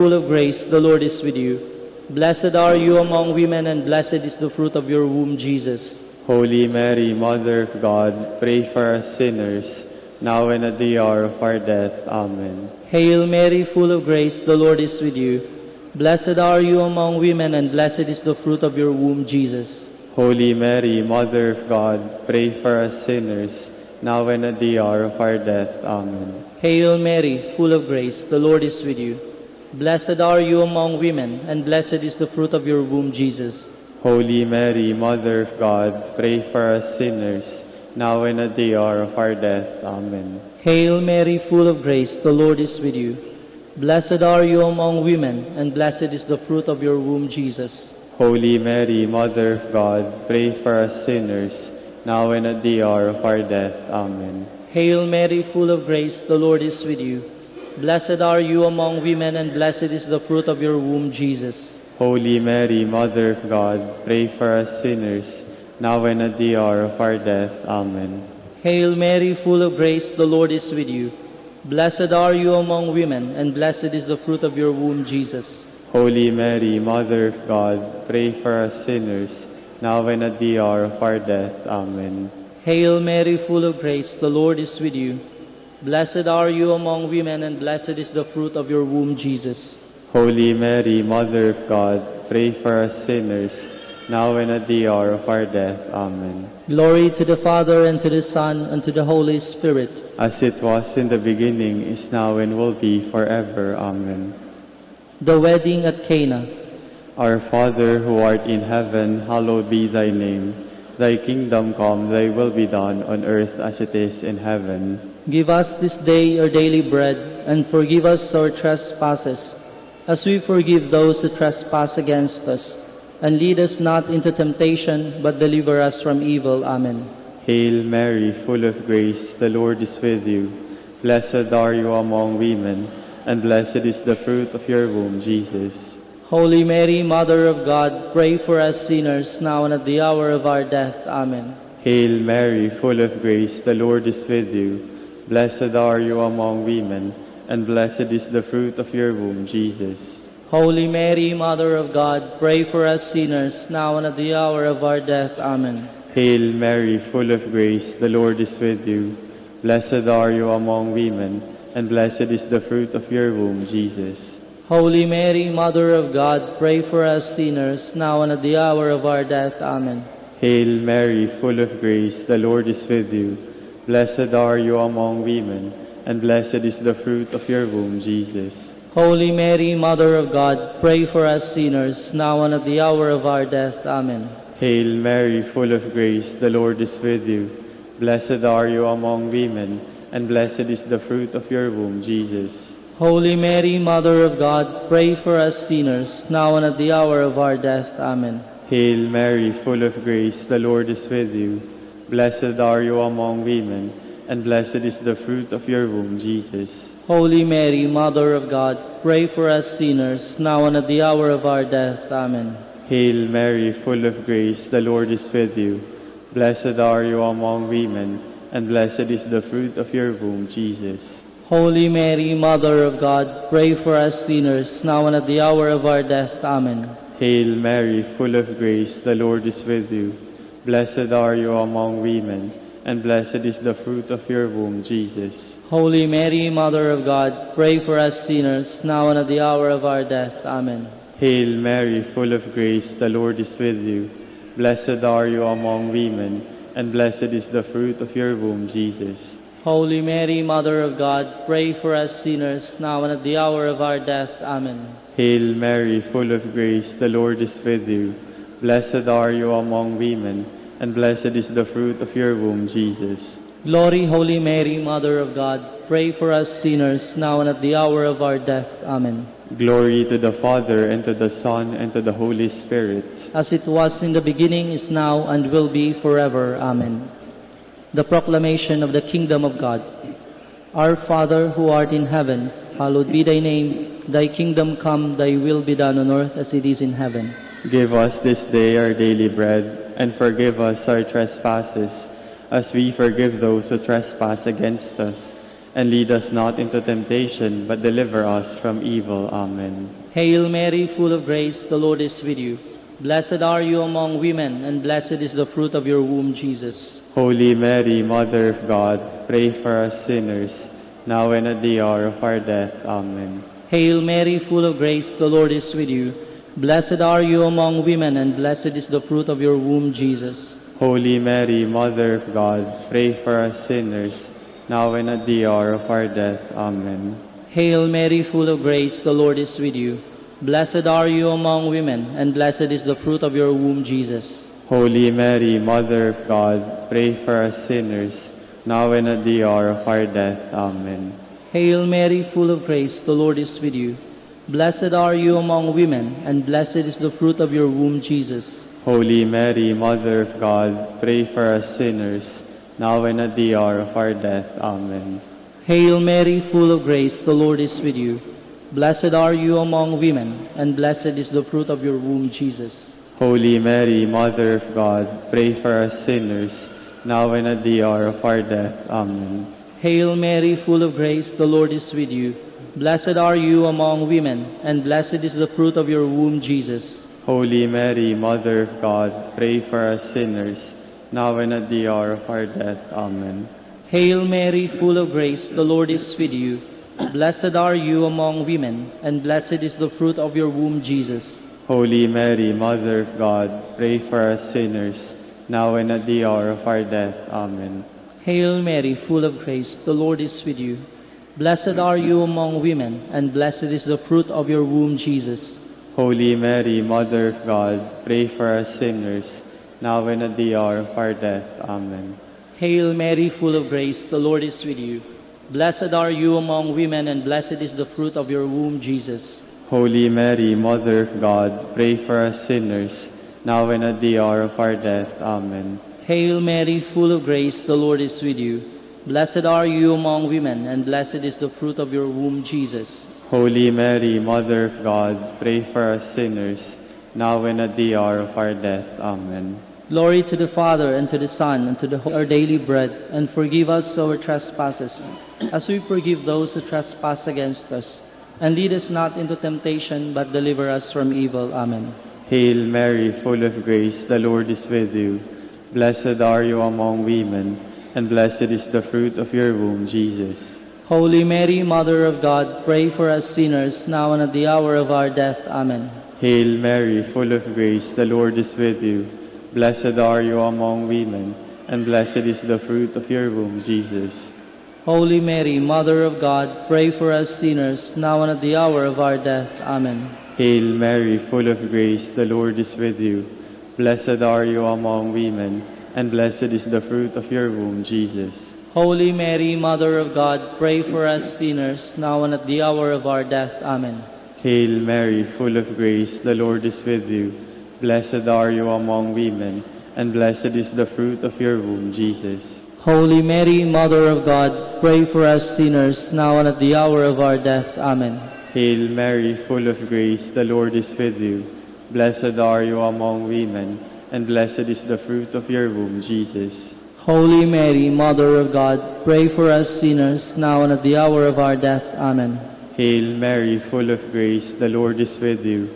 Full of grace, the Lord is with you. Blessed are you among women, and blessed is the fruit of your womb, Jesus. Holy Mary, Mother of God, pray for us sinners, now and at the hour of our death. Amen. Hail Mary, full of grace, the Lord is with you. Blessed are you among women, and blessed is the fruit of your womb, Jesus. Holy Mary, Mother of God, pray for us sinners, now and at the hour of our death. Amen. Hail Mary, full of grace, the Lord is with you. Blessed are you among women, and blessed is the fruit of your womb, Jesus. Holy Mary, Mother of God, pray for us sinners, now and at the hour of our death. Amen. Hail Mary, full of grace, the Lord is with you. Blessed are you among women, and blessed is the fruit of your womb, Jesus. Holy Mary, Mother of God, pray for us sinners, now and at the hour of our death. Amen. Hail Mary, full of grace, the Lord is with you. Blessed are you among women, and blessed is the fruit of your womb, Jesus. Holy Mary, Mother of God, pray for us sinners, now and at the hour of our death. Amen. Hail Mary, full of grace, the Lord is with you. Blessed are you among women, and blessed is the fruit of your womb, Jesus. Holy Mary, Mother of God, pray for us sinners, now and at the hour of our death. Amen. Hail Mary, full of grace, the Lord is with you. Blessed are you among women, and blessed is the fruit of your womb, Jesus. Holy Mary, Mother of God, pray for us sinners, now and at the hour of our death. Amen. Glory to the Father, and to the Son, and to the Holy Spirit. As it was in the beginning, is now, and will be forever. Amen. The Wedding at Cana. Our Father, who art in heaven, hallowed be thy name. Thy kingdom come, thy will be done, on earth as it is in heaven. Give us this day our daily bread, and forgive us our trespasses, as we forgive those who trespass against us. And lead us not into temptation, but deliver us from evil. Amen. Hail Mary, full of grace, the Lord is with you. Blessed are you among women, and blessed is the fruit of your womb, Jesus. Holy Mary, Mother of God, pray for us sinners, now and at the hour of our death. Amen. Hail Mary, full of grace, the Lord is with you. Blessed are you among women, and blessed is the fruit of your womb, Jesus. Holy Mary, Mother of God, pray for us sinners, now and at the hour of our death. Amen. Hail Mary, full of grace, the Lord is with you. Blessed are you among women, and blessed is the fruit of your womb, Jesus. Holy Mary, Mother of God, pray for us sinners, now and at the hour of our death. Amen. Hail Mary, full of grace, the Lord is with you. Blessed are you among women, and blessed is the fruit of your womb, Jesus. Holy Mary, Mother of God, pray for us sinners, now and at the hour of our death. Amen. Hail Mary, full of grace, the Lord is with you. Blessed are you among women, and blessed is the fruit of your womb, Jesus. Holy Mary, Mother of God, pray for us sinners, now and at the hour of our death. Amen. Hail Mary, full of grace, the Lord is with you. Blessed are you among women, and blessed is the fruit of your womb, Jesus. Holy Mary, Mother of God, pray for us sinners, now and at the hour of our death. Amen. Hail Mary, full of grace, the Lord is with you. Blessed are you among women, and blessed is the fruit of your womb, Jesus. Holy Mary, Mother of God, pray for us sinners, now and at the hour of our death. Amen. Hail Mary, full of grace, the Lord is with you. Blessed are you among women, and blessed is the fruit of your womb, Jesus. Holy Mary, Mother of God, pray for us sinners, now and at the hour of our death. Amen. Hail Mary, full of grace, the Lord is with you. Blessed are you among women, and blessed is the fruit of your womb, Jesus. Holy Mary, Mother of God, pray for us sinners, now and at the hour of our death. Amen. Hail Mary, full of grace, the Lord is with you. Blessed are you among women, and blessed is the fruit of your womb, Jesus. Glory, Holy Mary, Mother of God, pray for us sinners, now and at the hour of our death. Amen. Glory to the Father, and to the Son, and to the Holy Spirit. As it was in the beginning, is now, and will be forever. Amen. The proclamation of the kingdom of God. Our Father, who art in heaven, hallowed be thy name. Thy kingdom come, thy will be done on earth as it is in heaven. Give us this day our daily bread, and forgive us our trespasses, as we forgive those who trespass against us. And lead us not into temptation, but deliver us from evil. Amen. Hail Mary, full of grace, the Lord is with you. Blessed are you among women, and blessed is the fruit of your womb, Jesus. Holy Mary, Mother of God, pray for us sinners, now and at the hour of our death. Amen. Hail Mary, full of grace, the Lord is with you. Blessed are you among women, and blessed is the fruit of your womb, Jesus. Holy Mary, Mother of God, pray for us sinners, now and at the hour of our death. Amen. Hail Mary, full of grace, the Lord is with you. Blessed are you among women, and blessed is the fruit of your womb, Jesus. Holy Mary, Mother of God, pray for us sinners, now and at the hour of our death. Amen. Hail Mary, full of grace, the Lord is with you. Blessed are you among women, and blessed is the fruit of your womb, Jesus. Holy Mary, Mother of God, pray for us sinners, now and at the hour of our death. Amen. Hail Mary, full of grace, the Lord is with you. Blessed are you among women, and blessed is the fruit of your womb, Jesus. Holy Mary, Mother of God, pray for us sinners, now and at the hour of our death. Amen. Hail Mary, full of grace, the Lord is with you. Blessed are you among women, and blessed is the fruit of your womb, Jesus. Holy Mary, Mother of God, pray for us sinners, now and at the hour of our death. Amen. Hail Mary, full of grace, the Lord is with you. Blessed are you among women, and blessed is the fruit of your womb, Jesus. Holy Mary, Mother of God, pray for us sinners, now and at the hour of our death. Amen. Hail Mary, full of grace, the Lord is with you. Blessed are you among women, and blessed is the fruit of your womb, Jesus. Holy Mary, Mother of God, pray for us sinners, now and at the hour of our death. Amen. Hail Mary, full of grace, the Lord is with you. Blessed are you among women, and blessed is the fruit of your womb, Jesus. Holy Mary, Mother of God, pray for us sinners, now and at the hour of our death. Amen. Hail Mary, full of grace, the Lord is with you. Blessed are you among women, and blessed is the fruit of your womb, Jesus. Holy Mary, Mother of God, pray for us sinners, now and at the hour of our death. Amen. Glory to the Father, and to the Son, and to the Holy, our daily bread, and forgive us our trespasses, as we forgive those who trespass against us. And lead us not into temptation, but deliver us from evil. Amen. Hail Mary, full of grace, the Lord is with you. Blessed are you among women, and blessed is the fruit of your womb, Jesus. Holy Mary, Mother of God, pray for us sinners, now and at the hour of our death. Amen. Hail Mary, full of grace, the Lord is with you. Blessed are you among women, and blessed is the fruit of your womb, Jesus. Holy Mary, Mother of God, pray for us sinners, now and at the hour of our death. Amen. Hail Mary, full of grace, the Lord is with you. Blessed are you among women, and blessed is the fruit of your womb, Jesus. Holy Mary, Mother of God, pray for us sinners, now and at the hour of our death. Amen. Hail Mary, full of grace, the Lord is with you. Blessed are you among women, and blessed is the fruit of your womb, Jesus. Holy Mary, Mother of God, pray for us sinners, now and at the hour of our death. Amen. Hail Mary, full of grace, the Lord is with you. Blessed are you among women, and blessed is the fruit of your womb, Jesus. Holy Mary, Mother of God, pray for us sinners, now and at the hour of our death. Amen. Hail Mary, full of grace, the Lord is with you.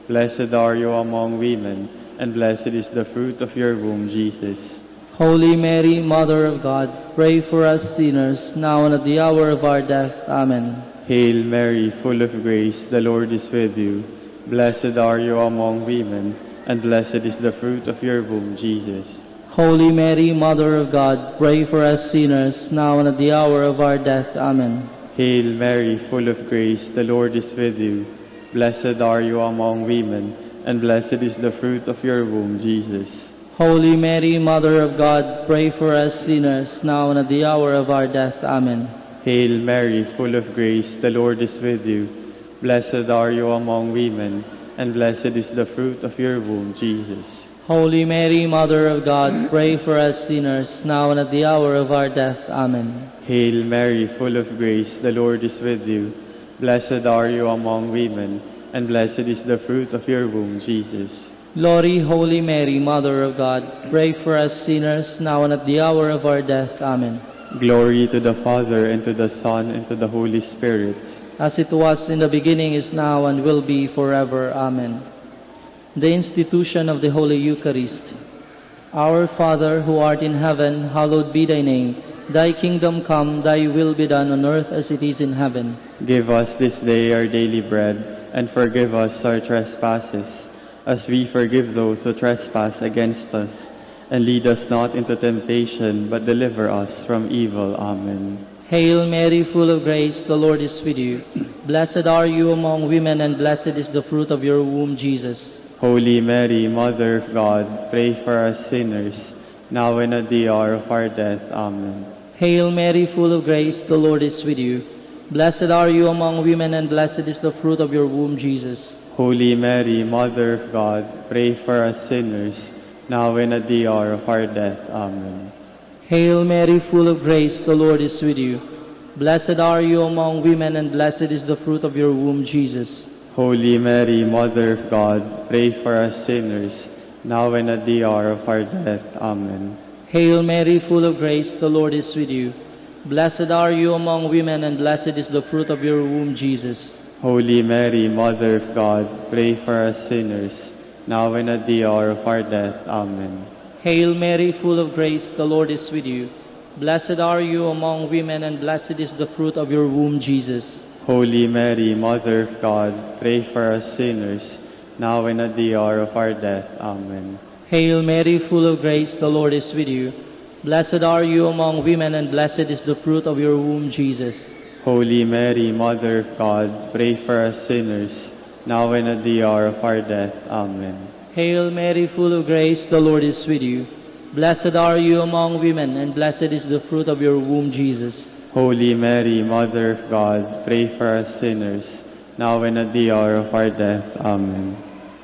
Blessed are you among women, and blessed is the fruit of your womb, Jesus. Holy Mary, Mother of God, pray for us sinners, now and at the hour of our death. Amen. Hail Mary, full of grace, the Lord is with you. Blessed are you among women, and blessed is the fruit of your womb, Jesus. Holy Mary, Mother of God, pray for us sinners, now and at the hour of our death. Amen. Hail Mary, full of grace, the Lord is with you. Blessed are you among women, and blessed is the fruit of your womb, Jesus. Holy Mary, Mother of God, pray for us sinners, now and at the hour of our death. Amen. Hail Mary, full of grace, the Lord is with you. Blessed are you among women, and blessed is the fruit of your womb, Jesus. Holy Mary, Mother of God, pray for us sinners, now and at the hour of our death. Amen. Hail Mary, full of grace, the Lord is with you. Blessed are you among women, and blessed is the fruit of your womb, Jesus. Glory, Holy Mary, Mother of God, pray for us sinners, now and at the hour of our death. Amen. Glory to the Father, and to the Son, and to the Holy Spirit. as it was in the beginning, is now, and will be forever. Amen. The institution of the Holy Eucharist. Our Father, who art in heaven, hallowed be thy name. Thy kingdom come, thy will be done on earth as it is in heaven. Give us this day our daily bread, and forgive us our trespasses, as we forgive those who trespass against us. And lead us not into temptation, but deliver us from evil. Amen. Hail Mary, full of grace, the Lord is with you. Blessed are you among women, and blessed is the fruit of your womb, Jesus. Holy Mary, Mother of God, pray for us sinners, now and at the hour of our death. Amen. Hail Mary, full of grace, the Lord is with you. Blessed are you among women, and blessed is the fruit of your womb, Jesus. Holy Mary, Mother of God, pray for us sinners, now and at the hour of our death. Amen. Hail Mary, full of grace, the Lord is with you. Blessed are you among women, and blessed is the fruit of your womb, Jesus. Holy Mary, Mother of God, pray for us sinners, now and at the hour of our death. Amen. Hail Mary, full of grace, the Lord is with you. Blessed are you among women, and blessed is the fruit of your womb, Jesus. Holy Mary, Mother of God, pray for us sinners, now and at the hour of our death. Amen. Hail Mary, full of grace, the Lord is with you. Blessed are you among women, and blessed is the fruit of your womb, Jesus. Holy Mary, Mother of God, pray for us sinners, now and at the hour of our death. Amen. Hail Mary, full of grace, the Lord is with you. Blessed are you among women, and blessed is the fruit of your womb, Jesus. Holy Mary, Mother of God, pray for us sinners, now and at the hour of our death. Amen. Hail Mary, full of grace, the Lord is with you. Blessed are you among women, and blessed is the fruit of your womb, Jesus. Holy Mary, Mother of God, pray for us sinners, now and at the hour of our death. Amen.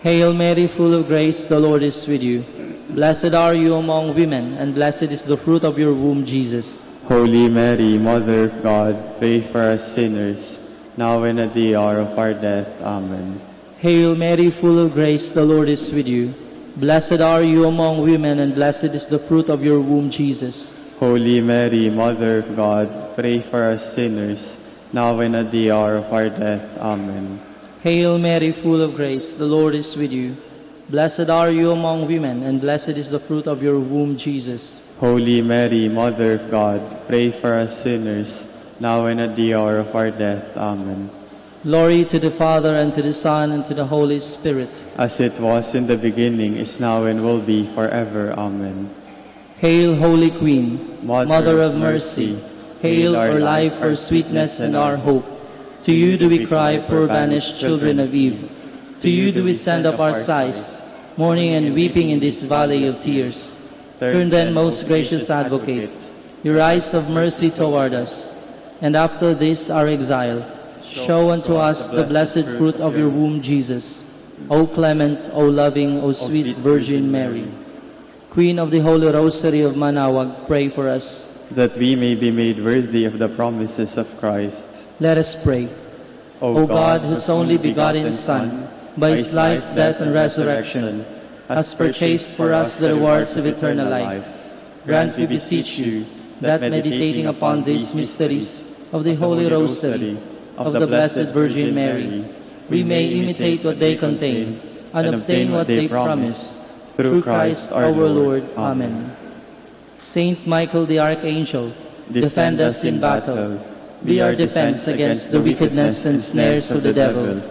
Hail Mary, full of grace, the Lord is with you. Blessed are you among women, and blessed is the fruit of your womb, Jesus. Holy Mary, Mother of God, pray for us sinners, now and at the hour of our death. Amen. Hail Mary, full of grace, the Lord is with you. Blessed are you among women, and blessed is the fruit of your womb, Jesus. Holy Mary, Mother of God, pray for us sinners, now and at the hour of our death. Amen. Hail Mary, full of grace, the Lord is with you. Blessed are you among women, and blessed is the fruit of your womb, Jesus. Holy Mary, Mother of God, pray for us sinners, now and at the hour of our death. Amen. Glory to the Father, and to the Son, and to the Holy Spirit. As it was in the beginning, is now, and will be forever. Amen. Hail, Holy Queen, Mother of mercy. Hail our life, our sweetness, and our hope. To you do we cry, poor banished children of Eve. To you do we send up our sighs, mourning and weeping in this valley of tears. Turn then, most gracious Advocate, your eyes of mercy toward us, and after this our exile, show unto us the blessed fruit of your womb, Jesus. O clement, O loving, O sweet Virgin Mary, Queen of the Holy Rosary of Manaoag, pray for us. That we may be made worthy of the promises of Christ. Let us pray. O God, whose only begotten Son, by his life, death, and resurrection, has purchased for us the rewards of eternal life, grant, we beseech you, that meditating upon these mysteries of the Holy Rosary of the Blessed Virgin Mary, we may imitate what they contain and obtain what they promise. Through Christ our Lord. Amen. Saint Michael the Archangel, defend us in battle. Be our defense against the wickedness and snares of the devil.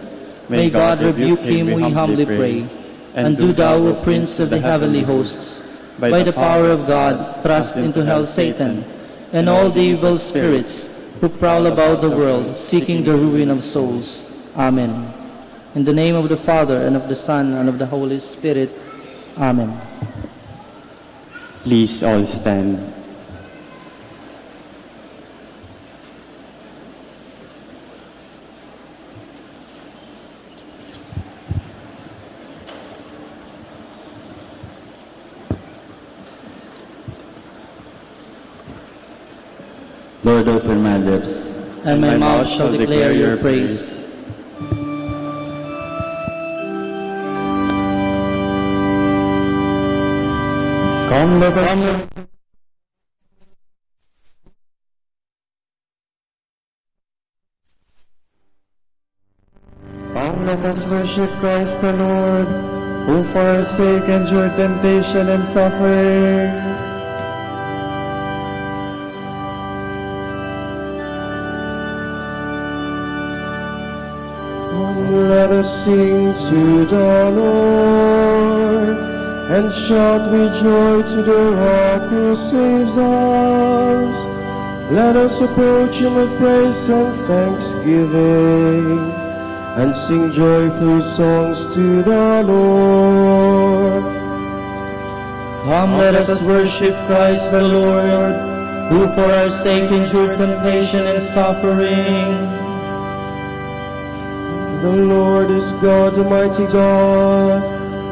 May God rebuke him, we humbly pray. And do thou, O Prince of the heavenly hosts, by the power of God, thrust into hell Satan and all the evil spirits who prowl about the world, seeking the ruin of souls. Amen. In the name of the Father, and of the Son, and of the Holy Spirit. Amen. Please all stand. Lord, open my lips, And my mouth shall declare your praise. Come, let us let us worship Christ the Lord, who for our sake endured temptation and suffering. Come, let us sing to the Lord, and shout with joy to the Rock who saves us. Let us approach Him with praise and thanksgiving, and sing joyful songs to the Lord. Come, let us worship Christ the Lord, who for our sake endured temptation and suffering. The Lord is God, Almighty God,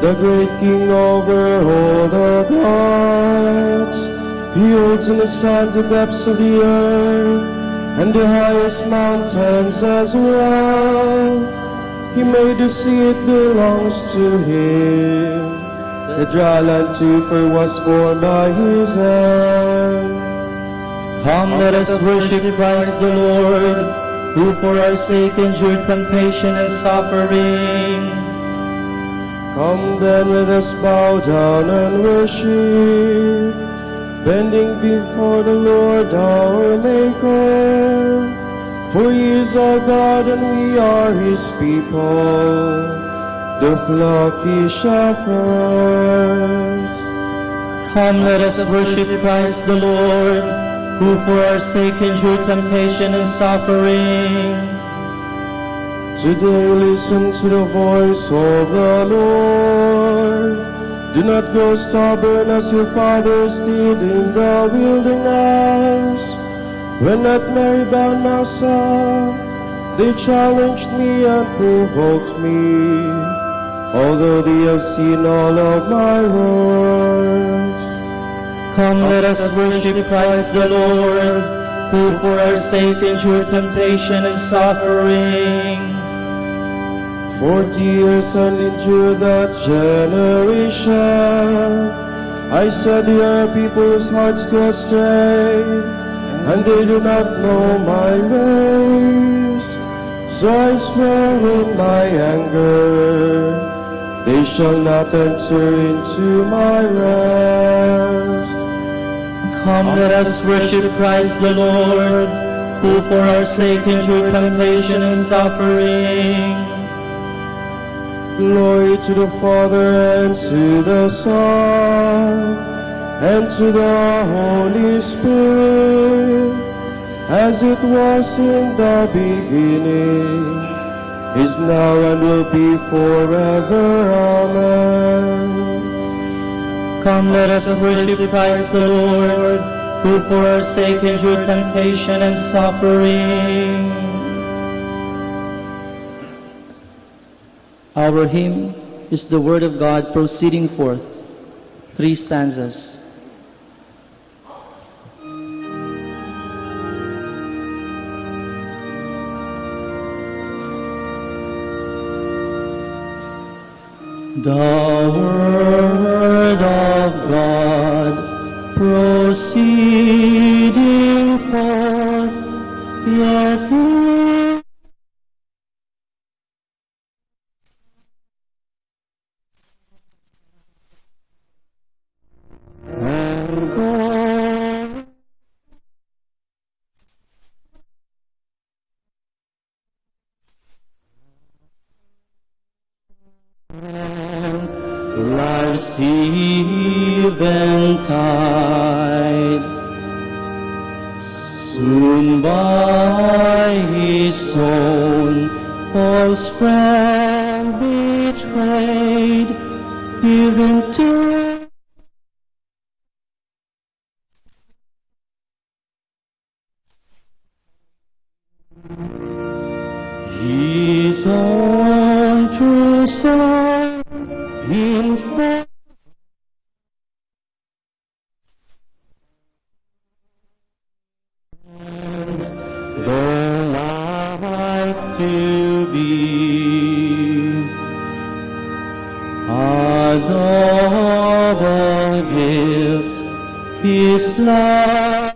the great King over all the gods. He holds in His hand the depths of the earth, and the highest mountains as well. He made the sea, it belongs to Him. The dry land too, for it was formed by His hand. Come, let us worship Christ the Lord, who for our sake endured temptation and suffering. Come then, let us bow down and worship, bending before the Lord our Maker. For He is our God and we are His people, the flock He shepherds. Come, let us worship Christ the Lord, who for our sake endured temptation and suffering. Today listen to the voice of the Lord. Do not grow stubborn as your fathers did in the wilderness. When at Meribah and Massah, they challenged me and provoked me, although they have seen all of my works. Come, let us worship Christ the Lord, who for our sake endured temptation and suffering. 40 years and endure that generation. I said, there are people whose hearts go astray, and they do not know my ways. So I swear in my anger, they shall not enter into my rest. Come, let us worship Christ the Lord, who for our sake endured temptation and suffering. Glory to the Father, and to the Son, and to the Holy Spirit, as it was in the beginning, is now, and will be forever. Amen. Come, let us worship Christ the Lord, who for our sake endured temptation and suffering. Our hymn is the Word of God proceeding forth. 3 stanzas. The Word of God proceeding forth, yet life's eventide, soon by His own false friend betrayed, even to His own true Son in faith. The life to be a double gift, His love.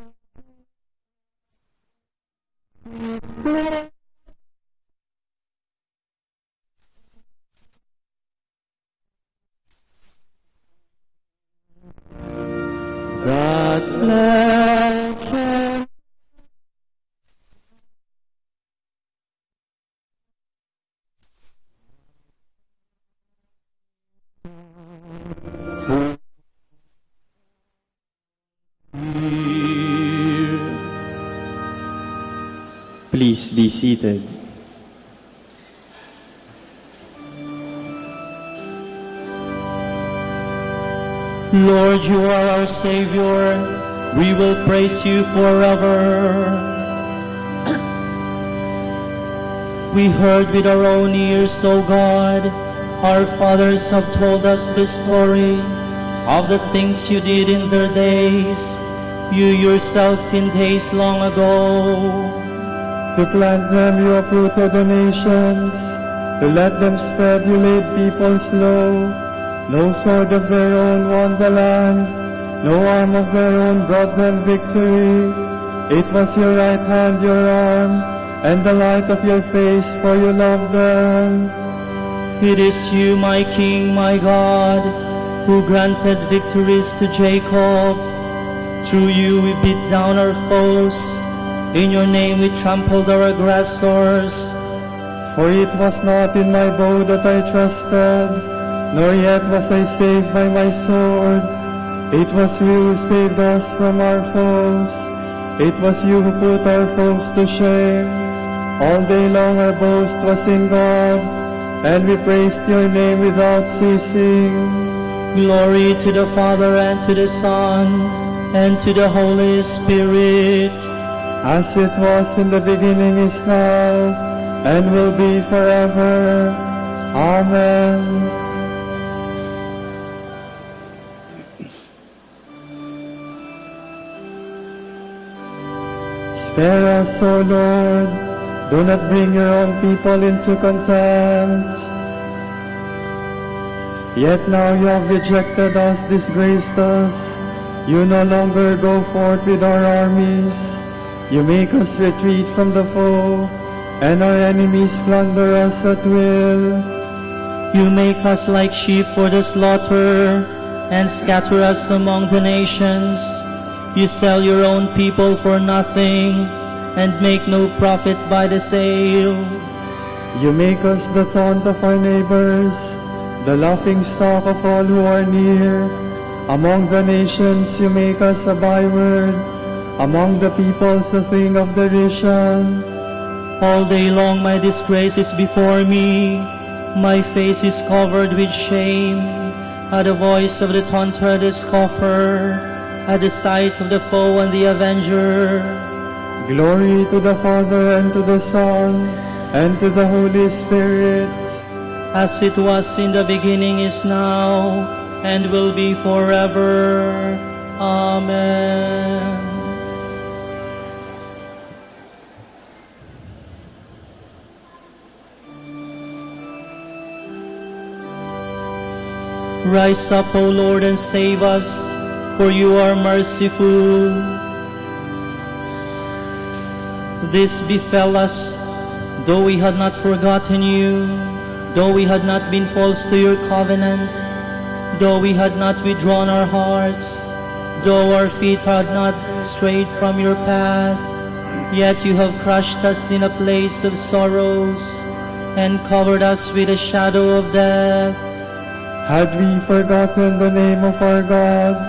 Please be seated. Lord, you are our Savior. We will praise you forever. We heard with our own ears, O God. Our fathers have told us the story of the things you did in their days. You yourself in days long ago. To plant them you uprooted the nations. To let them spread you laid peoples low. No sword of their own won the land. No arm of their own brought them victory. It was your right hand, your arm, and the light of your face, for you loved them. It is you, my King, my God, who granted victories to Jacob. Through you we beat down our foes. In your name we trampled our aggressors. For it was not in my bow that I trusted, nor yet was I saved by my sword. It was you who saved us from our foes. It was you who put our foes to shame. All day long our boast was in God, and we praised your name without ceasing. Glory to the Father, and to the Son, and to the Holy Spirit. As it was in the beginning, is now, and will be forever. Amen. Spare us, O Lord. Do not bring your own people into contempt. Yet now you have rejected us, disgraced us. You no longer go forth with our armies. You make us retreat from the foe, and our enemies plunder us at will. You make us like sheep for the slaughter, and scatter us among the nations. You sell your own people for nothing, and make no profit by the sale. You make us the taunt of our neighbors, the laughing stock of all who are near. Among the nations you make us a byword, among the peoples a thing of derision. All day long my disgrace is before me. My face is covered with shame. At the voice of the taunter, the scoffer, at the sight of the foe and the avenger. Glory to the Father, and to the Son, and to the Holy Spirit. As it was in the beginning, is now, and will be forever. Amen. Rise up, O Lord, and save us, for you are merciful. This befell us, though we had not forgotten you, though we had not been false to your covenant, though we had not withdrawn our hearts, though our feet had not strayed from your path, yet you have crushed us in a place of sorrows, and covered us with a shadow of death. Had we forgotten the name of our God,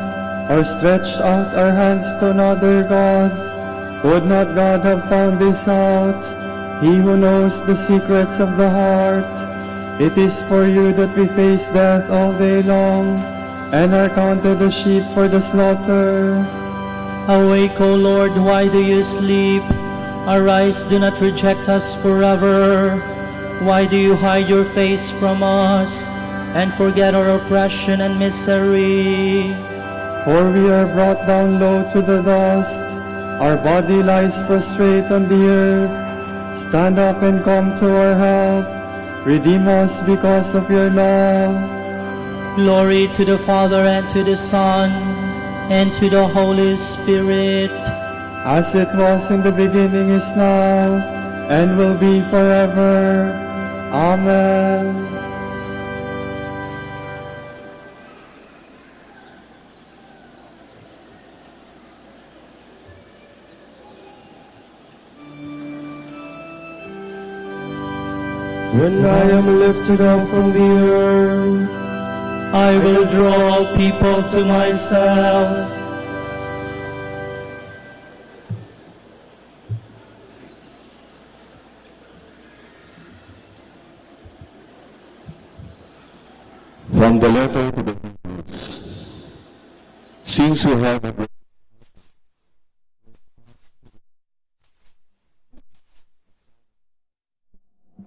or stretched out our hands to another God, would not God have found this out, He who knows the secrets of the heart? It is for you that we face death all day long, and are counted as sheep for the slaughter. Awake, O Lord, why do you sleep? Arise, do not reject us forever. Why do you hide your face from us, and forget our oppression and misery? For we are brought down low to the dust, our body lies prostrate on the earth. Stand up and come to our help. Redeem us because of your love. Glory to the Father, and to the Son, and to the Holy Spirit. As it was in the beginning, is now, and will be forever. Amen. When I am lifted up from the earth, I will draw all people to myself. From the letter to the Hebrews. Since we have a great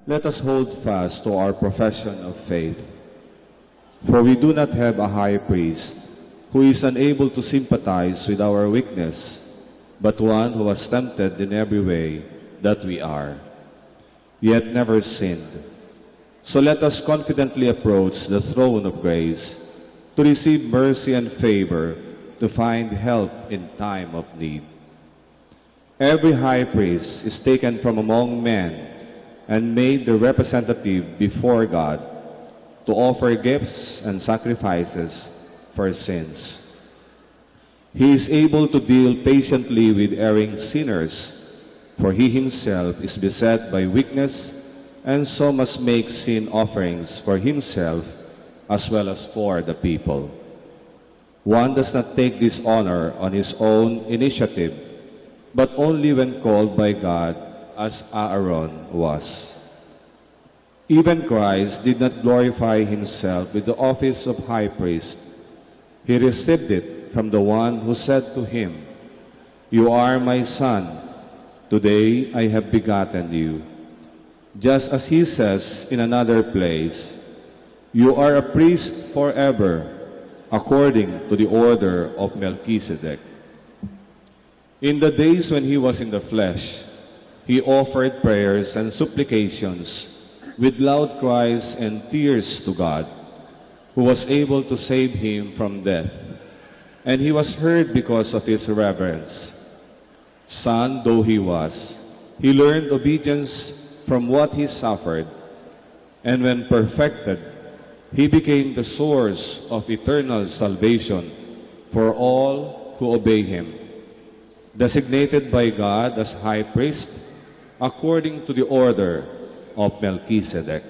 let us hold fast to our profession of faith. For we do not have a high priest who is unable to sympathize with our weakness, but one who was tempted in every way that we are, yet never sinned. So let us confidently approach the throne of grace to receive mercy and favor, to find help in time of need. Every high priest is taken from among men and made the representative before God to offer gifts and sacrifices for sins. He is able to deal patiently with erring sinners, for he himself is beset by weakness, and so must make sin offerings for himself as well as for the people. One does not take this honor on his own initiative, but only when called by God, as Aaron was. Even Christ did not glorify himself with the office of high priest. He received it from the one who said to him, "You are my son, today I have begotten you." Just as he says in another place, "You are a priest forever, according to the order of Melchizedek." In the days when he was in the flesh, he offered prayers and supplications with loud cries and tears to God, who was able to save him from death. And he was heard because of his reverence. Son though he was, he learned obedience from what he suffered, and when perfected, he became the source of eternal salvation for all who obey him, designated by God as high priest according to the order of Melchizedek.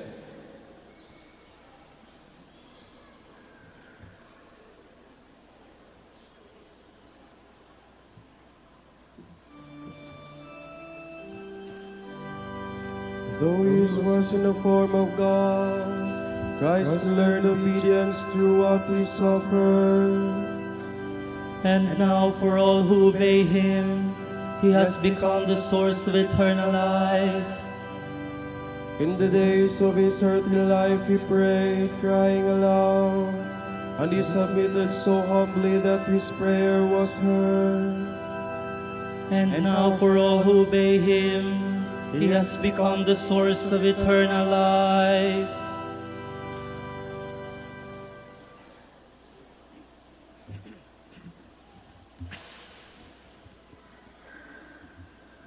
Though he was in the form of God, Christ learned obedience through what he suffered. And now for all who obey him, he has become the source of eternal life. In the days of his earthly life he prayed, crying aloud, and he submitted so humbly that his prayer was heard. And now for all who obey him, he has become the source of eternal life.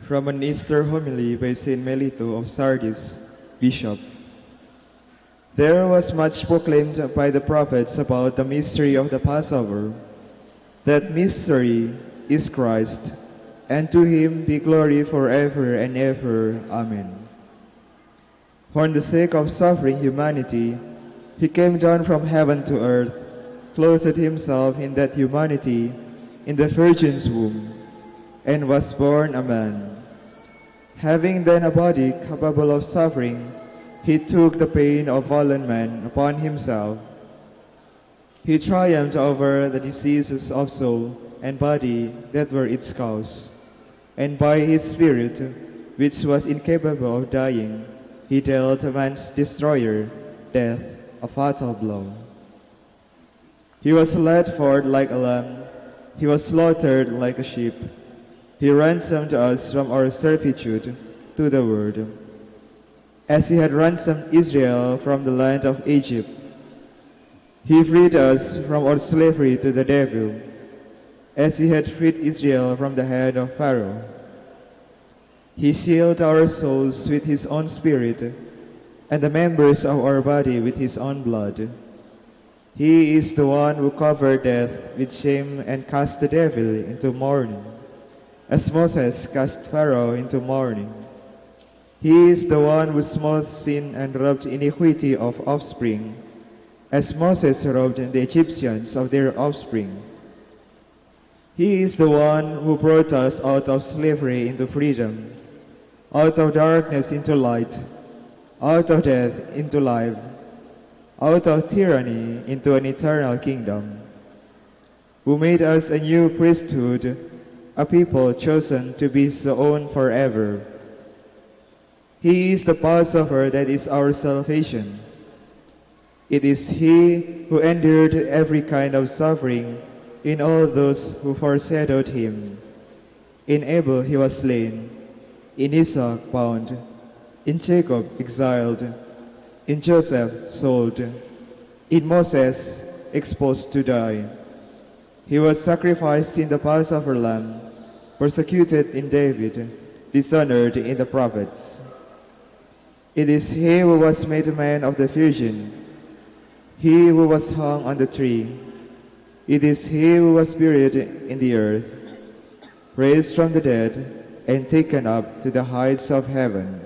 From an Easter homily by Saint Melito of Sardis, Bishop. There was much proclaimed by the prophets about the mystery of the Passover. That mystery is Christ, and to him be glory forever and ever. Amen. For the sake of suffering humanity, he came down from heaven to earth, clothed himself in that humanity in the Virgin's womb, and was born a man. Having then a body capable of suffering, he took the pain of fallen man upon himself. He triumphed over the diseases of soul and body that were its cause, and by his spirit, which was incapable of dying, he dealt man's destroyer, death, a fatal blow. He was led forth like a lamb, he was slaughtered like a sheep. He ransomed us from our servitude to the world, as he had ransomed Israel from the land of Egypt. He freed us from our slavery to the devil, as he had freed Israel from the hand of Pharaoh. He sealed our souls with his own spirit, and the members of our body with his own blood. He is the one who covered death with shame and cast the devil into mourning, as Moses cast Pharaoh into mourning. He is the one who smote sin and robbed iniquity of offspring, as Moses robbed the Egyptians of their offspring. He is the one who brought us out of slavery into freedom, out of darkness into light, out of death into life. out of tyranny into an eternal kingdom, who made us a new priesthood, a people chosen to be his own forever. He is the Passover that is our salvation. It is he who endured every kind of suffering in all those who foreshadowed him. In Abel he was slain, in Isaac bound, in Jacob exiled, in Joseph sold, in Moses exposed to die. He was sacrificed in the Passover lamb, persecuted in David, dishonored in the prophets. It is he who was made a man of the Virgin, he who was hung on the tree. It is he who was buried in the earth, raised from the dead, and taken up to the heights of heaven.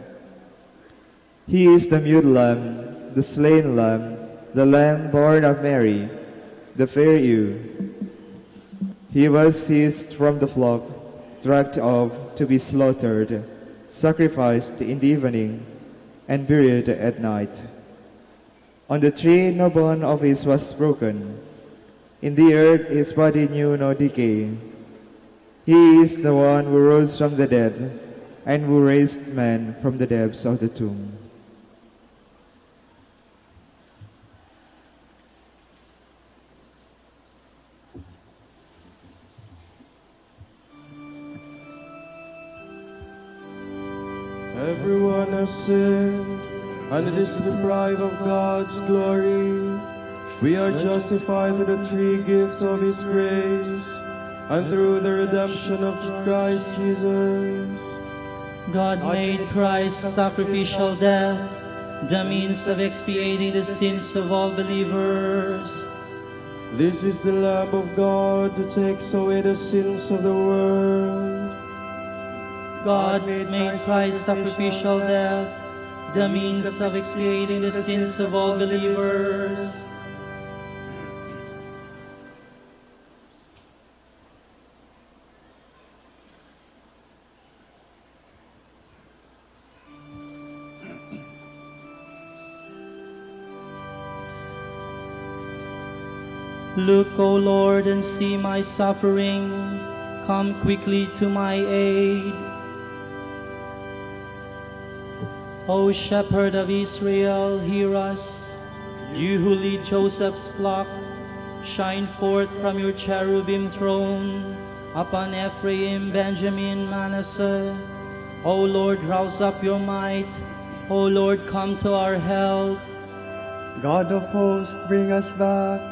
He is the mute lamb, the slain lamb, the lamb born of Mary, the fair ewe. He was seized from the flock, dragged off to be slaughtered, sacrificed in the evening, and buried at night. On the tree no bone of his was broken. In the earth his body knew no decay. He is the one who rose from the dead, and who raised man from the depths of the tomb. Everyone has sinned, and is deprived of God's glory. We are justified through the free gift of His grace, and through the redemption of Christ Jesus. God made Christ's sacrificial death the means of expiating the sins of all believers. This is the Lamb of God who takes away the sins of the world. God made Christ's sacrificial death the means of expiating the sins of all believers. Look, O Lord, and see my suffering. Come quickly to my aid. O Shepherd of Israel, hear us. You who lead Joseph's flock, shine forth from your cherubim throne upon Ephraim, Benjamin, Manasseh. O Lord, rouse up your might. O Lord, come to our help. God of hosts, bring us back.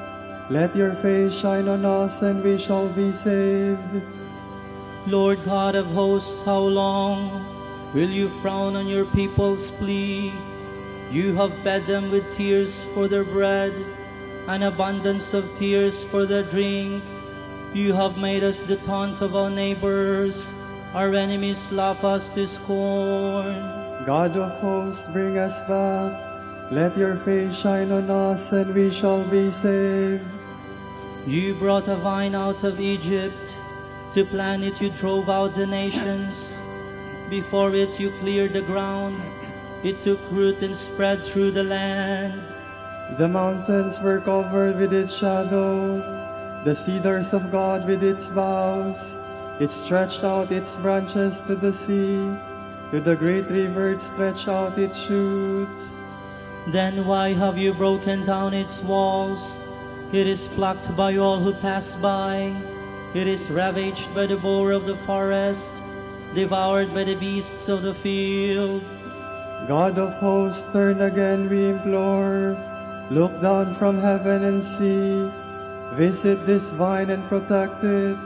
Let your face shine on us, and we shall be saved. Lord God of hosts, how long will you frown on your people's plea? You have fed them with tears for their bread, an abundance of tears for their drink. You have made us the taunt of our neighbors. Our enemies laugh us to scorn. God of hosts, bring us back. Let your face shine on us, and we shall be saved. You brought a vine out of Egypt. To plant it you drove out the nations. Before it you cleared the ground. It took root and spread through the land. The mountains were covered with its shadow, the cedars of God with its boughs. It stretched out its branches to the sea. To the great river it stretched out its shoots. Then why have you broken down its walls? It is plucked by all who pass by. It is ravaged by the boar of the forest, devoured by the beasts of the field. God of hosts, turn again, we implore. Look down from heaven and see. Visit this vine and protect it,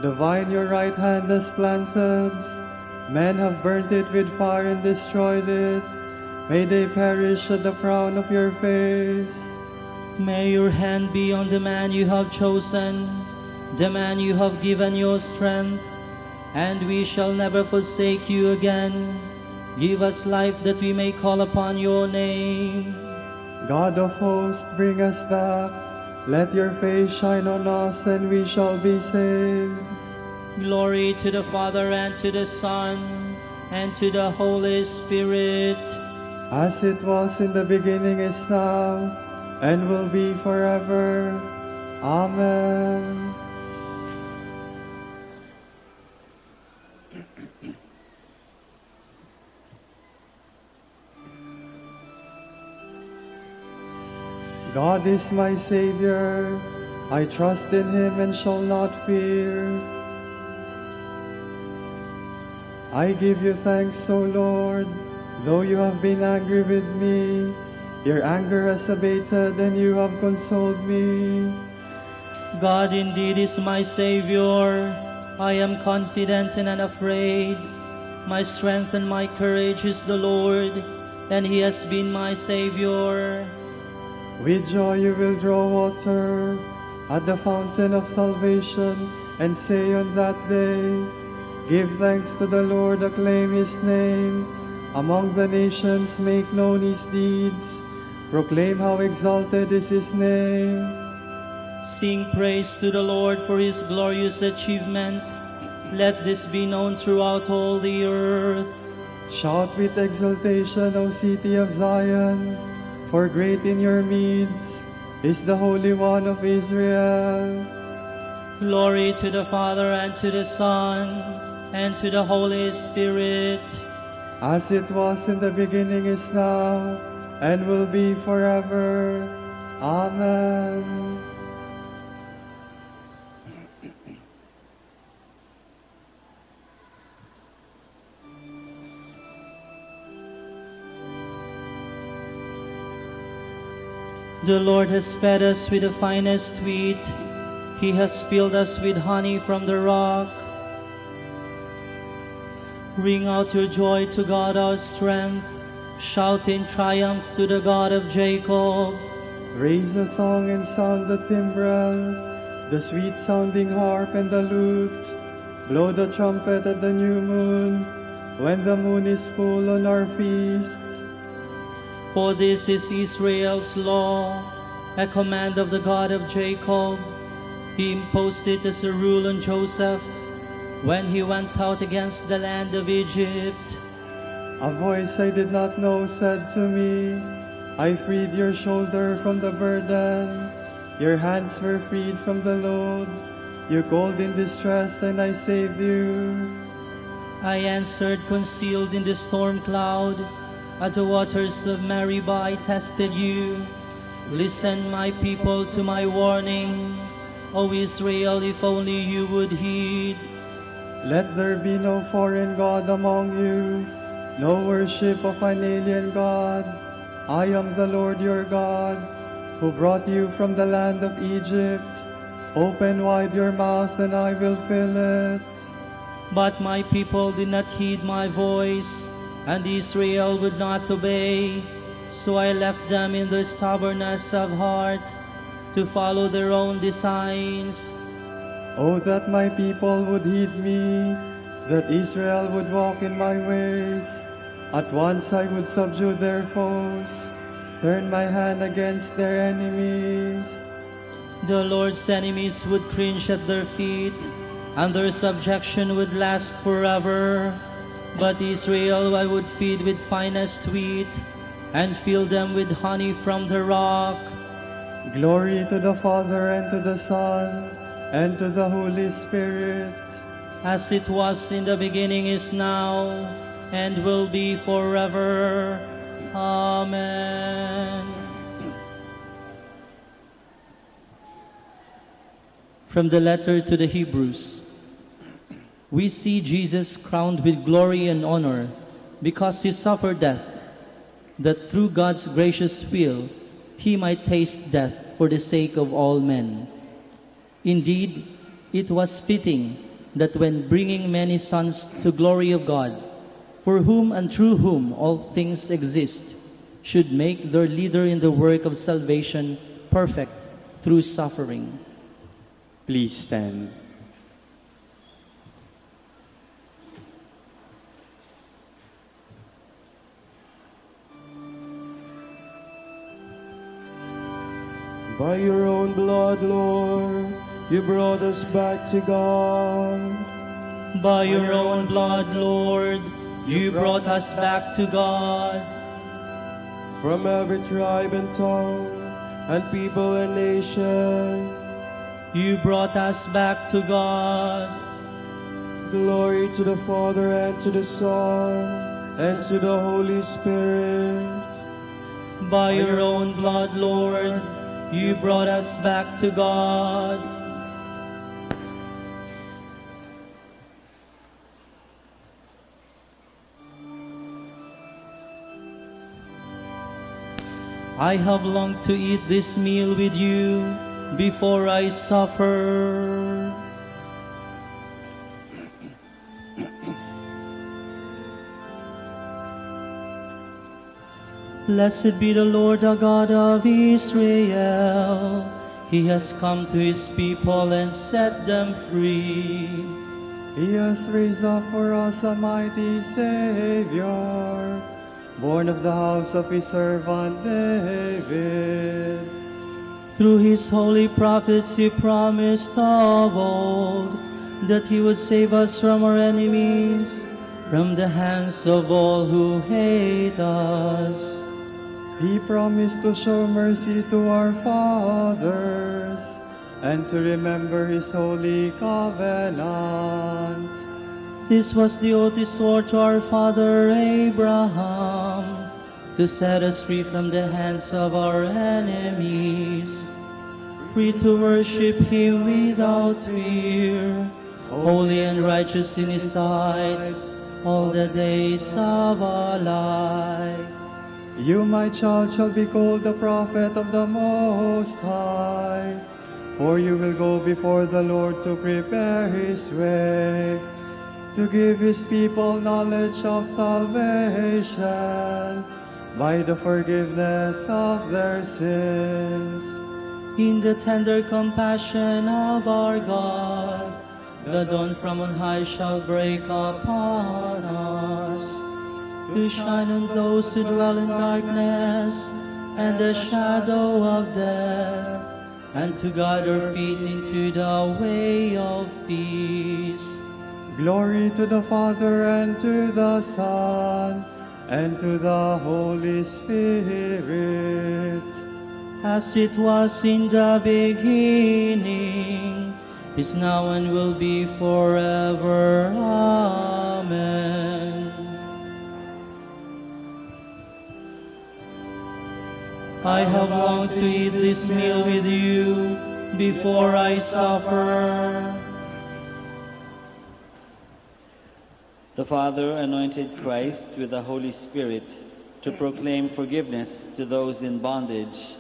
the vine your right hand has planted. Men have burnt it with fire and destroyed it. May they perish at the frown of your face. May your hand be on the man you have chosen, the man you have given your strength, and we shall never forsake you again. Give us life that we may call upon your name. God of hosts, bring us back. Let your face shine on us, and we shall be saved. Glory to the Father, and to the Son, and to the Holy Spirit. As it was in the beginning, is now, and will be forever. Amen. God is my Savior. I trust in Him and shall not fear. I give you thanks, O Lord, though you have been angry with me. Your anger has abated and you have consoled me. God indeed is my Savior. I am confident and unafraid. My strength and my courage is the Lord, and He has been my Savior. With joy you will draw water at the fountain of salvation, and say on that day, give thanks to the Lord, acclaim His name. Among the nations make known His deeds, proclaim how exalted is His name. Sing praise to the Lord for His glorious achievement. Let this be known throughout all the earth. Shout with exultation, O city of Zion, for great in your midst is the Holy One of Israel. Glory to the Father, and to the Son, and to the Holy Spirit. As it was in the beginning, is now, and will be forever. Amen. The Lord has fed us with the finest wheat. He has filled us with honey from the rock. Ring out your joy to God our strength. Shout in triumph to the God of Jacob. Raise a song and sound the timbrel, the sweet-sounding harp and the lute. Blow the trumpet at the new moon, when the moon is full on our feast. For this is Israel's law, a command of the God of Jacob. He imposed it as a rule on Joseph when he went out against the land of Egypt. A voice I did not know said to me, I freed your shoulder from the burden. Your hands were freed from the load. You called in distress and I saved you. I answered, concealed in the storm cloud. At the waters of Meribah I tested you. Listen, my people, to my warning. O Israel, if only you would heed. Let there be no foreign God among you, no worship of an alien God. I am the Lord your God, who brought you from the land of Egypt. Open wide your mouth and I will fill it. But my people did not heed my voice, and Israel would not obey. So I left them in their stubbornness of heart, to follow their own designs. Oh, that my people would heed me, that Israel would walk in my ways. At once I would subdue their foes, turn my hand against their enemies. The Lord's enemies would cringe at their feet, and their subjection would last forever. But Israel I would feed with finest wheat, and fill them with honey from the rock. Glory to the Father, and to the Son, and to the Holy Spirit. As it was in the beginning, is now, and will be forever. Amen. From the letter to the Hebrews. We see Jesus crowned with glory and honor because he suffered death, that through God's gracious will he might taste death for the sake of all men. Indeed, it was fitting that when bringing many sons to glory of God, for whom and through whom all things exist, should make their leader in the work of salvation perfect through suffering. Please stand. By your own blood, Lord, you brought us back to God. By your own blood, Lord, you brought us back to God. From every tribe and tongue and people and nation. You brought us back to God. Glory to the Father, and to the Son, and to the Holy Spirit. By your own blood, Lord, you brought us back to God. I have longed to eat this meal with you before I suffer. Blessed be the Lord, the God of Israel. He has come to his people and set them free. He has raised up for us a mighty Savior, born of the house of his servant David. Through his holy prophets he promised of old that he would save us from our enemies, from the hands of all who hate us. He promised to show mercy to our fathers and to remember his holy covenant. This was the oath he swore to our father Abraham, to set us free from the hands of our enemies, free to worship him without fear, holy and righteous in his sight, all the days of our life. You, my child, shall be called the prophet of the Most High, for you will go before the Lord to prepare his way, to give his people knowledge of salvation by the forgiveness of their sins. In the tender compassion of our God, the dawn from on high shall break upon us, to shine on those who dwell in darkness and the shadow of death, and to guide our feet into the way of peace. Glory to the Father, and to the Son, and to the Holy Spirit. As it was in the beginning, is now and will be forever. Amen. I have longed to eat this meal with you before I suffer. The Father anointed Christ with the Holy Spirit to proclaim forgiveness to those in bondage.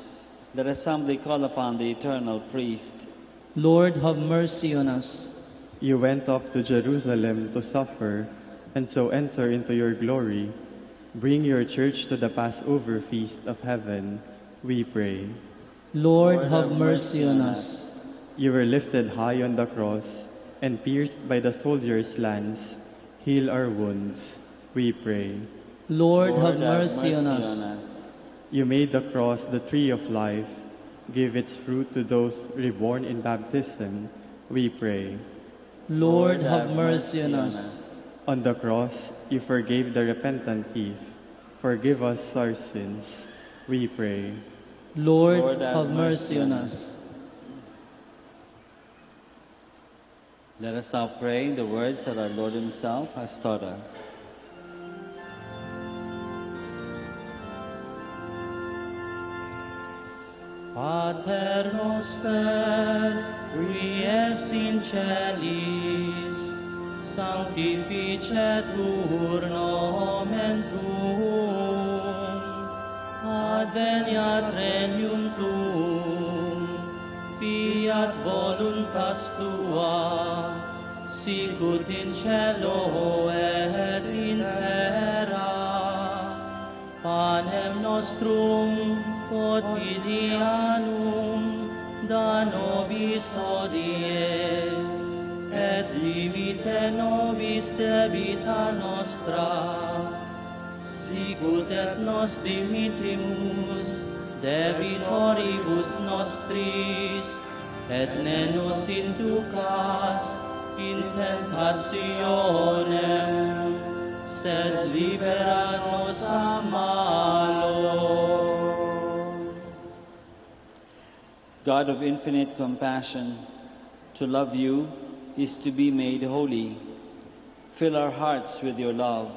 Let us humbly call upon the eternal priest. Lord, have mercy on us. You went up to Jerusalem to suffer, and so enter into your glory. Bring your church to the Passover feast of heaven, we pray. Lord, have mercy on us. You were lifted high on the cross and pierced by the soldiers' lance. Heal our wounds, we pray. Lord, have mercy on us. You made the cross the tree of life. Give its fruit to those reborn in baptism, we pray. Lord, have mercy on us. On the cross, you forgave the repentant thief. Forgive us our sins, we pray. Lord, have mercy on us. Let us now pray in the words that our Lord himself has taught us. Pater noster, qui es in celis, sanctificetur nomen tuum, adveniat regnum tuum, fiat voluntas tua, sicut in cielo et in terra. Panem nostrum quotidianum da nobis hodie, et dimite nobis debita nostra, sicut et nos dimittimus debitoribus nostris, et ne nos inducas in tentationem, sed libera nos a malo. God of infinite compassion, to love you is to be made holy. Fill our hearts with your love.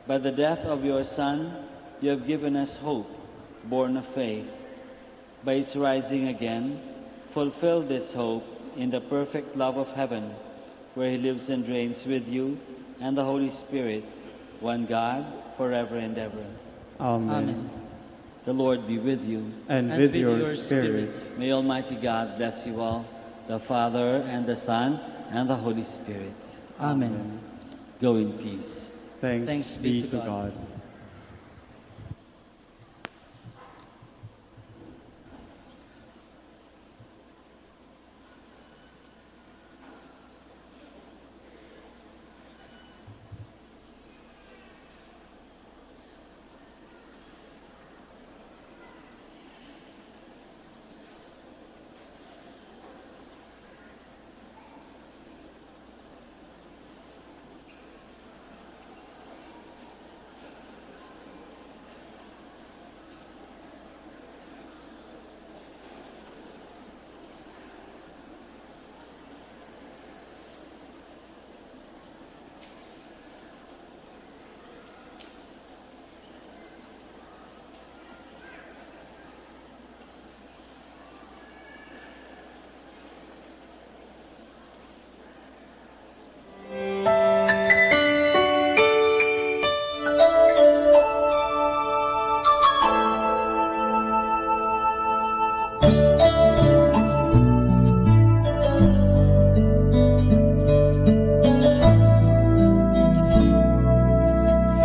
By the death of your Son, you have given us hope, born of faith. By his rising again, fulfill this hope in the perfect love of heaven, where he lives and reigns with you and the Holy Spirit, one God, forever and ever. Amen. The Lord be with you. And with your spirit. May Almighty God bless you all, the Father and the Son and the Holy Spirit. Amen. Go in peace. Thanks be to God.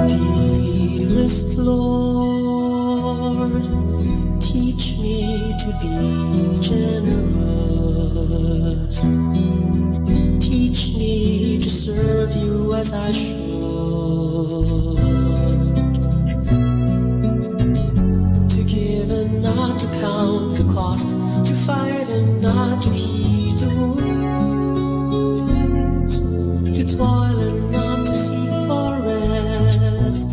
Dearest Lord, teach me to be generous. Teach me to serve you as I should. To give and not to count the cost. To fight and not to heed the wounds. To toil and not to seek for rest.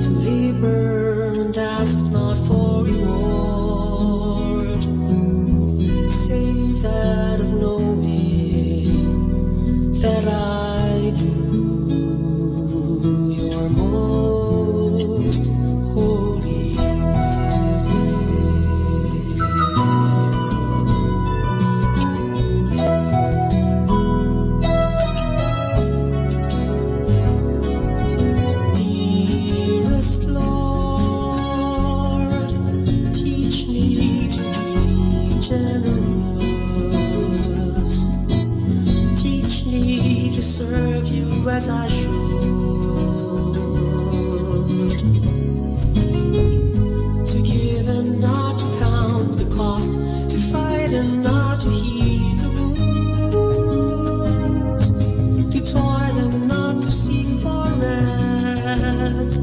To labor and ask not for reward, save that of knowing that I do your most holy Dearest Lord, teach me to be generous. Teach me to serve you as I should. To give and not to count the cost. To fight and not to heed the wounds. To toil and not to seek for rest.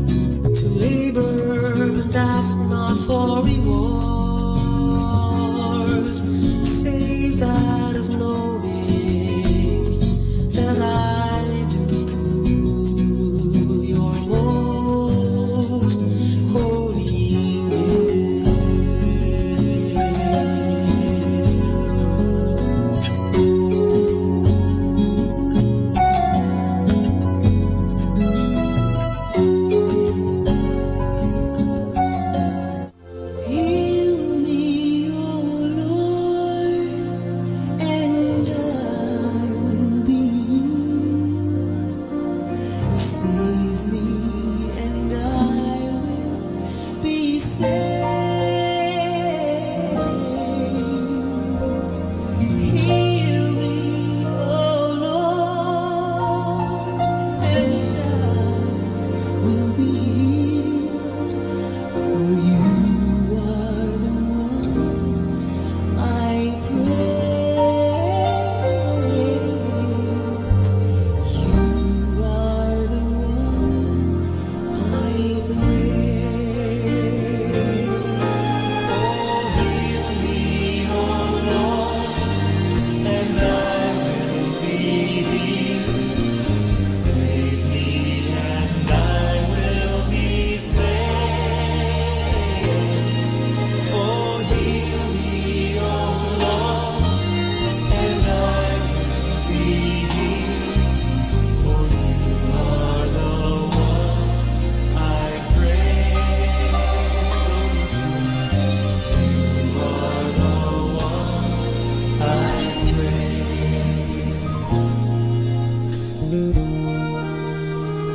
To labor and ask not for reward, save that of knowing that I do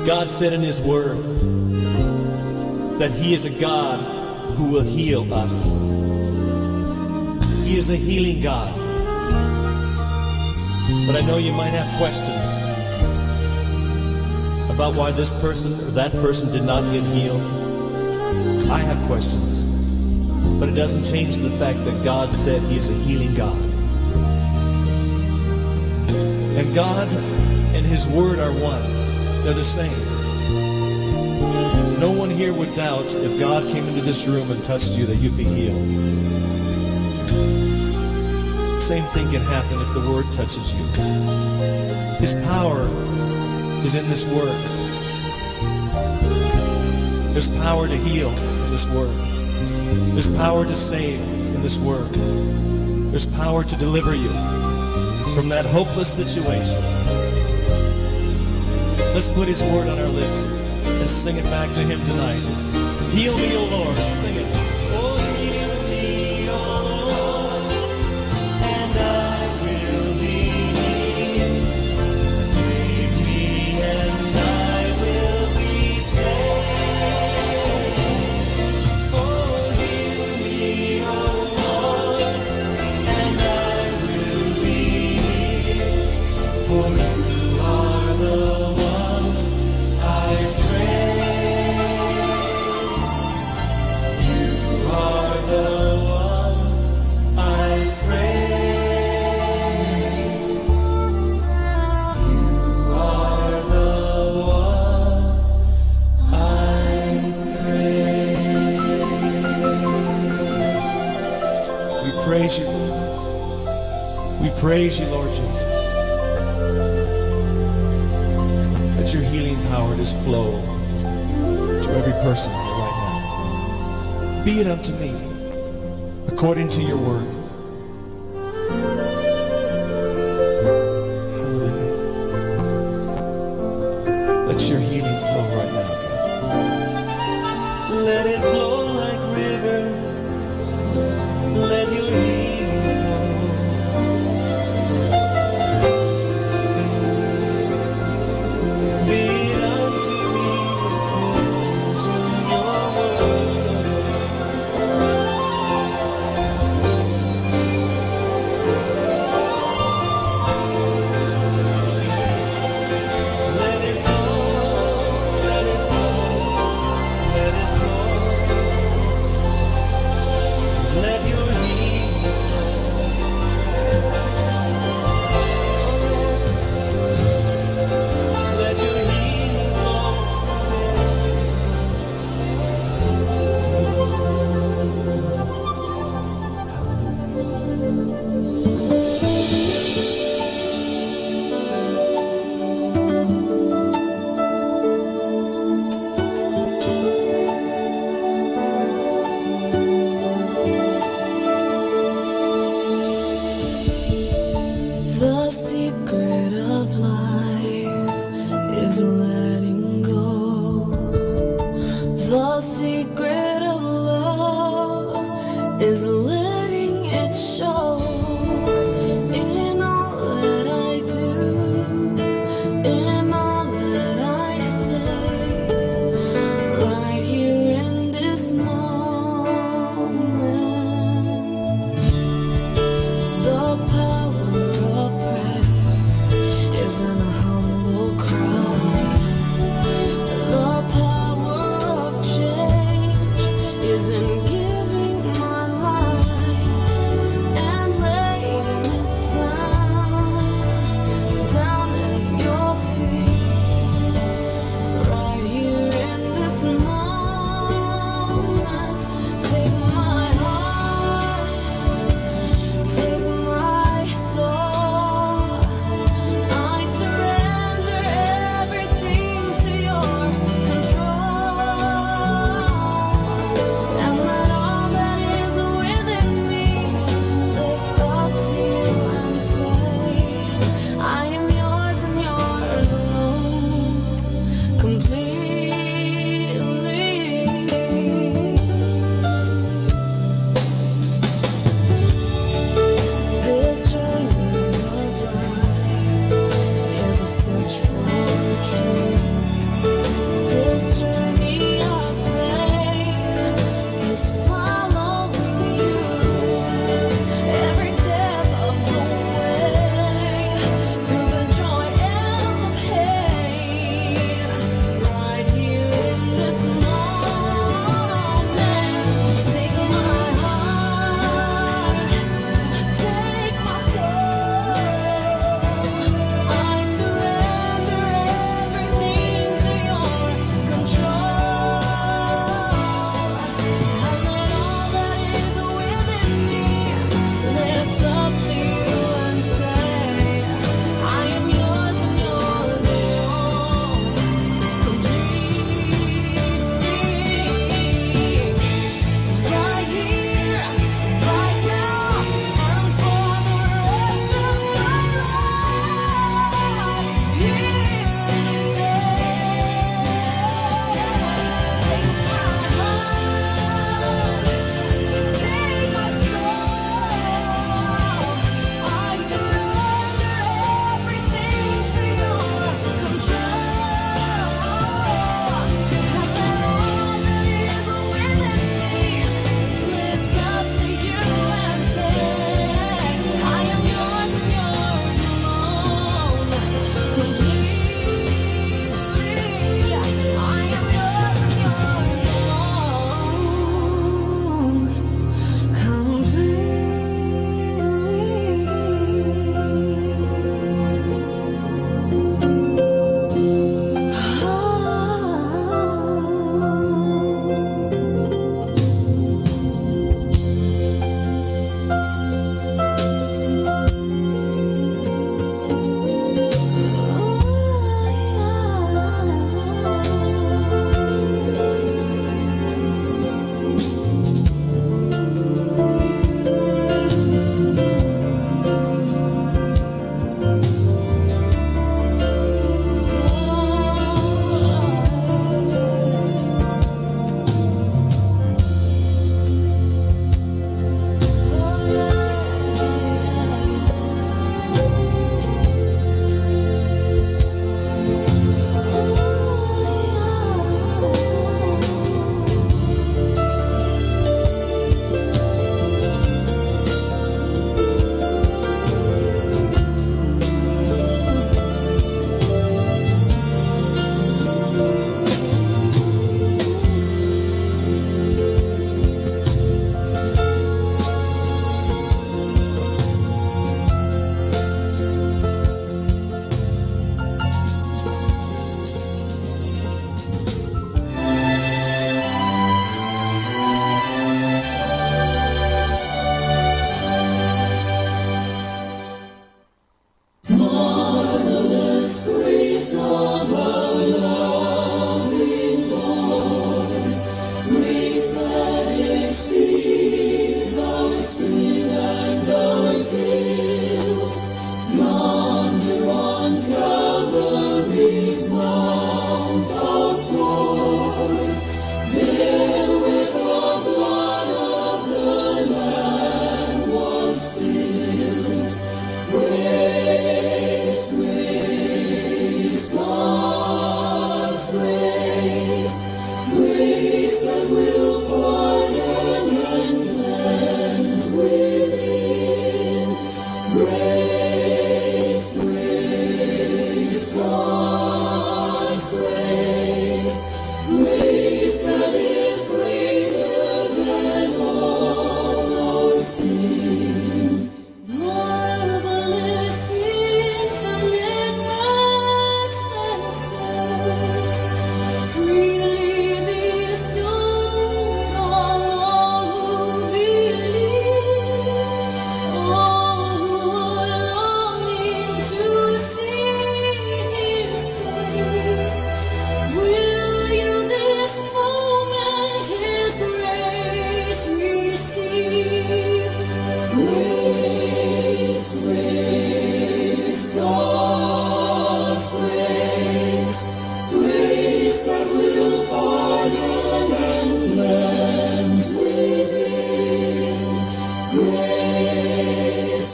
God said in His Word that He is a God who will heal us. He is a healing God. But I know you might have questions about why this person or that person did not get healed. I have questions. But it doesn't change the fact that God said He is a healing God. And God and His Word are one. They're the same. No one here would doubt if God came into this room and touched you that you'd be healed. Same thing can happen if the Word touches you. His power is in this Word. There's power to heal in this Word. There's power to save in this Word. There's power to deliver you from that hopeless situation. Let's put His Word on our lips and sing it back to Him tonight. Heal me, O Lord. Sing it. Oh, heal me, O Lord, and I will be healed. Save me, and I will be saved. Oh, heal me, O Lord, and I will be healed. For you are the one I pray. You are the one I pray. You are the one I pray. We praise you. We praise you, Lord Jesus. Let your healing power just flow to every person here right now. Be it unto me according to your word. Hallelujah. Let your healing flow right now, God. Let it flow like rivers. Let your healing flow. Be it unto me according to your word. Let it flow, let it flow, let it flow.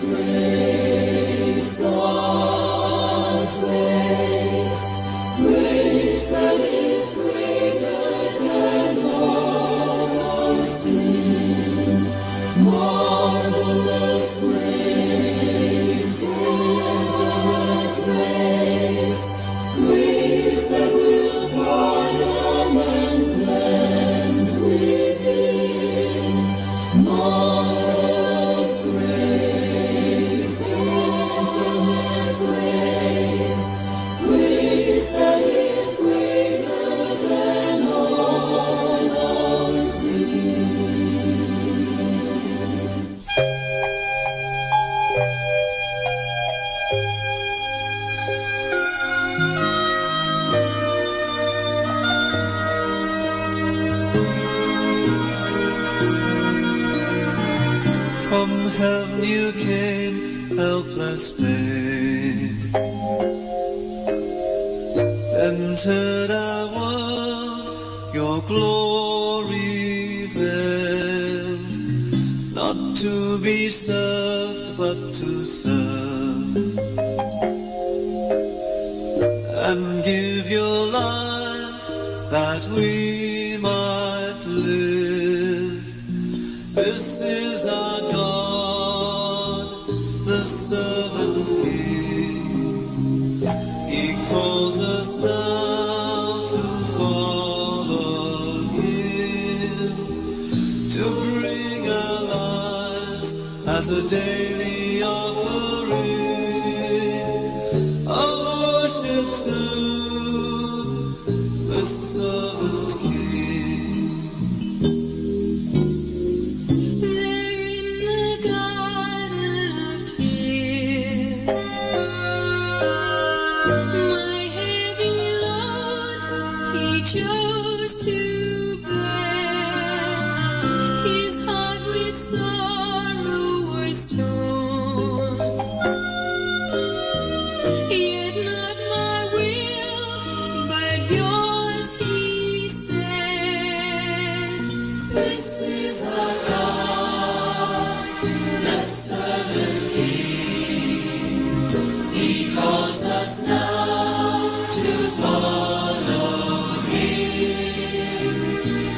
grace, God's grace, grace that is greater than all our sin. Marvelous grace, infinite grace, grace that will pardon and cleanse within. Marvelous grace, infinite grace, grace that is greater than all our sin. From heaven you came, helpless babe, entered our world, your glory veiled, not to be served, but to serve, and give your life that we might live. This is our God, the servant King. He calls us now to follow Him, to bring our lives as a daily offering of worship to the servant King. Chose to bear, his heart with sorrow was torn. Yet not my will, but yours, he said. This is our God, the servant King. He calls us now to follow,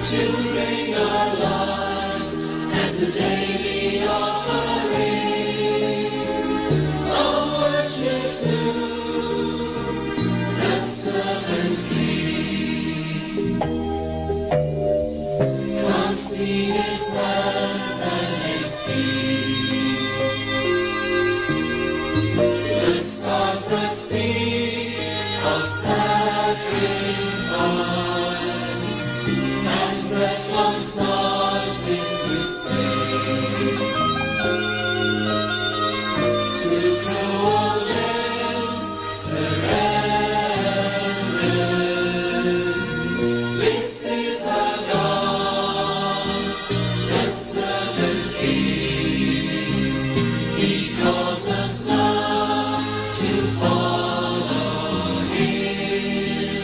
to bring our lives as a daily offering of worship to the servant King. Come see his hands and his feet, the scars that speak of sacrifice, that flung stars into space, to cruel ends surrender. This is our God, the servant King. He calls us now to follow Him,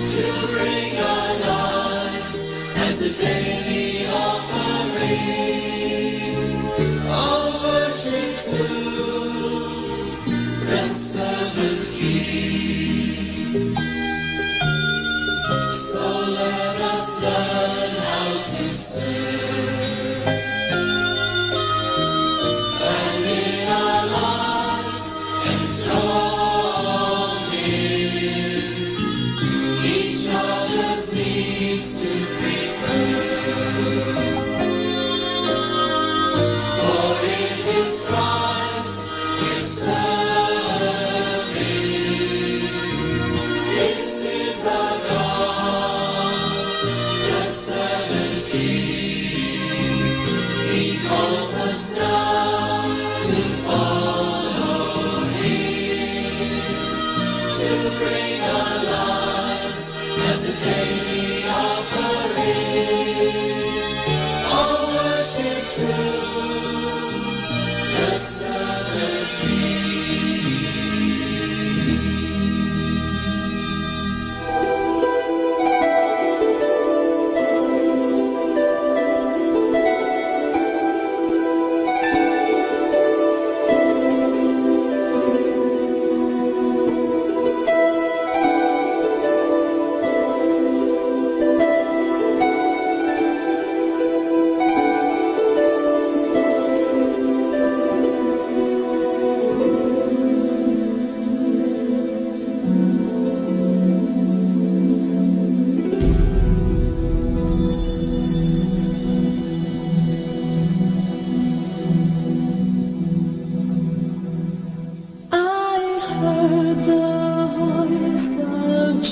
to bring our lives as a daily offering of worship to the servant King. So let us learn how to serve, and in our lives enthrone Him, each other's needs to for it is Christ we're serving. This is our God, the servant King. He calls us now to follow Him, to bring our lives as a daily offering of worship to the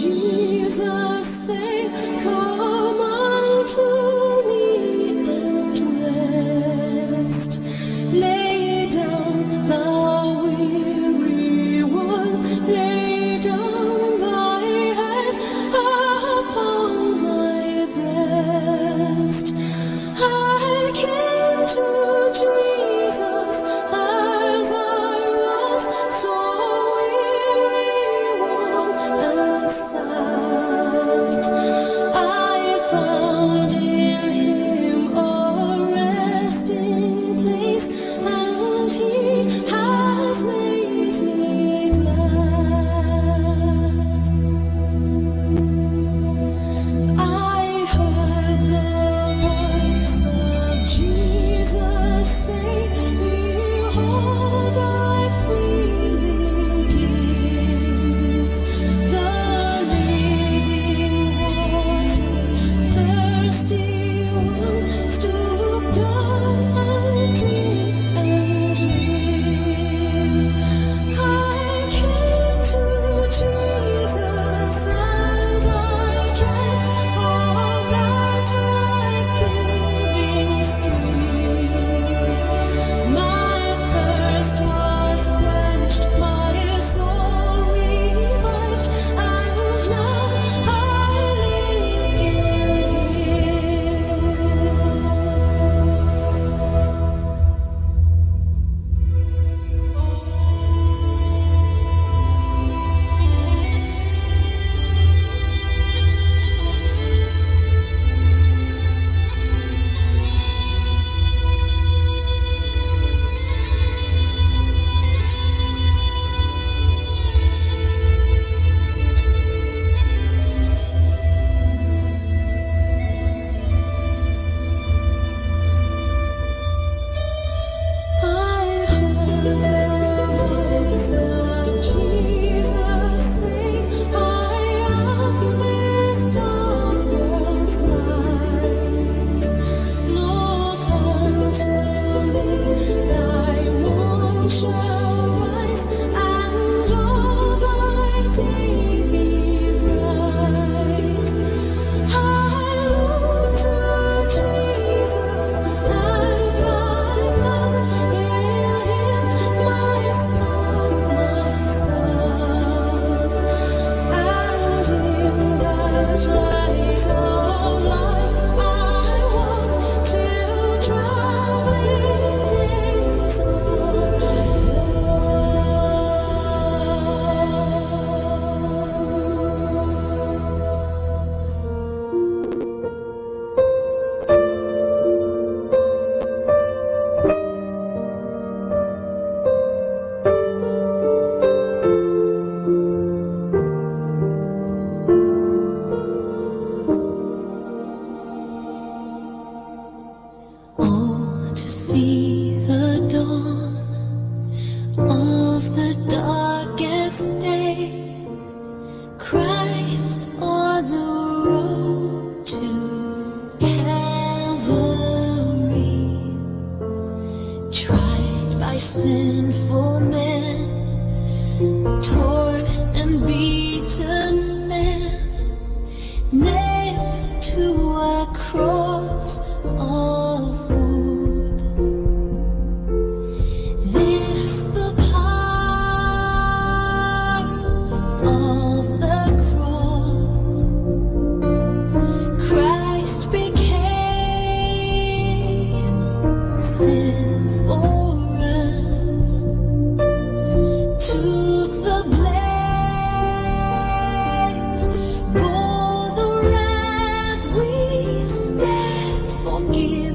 Jesus, say, come unto me and rest. Lay down thou weary one, lay down thy head upon my breast. I came to Jesus as I was, so weary, worn, and sad. I found in him a resting place, and he has made me glad. I heard the voice of Jesus say, behold, I freely give the living water. Thirsty one, stoop down and drink and live. I came to Jesus and I drank of that life-giving stream. My thirst was quenched, my soul revived, and now I live in sinful men, torn and beaten men, nailed to a cross of wood. This the power of the cross. Christ became sin for us, took the blame, bore the wrath we stand, forgive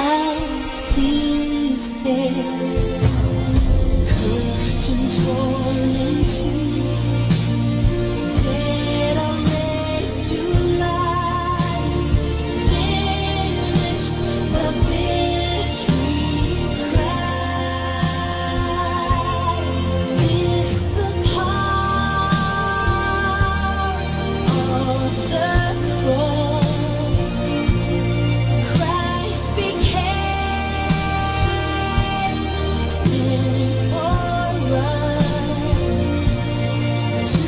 as his hair. Curtain torn in two, dead are raised to life. Finished the victory cry. This the power of the cross. Christ became sin for us to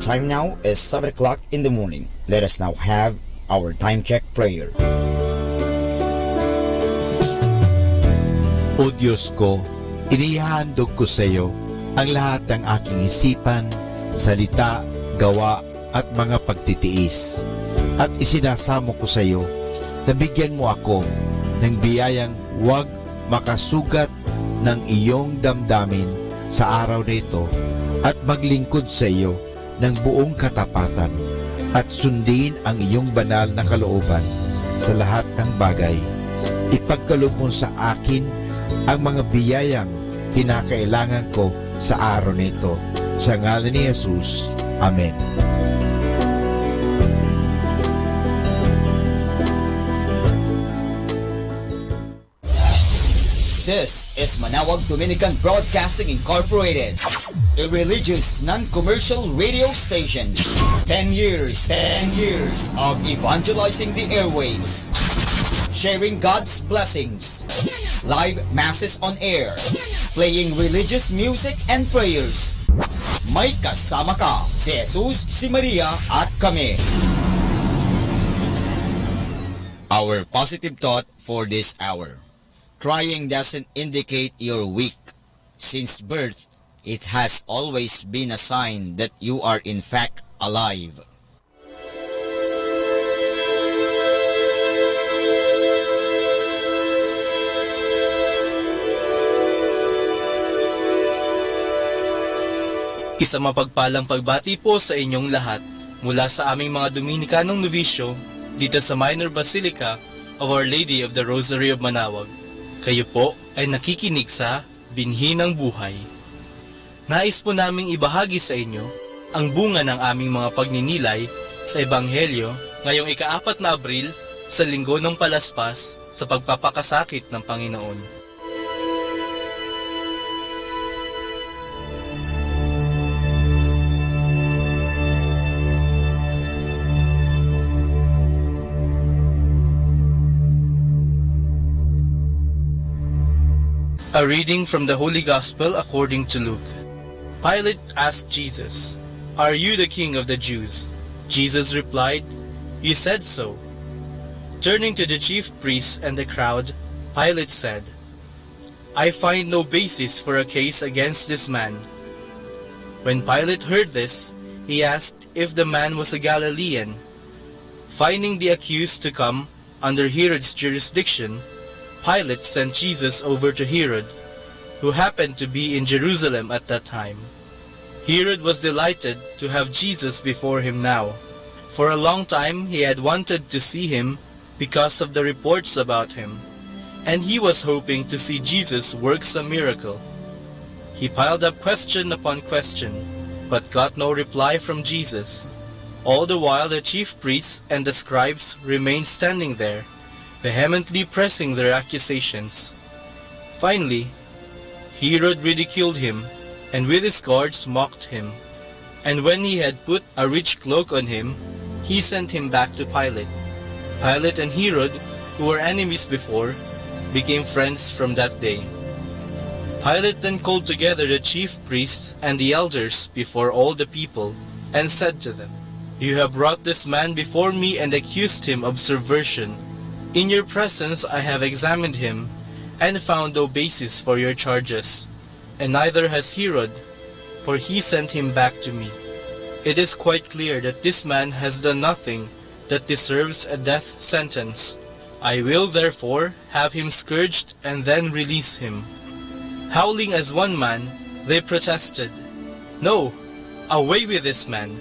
time now is 7 o'clock in the morning. Let us now have our time check prayer. O Diyos ko, inihahandog ko sa iyo ang lahat ng aking isipan, salita, gawa at mga pagtitiis. At isinasamo ko sa iyo na bigyan mo ako ng biyayang huwag makasugat ng iyong damdamin sa araw na ito at maglingkod sa iyo ng buong katapatan at sundin ang iyong banal na kalooban sa lahat ng bagay. Ipagkaloob mo sa akin ang mga biyayang kinakailangan ko sa araw nito. Sa ngalan ni Jesus. Amen. This is Manawag Dominican Broadcasting Incorporated, a religious, non-commercial radio station. 10 years of evangelizing the airwaves, sharing God's blessings, live masses on air, playing religious music and prayers. May kasama ka, si Jesus, si Maria, at kami. Our positive thought for this hour. Crying doesn't indicate you're weak. Since birth, it has always been a sign that you are in fact alive. Isang mapagpalang pagbati po sa inyong lahat mula sa aming mga Dominikanong Novisyo dito sa Minor Basilica of Our Lady of the Rosary of Manawag. Kayo po ay nakikinig sa Binhi ng Buhay. Nais po naming ibahagi sa inyo ang bunga ng aming mga pagninilay sa Ebanghelyo ngayong ika-4 na Abril sa Linggo ng Palaspas sa pagpapakasakit ng Panginoon. A reading from the Holy Gospel according to Luke. Pilate asked Jesus, "Are you the king of the Jews?" Jesus replied, "You said so." Turning to the chief priests and the crowd, Pilate said, "I find no basis for a case against this man." When Pilate heard this, he asked if the man was a Galilean. Finding the accused to come under Herod's jurisdiction, Pilate sent Jesus over to Herod, who happened to be in Jerusalem at that time. Herod was delighted to have Jesus before him now. For a long time he had wanted to see him because of the reports about him, and he was hoping to see Jesus work some miracle. He piled up question upon question, but got no reply from Jesus. All the while the chief priests and the scribes remained standing there, vehemently pressing their accusations. Finally, Herod ridiculed him, and with his guards mocked him. And when he had put a rich cloak on him, he sent him back to Pilate. Pilate and Herod, who were enemies before, became friends from that day. Pilate then called together the chief priests and the elders before all the people, and said to them, "You have brought this man before me and accused him of subversion. In your presence I have examined him, and found no basis for your charges, and neither has Herod, for he sent him back to me. It is quite clear that this man has done nothing that deserves a death sentence. I will therefore have him scourged and then release him." Howling as one man, they protested, "No, away with this man.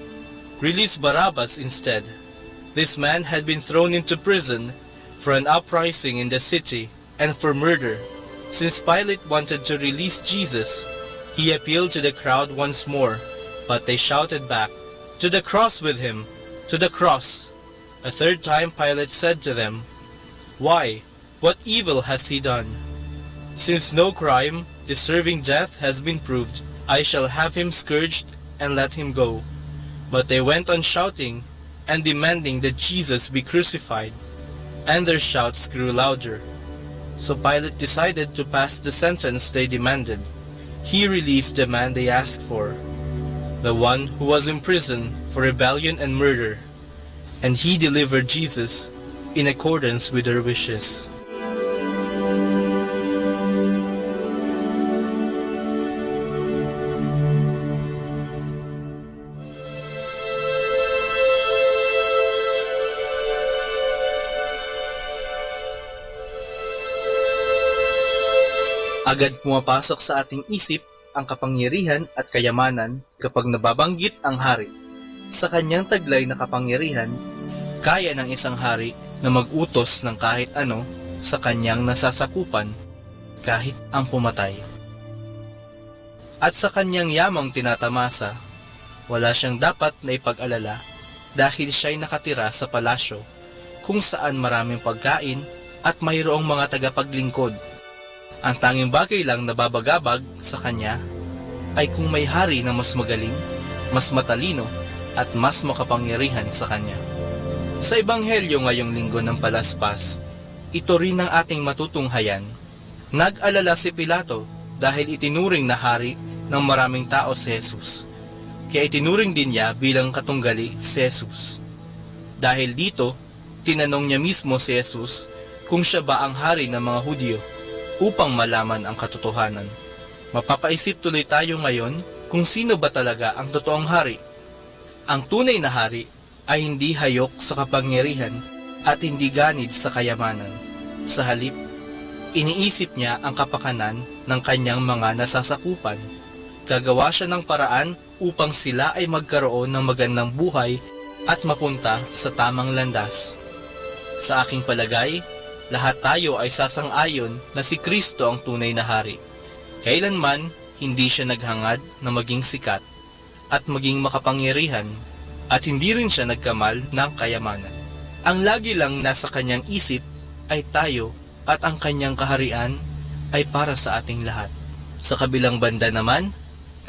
Release Barabbas instead." This man had been thrown into prison for an uprising in the city and for murder. Since Pilate wanted to release Jesus, he appealed to the crowd once more, but they shouted back, "To the cross with him! To the cross!" A third time Pilate said to them, "Why? What evil has he done? Since no crime deserving death has been proved, I shall have him scourged and let him go." But they went on shouting and demanding that Jesus be crucified, and their shouts grew louder. So Pilate decided to pass the sentence they demanded. He released the man they asked for. the one who was imprisoned for rebellion and murder, and he delivered Jesus in accordance with their wishes. Agad pumapasok sa ating isip ang kapangyarihan at kayamanan kapag nababanggit ang hari. Sa kanyang taglay na kapangyarihan, kaya ng isang hari na mag-utos ng kahit ano sa kanyang nasasakupan, kahit ang pumatay. At sa kanyang yamang tinatamasa, wala siyang dapat na ipag-alala dahil siya'y nakatira sa palasyo kung saan maraming pagkain at mayroong mga tagapaglingkod. Ang tanging bagay lang na babagabag sa kanya ay kung may hari na mas magaling, mas matalino, at mas makapangyarihan sa kanya. Sa Ebanghelyo ngayong linggo ng Palaspas, ito rin ang ating matutunghayan. Nag-alala si Pilato dahil itinuring na hari ng maraming tao si Jesus. Kaya itinuring din niya bilang katunggali si Jesus. Dahil dito, tinanong niya mismo si Jesus kung siya ba ang hari ng mga Hudyo, upang malaman ang katotohanan. Mapapaisip tuloy tayo ngayon kung sino ba talaga ang totoong hari. Ang tunay na hari ay hindi hayok sa kapangyarihan at hindi ganid sa kayamanan. Sa halip, iniisip niya ang kapakanan ng kanyang mga nasasakupan. Gagawa siya ng paraan upang sila ay magkaroon ng magandang buhay at mapunta sa tamang landas. Sa aking palagay, lahat tayo ay sasang-ayon na si Kristo ang tunay na hari. Kailanman, hindi siya naghangad na maging sikat at maging makapangyarihan, at hindi rin siya nagkamal ng kayamanan. Ang lagi lang nasa kanyang isip ay tayo, at ang kanyang kaharian ay para sa ating lahat. Sa kabilang banda naman,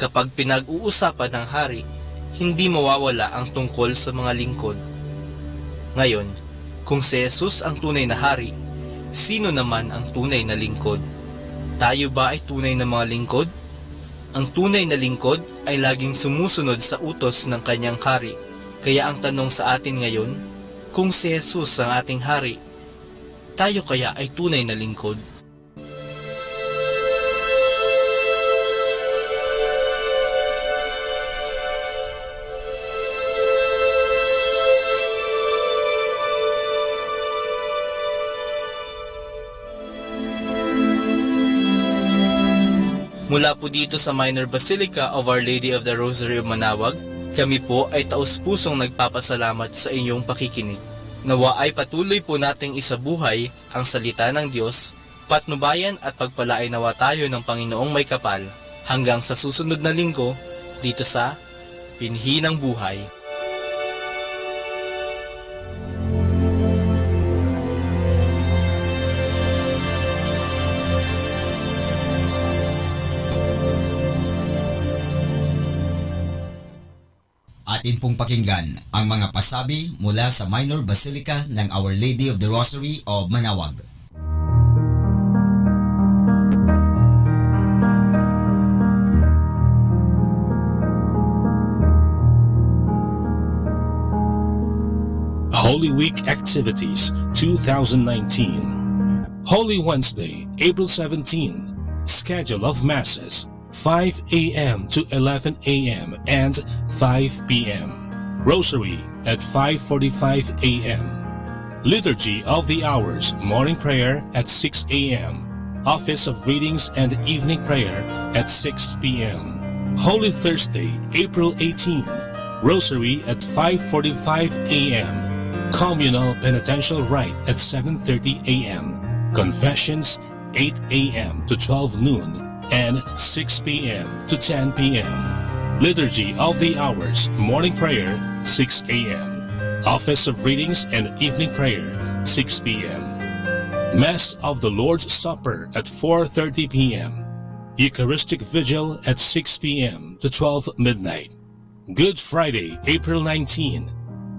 kapag pinag-uusapan ng hari, hindi mawawala ang tungkol sa mga lingkod. Ngayon, kung si Jesus ang tunay na hari, sino naman ang tunay na lingkod? Tayo ba ay tunay na mga lingkod? Ang tunay na lingkod ay laging sumusunod sa utos ng kanyang hari. Kaya ang tanong sa atin ngayon, kung si Jesus ang ating hari, tayo kaya ay tunay na lingkod? Mula po dito sa Minor Basilica of Our Lady of the Rosary of Manaoag, kami po ay taus-pusong nagpapasalamat sa inyong pakikinig. Nawa ay patuloy po nating isabuhay ang salita ng Diyos, patnubayan at pagpalain nawa tayo ng Panginoong may kapal hanggang sa susunod na linggo dito sa Pinhi ng Buhay. Atin pong pakinggan ang mga pasabi mula sa Minor Basilica ng Our Lady of the Rosary of Manaoag. Holy Week Activities 2019. Holy Wednesday, April 17. Schedule of Masses 5 a.m. to 11 a.m. and 5 p.m. Rosary at 5:45 a.m. Liturgy of the Hours, morning prayer at 6 a.m. Office of Readings and evening prayer at 6 p.m. Holy Thursday, April 18. Rosary at 5:45 a.m. Communal Penitential Rite at 7:30 a.m. Confessions 8 a.m. to 12 noon and 6 p.m. to 10 p.m. Liturgy of the Hours, morning prayer 6 a.m. Office of Readings and evening prayer 6 p.m. Mass of the Lord's Supper at 4:30 p.m. Eucharistic Vigil at 6 p.m. to 12 midnight. Good Friday, April 19.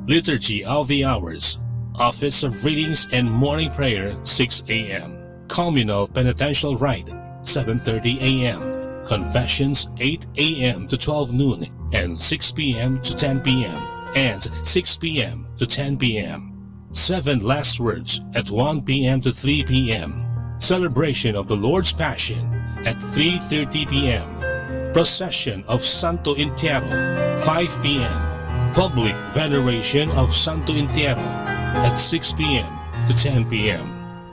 Liturgy of the Hours, Office of Readings and morning prayer 6 a.m. Communal Penitential Rite 7:30 a.m. Confessions 8 a.m. to 12 noon and 6 p.m. to 10 p.m. and 6 p.m. to 10 p.m. 7 Last Words at 1 p.m. to 3 p.m. Celebration of the Lord's Passion at 3:30 p.m. Procession of Santo Entierro 5 p.m. Public Veneration of Santo Entierro at 6 p.m. to 10 p.m.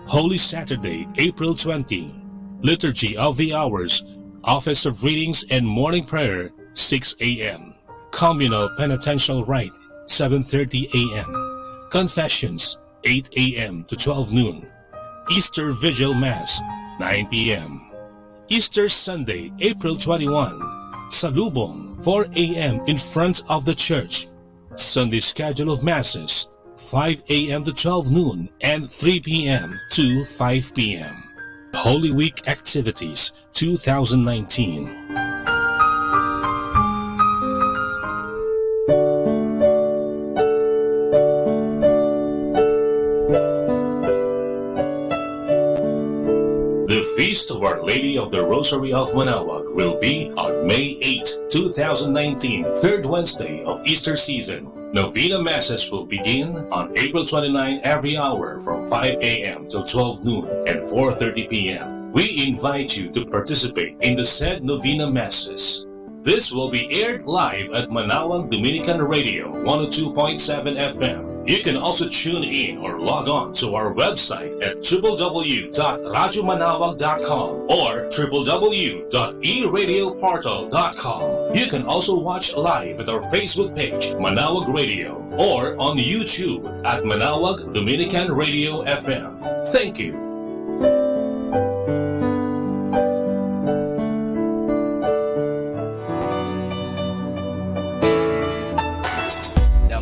Holy Saturday, April 20. Liturgy of the Hours, Office of Readings and Morning Prayer, 6 a.m. Communal Penitential Rite, 7:30 a.m. Confessions, 8 a.m. to 12 noon. Easter Vigil Mass, 9 p.m. Easter Sunday, April 21. Salubong, 4 a.m. in front of the church. Sunday schedule of Masses, 5 a.m. to 12 noon and 3 p.m. to 5 p.m. Holy Week Activities 2019. The Feast of Our Lady of the Rosary of Manaoag will be on May 8, 2019, third Wednesday of Easter season. Novena Masses will begin on April 29 every hour from 5 a.m. till 12 noon and 4:30 p.m. We invite you to participate in the said Novena Masses. This will be aired live at Manaoag Dominican Radio 102.7 FM. You can also tune in or log on to our website at www.radyomanawag.com or www.eradioportal.com. You can also watch live at our Facebook page, Manaoag Radio, or on YouTube at Manaoag Dominican Radio FM. Thank you.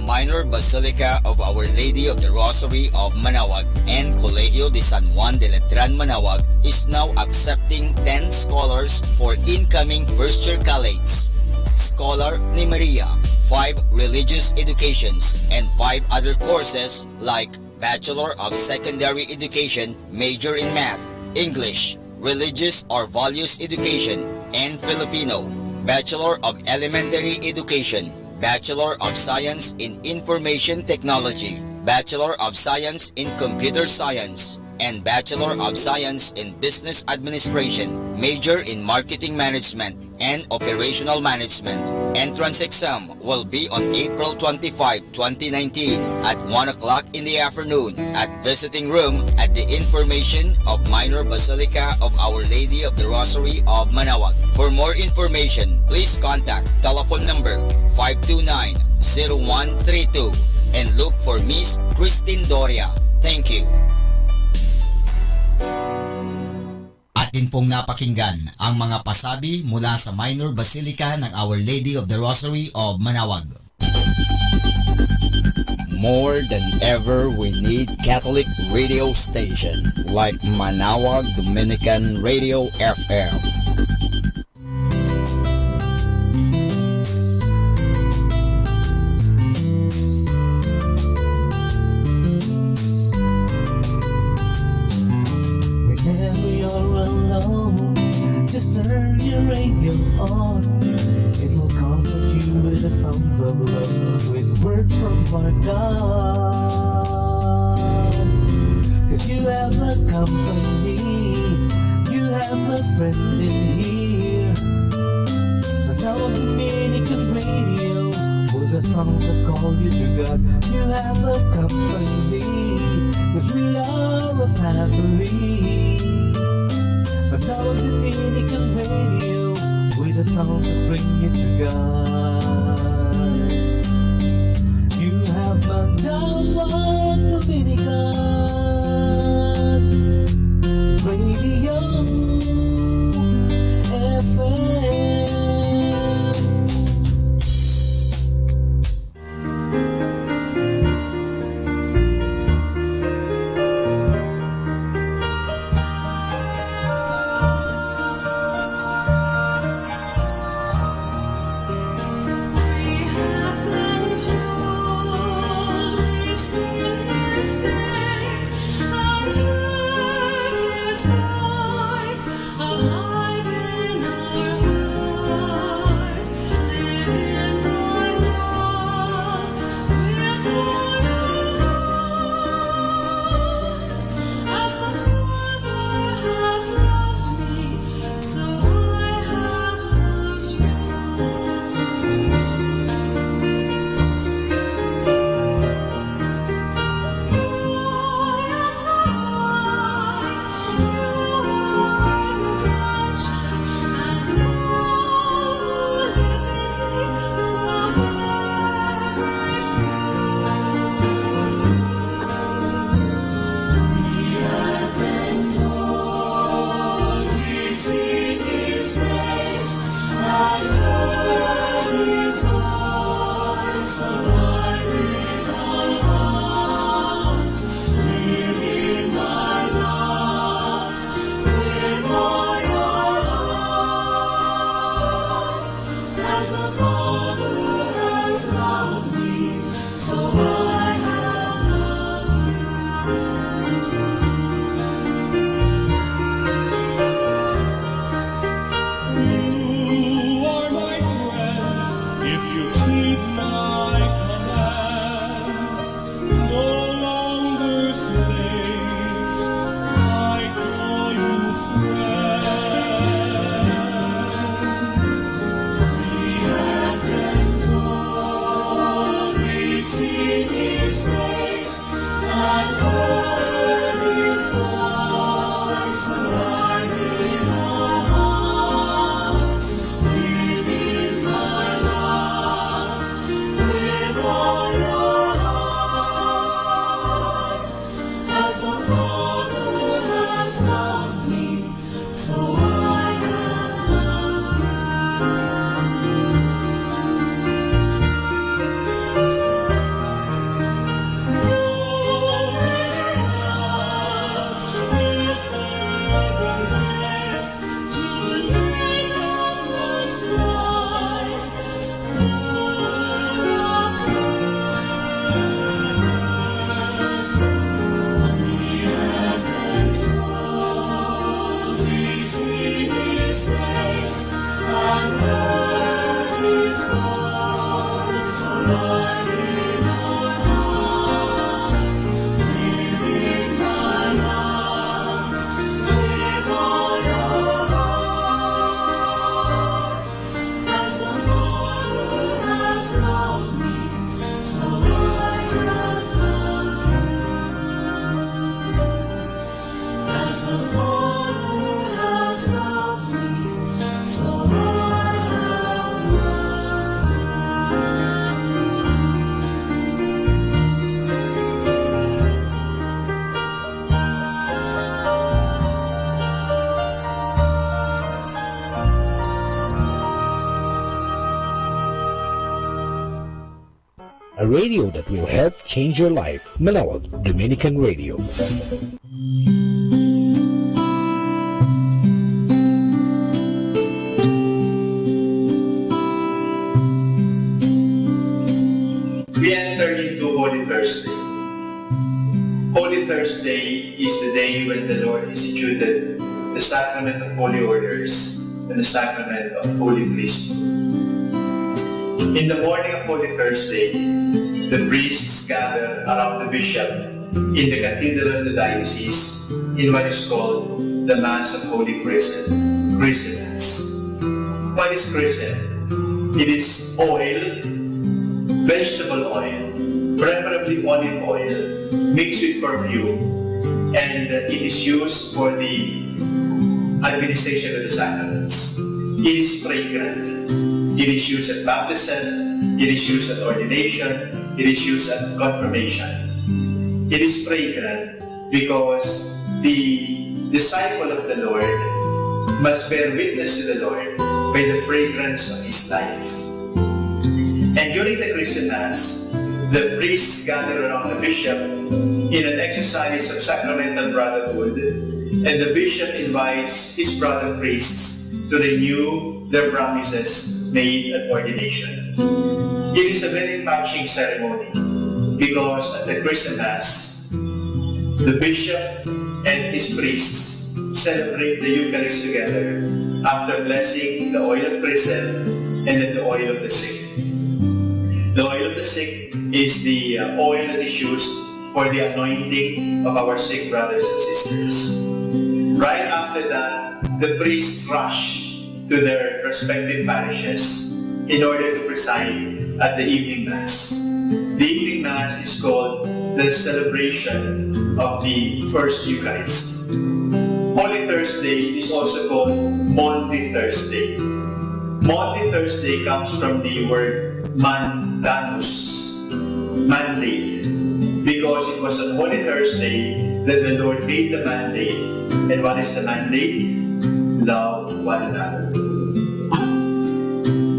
Minor Basilica of Our Lady of the Rosary of Manaoag and Colegio de San Juan de Letran Manaoag is now accepting 10 scholars for incoming first-year colleagues. Scholar ni Maria, 5 religious educations, and 5 other courses like Bachelor of Secondary Education, major in Math, English, Religious or Values Education, and Filipino, Bachelor of Elementary Education, Bachelor of Science in Information Technology, Bachelor of Science in Computer Science, and Bachelor of Science in Business Administration, major in Marketing Management and Operational Management. Entrance exam will be on April 25, 2019 at 1 o'clock in the afternoon at visiting room at the Information of Minor Basilica of Our Lady of the Rosary of Manaoag. For more information, please contact telephone number 529-0132 and look for Miss Christine Doria. Thank you. Atin pong napakinggan ang mga pasabi mula sa Minor Basilica ng Our Lady of the Rosary of Manaoag. More than ever, we need Catholic radio station like Manaoag Dominican Radio FM. Just turn your radio on. It will comfort you with the songs of love, with words from our God. Cause you have a company, you have a friend in here. Manaoag Dominican Radio, with the songs that call you to God. You have a company, cause we are a family. Manaoag Dominican Radio, with the songs that bring you to God. You have Manaoag Dominican Radio FM. Voice a radio that will help change your life. Manawag Dominican Radio. We enter into Holy Thursday. Holy Thursday is the day when the Lord instituted the sacrament of Holy Orders and the sacrament of Holy Priesthood. In the morning of Holy Thursday, the priests gather around the bishop in the cathedral of the diocese in what is called the Mass of Holy Chrism, Christmas. What is chrism? It is oil, vegetable oil, preferably olive oil, mixed with perfume, and it is used for the administration of the sacraments. It is fragrant. It is used at baptism, it is used at ordination, it is used at confirmation. It is fragrant because the disciple of the Lord must bear witness to the Lord by the fragrance of his life. And during the Christmas, the priests gather around the bishop in an exercise of sacramental brotherhood, and the bishop invites his brother priests to renew their promises made at ordination. It is a very touching ceremony because at the Christmas, the bishop and his priests celebrate the Eucharist together after blessing the oil of chrism and then the oil of the sick. The oil of the sick is the oil that is used for the anointing of our sick brothers and sisters. Right after that, the priests rush to their respective parishes in order to preside at the evening Mass. The evening Mass is called the celebration of the First Eucharist. Holy Thursday is also called Maundy Thursday. Maundy Thursday comes from the word mandatus, mandate, because it was on Holy Thursday that the Lord gave the mandate. And what is the mandate? Love one another.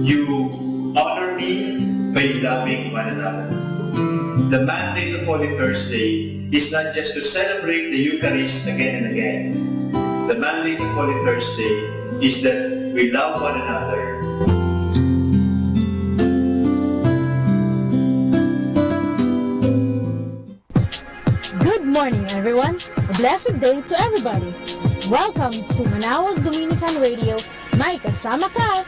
You honor me by loving one another. The mandate of Holy Thursday is not just to celebrate the Eucharist again and again. The mandate of Holy Thursday is that we love one another. Good morning, everyone. A blessed day to everybody. Welcome to Manawag Dominican Radio. May kasama ka!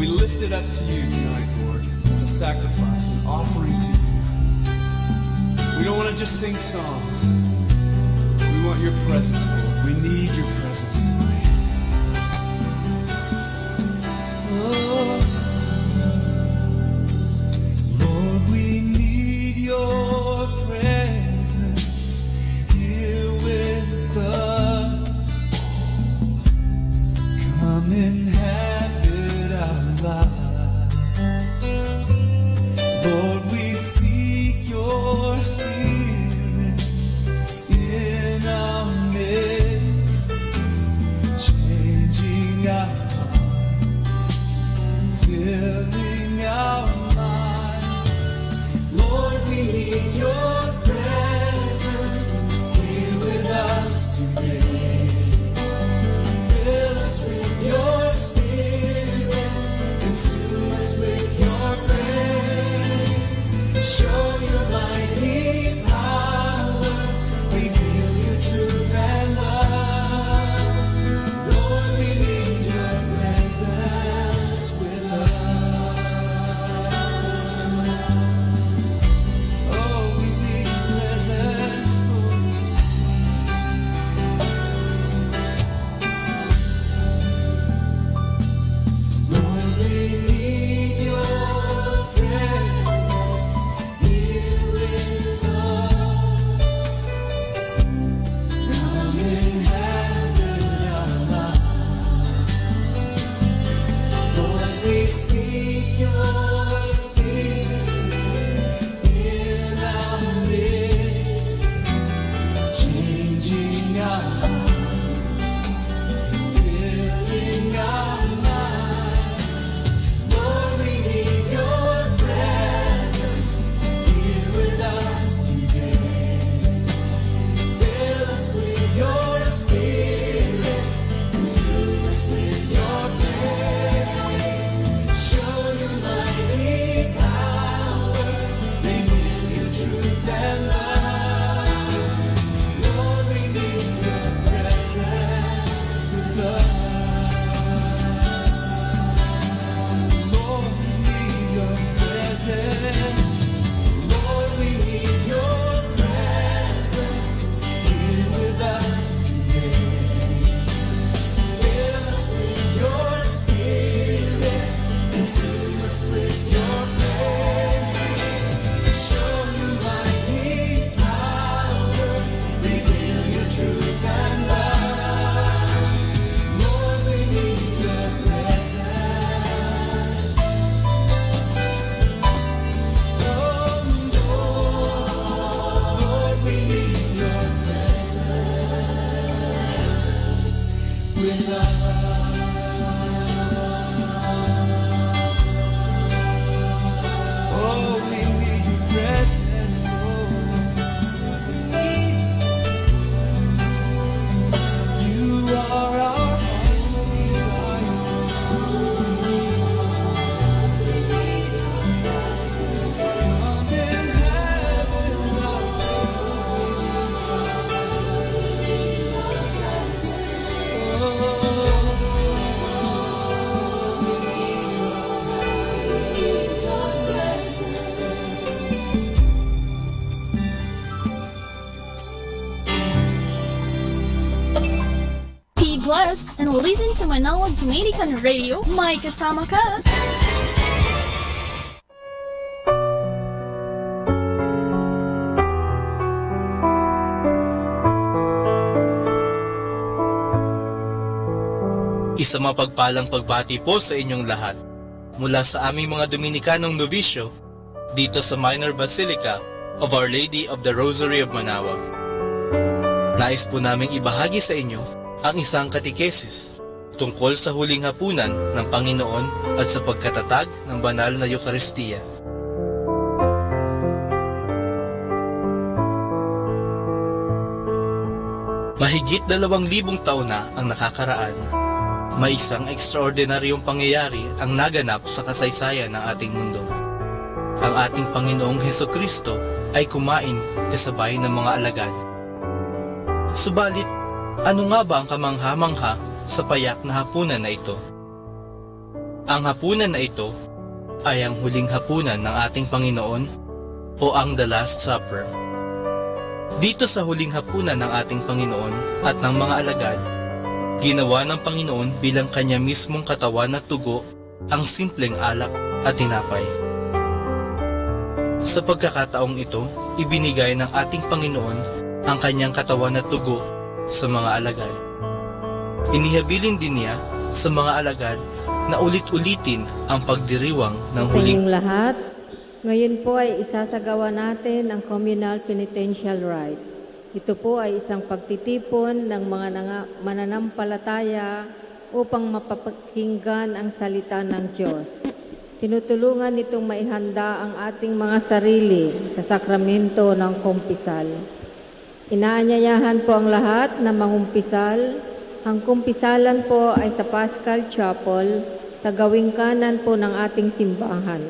We lift it up to you tonight, Lord, as a sacrifice, an offering to you. We don't want to just sing songs. We want your presence, Lord. We need your presence tonight. Oh, Lord, we need your presence here with us. Come inhabit our lives. Lord, we seek your spirit in our midst, changing our hearts, filling our minds. Lord, we need your presence here with us today. Fill us with your spirit, consume us with your praise. Show your mighty power, reveal your truth and love. Lord, we need your presence with us. Oh, we need your presence, Lord. Lord, we need your presence here with us. Come inhabit our lives. Lord, we seek your spirit in our midst, changing our hearts, filling our minds. Lord, we need your presence here with us today. Fill us with your spirit, consume us with your praise. Show your mighty power, reveal your truth and love. Lord, we need your presence with us. Lord, we need your presence. Lord, we need your presence here with us today. Fill us with your spirit, consume us with your praise. Show your mighty power, reveal your truth and love. Lord, we need your presence. Oh, Lord, we need your presence with us. Oh, we need your presence, Lord. You are our Come inhabit our Be blessed and listen to Manawag Dominican Radio. May kasama ka! Isang mapagpalang pagbati po sa inyong lahat mula sa aming mga Dominikanong Novisyo dito sa Minor Basilica of Our Lady of the Rosary of Manawag. Nais po naming ibahagi sa inyo ang isang katikesis tungkol sa huling hapunan ng Panginoon at sa pagkatatag ng banal na Eucharistia. Mahigit 2,000 taon na ang nakakaraan. May isang ekstraordinaryong pangyayari ang naganap sa kasaysayan ng ating mundo. Ang ating Panginoong Hesukristo ay kumain kasabay ng mga alagad. Subalit, ano nga ba ang kamangha-mangha sa payak na hapunan na ito? Ang hapunan na ito ay ang huling hapunan ng ating Panginoon o ang The Last Supper. Dito sa huling hapunan ng ating Panginoon at ng mga alagad, ginawa ng Panginoon bilang kanya mismong katawan at dugo ang simpleng alak at tinapay. Sa pagkakataong ito, ibinigay ng ating Panginoon ang kanyang katawan at dugo sa mga alagad. Inihabilin din niya sa mga alagad na ulit-ulitin ang pagdiriwang ng Sa huling inyong lahat, ngayon po ay isasagawa natin ang communal penitential rite. Ito po ay isang pagtitipon ng mga mananampalataya upang mapapakinggan ang salita ng Diyos. Tinutulungan nitong maihanda ang ating mga sarili sa sakramento ng kumpisal. Inaanyayahan po ang lahat na mangumpisal. Ang kumpisalan po ay sa Paschal Chapel sa gawing kanan po ng ating simbahan.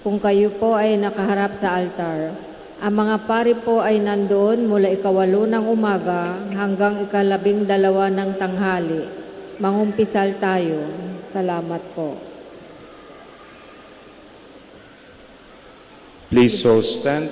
Kung kayo po ay nakaharap sa altar, ang mga pari po ay nandoon mula 8 ng umaga hanggang 12 ng tanghali. Mangumpisal tayo. Salamat po. Please all stand.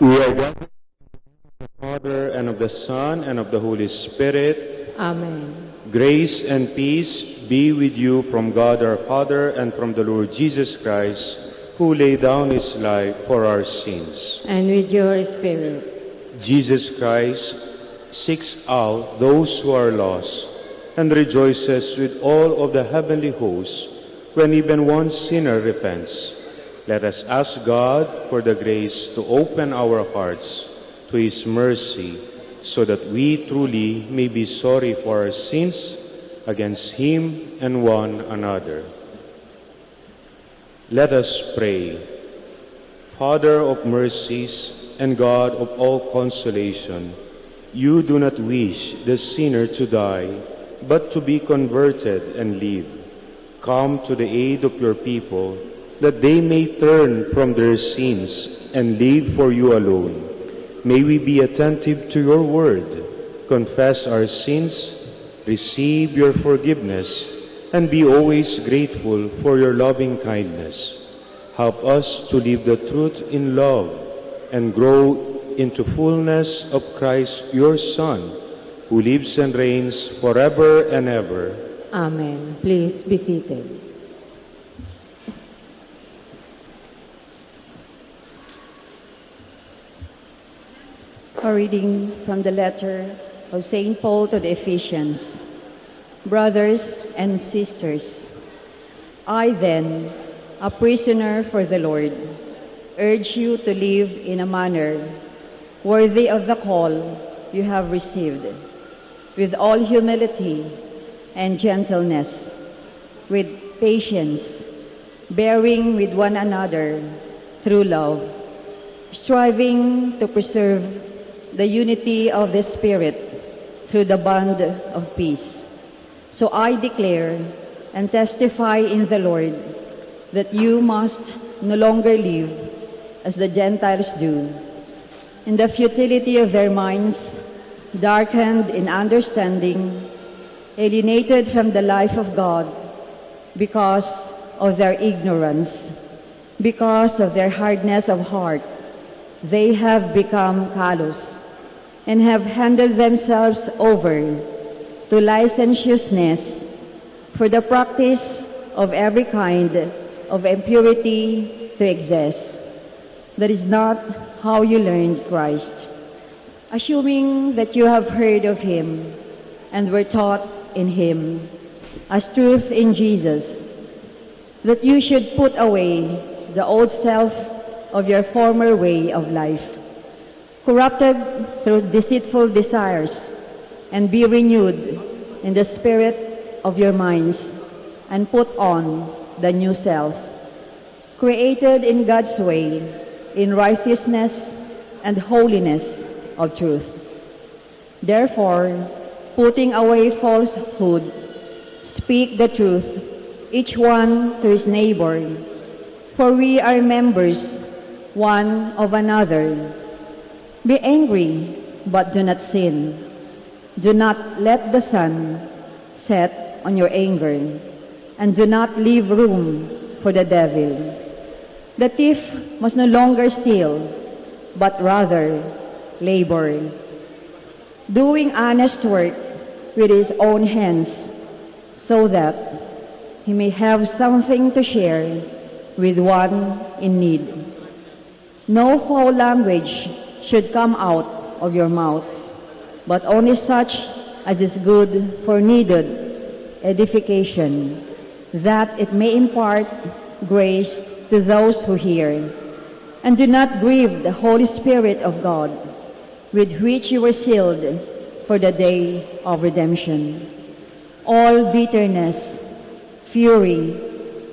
We are gathered in the Father, and of the Son, and of the Holy Spirit. Amen. Grace and peace be with you from God our Father and from the Lord Jesus Christ, who laid down his life for our sins. And with your spirit. Jesus Christ seeks out those who are lost and rejoices with all of the heavenly hosts when even one sinner repents. Let us ask God for the grace to open our hearts to his mercy, so that we truly may be sorry for our sins against him and one another. Let us pray. Father of mercies and God of all consolation, you do not wish the sinner to die, but to be converted and live. Come to the aid of your people, that they may turn from their sins and live for you alone. May we be attentive to your word, confess our sins, receive your forgiveness, and be always grateful for your loving kindness. Help us to live the truth in love and grow into fullness of Christ, your Son, who lives and reigns forever and ever. Amen. Please be seated. A reading from the letter of St. Paul to the Ephesians. Brothers and sisters, I then, a prisoner for the Lord, urge you to live in a manner worthy of the call you have received, with all humility and gentleness, with patience, bearing with one another through love, striving to preserve the unity of the Spirit through the bond of peace. So I declare and testify in the Lord that you must no longer live as the Gentiles do, in the futility of their minds, darkened in understanding, alienated from the life of God because of their ignorance, because of their hardness of heart. They have become callous and have handed themselves over to licentiousness for the practice of every kind of impurity to excess. That is not how you learned Christ. Assuming that you have heard of him and were taught in him as truth in Jesus, that you should put away the old self of your former way of life, corrupted through deceitful desires, and be renewed in the spirit of your minds, and put on the new self, created in God's way, in righteousness and holiness of truth. Therefore, putting away falsehood, speak the truth, each one to his neighbor, for we are members one of another. Be angry, but do not sin. Do not let the sun set on your anger, and do not leave room for the devil. The thief must no longer steal, but rather labor, doing honest work with his own hands, so that he may have something to share with one in need. No foul language should come out of your mouths, but only such as is good for needed edification, that it may impart grace to those who hear. And do not grieve the Holy Spirit of God, with which you were sealed for the day of redemption. All bitterness, fury,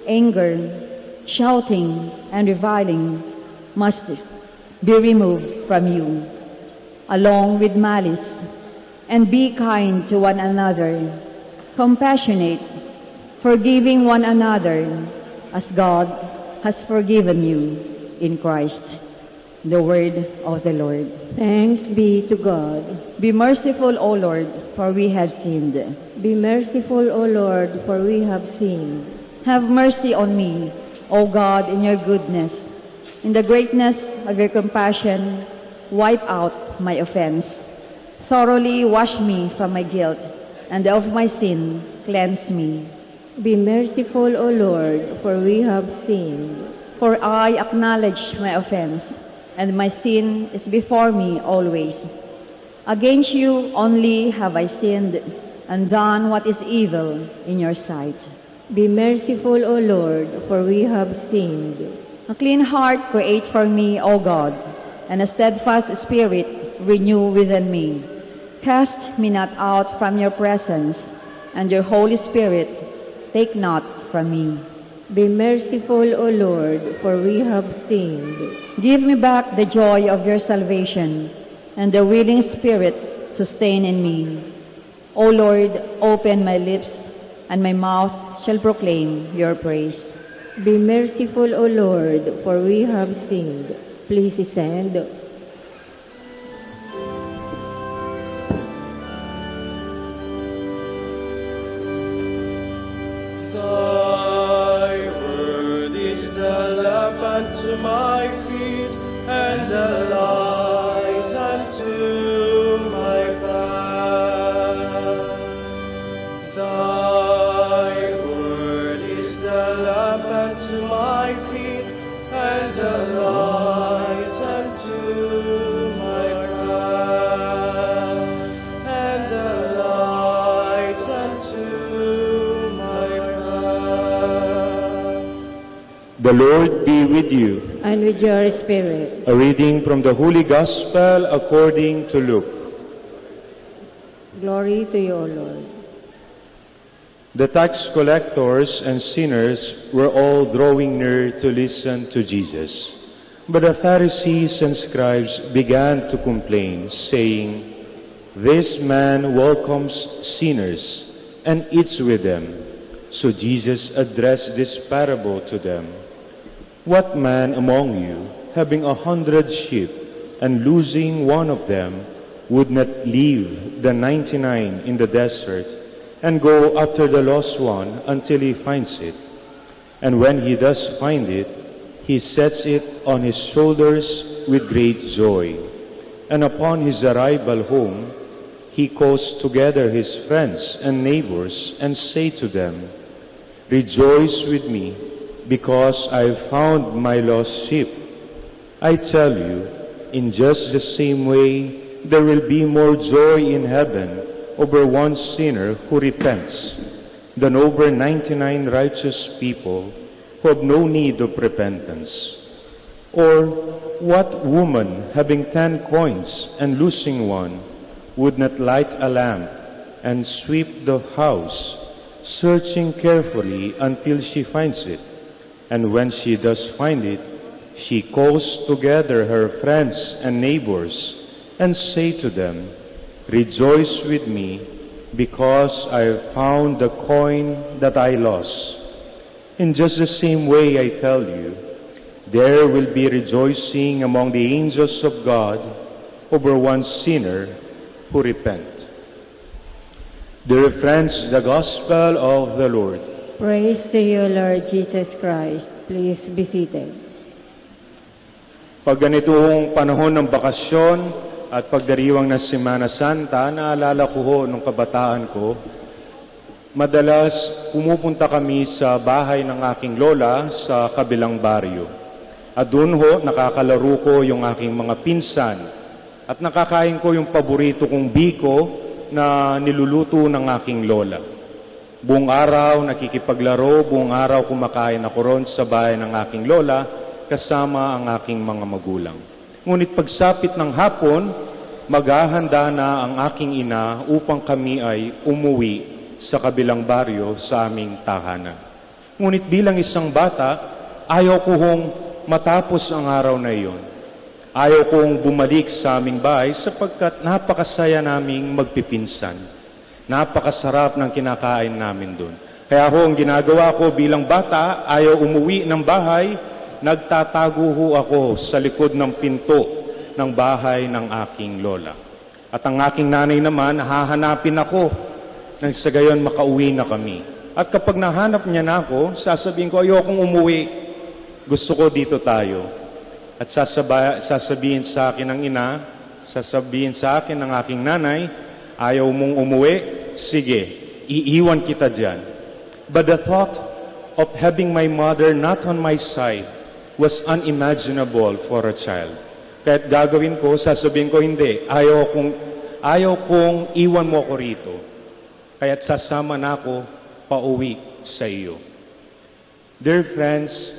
anger, shouting, and reviling must be removed from you, along with malice, and be kind to one another, compassionate, forgiving one another, as God has forgiven you in Christ. The word of the Lord. Thanks be to God. Be merciful, O Lord, for we have sinned. Be merciful, O Lord, for we have sinned. Have mercy on me, O God, in your goodness. In the greatness of your compassion, wipe out my offense. Thoroughly wash me from my guilt, and of my sin cleanse me. Be merciful, O Lord, for we have sinned. For I acknowledge my offense, and my sin is before me always. Against you only have I sinned, and done what is evil in your sight. Be merciful, O Lord, for we have sinned. A clean heart create for me, O God, and a steadfast spirit renew within me. Cast me not out from your presence, and your Holy Spirit take not from me. Be merciful, O Lord, for we have sinned. Give me back the joy of your salvation, and the willing spirit sustain in me. O Lord, open my lips, and my mouth shall proclaim your praise. Be merciful, O Lord, for we have sinned. Please stand. Unto my feet, and a light unto my path. Thy word is the lamp unto my feet, and a light unto my path, and a light unto my path. The Lord be with you. And with your spirit. A reading from the Holy Gospel according to Luke. Glory to you, O Lord. The tax collectors and sinners were all drawing near to listen to Jesus. But the Pharisees and scribes began to complain, saying, "This man welcomes sinners and eats with them." So Jesus addressed this parable to them. "What man among you, having 100 sheep, and losing one of them, would not leave the 99 in the desert and go after the lost one until he finds it? And when he does find it, he sets it on his shoulders with great joy. And upon his arrival home, he calls together his friends and neighbors and say to them, 'Rejoice with me, because I found my lost sheep.' I tell you, in just the same way, there will be more joy in heaven over one sinner who repents than over 99 righteous people who have no need of repentance. Or what woman, having 10 coins and losing one, would not light a lamp and sweep the house, searching carefully until she finds it? And when she does find it, she calls together her friends and neighbors and say to them, 'Rejoice with me, because I have found the coin that I lost.' In just the same way, I tell you, there will be rejoicing among the angels of God over one sinner who repent." Dear friends, the Gospel of the Lord. Praise to you, Lord Jesus Christ. Please be seated. Pag ganitong panahon ng bakasyon at pagdiriwang ng Semana Santa, naalala ko ho nung kabataan ko, madalas pumupunta kami sa bahay ng aking lola sa kabilang baryo. At doon ho, nakakalaro ko yung aking mga pinsan at nakakain ko yung paborito kong biko na niluluto ng aking lola. Buong araw nakikipaglaro, buong araw kumakain ako ron sa bahay ng aking lola kasama ang aking mga magulang. Ngunit pagsapit ng hapon, maghahanda na ang aking ina upang kami ay umuwi sa kabilang baryo sa aming tahanan. Ngunit bilang isang bata, ayaw ko hong matapos ang araw na iyon. Ayaw kong bumalik sa aming bahay sapagkat napakasaya naming magpipinsan. Napakasarap ng kinakain namin doon. Kaya ho, ang ginagawa ko bilang bata, ayaw umuwi ng bahay, nagtatago ho ako sa likod ng pinto ng bahay ng aking lola. At ang aking nanay naman, hahanapin ako nang sa gayon makauwi na kami. At kapag nahanap niya na ako, sasabihin ko, ayokong umuwi. Gusto ko dito tayo. At sasabihin sa akin ng ina, sasabihin sa akin ng aking nanay, ayaw mong umuwi? Sige, iiwan kita dyan. But the thought of having my mother not on my side was unimaginable for a child. Kaya't gagawin ko, sasabihin ko, hindi, ayaw kong iwan mo ko rito. Kaya't sasama na ako pauwi sa iyo. Dear friends,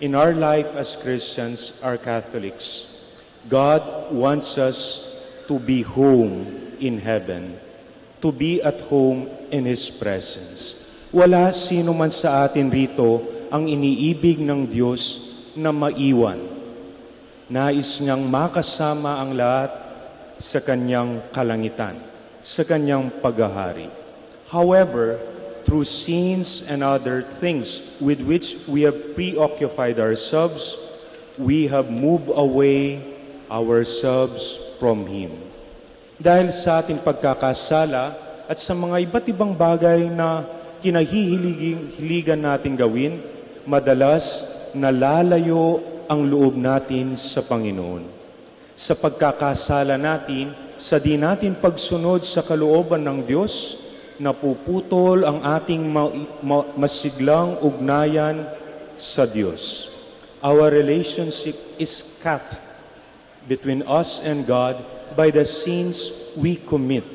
in our life as Christians, our Catholics, God wants us to be home in heaven, to be at home in His presence. Wala sino man sa atin rito ang iniibig ng Diyos na maiwan. Nais niyang makasama ang lahat sa Kanyang kalangitan, sa Kanyang paghahari. However, through sins and other things with which we have preoccupied ourselves, we have moved away ourselves from Him. Dahil sa ating pagkakasala at sa mga iba't ibang bagay na kinahihiligan natin gawin, madalas nalalayo ang loob natin sa Panginoon. Sa pagkakasala natin, sa di natin pagsunod sa kalooban ng Diyos, napuputol ang ating masiglang ugnayan sa Diyos. Our relationship is cut between us and God by the sins we commit.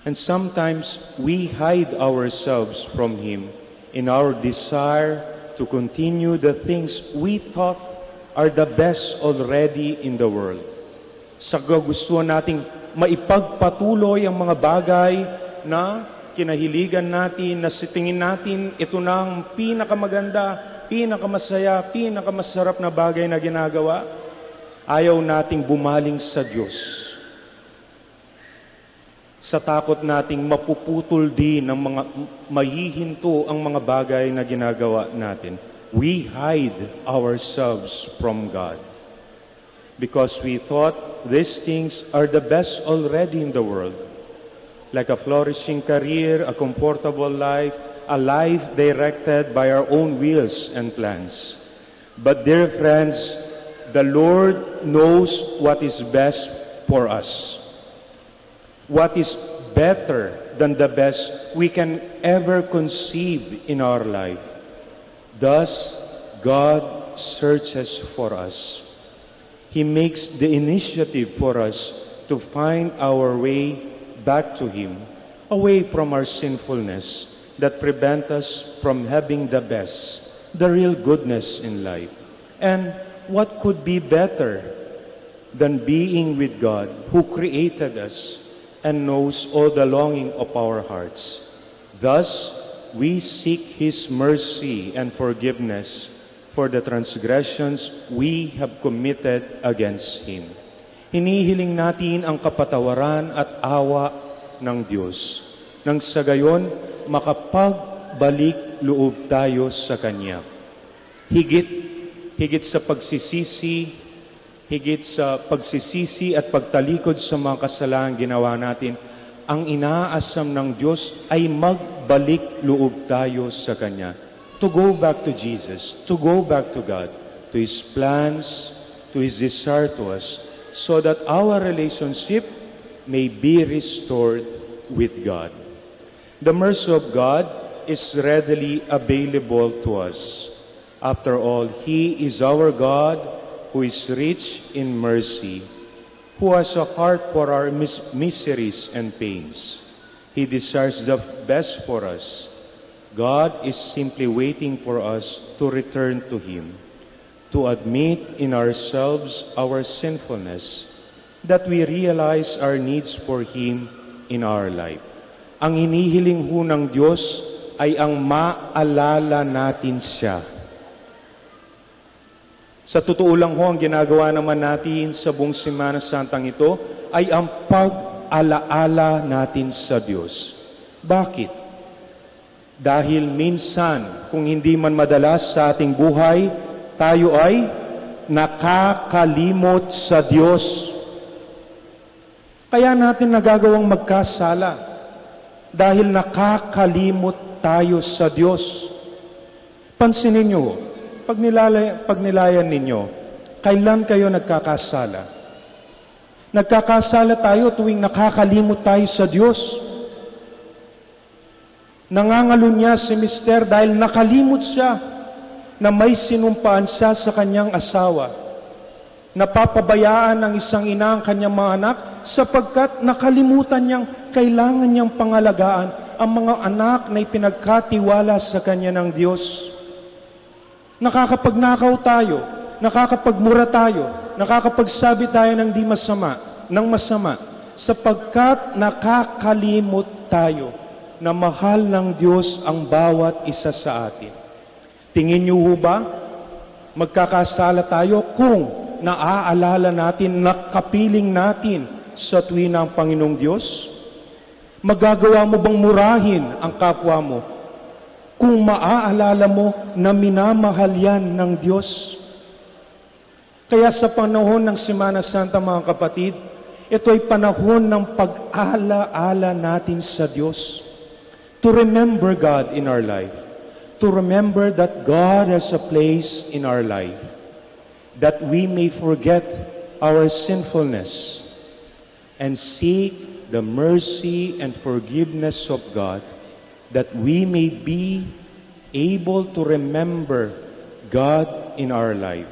And sometimes we hide ourselves from Him in our desire to continue the things we thought are the best already in the world. Sa kagustuhan nating maipagpatuloy ang mga bagay na kinahiligan natin, na sa tingin natin ito na ang pinakamaganda, pinakamasaya, pinakamasarap na bagay na ginagawa, ayaw nating bumaling sa Diyos. Sa takot nating mapuputol din ng mga mahihinto ang mga bagay na ginagawa natin. We hide ourselves from God because we thought these things are the best already in the world. Like a flourishing career, a comfortable life, a life directed by our own wills and plans. But dear friends, the Lord knows what is best for us. What is better than the best we can ever conceive in our life. Thus, God searches for us. He makes the initiative for us to find our way back to Him, away from our sinfulness that prevent us from having the best, the real goodness in life. And what could be better than being with God who created us and knows all the longing of our hearts? Thus, we seek His mercy and forgiveness for the transgressions we have committed against Him. Hinihiling natin ang kapatawaran at awa ng Diyos, nang sa gayon makapagbalik loob tayo sa Kanya. Higit sa pagsisisi at pagtalikod sa mga kasalanan ginawa natin, ang inaasam ng Diyos ay magbalik loob tayo sa Kanya. To go back to Jesus, to go back to God, to His plans, to His desire to us, so that our relationship may be restored with God. The mercy of God is readily available to us. After all, He is our God who is rich in mercy, who has a heart for our miseries and pains. He desires the best for us. God is simply waiting for us to return to Him, to admit in ourselves our sinfulness, that we realize our needs for Him in our life. Ang hinihiling ho ng Diyos ay ang maalala natin Siya. Sa totoo lang ho, ang ginagawa naman natin sa buong Semana Santang ito ay ang pag-alaala natin sa Diyos. Bakit? Dahil minsan, kung hindi man madalas sa ating buhay, tayo ay nakakalimot sa Diyos. Kaya natin nagagawang magkasala dahil nakakalimot tayo sa Diyos. Pansinin niyo, pag nilayan ninyo, kailan kayo nagkakasala? Nagkakasala tayo tuwing nakakalimot tayo sa Diyos. Nangangalunya si Mister dahil nakalimot siya na may sinumpaan siya sa kanyang asawa. Napapabayaan ng isang ina ang kanyang mga anak sapagkat nakalimutan niyang kailangan niyang pangalagaan ang mga anak na ipinagkatiwala sa kanya ng Diyos. Nakakapagnakaw tayo, nakakapagmura tayo, nakakapagsabi tayo ng di masama, ng masama, sapagkat nakakalimot tayo na mahal ng Diyos ang bawat isa sa atin. Tingin niyo ho ba, magkakasala tayo kung naaalala natin, nakapiling natin sa tuwina ng Panginoong Diyos? Magagawa mo bang murahin ang kapwa mo kung maaalala mo na minamahal yan ng Diyos? Kaya sa panahon ng Semana Santa, mga kapatid, ito ay panahon ng pag-ala-ala natin sa Diyos. To remember God in our life. To remember that God has a place in our life. That we may forget our sinfulness and seek the mercy and forgiveness of God, that we may be able to remember God in our life.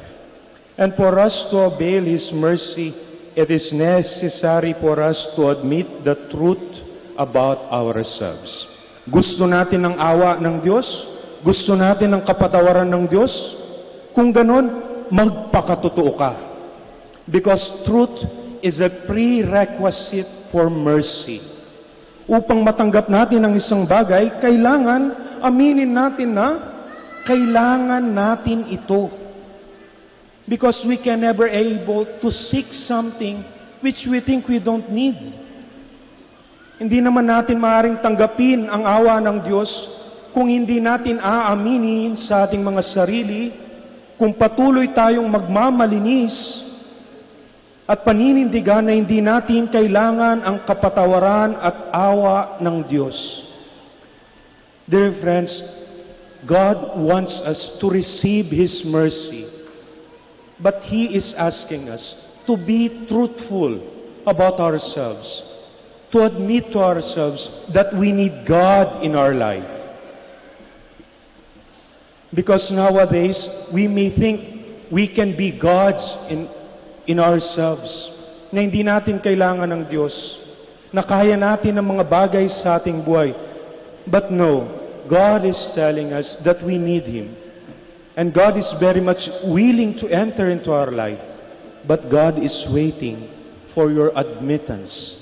And for us to avail His mercy, it is necessary for us to admit the truth about ourselves. Gusto natin ng awa ng Diyos? Gusto natin ng kapatawaran ng Diyos? Kung ganon, magpakatotoo ka. Because truth is a prerequisite for mercy. Upang matanggap natin ang isang bagay, kailangan aminin natin na Kailangan natin ito. Because we can never able to seek something which we think we don't need. Hindi naman natin maaaring tanggapin ang awa ng Diyos kung hindi natin aaminin sa ating mga sarili, kung patuloy tayong magmamalinis at paninindigan na hindi natin kailangan ang kapatawaran at awa ng Diyos. Dear friends, God wants us to receive His mercy, but He is asking us to be truthful about ourselves, to admit to ourselves that we need God in our life. Because nowadays, we may think we can be gods in ourselves, na hindi natin kailangan ng Diyos, na kaya natin ang mga bagay sa ating buhay. But no, God is telling us that we need Him. And God is very much willing to enter into our life. But God is waiting for your admittance,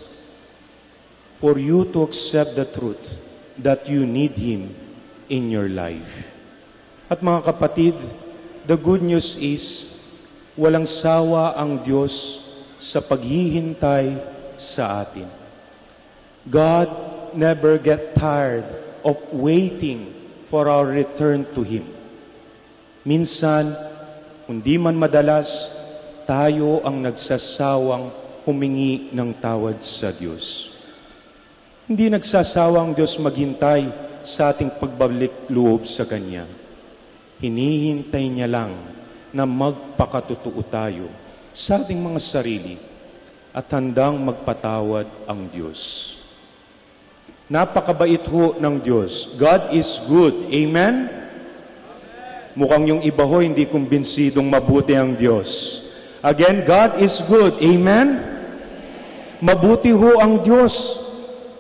for you to accept the truth that you need Him in your life. At mga kapatid, the good news is, walang sawa ang Diyos sa paghihintay sa atin. God never get tired of waiting for our return to Him. Minsan, kundi man madalas, tayo ang nagsasawang humingi ng tawad sa Diyos. Hindi nagsasawang Diyos maghintay sa ating pagbabalik loob sa Kanya. Hinihintay niya lang na magpakatotoo tayo sa ating mga sarili at handang magpatawad ang Diyos. Napakabait ho ng Diyos. God is good. Amen? Mukhang yung iba ho, hindi kumbinsidong mabuti ang Diyos. Again, God is good. Amen? Mabuti ho ang Diyos.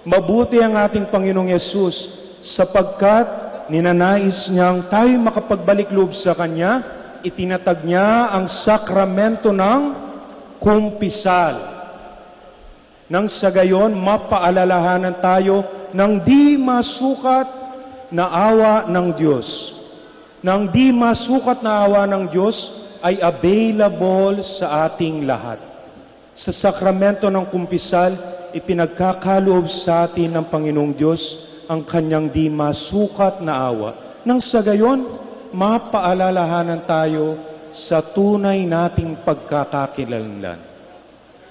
Mabuti ang ating Panginoong Yesus sapagkat ninanais niyang tayo makapagbalik loob sa Kanya, itinatag niya ang sakramento ng kumpisal. Nang sa gayon, mapaalalahanan tayo ng di masukat na awa ng Diyos. Nang di masukat na awa ng Diyos ay available sa ating lahat. Sa sakramento ng kumpisal, ipinagkakaloob sa atin ng Panginoong Diyos ang Kanyang di masukat na awa. Nang sa gayon, mapaalalahanan tayo sa tunay nating pagkakakilanlan.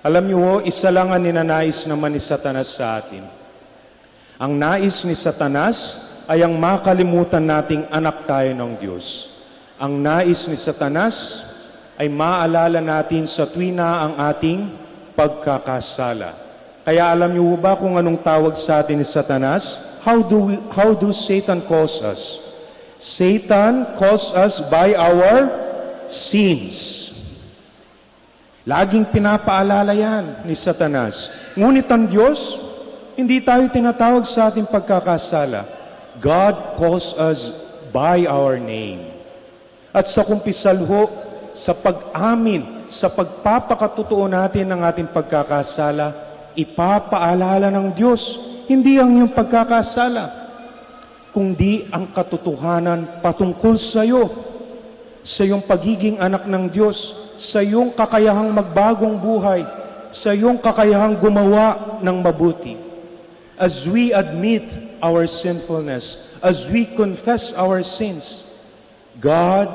Alam niyo ho, isa lang ang ninanais naman ni Satanas sa atin. Ang nais ni Satanas ay ang makalimutan nating anak tayo ng Diyos. Ang nais ni Satanas ay maalala natin sa tuwina ang ating pagkakasala. Kaya alam niyo ba kung anong tawag sa atin ni Satanas? How do Satan calls us? Satan calls us by our sins. Laging pinapaalala yan ni Satanas. Ngunit ang Diyos, hindi tayo tinatawag sa ating pagkakasala. God calls us by our name. At sa kumpisal ho, sa pag-amin, sa pagpapakatotoo natin ng ating pagkakasala, ipapaalala ng Diyos, hindi ang iyong pagkakasala, kundi ang katotohanan patungkol sa iyo, sa iyong pagiging anak ng Diyos, sa iyong kakayahang magbagong buhay, sa iyong kakayahang gumawa ng mabuti. As we admit our sinfulness, as we confess our sins, God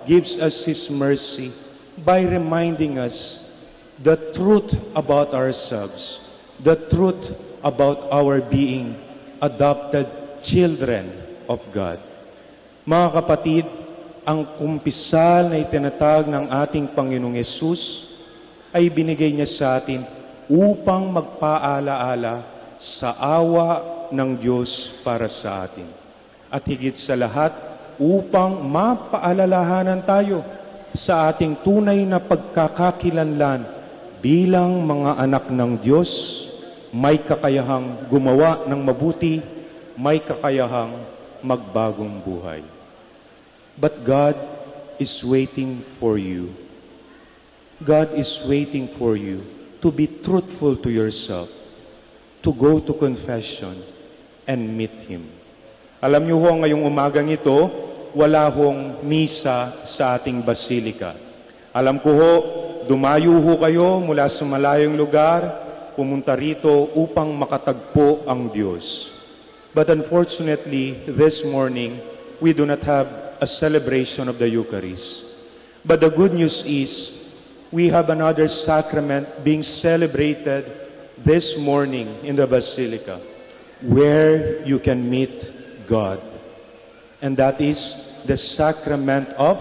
gives us His mercy by reminding us the truth about ourselves, the truth about our being adopted children of God. Mga kapatid, ang kumpisal na itinatag ng ating Panginoong Yesus ay binigay niya sa atin upang magpaalaala sa awa ng Diyos para sa atin. At higit sa lahat, upang mapaalalahanan tayo sa ating tunay na pagkakakilanlan bilang mga anak ng Diyos, may kakayahang gumawa ng mabuti, may kakayahang magbagong buhay. But God is waiting for you. God is waiting for you to be truthful to yourself, to go to confession and meet Him. Alam niyo ho, ngayong umagang ito, wala hong misa sa ating basilika. Alam ko ho, dumayo ho kayo mula sa malayong lugar, pumunta rito upang makatagpo ang Diyos. But unfortunately, this morning, we do not have a celebration of the Eucharist. But the good news is, we have another sacrament being celebrated this morning in the Basilica, where you can meet God. And that is the sacrament of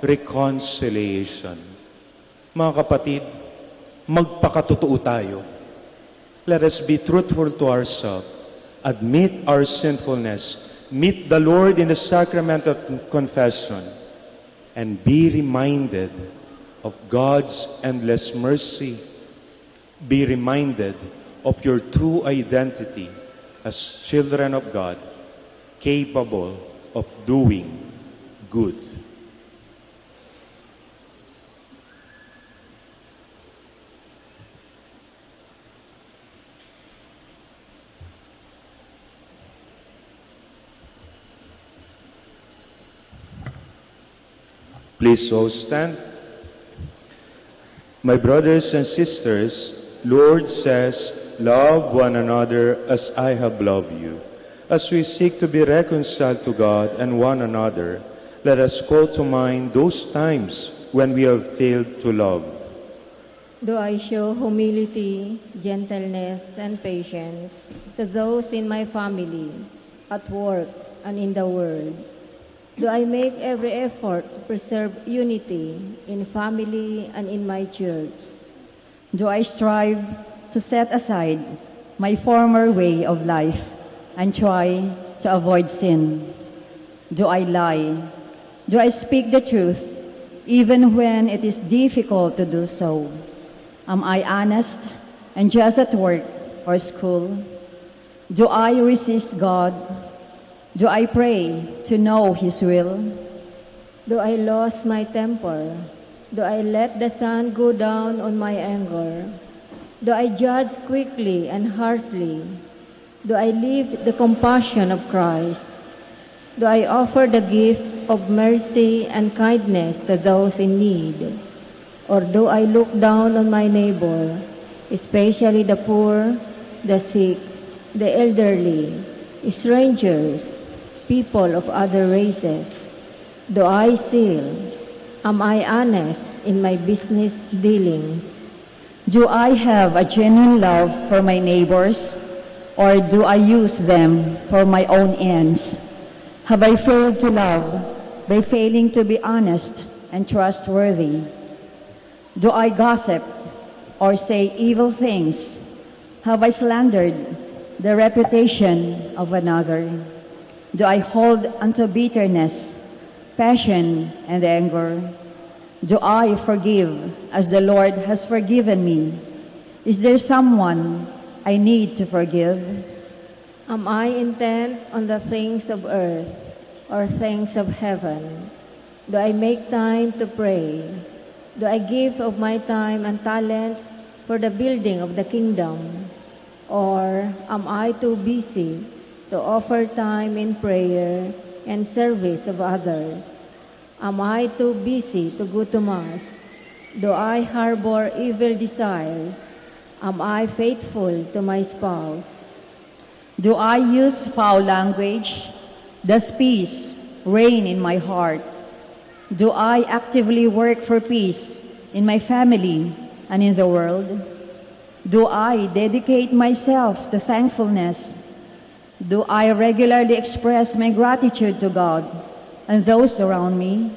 reconciliation. Mga kapatid, magpakatotoo tayo. Let us be truthful to ourselves, admit our sinfulness, meet the Lord in the sacrament of confession, and be reminded of God's endless mercy. Be reminded of your true identity as children of God, capable of doing good. Please all stand. My brothers and sisters, Lord says, love one another as I have loved you. As we seek to be reconciled to God and one another, let us call to mind those times when we have failed to love. Do I show humility, gentleness, and patience to those in my family, at work, and in the world? Do I make every effort to preserve unity in family and in my church? Do I strive to set aside my former way of life and try to avoid sin? Do I lie? Do I speak the truth even when it is difficult to do so? Am I honest and just at work or school? Do I resist God? Do I pray to know His will? Do I lose my temper? Do I let the sun go down on my anger? Do I judge quickly and harshly? Do I live the compassion of Christ? Do I offer the gift of mercy and kindness to those in need? Or do I look down on my neighbor, especially the poor, the sick, the elderly, strangers, people of other races? Do I steal? Am I honest in my business dealings? Do I have a genuine love for my neighbors, or do I use them for my own ends? Have I failed to love by failing to be honest and trustworthy? Do I gossip or say evil things? Have I slandered the reputation of another? Do I hold unto bitterness, passion, and anger? Do I forgive as the Lord has forgiven me? Is there someone I need to forgive? Am I intent on the things of earth or things of heaven? Do I make time to pray? Do I give of my time and talents for the building of the kingdom? Or am I too busy to offer time in prayer and service of others? Am I too busy to go to Mass? Do I harbor evil desires? Am I faithful to my spouse? Do I use foul language? Does peace reign in my heart? Do I actively work for peace in my family and in the world? Do I dedicate myself to thankfulness? Do I regularly express my gratitude to God and those around me?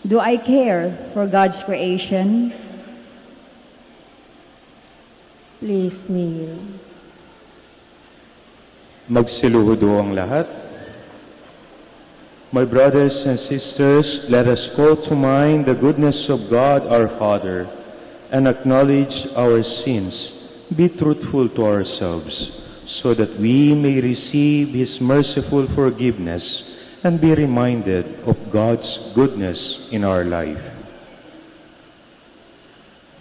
Do I care for God's creation? Please kneel. Magsiluhudo ang lahat. My brothers and sisters, let us call to mind the goodness of God our Father and acknowledge our sins. Be truthful to ourselves, so that we may receive His merciful forgiveness and be reminded of God's goodness in our life.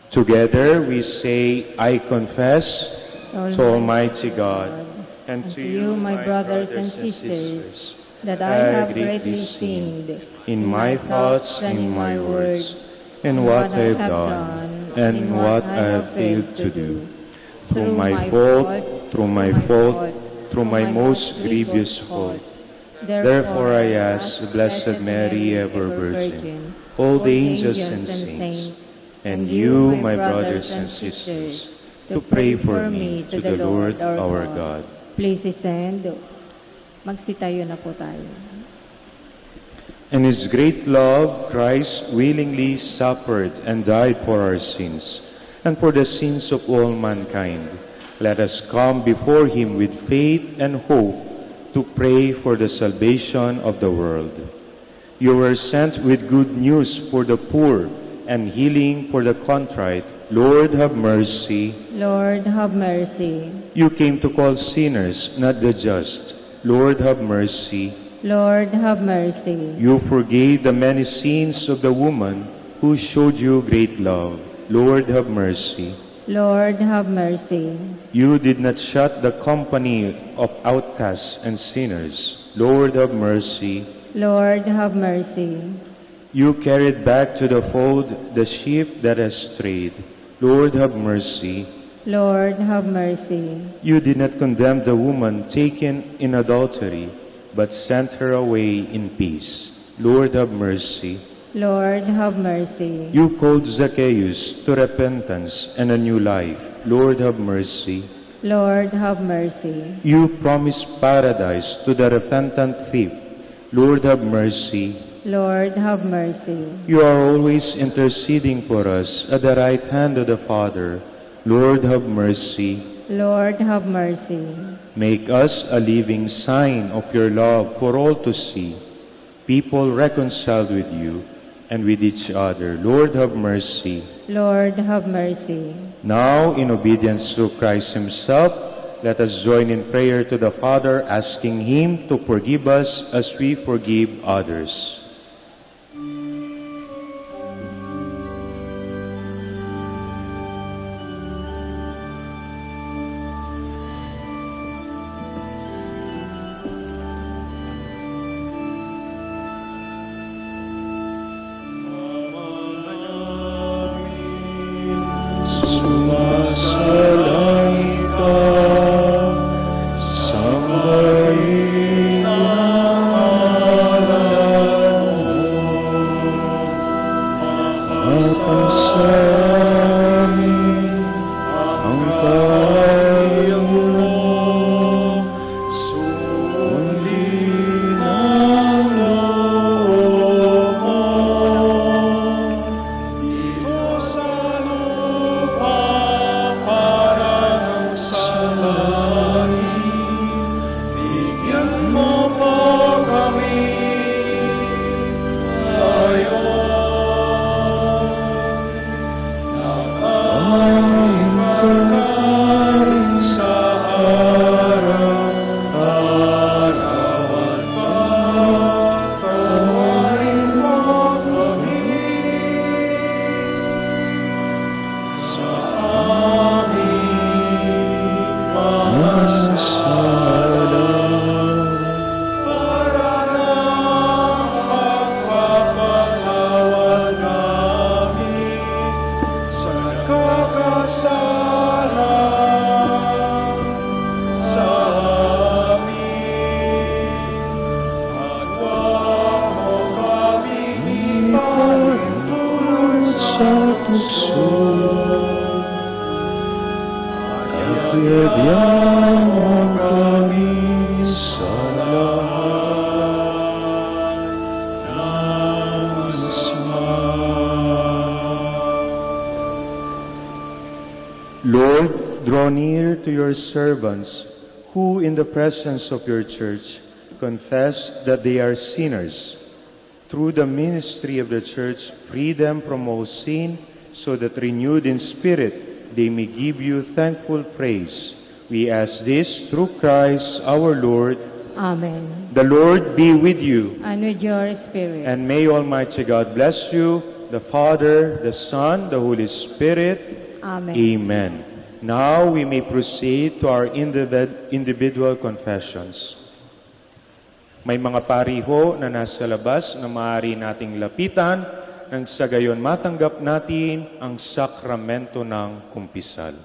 Together we say, I confess to Almighty God and to you, my brothers and sisters, that I have greatly sinned in my thoughts, in my words, in what I have done, and what I have failed to do. Through my fault, through my most grievous fault. Therefore I ask the Blessed Mary, ever Virgin, all the angels and saints, and you, my brothers and sisters, to pray for me to the Lord our God. Please stand. Magsitayo na po tayo. In His great love, Christ willingly suffered and died for our sins, and for the sins of all mankind. Let us come before Him with faith and hope to pray for the salvation of the world. You were sent with good news for the poor and healing for the contrite. Lord, have mercy. Lord, have mercy. You came to call sinners, not the just. Lord, have mercy. Lord, have mercy. You forgave the many sins of the woman who showed you great love. Lord, have mercy. Lord, have mercy. You did not shut the company of outcasts and sinners. Lord, have mercy. Lord, have mercy. You carried back to the fold the sheep that has strayed. Lord, have mercy. Lord, have mercy. You did not condemn the woman taken in adultery, but sent her away in peace. Lord, have mercy. Lord, have mercy. You called Zacchaeus to repentance and a new life. Lord, have mercy. Lord, have mercy. You promised paradise to the repentant thief. Lord, have mercy. Lord, have mercy. You are always interceding for us at the right hand of the Father. Lord, have mercy. Lord, have mercy. Make us a living sign of your love for all to see. People reconciled with you and with each other. Lord, have mercy. Lord, have mercy. Now, in obedience to Christ Himself, let us join in prayer to the Father, asking Him to forgive us as we forgive others. Lord, draw near to your servants who in the presence of your church confess that they are sinners. Through the ministry of the church, free them from all sin, so that renewed in spirit they may give you thankful praise. We ask this through Christ our Lord. Amen. The Lord be with you. And with your spirit. And may Almighty God bless you, the Father, the Son, the Holy Spirit. Amen. Amen. Now we may proceed to our individual confessions. May mga pariho na nasa labas na maaari nating lapitan nang sa gayon matanggap natin ang sakramento ng kumpisal.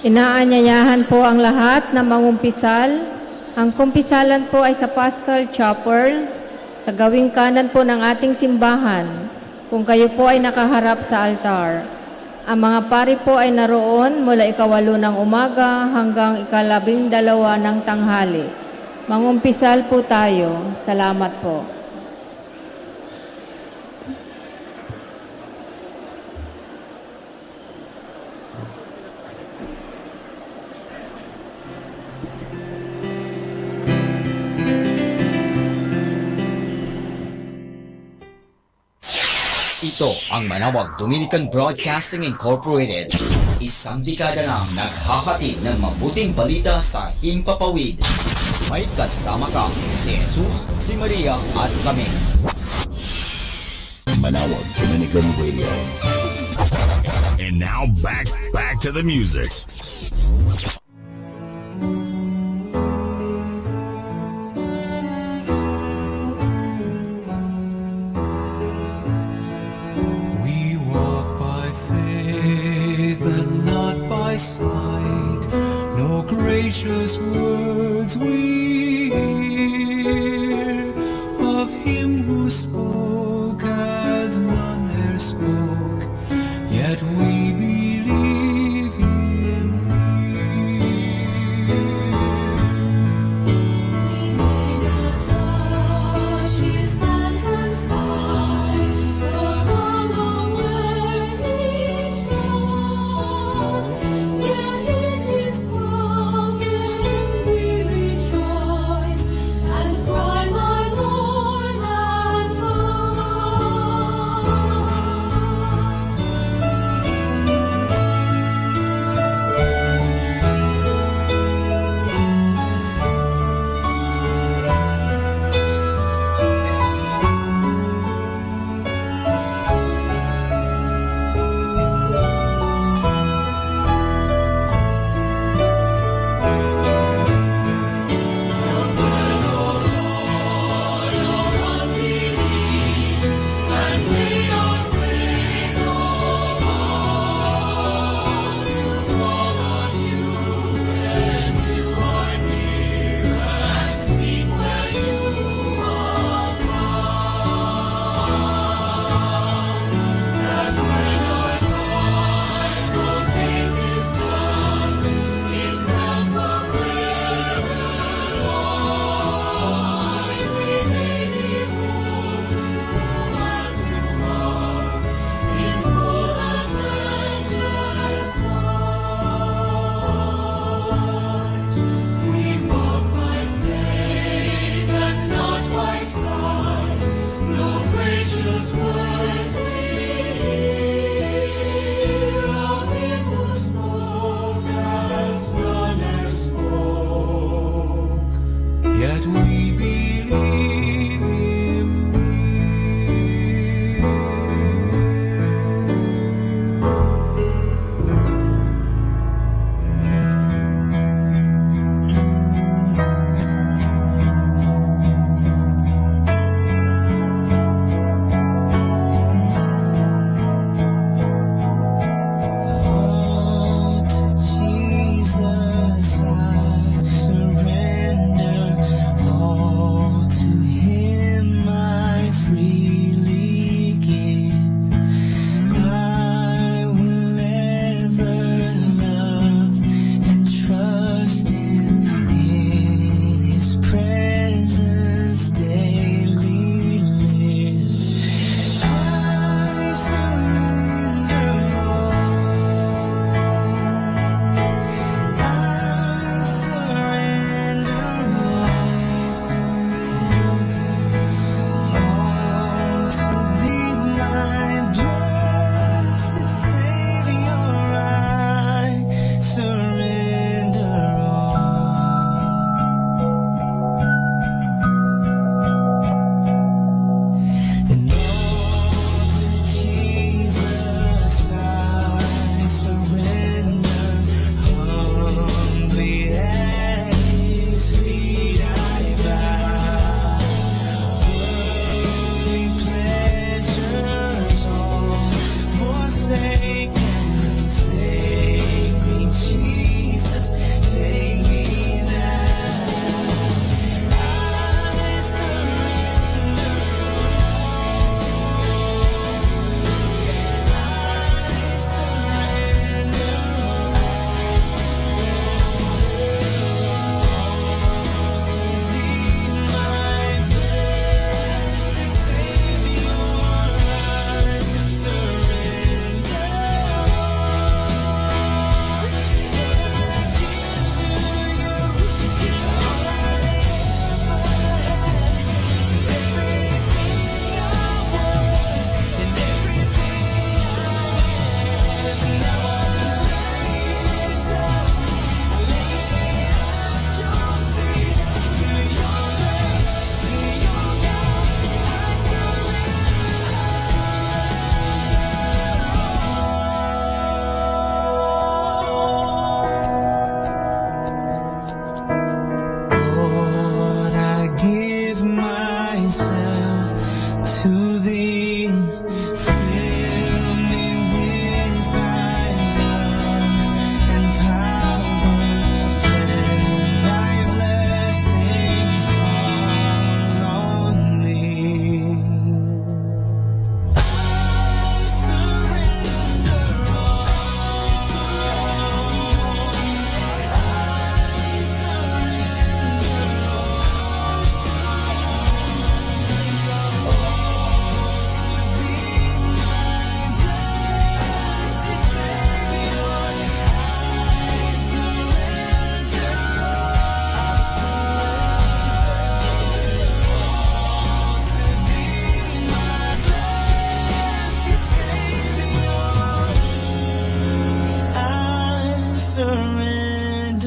Inaanyayahan po ang lahat na mangumpisal. Ang kumpisalan po ay sa Paschal Chapel, sa gawing kanan po ng ating simbahan, kung kayo po ay nakaharap sa altar. Ang mga pari po ay naroon mula 8 ng umaga hanggang 12 ng tanghali. Mangumpisal po tayo. Salamat po. Ito ang Manawag Dominican Broadcasting Incorporated. Isang dekada nang naghahatid ng mabuting balita sa Himpapawid. May kasama ka si Jesus, si Maria at kami. Manawag Dominican Radio. And now back to the music. Sight, no gracious words we hear of him who spoke as none ere spoke, yet we believe him near. We may not touch his hands and side, but on the way he trod. Yet in his promise we rejoice.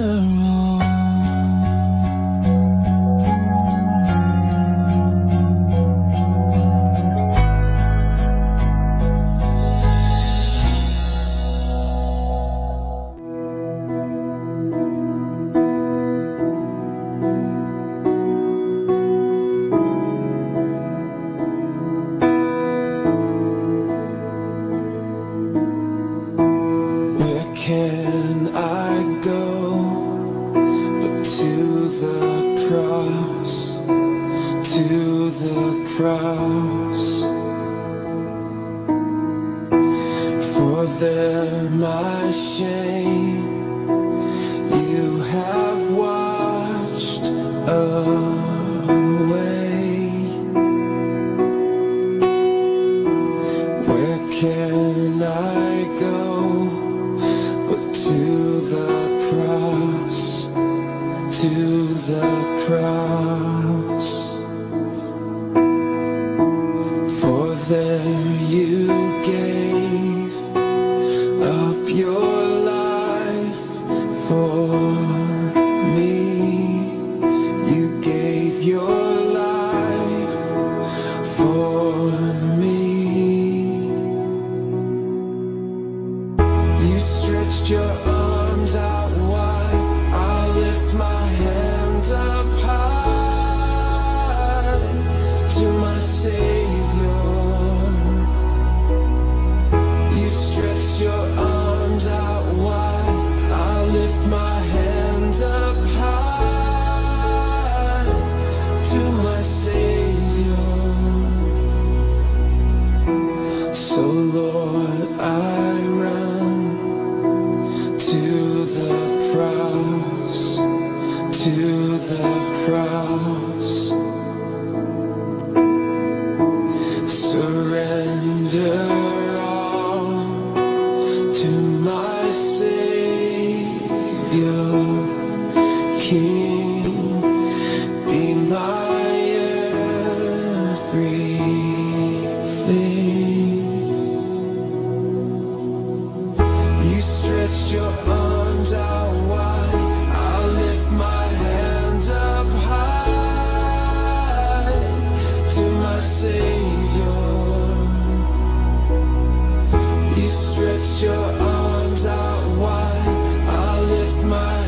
wrong. Where can I go but to the cross, to the cross? For there my shame you have washed away. Where can I go but to the cross, to the cross? For there you gave up your life for me. You gave your life for me. You stretched your arms out wide. I'll lift my hands up high to my Savior. You stretched your arms out wide. I'll lift my hands up high to my Savior. So Lord, I run to the cross, to the cross. Surrender all to my Savior, King, be my everything. You stretched your arms out wide. I'll lift my hands up high to my Savior. You stretched your arms out wide. I'll lift my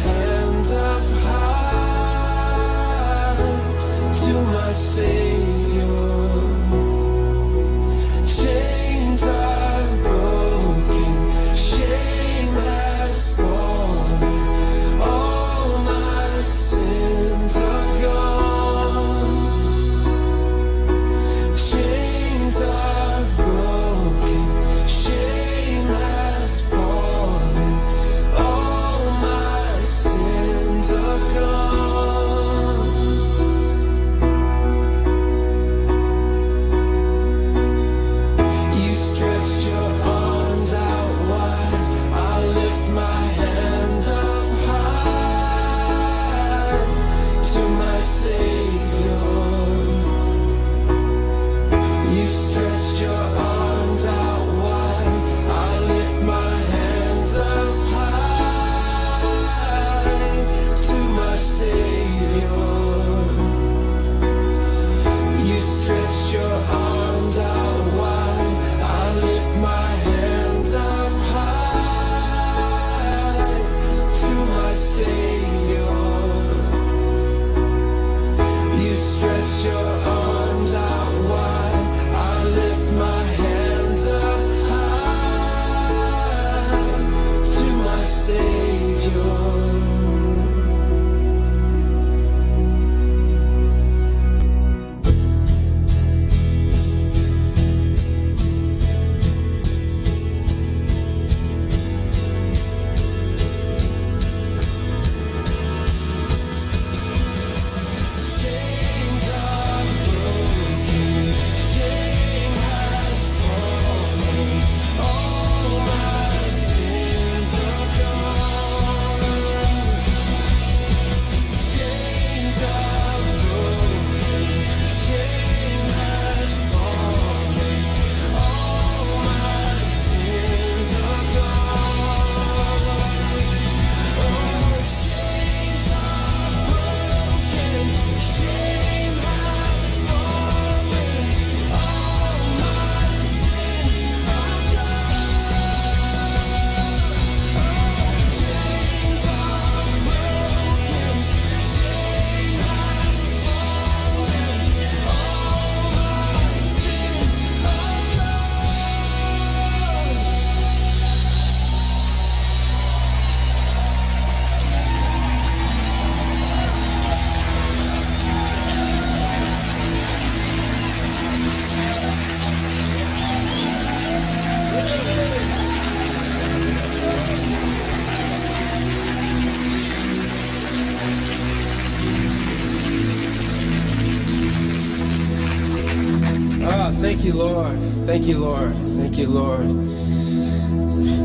you, Lord. Thank you, Lord. Thank you, Lord.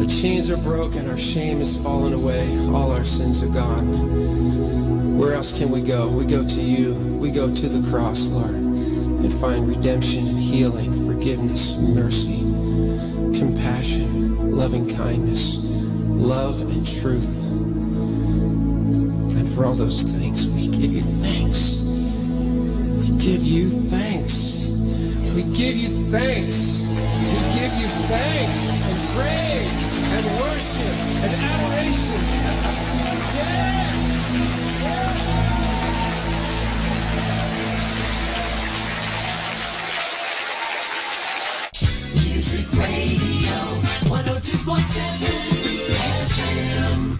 The chains are broken. Our shame is fallen away. All our sins are gone. Where else can we go? We go to you. We go to the cross, Lord, and find redemption and healing, forgiveness, mercy, compassion, loving kindness, love and truth. And for all those things, we give you thanks. We give you thanks. We give you thanks. We give you thanks and praise and worship and adoration. Yes! Music Radio 102.7 FM.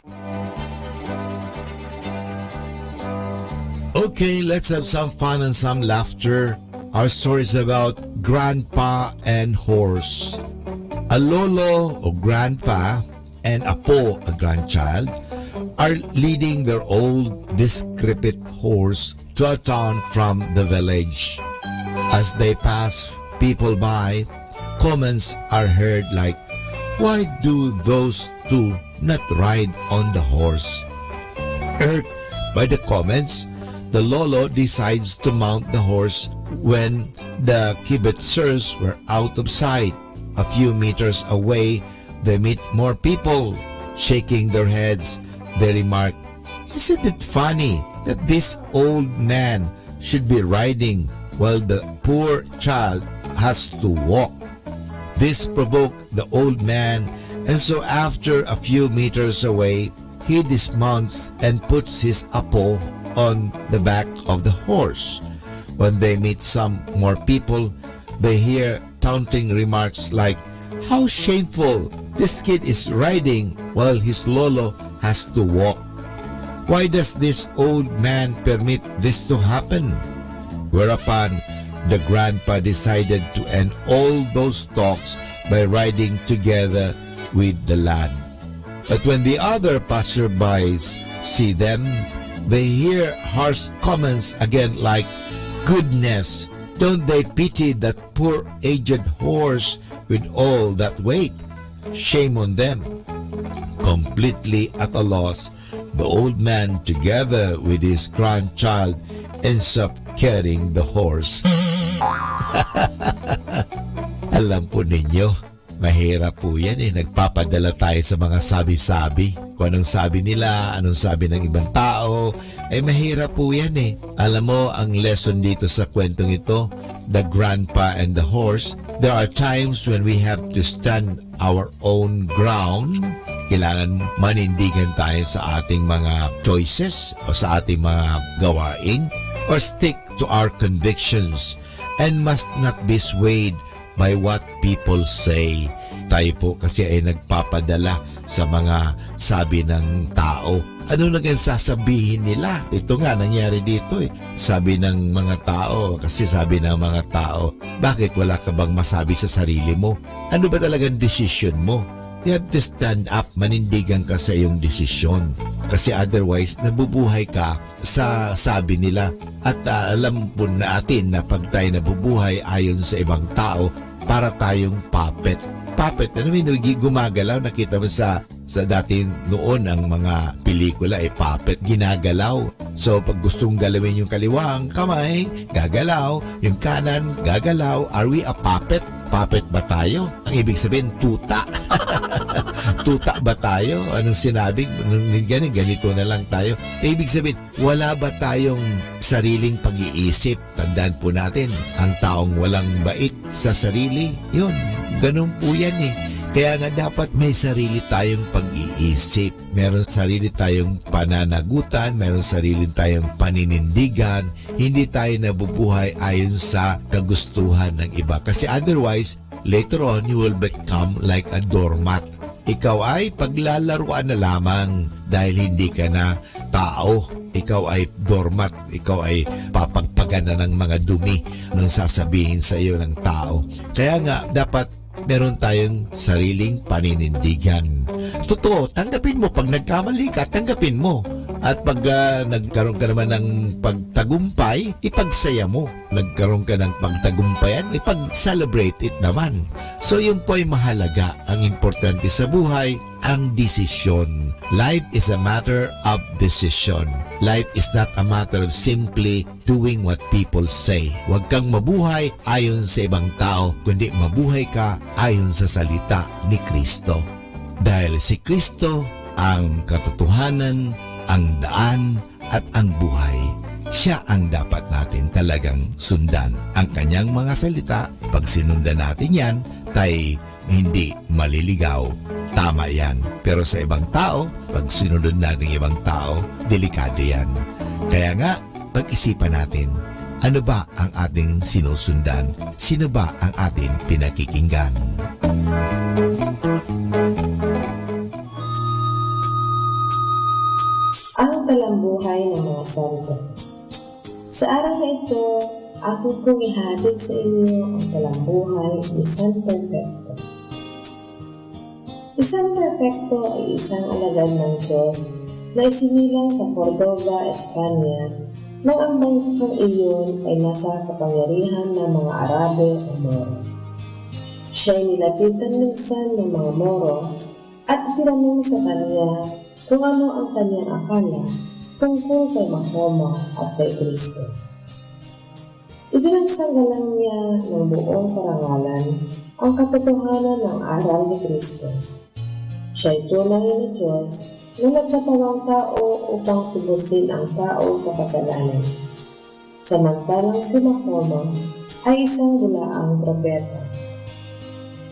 Okay, let's have some fun and some laughter. Our story is about grandpa and horse. A lolo or grandpa and apo, a grandchild, are leading their old decrepit horse to a town from the village. As they pass people by, comments are heard like, "Why do those two not ride on the horse?" Irked by the comments, the lolo decides to mount the horse when the kibitzers were out of sight. A few meters away, they meet more people. Shaking their heads, they remark, "Isn't it funny that this old man should be riding while the poor child has to walk?" This provoked the old man, and so after a few meters away, he dismounts and puts his apo on the back of the horse. When they meet some more people, they hear taunting remarks like, "How shameful! This kid is riding while his lolo has to walk. Why does this old man permit this to happen?" Whereupon, the grandpa decided to end all those talks by riding together with the lad. But when the other passerbys see them, they hear harsh comments again like, "Goodness, don't they pity that poor aged horse with all that weight? Shame on them." Completely at a loss, the old man together with his grandchild ends up carrying the horse. Alam po ninyo, mahirap po yan eh. Nagpapadala tayo sa mga sabi-sabi. Kung anong sabi nila, anong sabi ng ibang tao, ay mahirap po yan eh. Alam mo, ang lesson dito sa kwentong ito, the grandpa and the horse, there are times when we have to stand our own ground. Kailangan manindigan tayo sa ating mga choices o sa ating mga gawain, or stick to our convictions and must not be swayed by what people say. Tayo po kasi ay nagpapadala sa mga sabi ng tao. Ano nang sasabihin nila? Ito nga nangyari dito eh. Sabi ng mga tao, kasi sabi ng mga tao, bakit wala ka bang masabi sa sarili mo? Ano ba talagang decision mo? You have to stand up, manindigan ka sa iyong desisyon. Kasi otherwise, nabubuhay ka sa sabi nila. At alam po natin na pag tayo nabubuhay ayon sa ibang tao, para tayong puppet. Puppet, ano may gumagalaw? Nakita mo sa dating noon ang mga pelikula, puppet, ginagalaw. So pag gustong galawin yung kaliwang kamay, gagalaw. Yung kanan, gagalaw. Are we a puppet? Puppet ba tayo? Ang ibig sabihin, tuta. Tuta ba tayo? Anong sinabi? Ganito na lang tayo. Ibig sabihin, wala ba tayong sariling pag-iisip? Tandaan po natin, ang taong walang bait sa sarili, yun, ganun po yan eh. Kaya nga dapat may sarili tayong pag-iisip. Meron sarili tayong pananagutan, meron sarili tayong paninindigan. Hindi tayo nabubuhay ayon sa kagustuhan ng iba. Kasi otherwise, later on, you will become like a doormat. Ikaw ay paglalaruan na lamang dahil hindi ka na tao. Ikaw ay doormat. Ikaw ay papagpagan na ng mga dumi nung sasabihin sa iyo ng tao. Kaya nga, dapat meron tayong sariling paninindigan. Totoo, tanggapin mo. Pag nagkamali ka, tanggapin mo. At pag nagkaroon ka naman ng pagtagumpay, ipagsaya mo. Nagkaroon ka ng pagtagumpayan, ipag-celebrate it naman. So yun po ay mahalaga. Ang importante sa buhay, ang desisyon. Life is a matter of decision. Life is not a matter of simply doing what people say. Huwag kang mabuhay ayon sa ibang tao, kundi mabuhay ka ayon sa salita ni Kristo. Dahil si Kristo ang katotohanan, ang daan at ang buhay. Siya ang dapat natin talagang sundan. Ang kanyang mga salita, pag sinundan natin yan, tayo hindi maliligaw. Tama yan. Pero sa ibang tao, pag sinunod natin ibang tao, delikado yan. Kaya nga, pag-isipan natin, ano ba ang ating sinusundan? Sino ba ang ating pinakikinggan? Ang talambuhay ng mga santo. Sa araw na ito, ako pong ihatid sa inyo ang talambuhay ni San Perfecto. Si San Perfecto ay isang alagad ng Diyos na isinilang sa Cordova, Espanya, nang ang bansang iyon ay nasa kapangyarihan ng mga Arabe o Moro. Siya ay nilapitan minsan ng mga Moro at tinanong sa kanya kung ano ang kanyang akala tungkol kay Mahoma at kay Kristo. Ibinagsanggalan niya ng buong karangalan ang katotohanan ng aral ni Kristo. Siya ay tunay na Diyos na nagkatawang tao upang tubusin ang tao sa kasalanan. Samantalang si Mahoma ay isang bulaang propeta.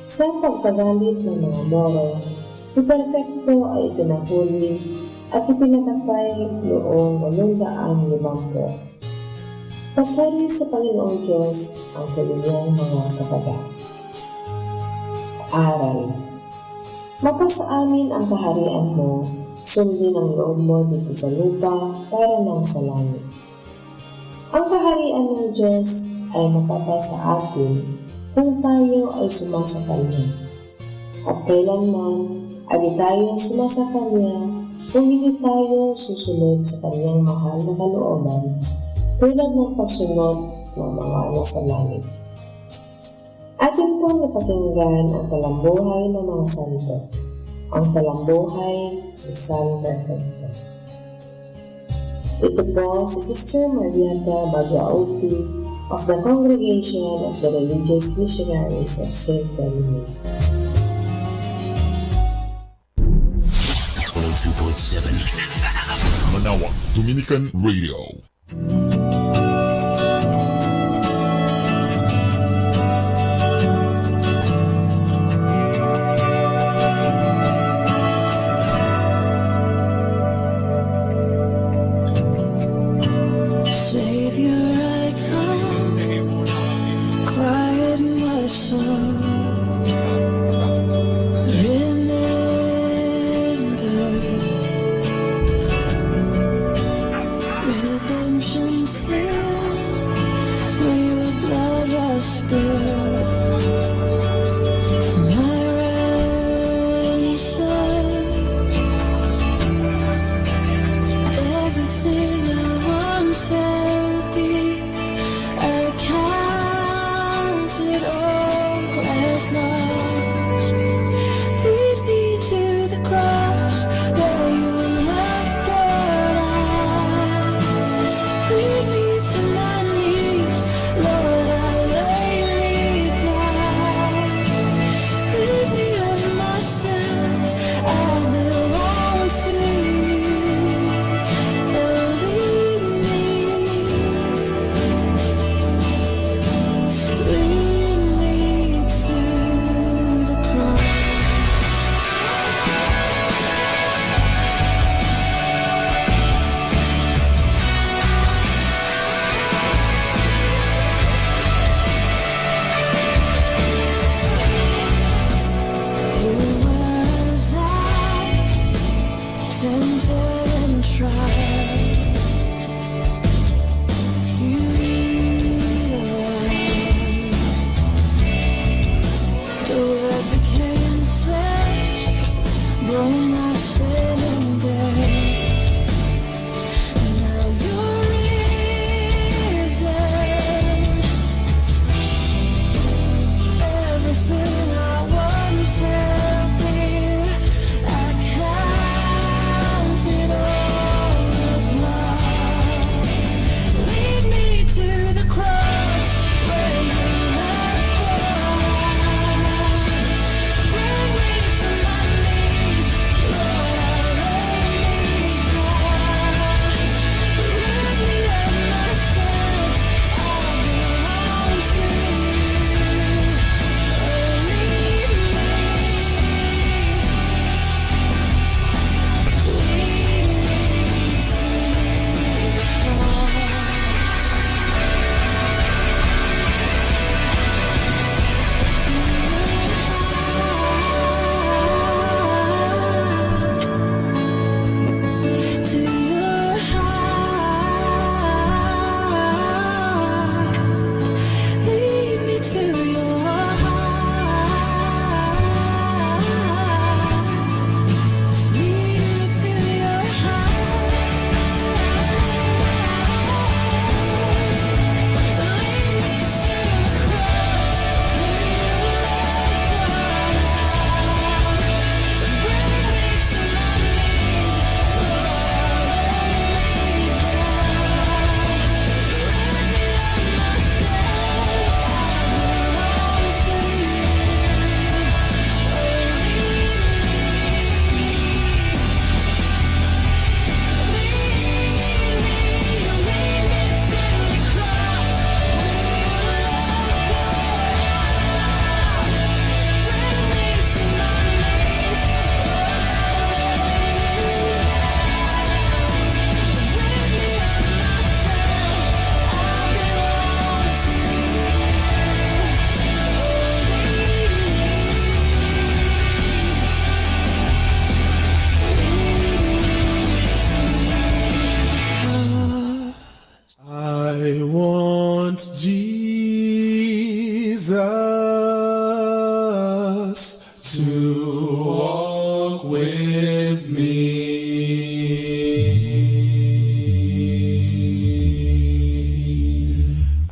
Sa pagkagalit ng mga Moro, si Perfecto ay pinahuli at ipinatapay noong 850. Papuri sa Panginoong Diyos ang kanyang mga kapatid. Aral. Mapasa amin ang kaharian mo, sundin ang loob mo dito sa lupa para lang sa langit. Ang kaharian ng Diyos ay mapapasa atin kung tayo ay sumasa Kanya. At kailanman ay tayo sumasa Kanya kung hindi tayo susunod sa Kanyang mahal na kalooban tulad ng pagsunod ng mga nasa langit. Atin pong napakinggan ang talambuhay ng mga santo, ang talambuhay ni San Perfecto. Ito po si Sister Marieta Baguauti of the Congregation of the Religious Missionaries of St. Dominic. 102.7 Manawag Dominican Radio.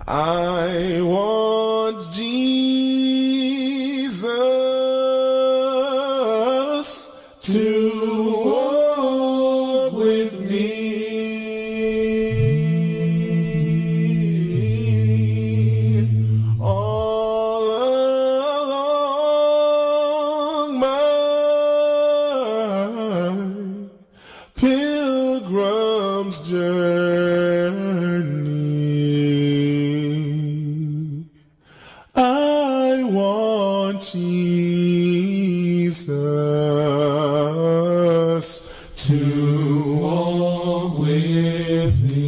I want Jesus to walk with me. All along my pilgrim's journey. I want Jesus to walk with me.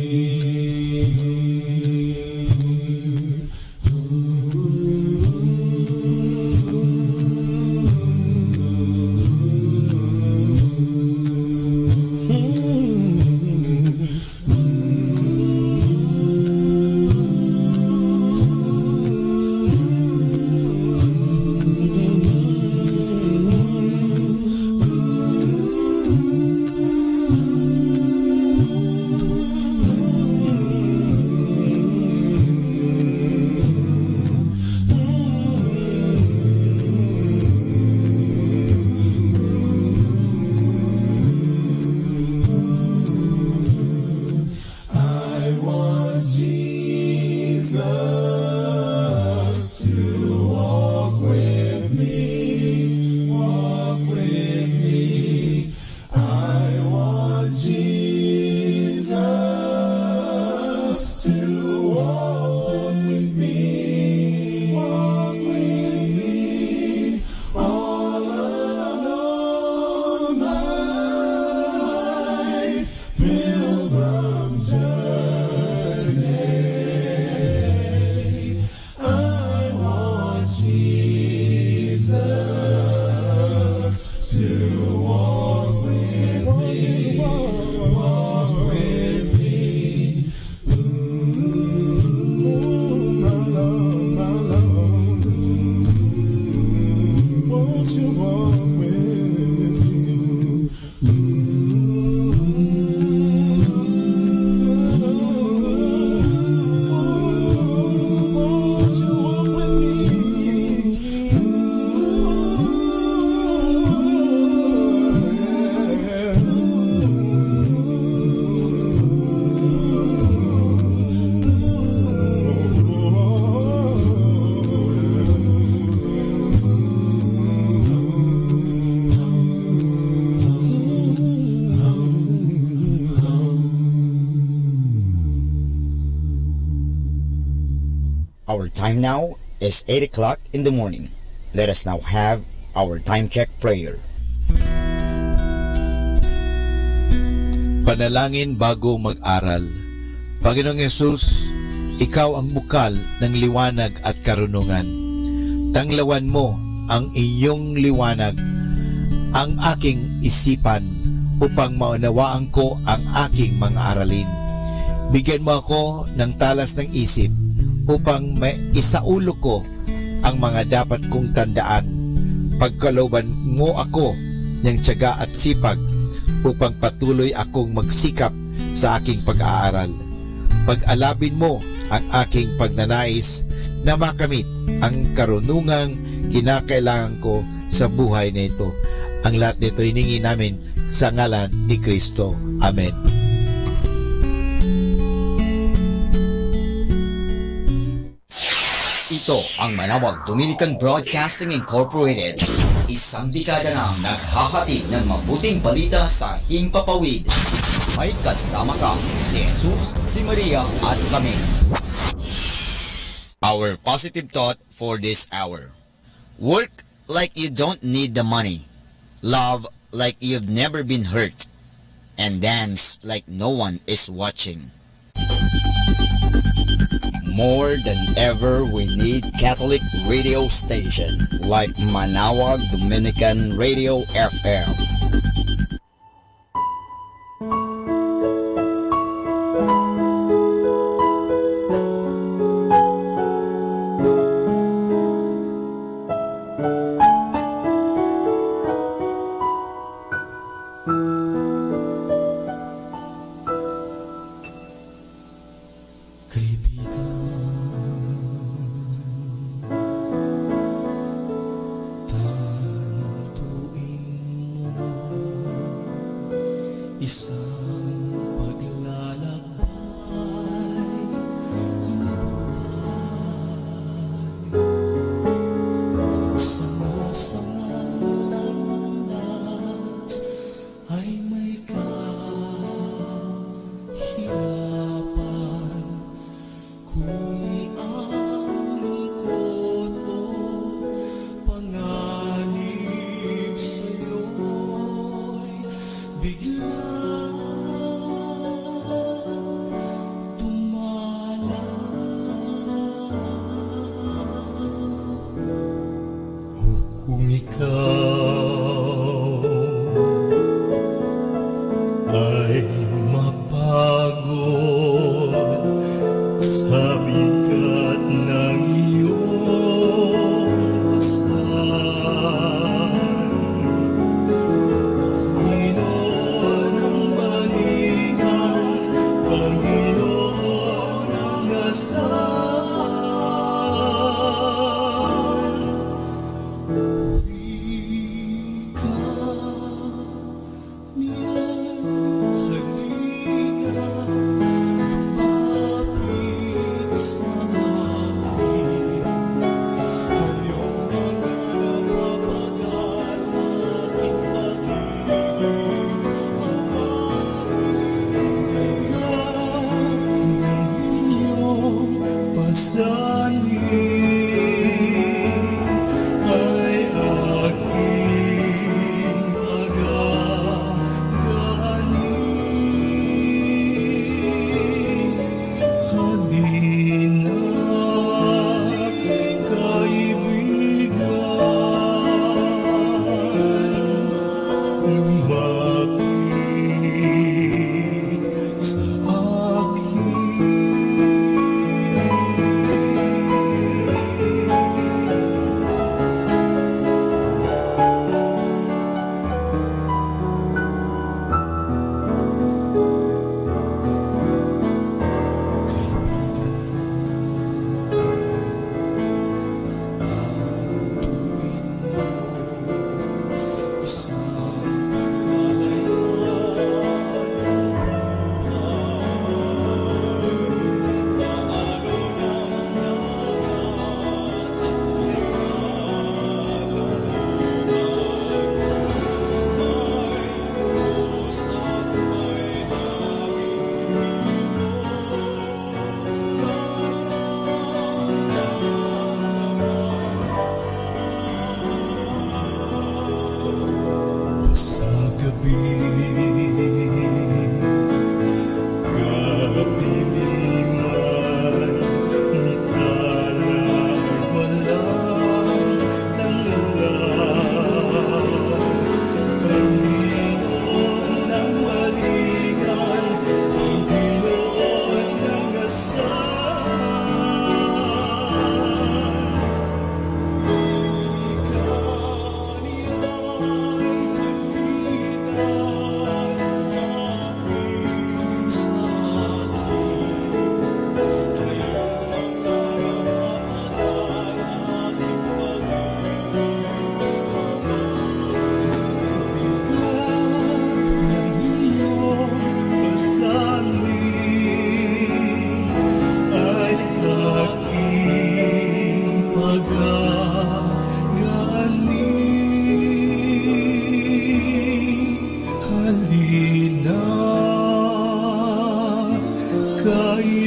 Our time now is 8 o'clock in the morning. Let us now have our time check prayer. Panalangin bago mag-aral. Panginoong Yesus, Ikaw ang bukal ng liwanag at karunungan. Tanglawan mo ang iyong liwanag, ang aking isipan, upang maunawaan ko ang aking mga aralin. Bigyan mo ako ng talas ng isip upang maisaulo ko ang mga dapat kong tandaan. Pagkalooban mo ako ng tiyaga at sipag upang patuloy akong magsikap sa aking pag-aaral. Pag-alabin mo ang aking pagnanais na makamit ang karunungang kinakailangan ko sa buhay na ito. Ang lahat nito hiningi namin sa ngalan ni Kristo. Amen. Ito ang Manawag Dominican Broadcasting Incorporated. Isang dekada nang naghahatid ng mabuting balita sa himpapawid. May kasama ka si Jesus, si Maria at kami. Our positive thought for this hour. Work like you don't need the money. Love like you've never been hurt. And dance like no one is watching. More than ever, we need Catholic radio station like Manawag Dominican Radio FM.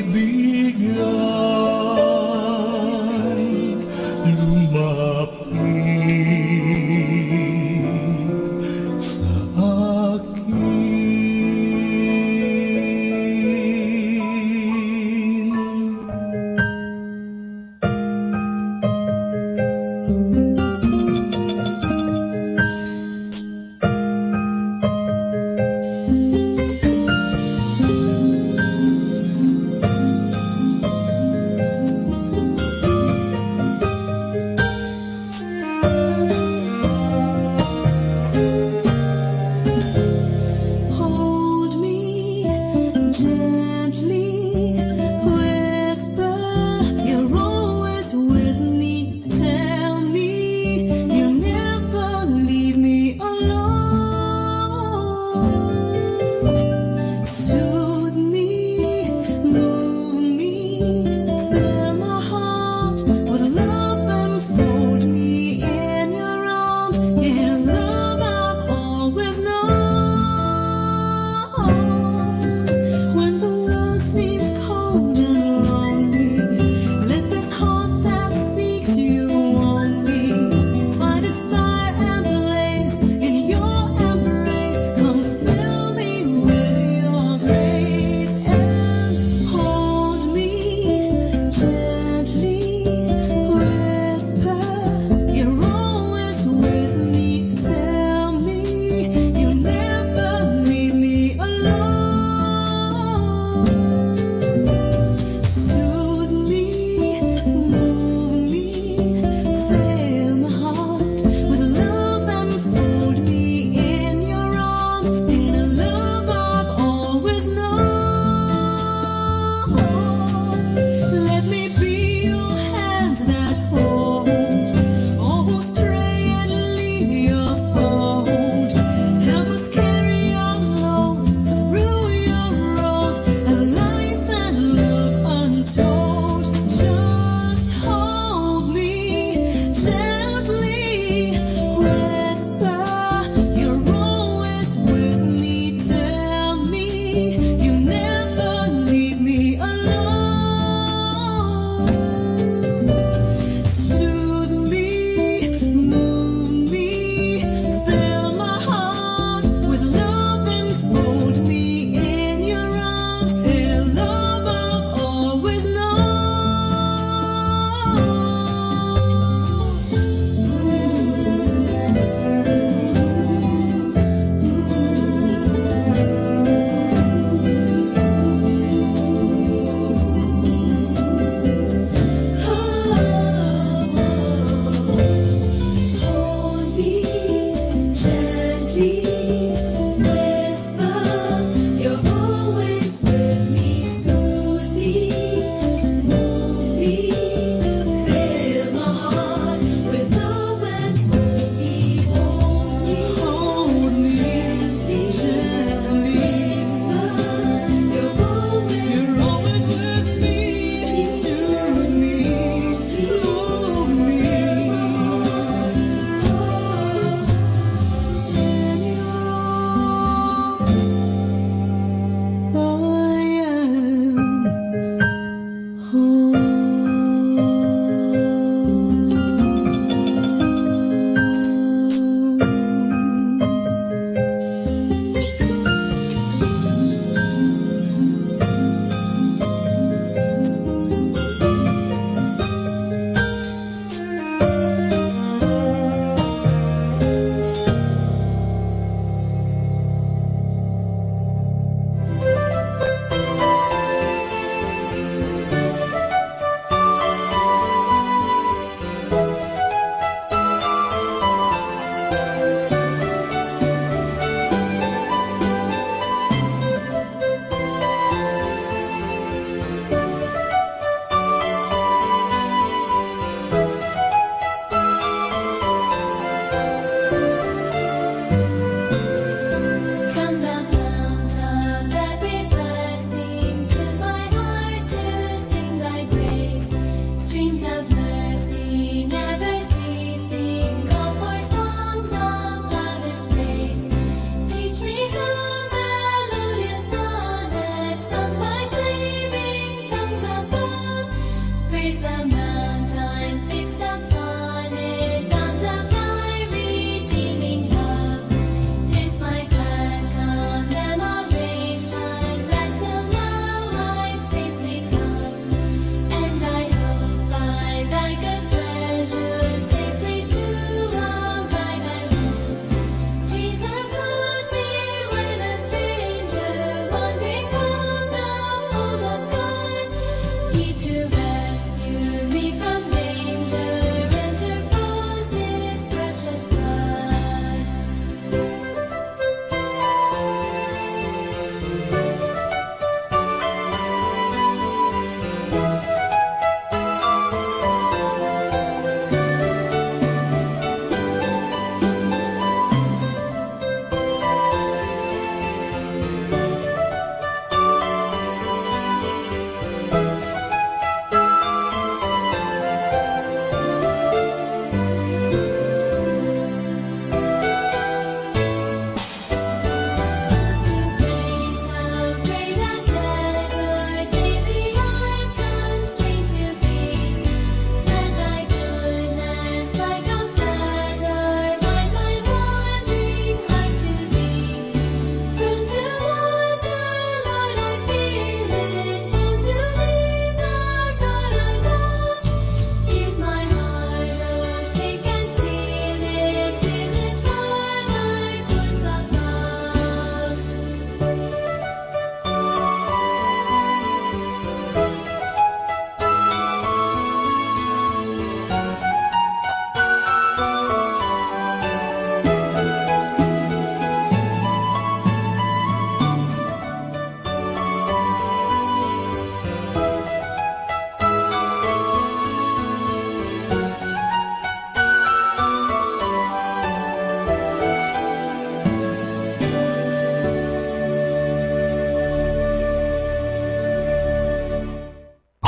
ibig ay lumapit sa akin. Hold me gently, whisper you're always with me. Tell me you never leave me alone. Soothe me, move me, fill my heart with love and fold me in your arms. Yeah, love I've always known. When the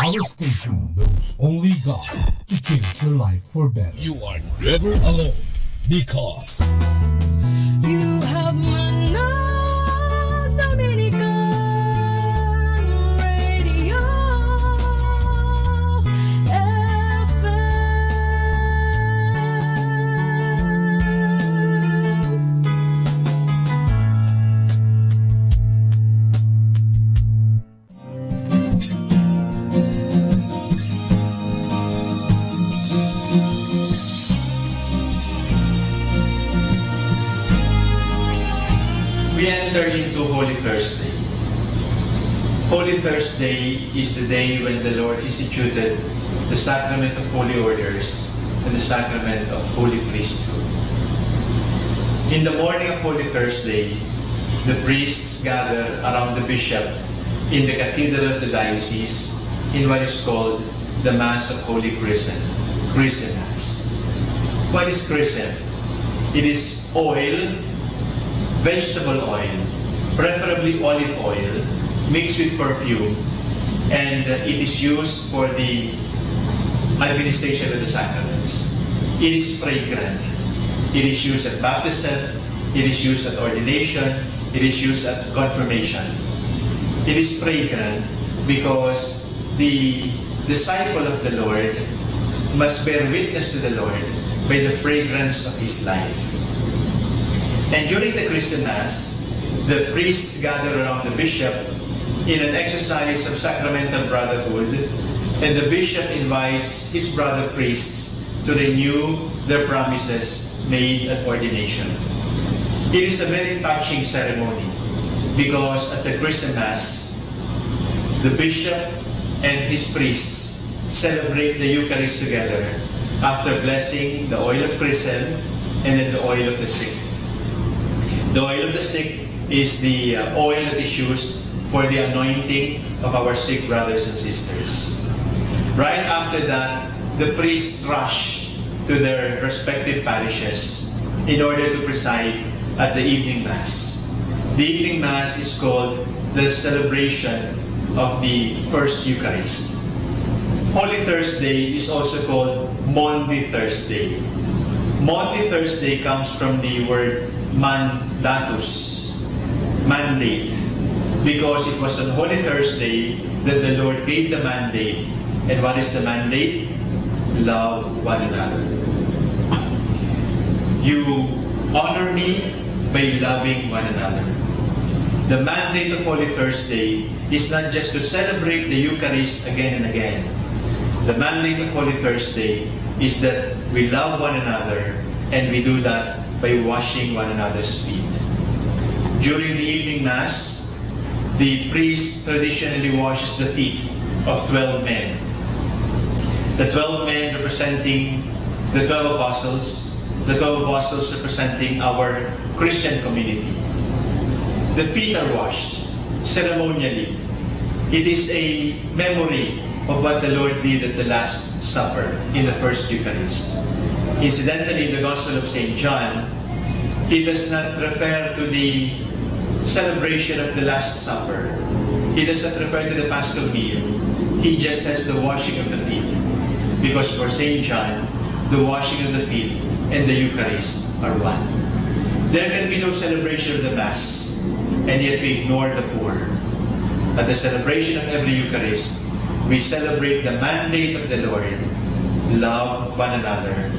Our station knows only God to change your life for better. You are never alone because You have Manawag Dominican Radio We enter into Holy Thursday. Holy Thursday is the day when the Lord instituted the sacrament of holy orders and the sacrament of holy priesthood. In the morning of Holy Thursday, the priests gather around the bishop in the cathedral of the diocese in what is called the Mass of Holy Chrism, Chrism Mass. What is chrism? It is oil, vegetable oil, preferably olive oil, mixed with perfume, and it is used for the administration of the sacraments. It is fragrant. It is used at baptism, it is used at ordination, it is used at confirmation. It is fragrant because the disciple of the Lord must bear witness to the Lord by the fragrance of his life. And during the Chrism Mass, the priests gather around the bishop in an exercise of sacramental brotherhood, and the bishop invites his brother priests to renew their promises made at ordination. It is a very touching ceremony because at the Chrism Mass, the bishop and his priests celebrate the Eucharist together after blessing the oil of chrism and then the oil of the sick. The oil of the sick is the oil that is used for the anointing of our sick brothers and sisters. Right after that, the priests rush to their respective parishes in order to preside at the evening Mass. The evening Mass is called the celebration of the First Eucharist. Holy Thursday is also called Maundy Thursday. Maundy Thursday comes from the word mandatus, mandate, because it was on Holy Thursday that the Lord gave the mandate. And what is the mandate? Love one another. You honor me by loving one another. The mandate of Holy Thursday is not just to celebrate the Eucharist again and again. The mandate of Holy Thursday is that we love one another, and we do that by washing one another's feet. During the evening Mass, the priest traditionally washes the feet of 12 men. The 12 men representing the 12 apostles, the 12 apostles representing our Christian community. The feet are washed ceremonially. It is a memory of what the Lord did at the Last Supper in the First Eucharist. Incidentally, in the Gospel of St. John, he does not refer to the celebration of the Last Supper. He does not refer to the Paschal meal. He just says the washing of the feet. Because for St. John, the washing of the feet and the Eucharist are one. There can be no celebration of the Mass, and yet we ignore the poor. At the celebration of every Eucharist, we celebrate the mandate of the Lord. Love one another.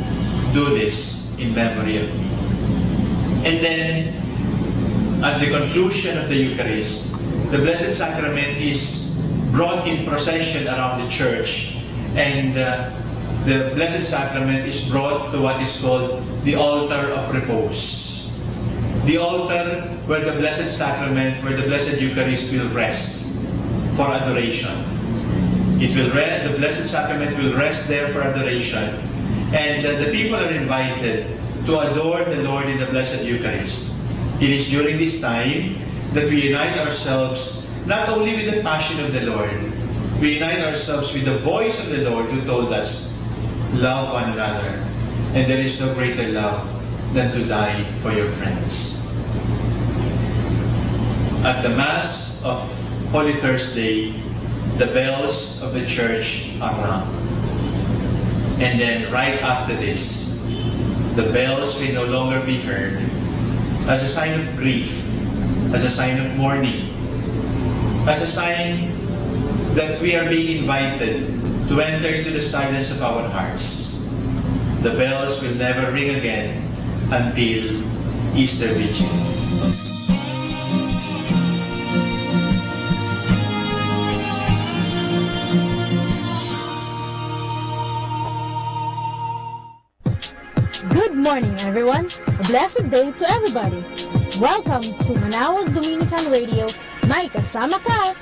Do this in memory of me. And then, at the conclusion of the Eucharist, the Blessed Sacrament is brought in procession around the church, and the Blessed Sacrament is brought to what is called the altar of repose. The altar where the Blessed Sacrament, where the Blessed Eucharist will rest for adoration. The Blessed Sacrament will rest there for adoration, and the people are invited to adore the Lord in the Blessed Eucharist. It is during this time that we unite ourselves not only with the passion of the Lord, we unite ourselves with the voice of the Lord who told us, love one another, and there is no greater love than to die for your friends. At the Mass of Holy Thursday, the bells of the church are rung. And then right after this, the bells will no longer be heard as a sign of grief, as a sign of mourning, as a sign that we are being invited to enter into the silence of our hearts. The bells will never ring again until Easter Vigil. Good morning, everyone. A blessed day to everybody. Welcome to Manawag Dominican Radio. May kasama ka!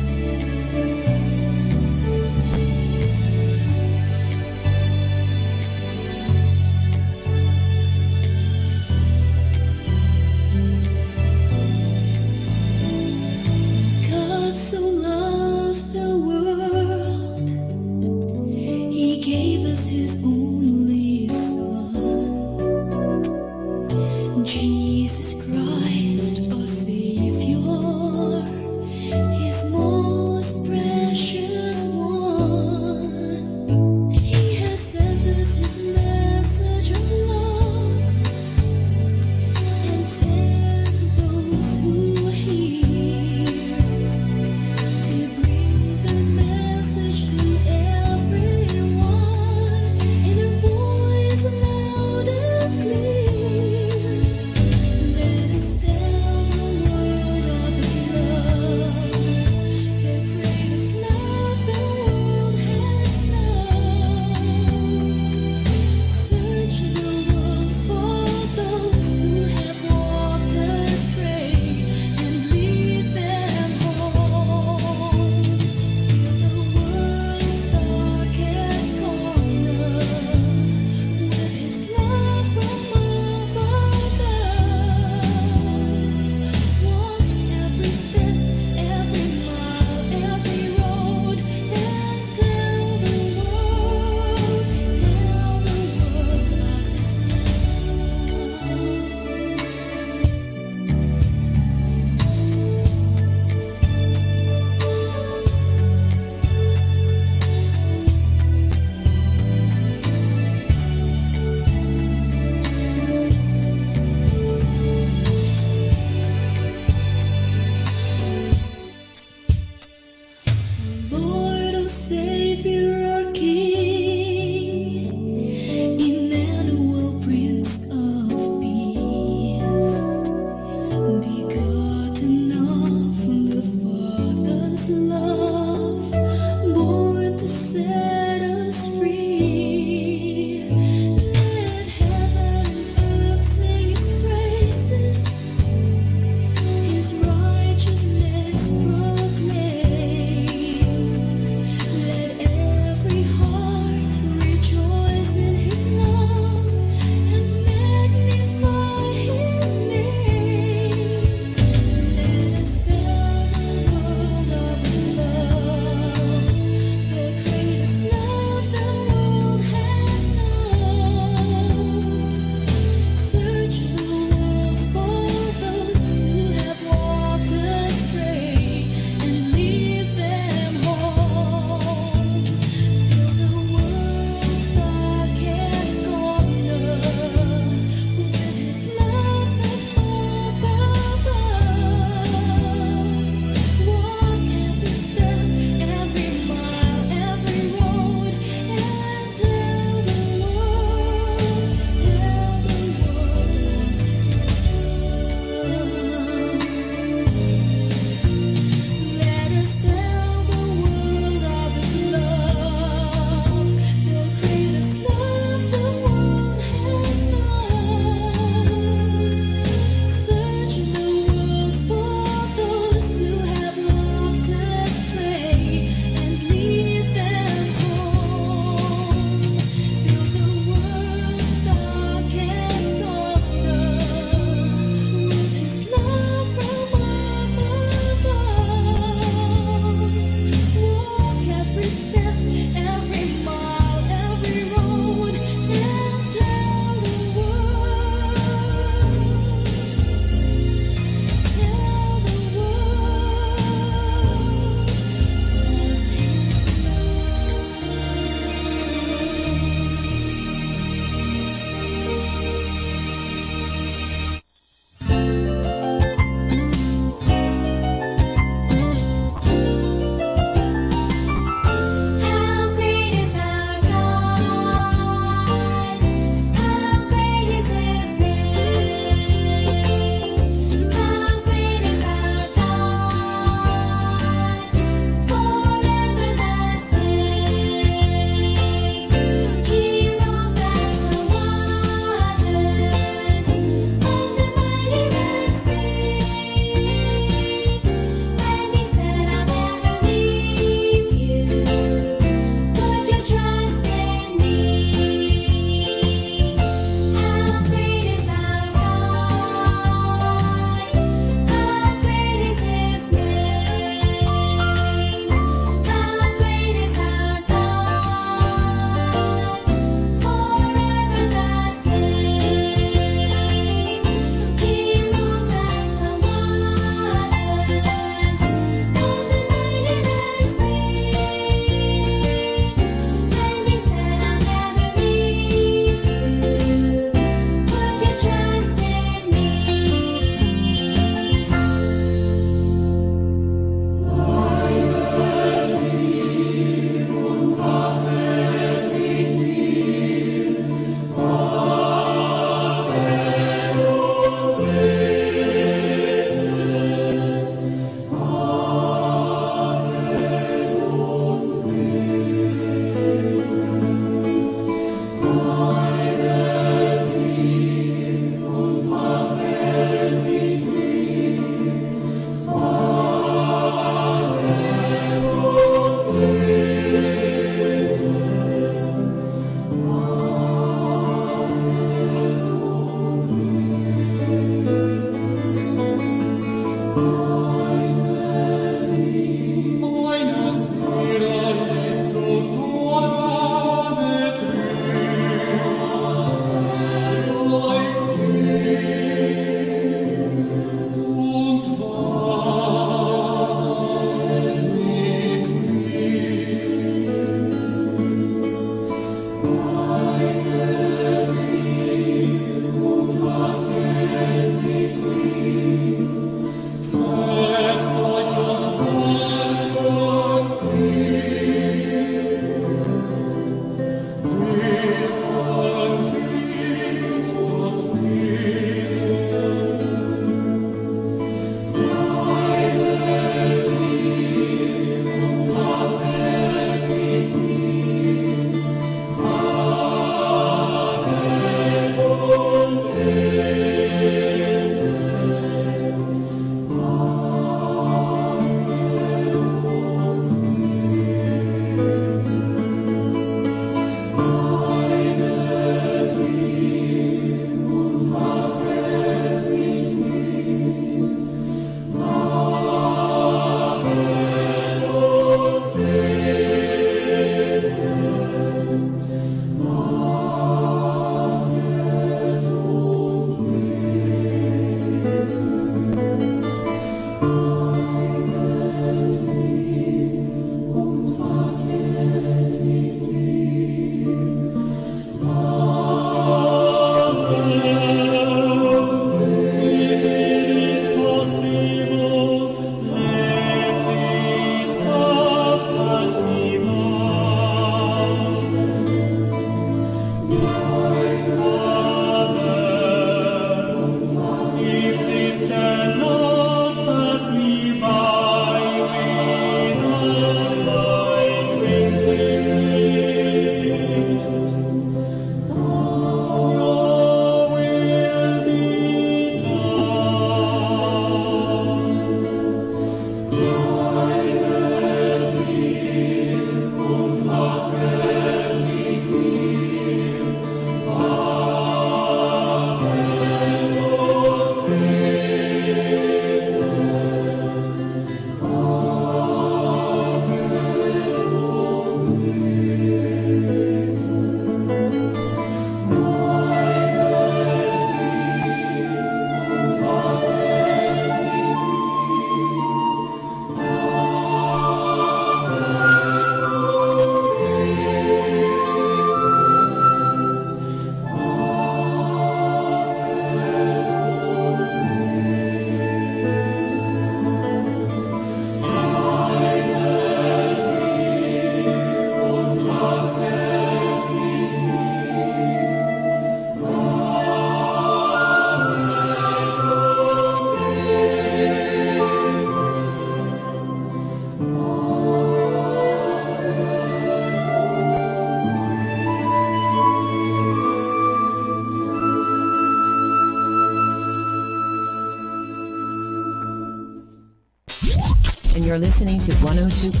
and you're listening to 102.7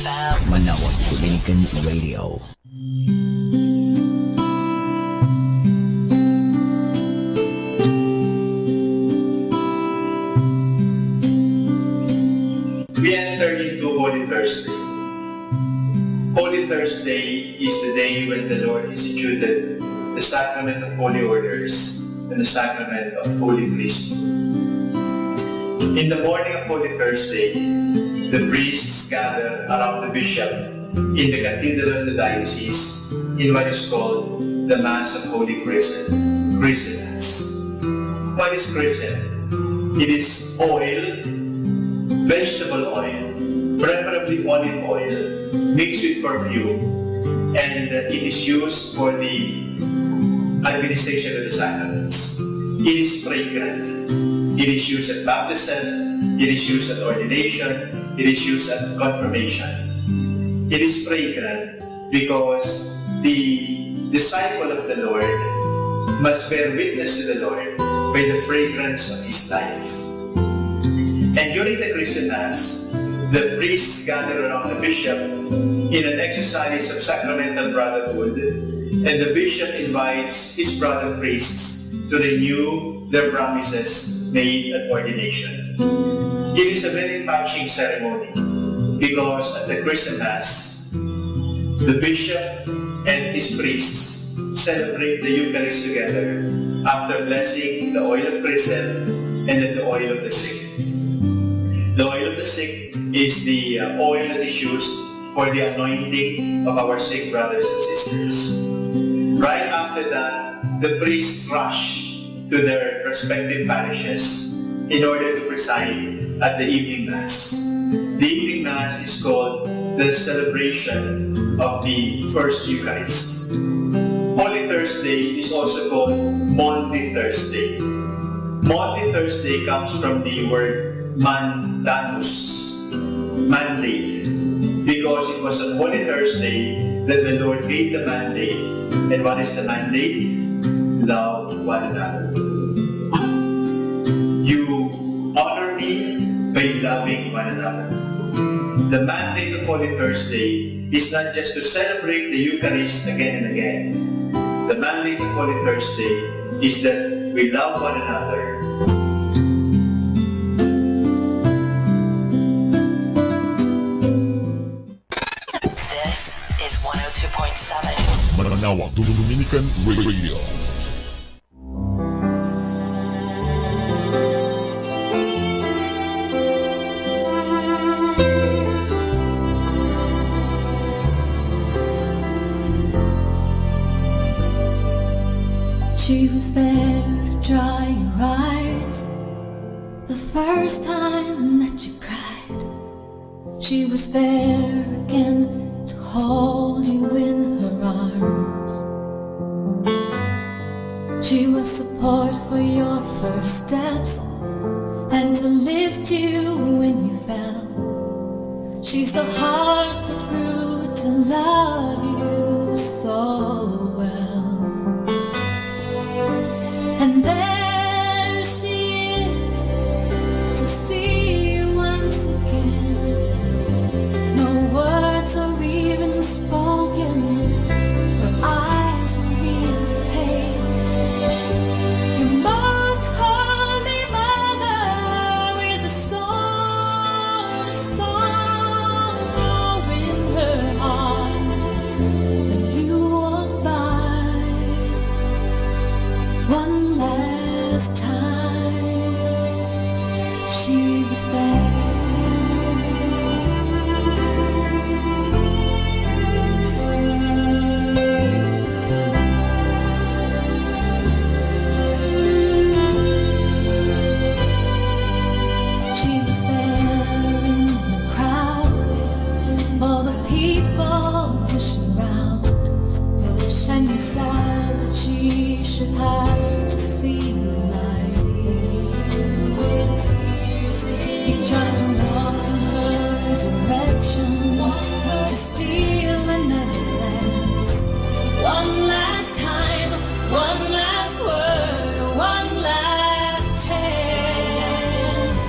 FM Manawag Dominican Radio. We enter into Holy Thursday. Holy Thursday is the day when the Lord instituted the sacrament of Holy Orders and the sacrament of Holy Priesthood. In the morning of Holy Thursday, the priests gather around the bishop in the cathedral of the diocese in what is called the Mass of Holy Chrism, Chrismmas. What is chrism? It is oil, vegetable oil, preferably olive oil, mixed with perfume, and it is used for the administration of the sacraments. It is fragrant. It is used at baptism, it is used at ordination, it is used at confirmation. It is fragrant because the disciple of the Lord must bear witness to the Lord by the fragrance of his life. And during the Christmas, the priests gather around the bishop in an exercise of sacramental brotherhood, and the bishop invites his brother priests to renew their promises made at ordination. It is a very touching ceremony because at the Chrism Mass, the bishop and his priests celebrate the Eucharist together after blessing the oil of chrism and then the oil of the sick. The oil of the sick is the oil that is used for the anointing of our sick brothers and sisters. Right after that, the priests rush to their respective parishes in order to preside at the evening Mass. The evening Mass is called the celebration of the First Eucharist. Holy Thursday is also called Maundy Thursday. Maundy Thursday comes from the word mandatus, mandate, because it was on Holy Thursday that the Lord gave the mandate. And what is the mandate? Love one another. You honor me by loving one another. The mandate of Holy Thursday is not just to celebrate the Eucharist again and again. The mandate of Holy Thursday is that we love one another. This is 102.7 Manawag Dominican Radio. She was there to dry your eyes the first time that you cried. She was there again to hold you in her arms. She was support for your first steps and to lift you when you fell. She's the heart that grew to love you so well. And there she is to see you once again. No words are even spoken. Her eyes reveal the pain. Your most holy mother with a sword of sorrow in her heart. And you walk by one last time. She was there. She was there in the crowd, all the people pushing round, and you saw that she should have to see life with tears. You tried to walk in her direction, to steal another glance. One last time, one last word, one last chance.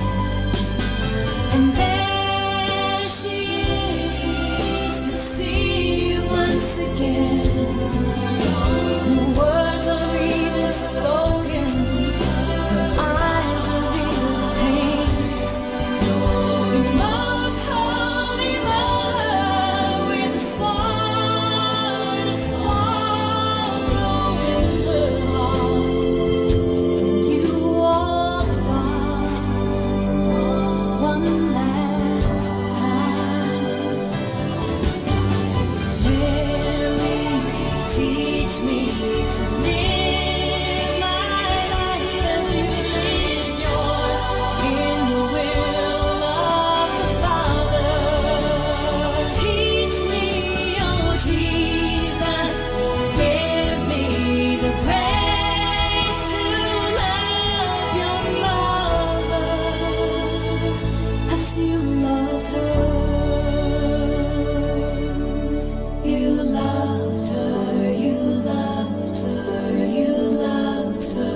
And there she is to see you once again. No words are even spoken. Her eyes reveal the pain. Your most holy mother with a sword of sorrow in her heart. You walk past one last time. Mary, teach me to live my life as you live yours, in the will of the Father. Teach me, oh Jesus, give me the grace to love your mother as you loved her. You loved her, you loved her, you loved her.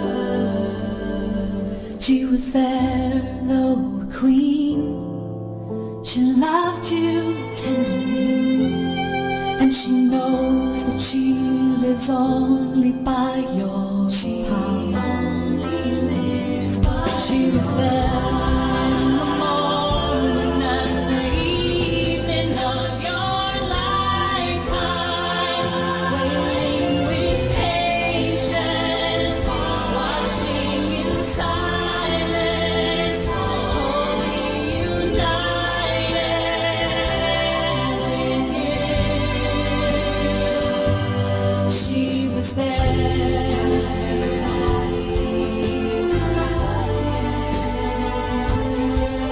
She was there, though a queen. She loved you tenderly, and she knows that she lives only by your power. She was there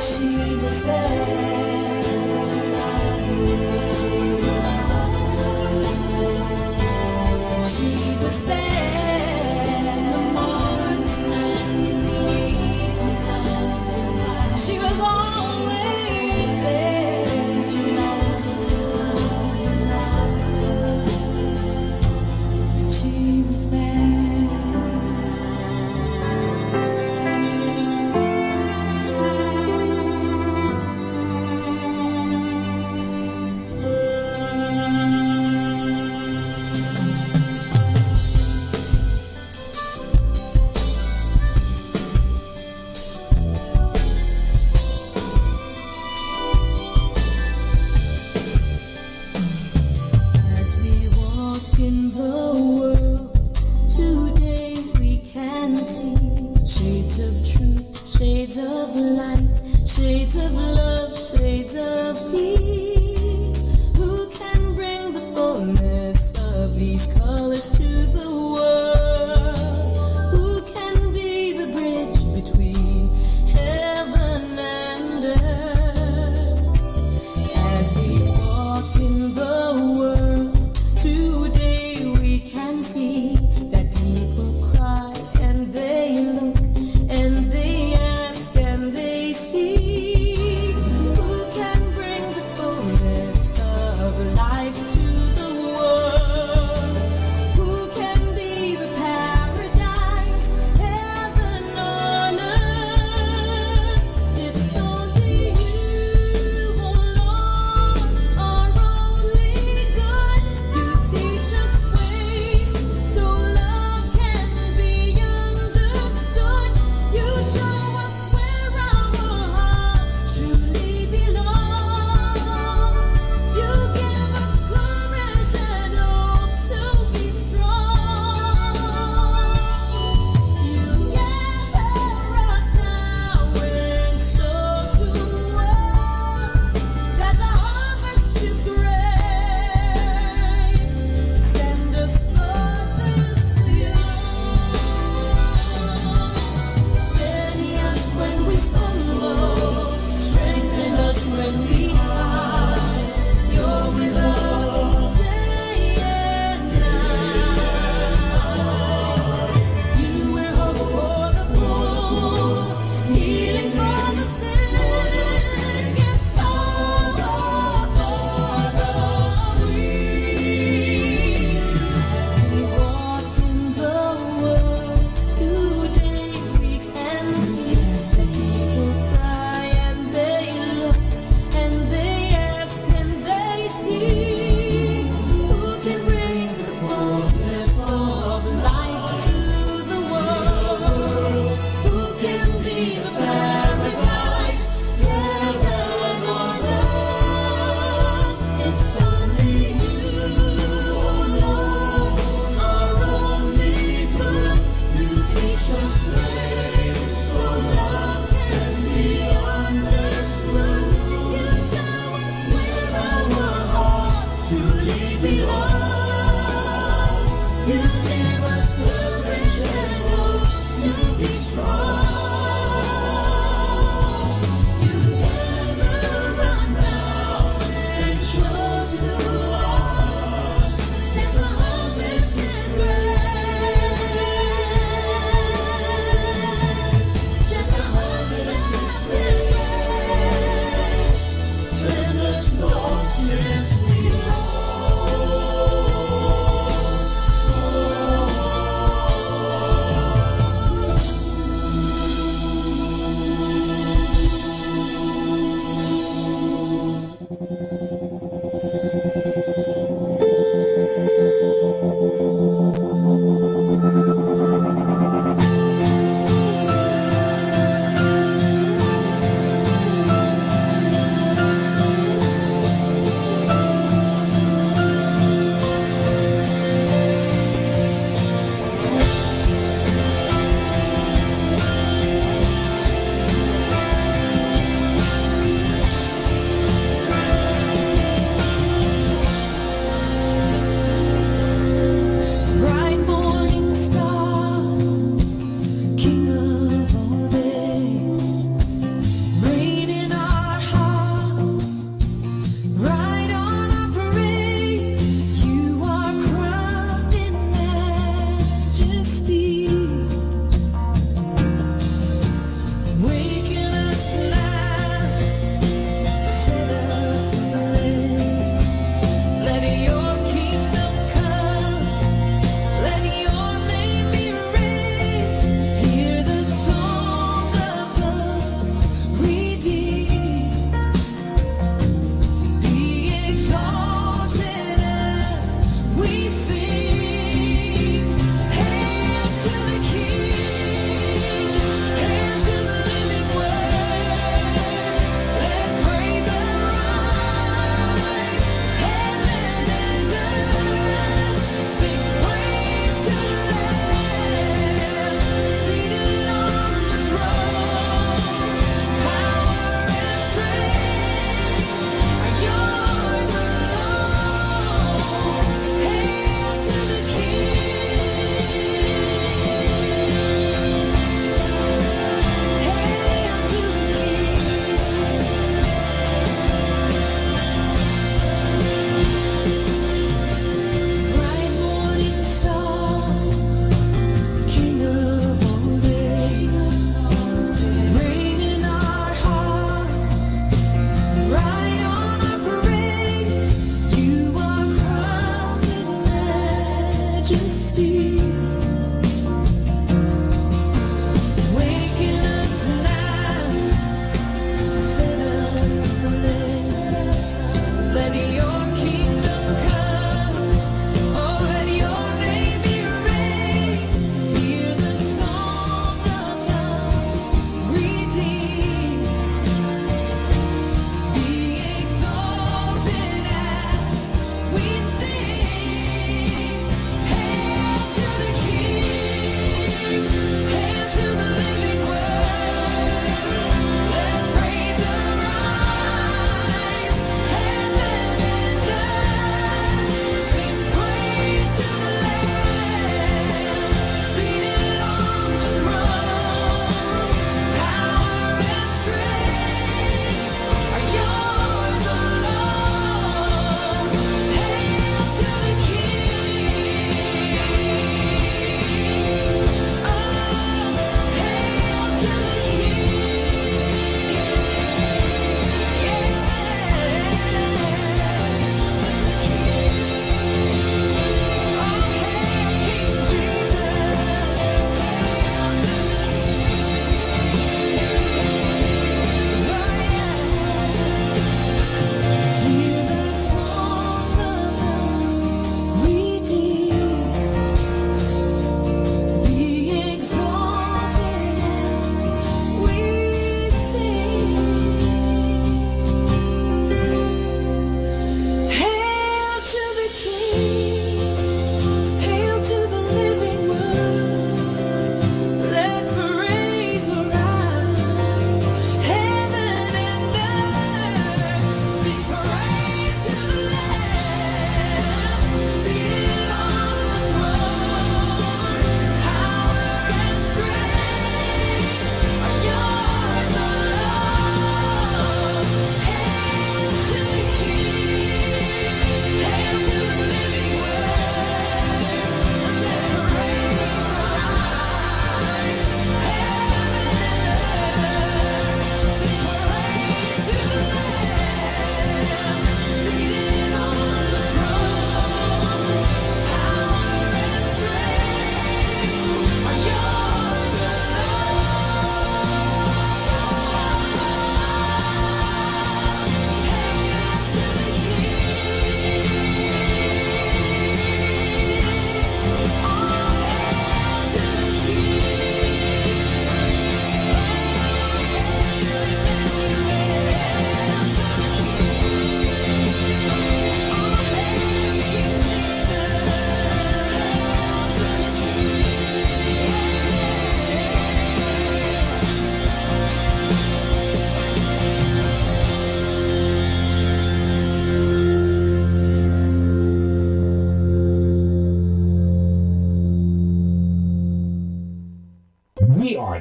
She was there. She was there in the morning and in the evening. She was always there, you know. She was there.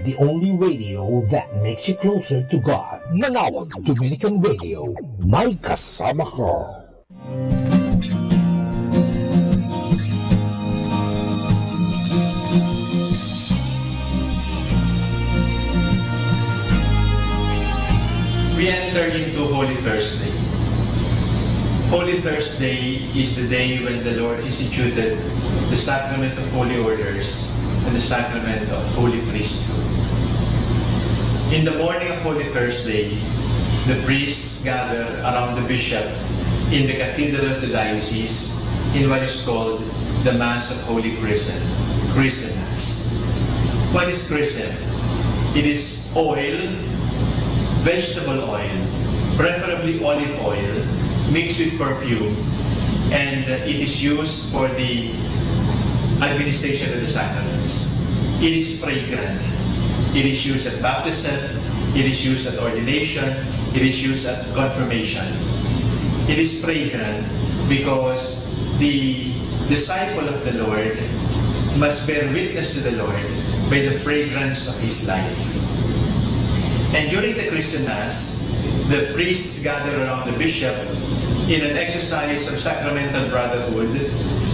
the only radio that makes you closer to God. Manawag Dominican Radio, may kasama ka. We enter into Holy Thursday. Holy Thursday is the day when the Lord instituted the sacrament of holy orders and the sacrament of holy priesthood. In the morning of Holy Thursday, the priests gather around the bishop in the cathedral of the diocese in what is called the Mass of Holy Chrism, Chrism Mass. What is chrism? It is oil, vegetable oil, preferably olive oil, mixed with perfume, and it is used for the administration of the sacraments. It is fragrant. It is used at baptism, it is used at ordination, it is used at confirmation. It is fragrant because the disciple of the Lord must bear witness to the Lord by the fragrance of his life. And during the Christian Mass, the priests gather around the bishop in an exercise of sacramental brotherhood,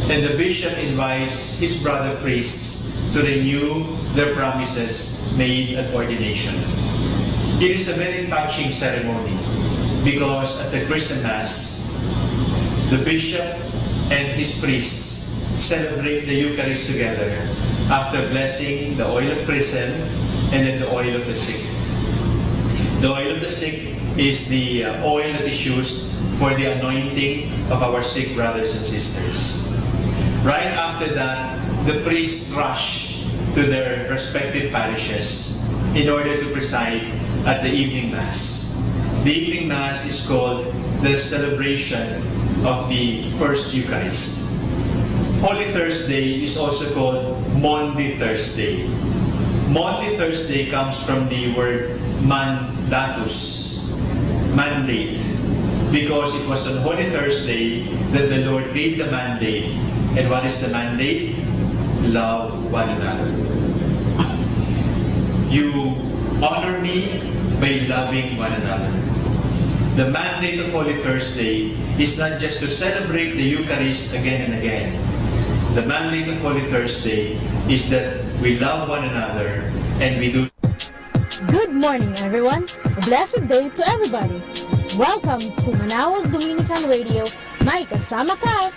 and the bishop invites his brother priests to renew their promises made at ordination. It is a very touching ceremony because at the Christian Mass, the bishop and his priests celebrate the Eucharist together after blessing the oil of chrism and then the oil of the sick. The oil of the sick is the oil that is used for the anointing of our sick brothers and sisters. Right after that, the priests rush to their respective parishes in order to preside at the evening Mass. The evening Mass is called the celebration of the First Eucharist. Holy Thursday is also called Maundy Thursday. Maundy Thursday comes from the word mandatus, mandate, because it was on Holy Thursday that the Lord gave the mandate. And what is the mandate? Love one another. You honor me by loving one another. The mandate of Holy Thursday is not just to celebrate the Eucharist again and again. The mandate of Holy Thursday is that we love one another and we do. Good morning, everyone. A blessed day to everybody. Welcome to Manawag Dominican Radio. May kasama ka.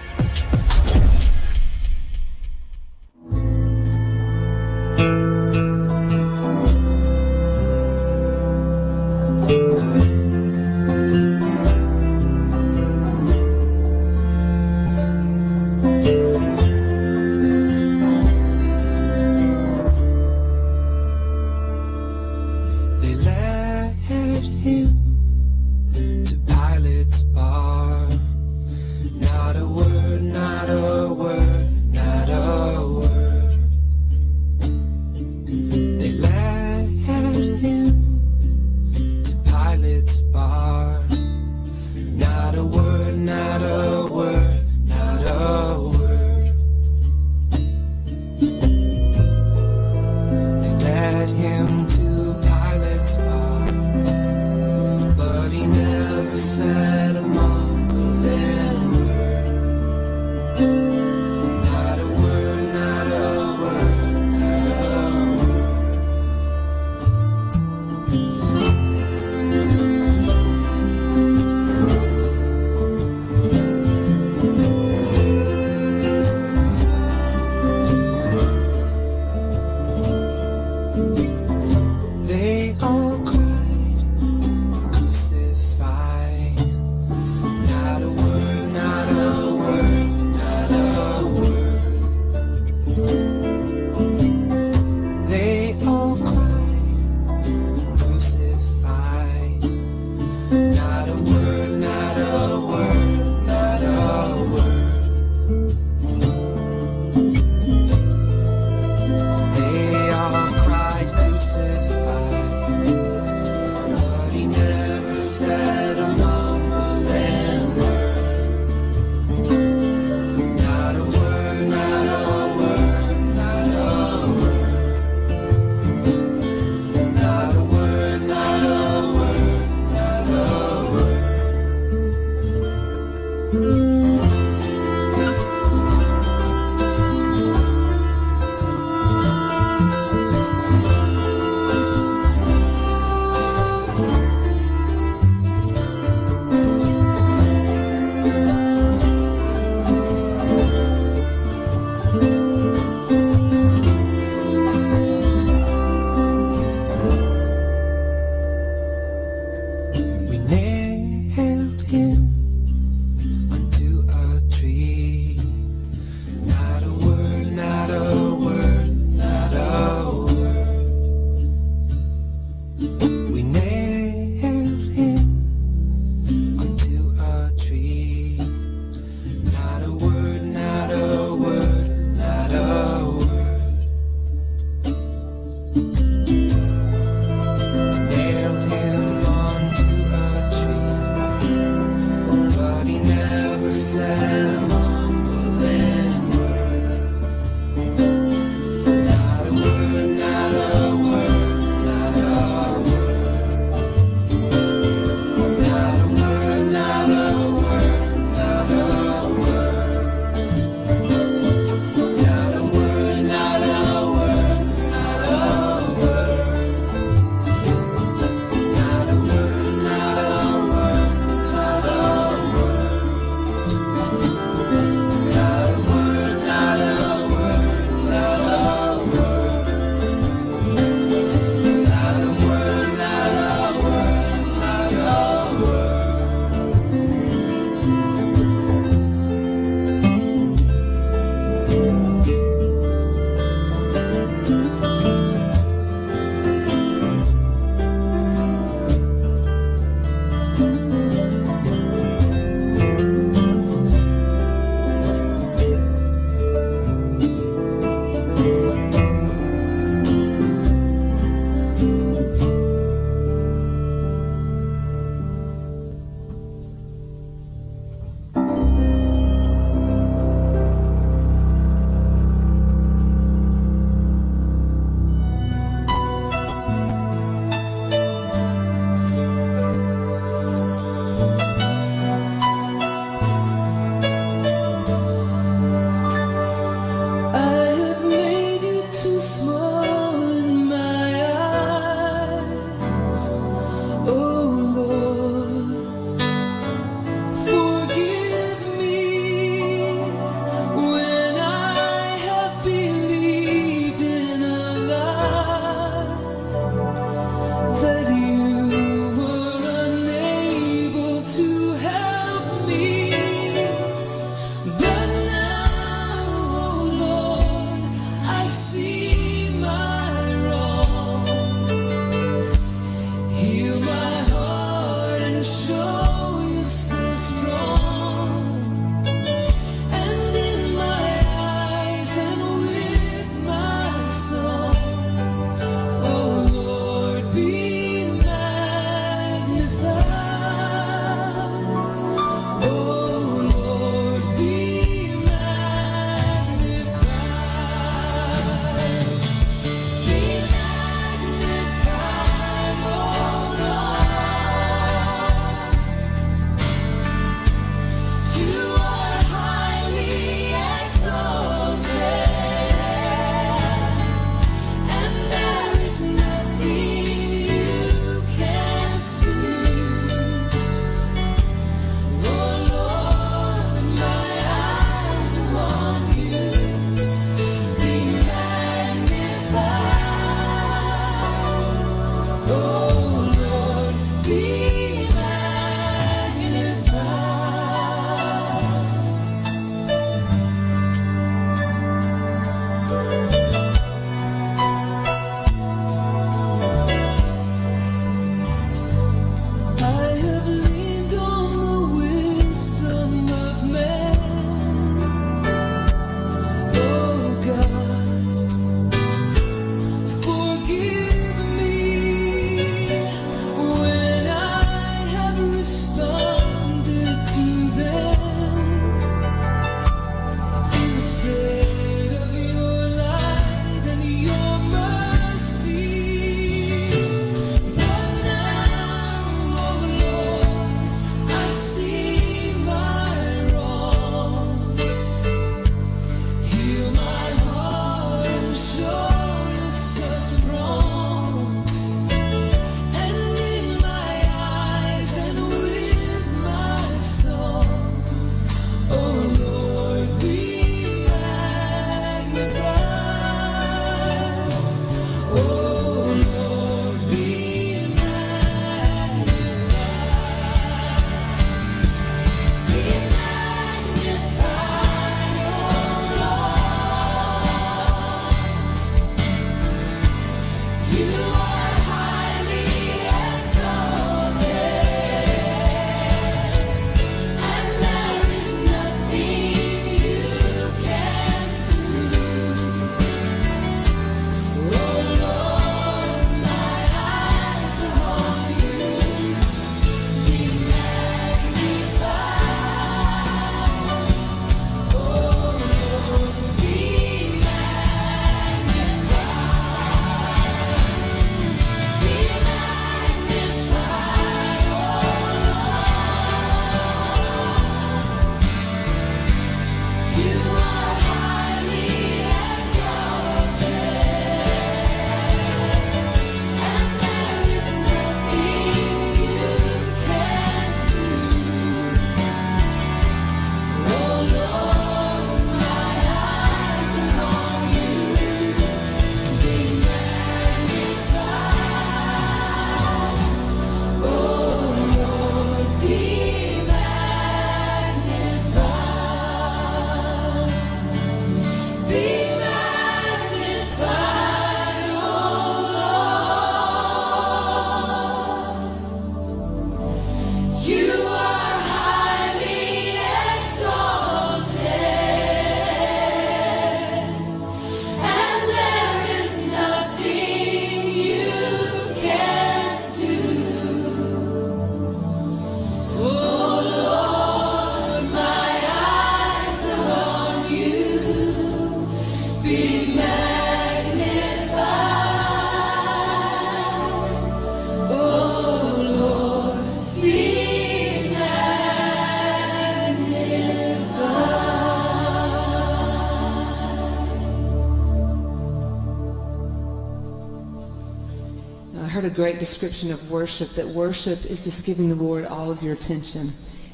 heard a great description of worship, that worship is just giving the Lord all of your attention.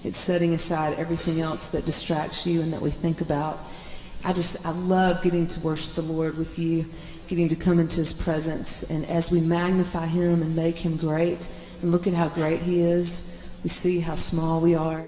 It's setting aside everything else that distracts you and that we think about. I love getting to worship the Lord with you, getting to come into His presence. And as we magnify Him and make Him great, and look at how great He is, we see how small we are.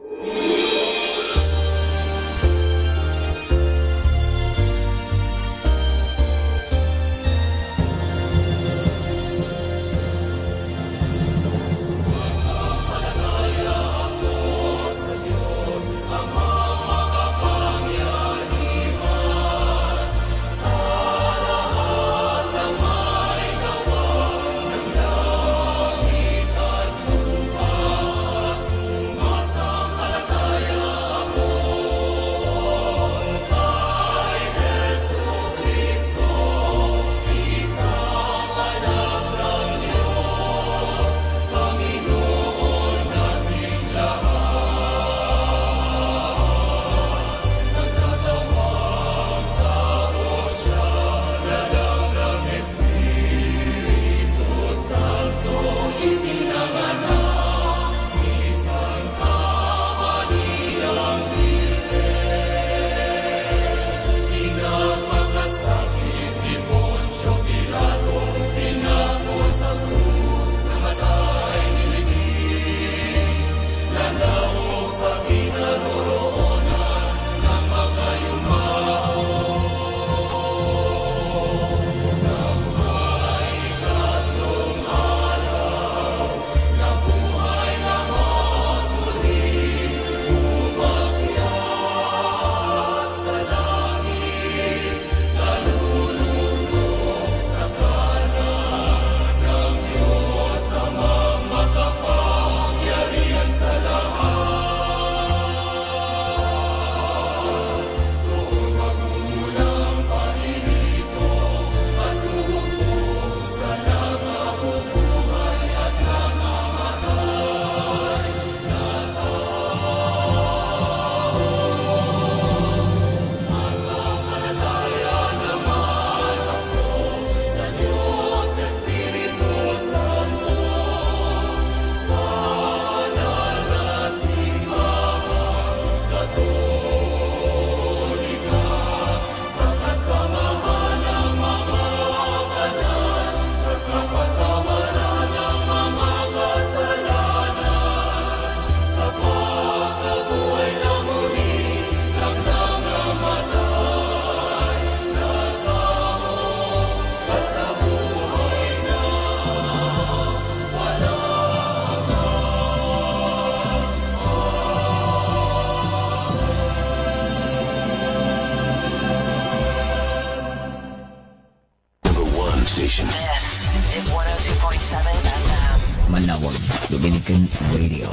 Radio.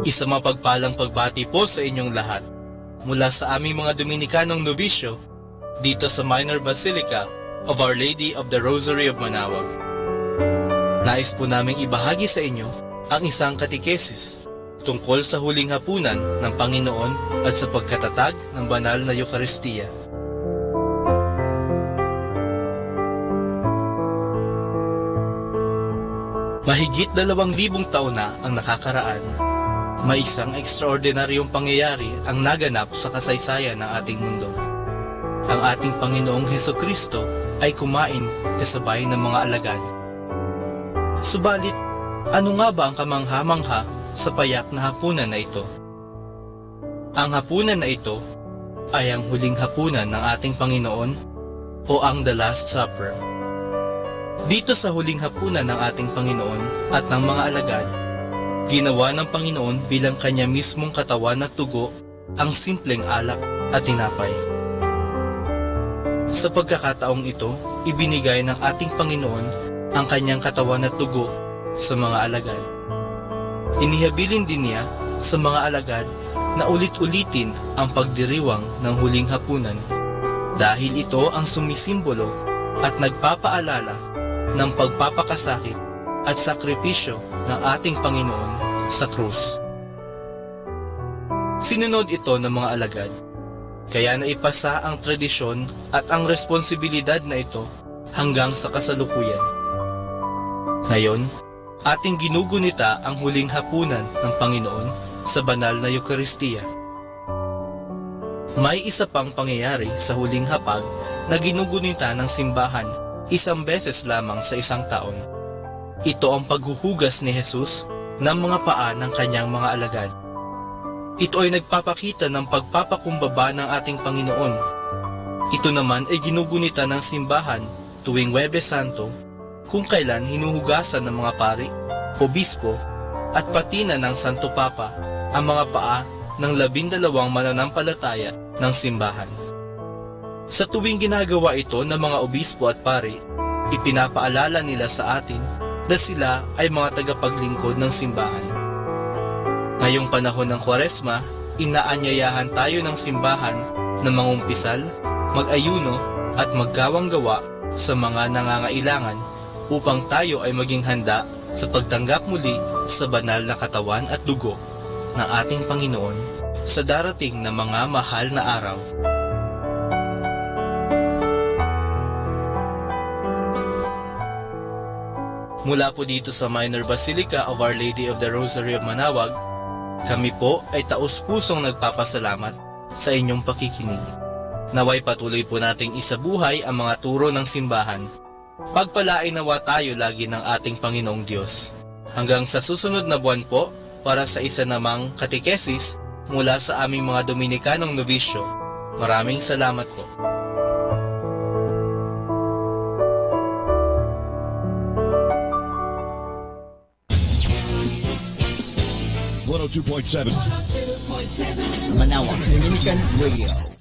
Isa mapagpalang pagbati po sa inyong lahat mula sa aming mga Dominikanong Novisyo dito sa Minor Basilica of Our Lady of the Rosary of Manaoag. Nais po naming ibahagi sa inyo ang isang katikesis tungkol sa huling hapunan ng Panginoon at sa pagkatatag ng banal na Eucharistia. Mahigit 2,000 taon na ang nakakaraan. May isang ekstraordinaryong pangyayari ang naganap sa kasaysayan ng ating mundo. Ang ating Panginoong Hesukristo ay kumain kasabay ng mga alagad. Subalit, ano nga ba ang kamangha-mangha sa payak na hapunan na ito? Ang hapunan na ito ay ang huling hapunan ng ating Panginoon o ang The Last Supper. Dito sa huling hapunan ng ating Panginoon at ng mga alagad, ginawa ng Panginoon bilang kanya mismong katawan at dugo ang simpleng alak at tinapay. Sa pagkakataong ito, ibinigay ng ating Panginoon ang kanyang katawan at dugo sa mga alagad. Inihabilin din niya sa mga alagad na ulit-ulitin ang pagdiriwang ng huling hapunan dahil ito ang sumisimbolo at nagpapaalala ng pagpapakasakit at sakripisyo ng ating Panginoon sa krus. Sinunod ito ng mga alagad, kaya naipasa ang tradisyon at ang responsibilidad na ito hanggang sa kasalukuyan. Ngayon, ating ginugunita ang huling hapunan ng Panginoon sa banal na Eucharistia. May isa pang pangyayari sa huling hapag na ginugunita ng simbahan isang beses lamang sa isang taon. Ito ang paghuhugas ni Jesus ng mga paa ng kanyang mga alagad. Ito ay nagpapakita ng pagpapakumbaba ng ating Panginoon. Ito naman ay ginugunita ng simbahan tuwing Huwebes Santo kung kailan hinuhugasan ng mga pari, obispo at pati na ng Santo Papa ang mga paa ng 12 mananampalataya ng simbahan. Sa tuwing ginagawa ito ng mga obispo at pari, ipinapaalala nila sa atin na sila ay mga tagapaglingkod ng simbahan. Ngayong panahon ng Kwaresma, inaanyayahan tayo ng simbahan na mangumpisal, mag-ayuno at magkawang-gawa sa mga nangangailangan upang tayo ay maging handa sa pagtanggap muli sa banal na katawan at dugo ng ating Panginoon sa darating na mga mahal na araw. Mula po dito sa Minor Basilica of Our Lady of the Rosary of Manaoag, kami po ay taus-pusong nagpapasalamat sa inyong pakikinig. Naway patuloy po nating isabuhay ang mga turo ng simbahan. Pagpalain nawa tayo lagi ng ating Panginoong Diyos. Hanggang sa susunod na buwan po, para sa isa namang katikesis mula sa aming mga Dominikanong Novisyo. Maraming salamat po. Manaoag Dominican Radio.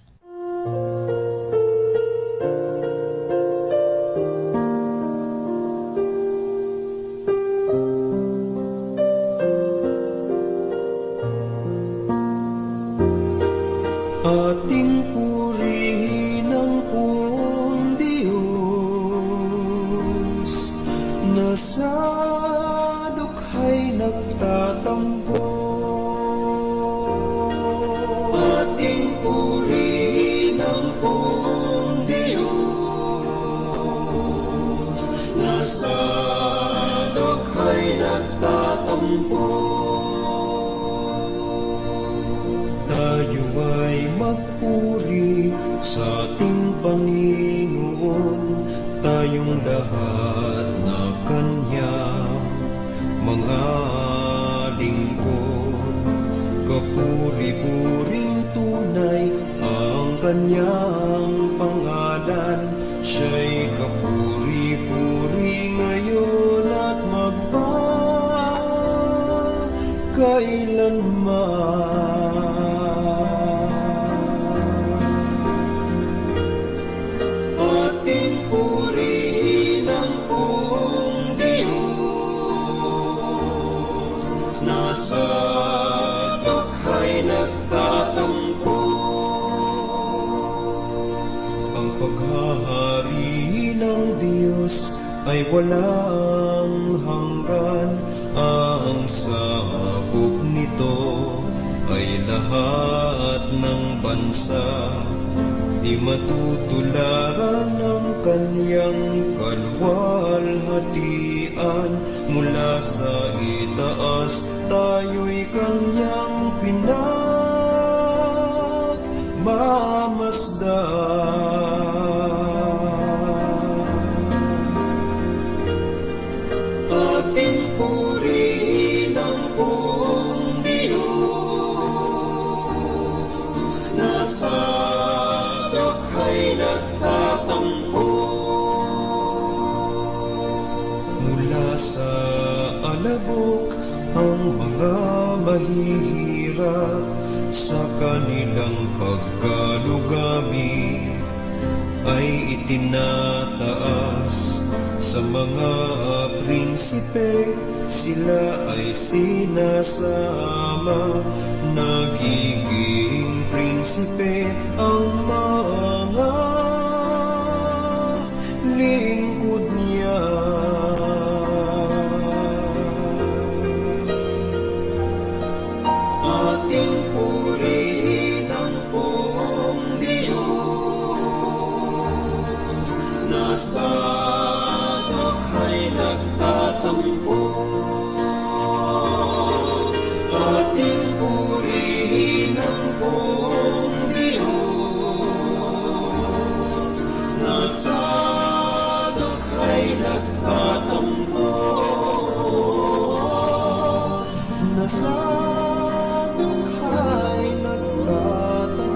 Ating purihin ang buong Diyos na sa dukhay nagtatampo. Ating purihin ang buong Diyos na sa dukhay nagtatampo. Tayo ay magpuri sa ating Panginoon, tayong lahat na Kanyang mga lingkod. Kapuri-puring tunay ang Kanyang pangalan, siya'y kapuri-puri ngayon at magpakailanman. paghahari ng Diyos ay walang hanggan. Ang sakop nito ay lahat ng bansa. Di matutularan ng kanyang kalwalhatian. Mula sa itaas tayo'y kanyang pinagmamasdan. Ating purihin ang buong Diyos na sa dakhay nagtatampo. Mula sa alabok ang mga mahihirap, sa kanilang pagkalugami ay itinataas. Sa mga prinsipe sila ay sinasama. Nagiging prinsipe ang mga lingkod niya. Ating purihin ang buong Diyos na sa dakhay nagtatampo. Ating purihin ang buong Diyos na sa dakhay nagtatampo. Na sa dakhay nagtatampo.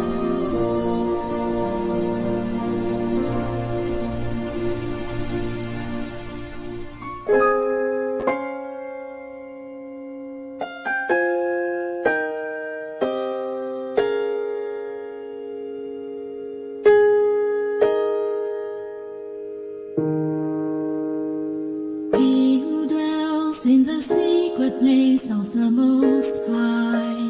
He who dwells in the secret place of the Most High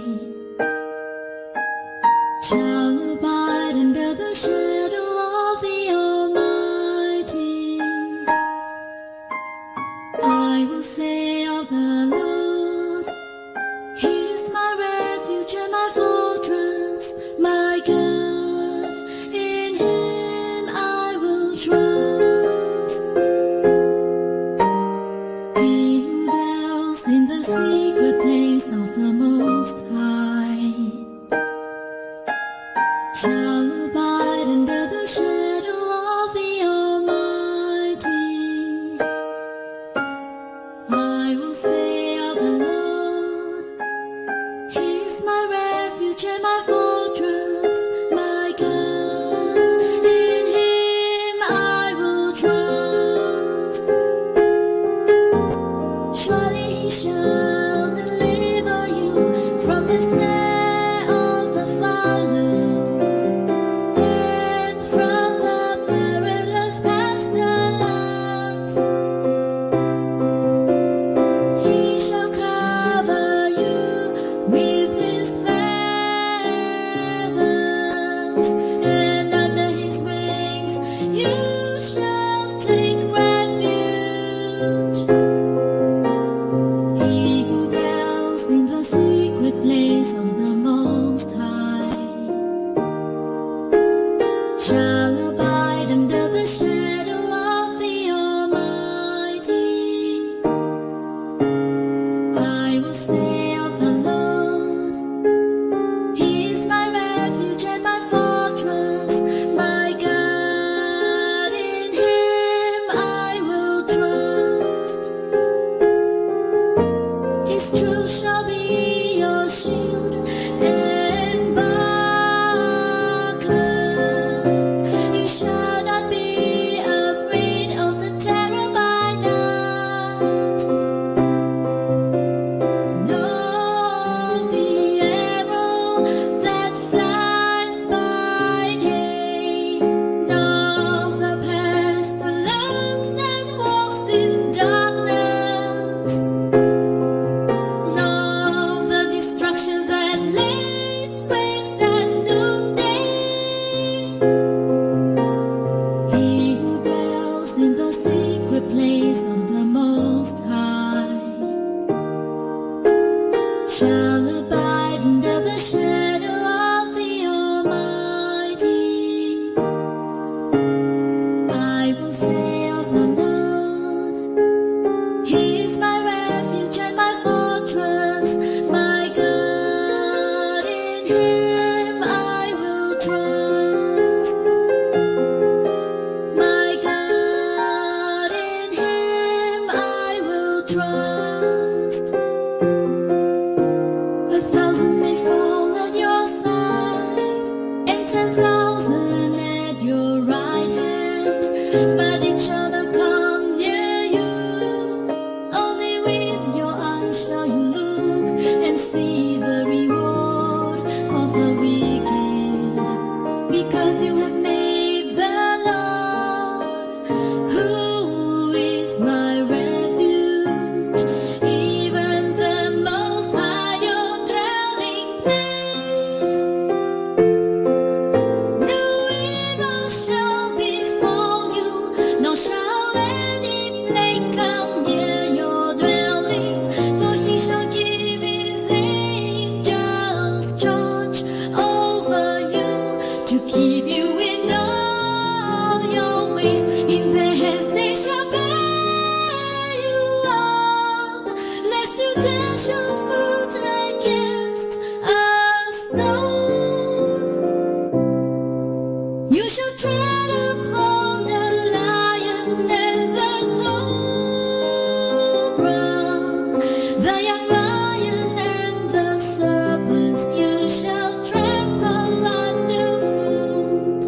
shall abide under the shadow of the Almighty. I will say of the Lord, He is my refuge and my fortress, my God, in Him I will trust. He who dwells in the secret place of the Most High shall abide under the shadow of the Almighty. I will say of the Lord, He is my refuge and my fortress, my God, in Him I will trust. Surely He shall deliver you from the snare of the fowler and from the perilous pestilence. He shall cover you with His feathers, and under His wings you shall take refuge. He who dwells in the secret place of the Most High shall abide under the shadow of the Almighty. I will say of the Lord, He is my refuge and my fortress, my God, in Him I will trust. His truth shall be your shield and buckler. but it shall not come near you. Only with your eyes shall you look and see the reward of the wicked, because you have made the Lord, who is my refuge, even the Most High, your dwelling place. No evil shall befall you, nor shall any plague come near your dwelling, for he shall give his angels charge over you, to keep you in all your ways. In their hands they shall bear you up, lest you dash your foot against a stone. You shall tread upon the lion and the cobra, the young lion and the serpent you shall trample underfoot.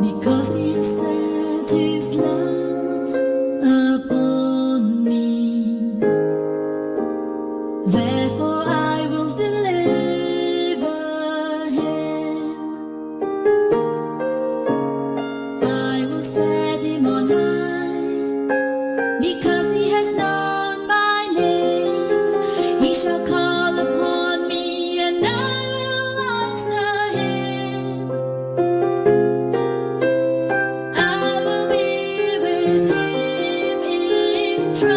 Because he has set his love upon me, therefore I will deliver him. I will set him on high, because he has known my name. He shall call upon me, and I will answer him. I will be with him in trouble.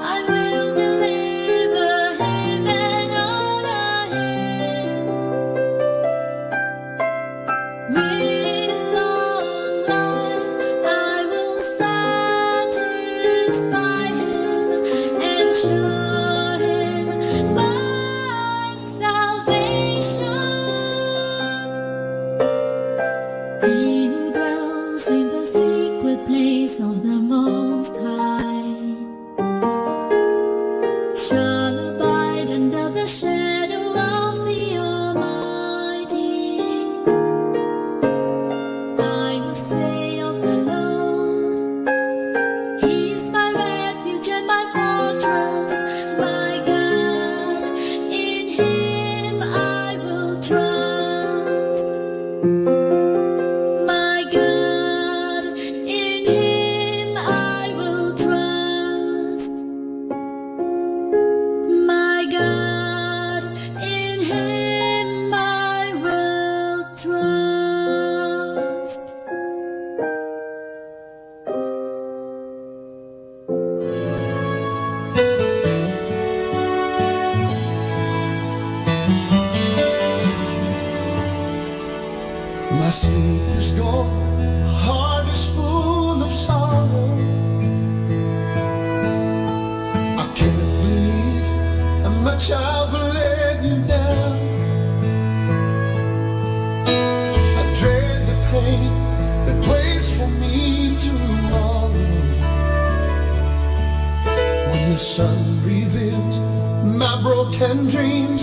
I will deliver him and honor him. With long life I will satisfy him and show him my salvation. He who dwells in the secret place of the Most High shall abide under the shadow of the Almighty. I will say of the Lord, He is my refuge and my fortress, my God, in Him I will trust. My God, in Him I will trust. My God, in Him I will trust. My sleep is gone, my heart is full of sorrow. I can't believe how much I've let you down. I dread the pain that waits for me tomorrow, when the sun reveals my broken dreams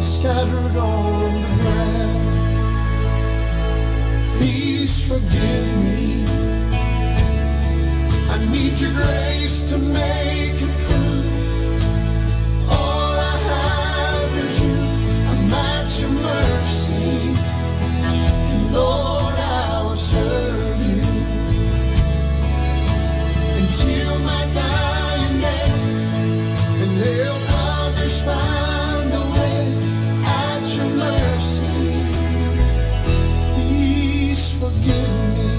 scattered on the ground. Please forgive me. I need your grace to make it through. All I have is you. I'm at your mercy. And Lord, I will serve you until my dying day, and help others find a way at your mercy. Please forgive me.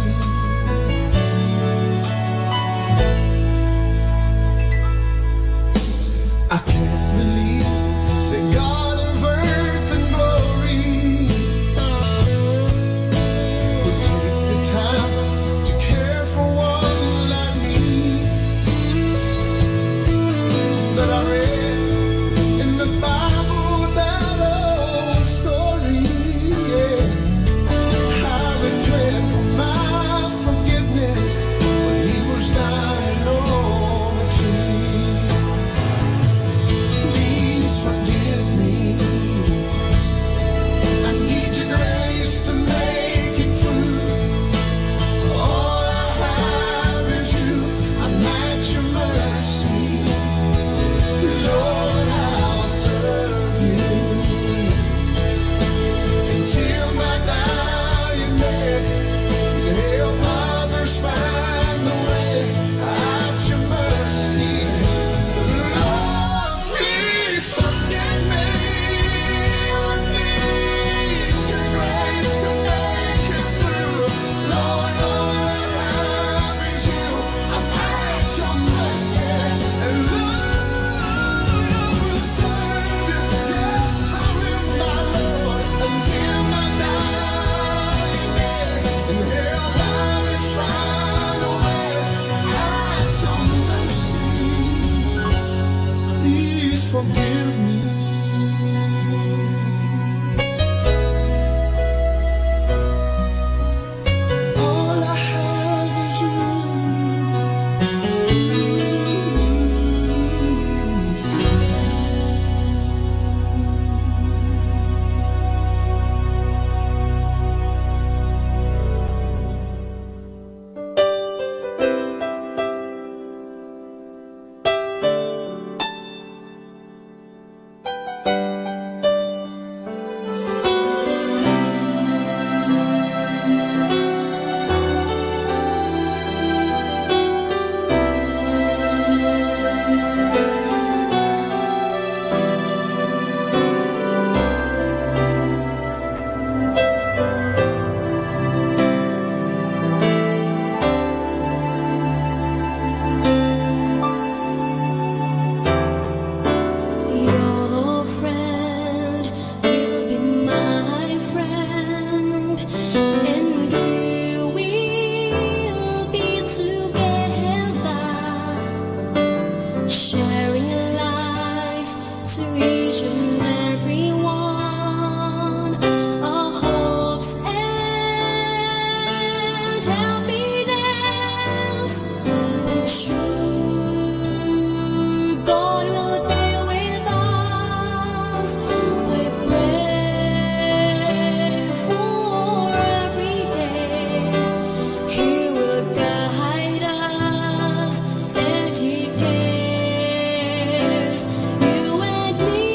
forgive me. All I have is you. Your friend will be my friend, and we will be together, sharing life to each and every one, our hopes and happiness, and sure God will be with us. We pray for every day. He will guide us and He cares. You and me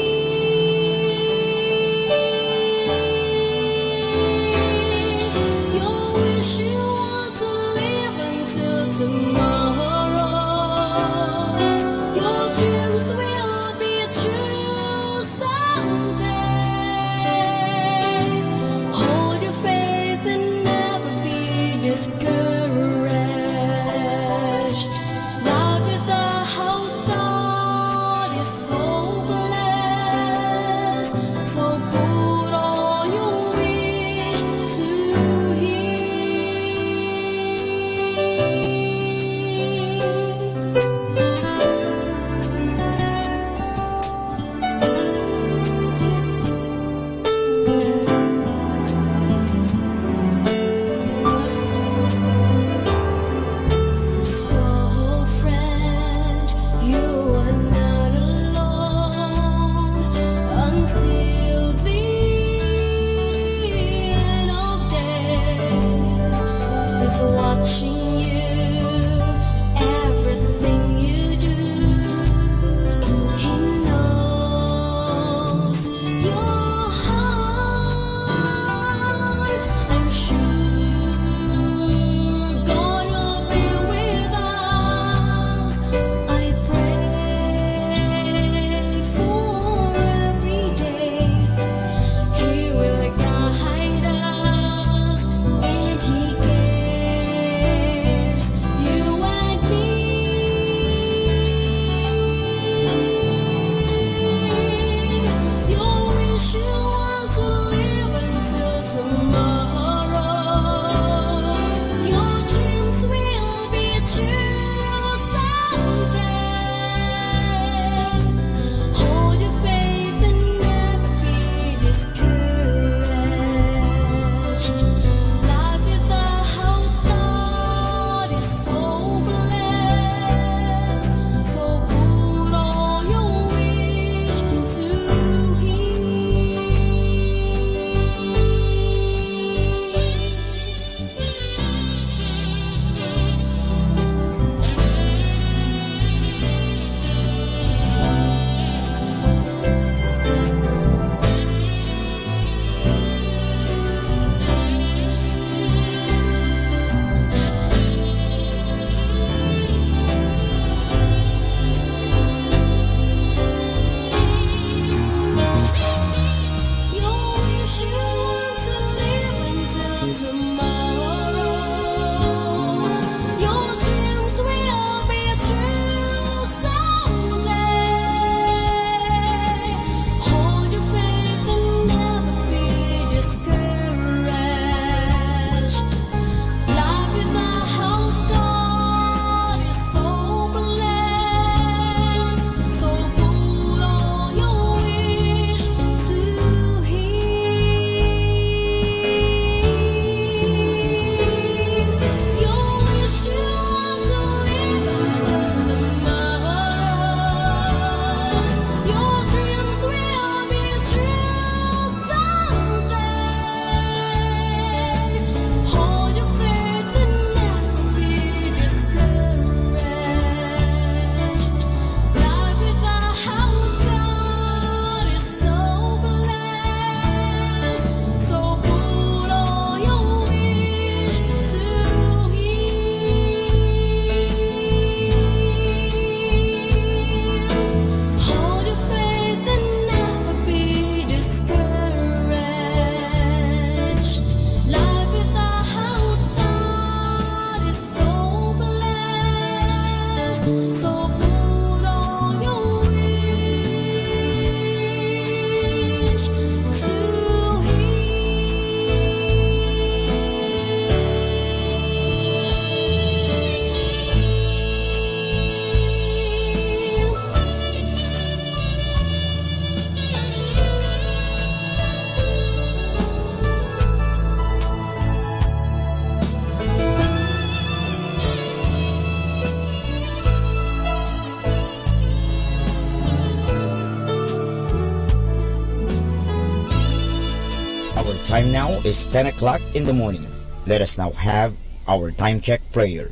time now is 10 o'clock in the morning. Let us now have our time check prayer.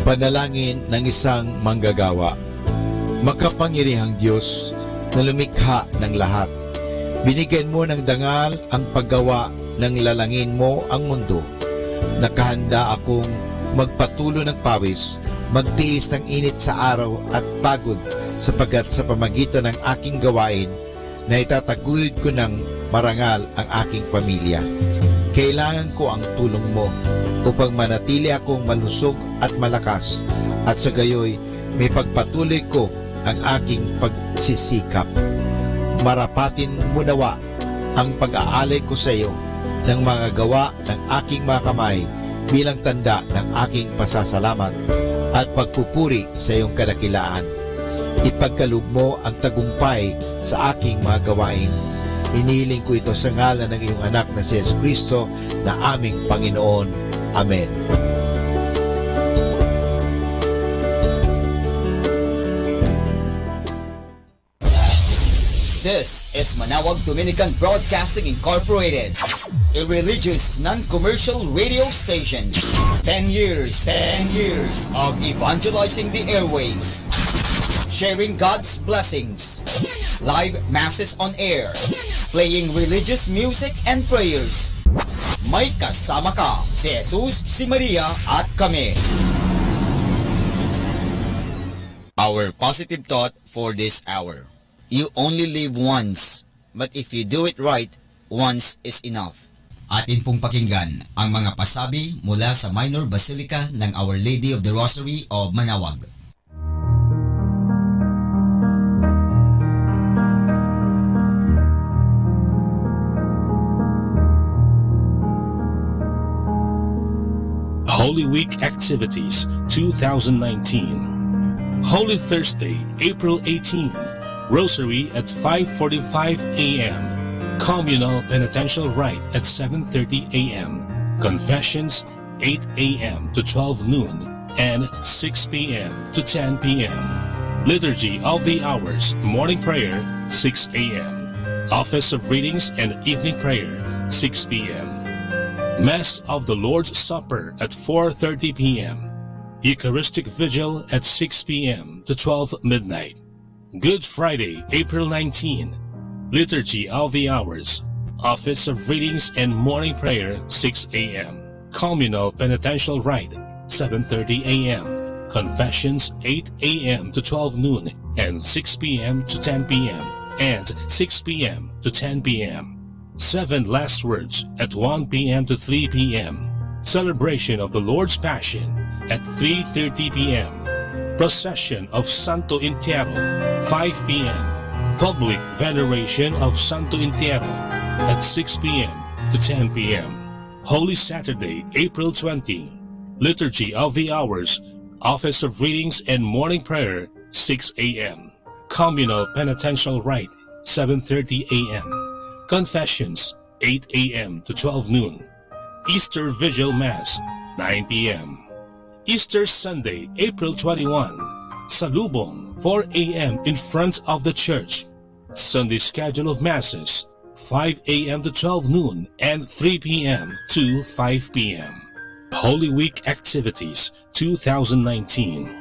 Panalangin ng isang manggagawa. Makapangyarihang Diyos na lumikha ng lahat, binigyan mo ng dangal ang paggawa ng lalangin mo ang mundo. Nakahanda akong magpatulo ng pawis, magtiis ng init sa araw at pagod, sapagkat sa pamagitan ng aking gawain na itataguyod ko ng marangal ang aking pamilya. Kailangan ko ang tulong mo upang manatili akong malusog at malakas, at sa gayoy may pagpatuloy ko ang aking pagsisikap. Marapatin mo nawa ang pag-aalay ko sa iyo ng mga gawa ng aking mga kamay bilang tanda ng aking pasasalamat at pagpupuri sa iyong kadakilaan. Ipagkaloob mo ang tagumpay sa aking mga gawain. Inihiling ko ito sa ngalan ng iyong anak na si Jesucristo na aming Panginoon. Amen. This is Manawag Dominican Broadcasting Incorporated, a religious non-commercial radio station. 10 years of evangelizing the airwaves, sharing God's blessings, live masses on air, playing religious music and prayers. May kasama ka, si Jesus, si Maria, at kami. Our positive thought for this hour. You only live once, but if you do it right, once is enough. Atin pong pakinggan ang mga pasabi mula sa Minor Basilica ng Our Lady of the Rosary of Manawag. Holy Week Activities 2019. Holy Thursday, April 18. Rosary at 5:45 a.m. Communal Penitential Rite at 7:30 a.m. Confessions 8 a.m. to 12 noon and 6 p.m. to 10 p.m. Liturgy of the Hours, Morning Prayer 6 a.m. Office of Readings and Evening Prayer 6 p.m. Mass of the Lord's Supper at 4:30 p.m. Eucharistic Vigil at 6 p.m. to 12 midnight. Good Friday, April 19. Liturgy of the Hours, Office of Readings and Morning Prayer 6 a.m. Communal Penitential Rite 7:30 a.m. Confessions 8 a.m. to 12 noon and 6 p.m. to 10 p.m. and 6 p.m. to 10 p.m. 7 Last Words at 1 p.m. to 3 p.m. Celebration of the Lord's Passion at 3:30 p.m. Procession of Santo Entierro 5 p.m. Public Veneration of Santo Entierro at 6 p.m. to 10 p.m. Holy Saturday, April 20. Liturgy of the Hours, Office of Readings and Morning Prayer 6 a.m. Communal Penitential Rite 7:30 a.m. Confessions 8 a.m. to 12 noon. Easter Vigil Mass 9 p.m. Easter Sunday, April 21. Salubong 4 a.m. in front of the church. Sunday schedule of Masses 5 a.m. to 12 noon and 3 p.m. to 5 p.m. Holy Week Activities 2019.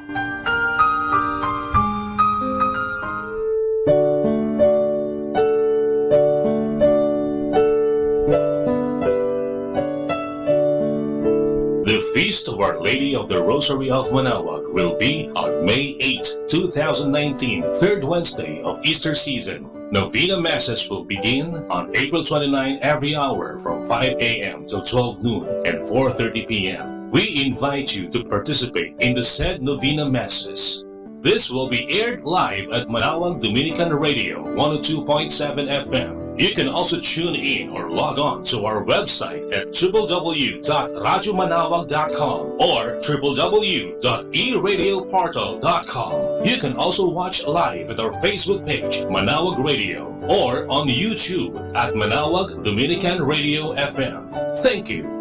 The Feast of Our Lady of the Rosary of Manawag will be on May 8, 2019, third Wednesday of Easter season. Novena Masses will begin on April 29 every hour from 5 a.m. till 12 noon and 4:30 p.m. We invite you to participate in the said Novena Masses. This will be aired live at Manawag Dominican Radio 102.7 FM. You can also tune in or log on to our website at www.radyomanawag.com or www.eradioportal.com. You can also watch live at our Facebook page, Manawag Radio, or on YouTube at Manawag Dominican Radio FM. Thank you.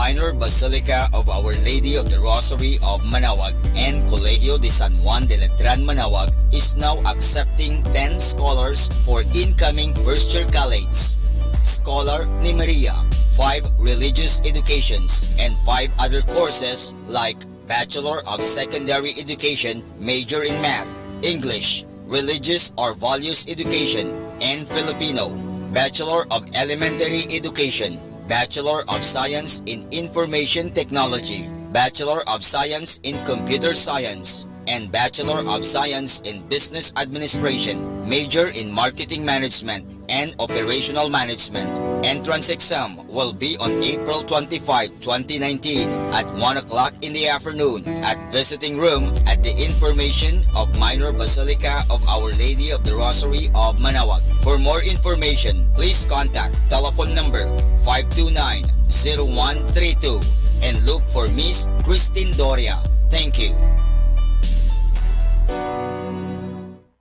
Minor Basilica of Our Lady of the Rosary of Manaoag and Colegio de San Juan de Letran Manaoag is now accepting 10 scholars for incoming first-year colleagues. Scholar ni Maria, 5 religious educations, and 5 other courses like Bachelor of Secondary Education, major in Math, English, Religious or Values Education, and Filipino, Bachelor of Elementary Education, Bachelor of Science in Information Technology, Bachelor of Science in Computer Science, and Bachelor of Science in Business Administration, major in Marketing Management and Operational Management. Entrance exam will be on April 25, 2019 at 1 o'clock in the afternoon at visiting room at the information of Minor Basilica of Our Lady of the Rosary of Manaoag. For more information, please contact telephone number 529-0132 and look for Miss Christine Doria. Thank you.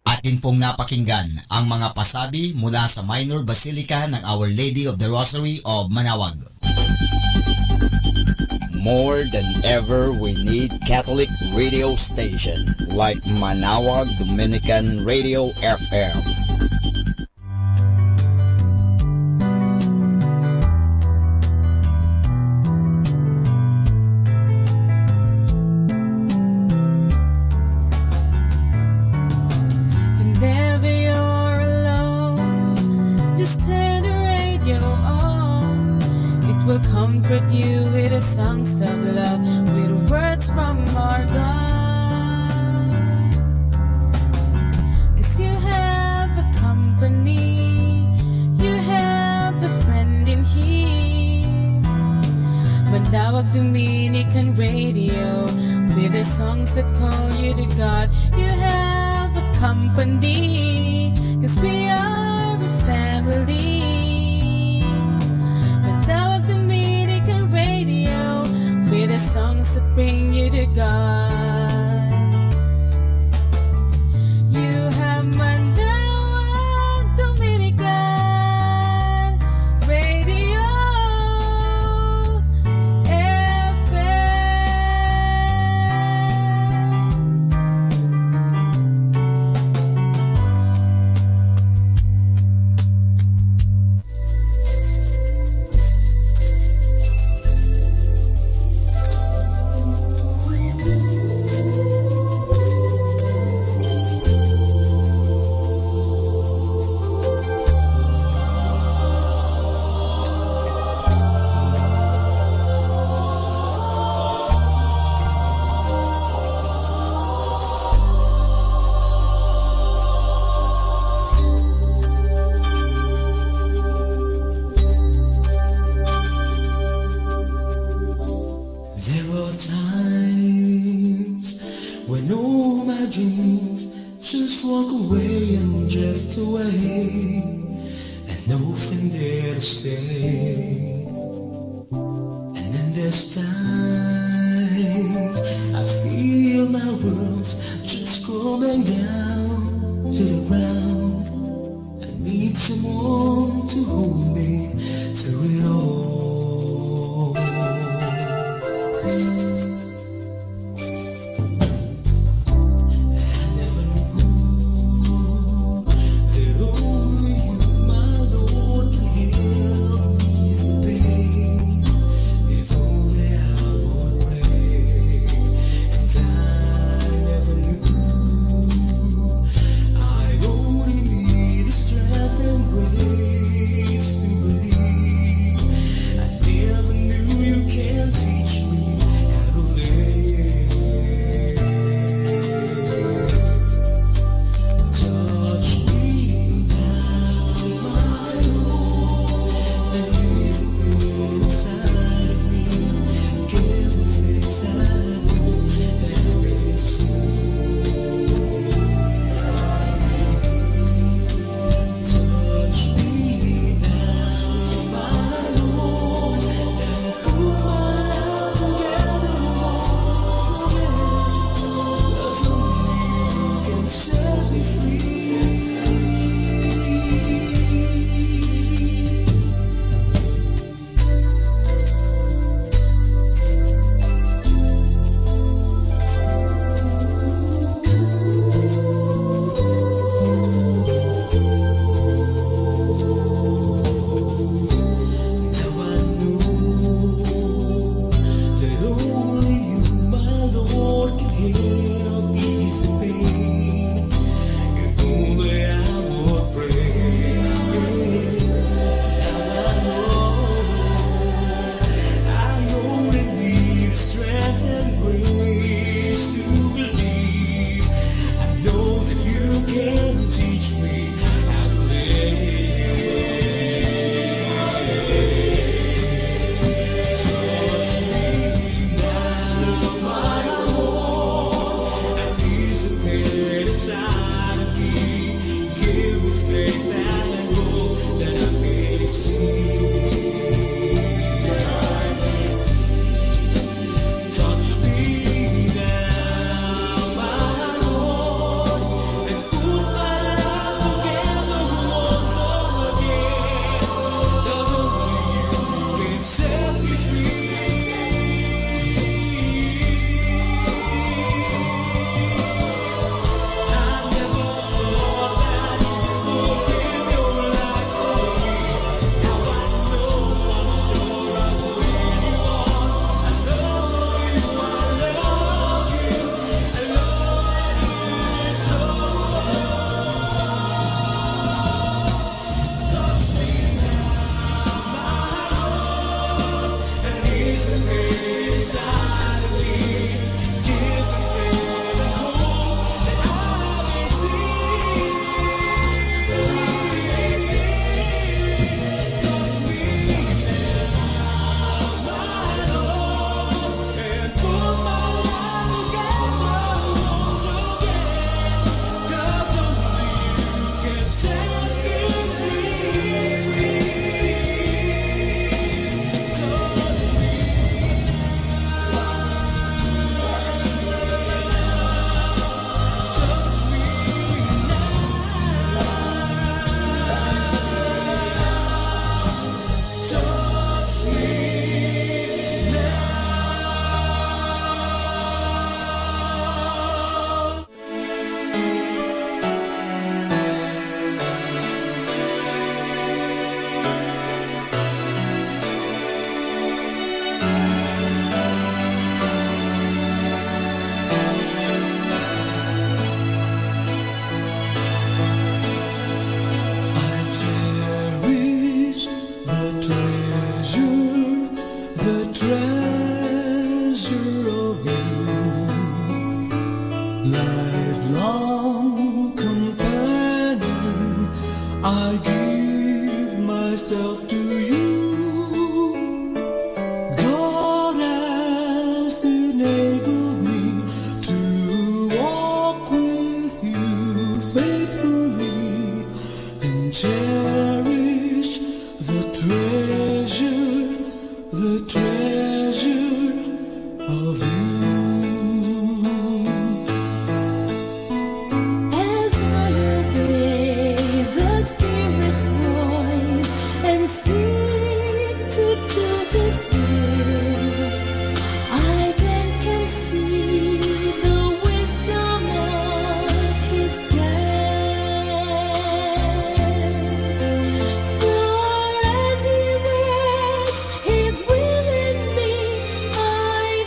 Atin pong napakinggan ang mga pasabi mula sa Minor Basilica ng Our Lady of the Rosary of Manaoag. More than ever, we need Catholic radio station like Manaoag Dominican Radio FM. Comfort you with the songs of love, with words from our God. 'Cause you have a company, you have a friend in here. Manaoag Dominican Radio, with the songs that call you to God. You have a company, 'cause we are a family. With the songs that bring you to God. You have Manaoag Dominican Radio treasure of you, lifelong companion, I give myself to you. God has enabled me to walk with you faithfully and cherish the treasure of you. As I obey the Spirit's voice and seek to do His will, I then can see the wisdom of His plan. For as He works His will in me, I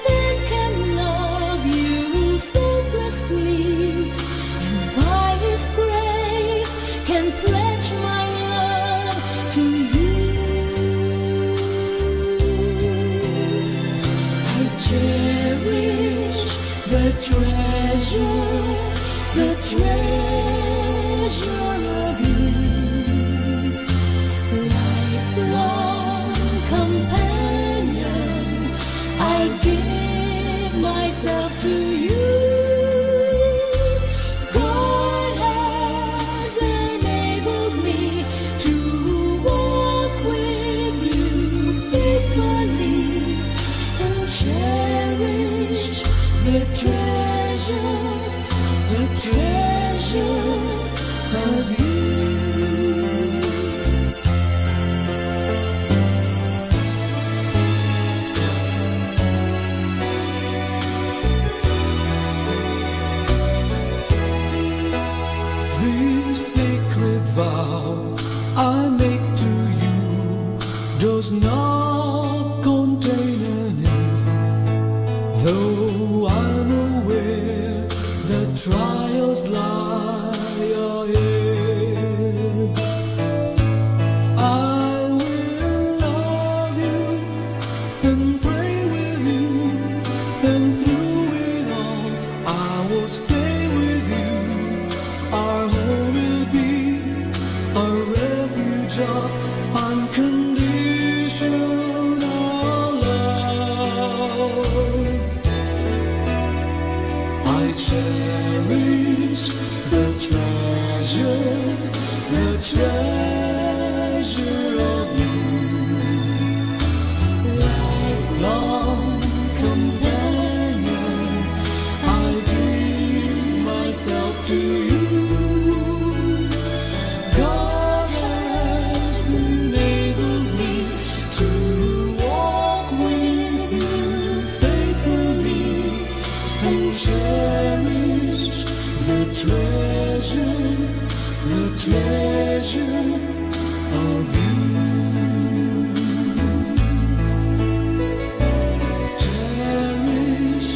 then can love you selflessly, and by His grace can pledge my love to you. I cherish the treasure of you, lifelong companion, I give myself to you. God has enabled me to walk with you faithfully and cherish the treasure of you. The sacred vow I make to you does not contain an if, though I'm aware that trials lie ahead. I will love you and pray with you, and through it all I will stay with you. Our home will be a refuge of unconditional love. I cherish the treasure of you, lifelong companion, I give myself to you. God has enabled me to walk with you faithfully and cherish the treasure of you. Cherish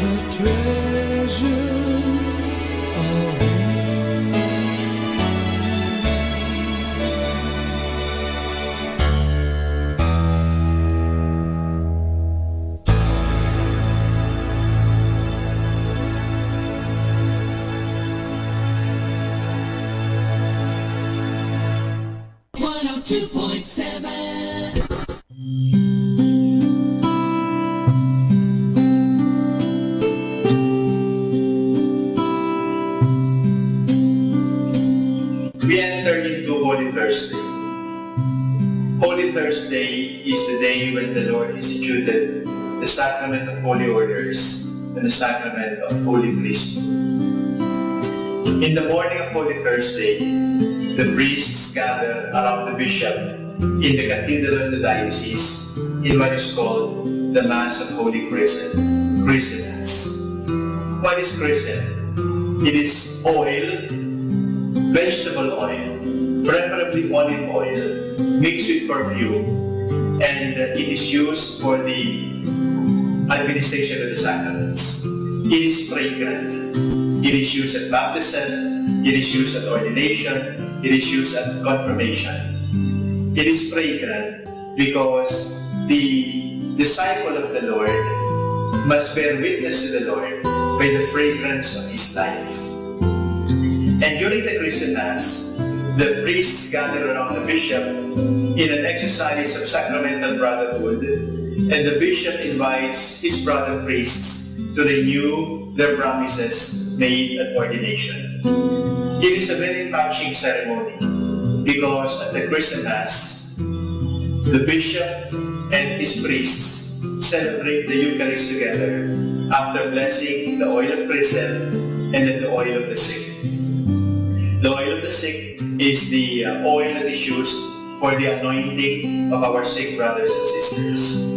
the treasure of you. We enter into Holy Thursday. Holy Thursday is the day when the Lord instituted the sacrament of holy orders and the sacrament of holy priesthood. In the morning of Holy Thursday, the priests gather around the bishop in the cathedral of the diocese in what is called the Mass of Holy Christmas. What is chrism? It is oil, vegetable oil, preferably olive oil, mixed with perfume, and it is used for the administration of the sacraments. It is fragrant. It is used at baptism, it is used at ordination, it is used at confirmation. It is fragrant because the disciple of the Lord must bear witness to the Lord by the fragrance of his life. And during the Christian Mass, the priests gather around the bishop in an exercise of sacramental brotherhood, and the bishop invites his brother priests to renew their promises made at ordination. It is a very touching ceremony because at the Christian Mass, the bishop and his priests celebrate the Eucharist together after blessing the oil of chrism and then the oil of the sick. The oil of the sick is the oil that is used for the anointing of our sick brothers and sisters.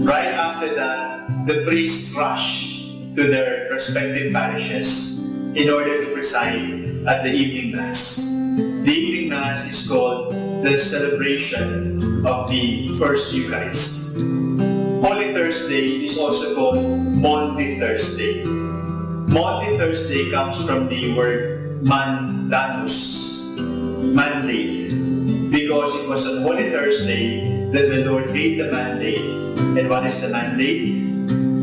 Right after that, the priests rush to their respective parishes in order to preside at the evening Mass. The evening Mass is called the celebration of the First Eucharist. Holy Thursday is also called Maundy Thursday. Maundy Thursday comes from the word mandatus, mandate, because it was on Holy Thursday that the Lord gave the mandate. And what is the mandate?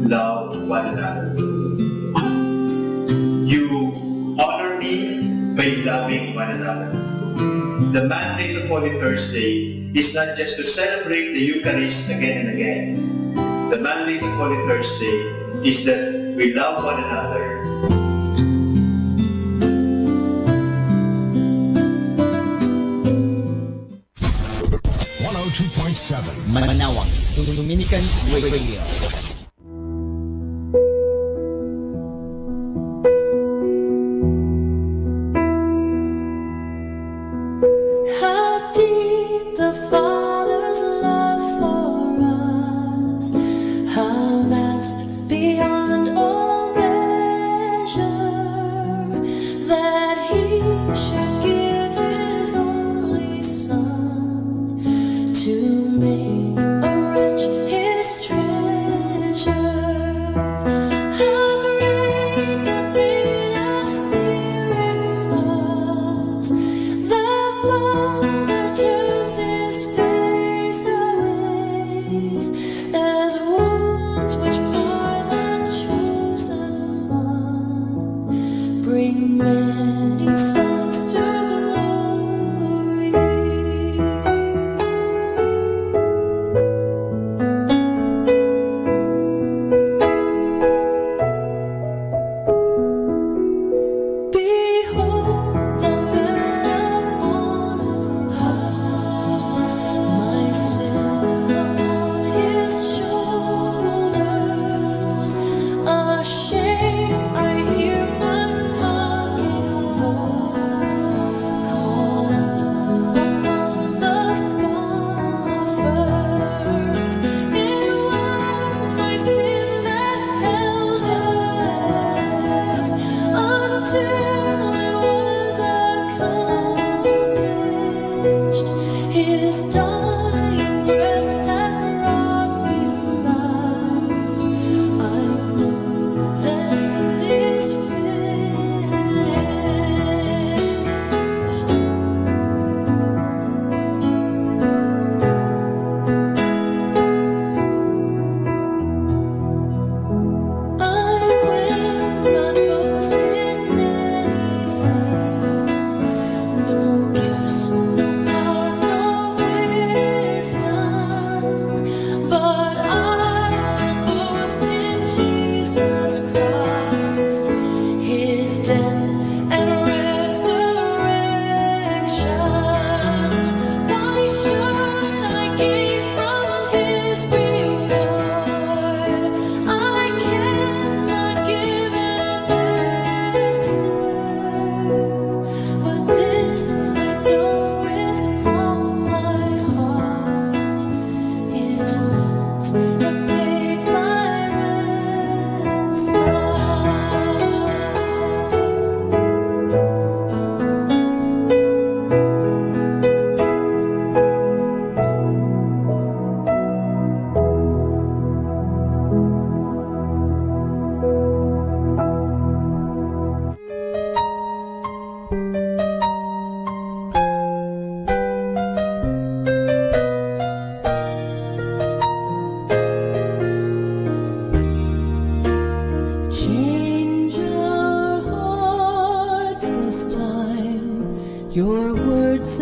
Love one another. You honor me by loving one another. The mandate of Holy Thursday is not just to celebrate the Eucharist again and again. The mandate of Holy Thursday is that we love one another. Manawag Dominican Radio. How deep the Father's love for us, how vast beyond all measure, that He should give His only Son to make a wretch His treasure.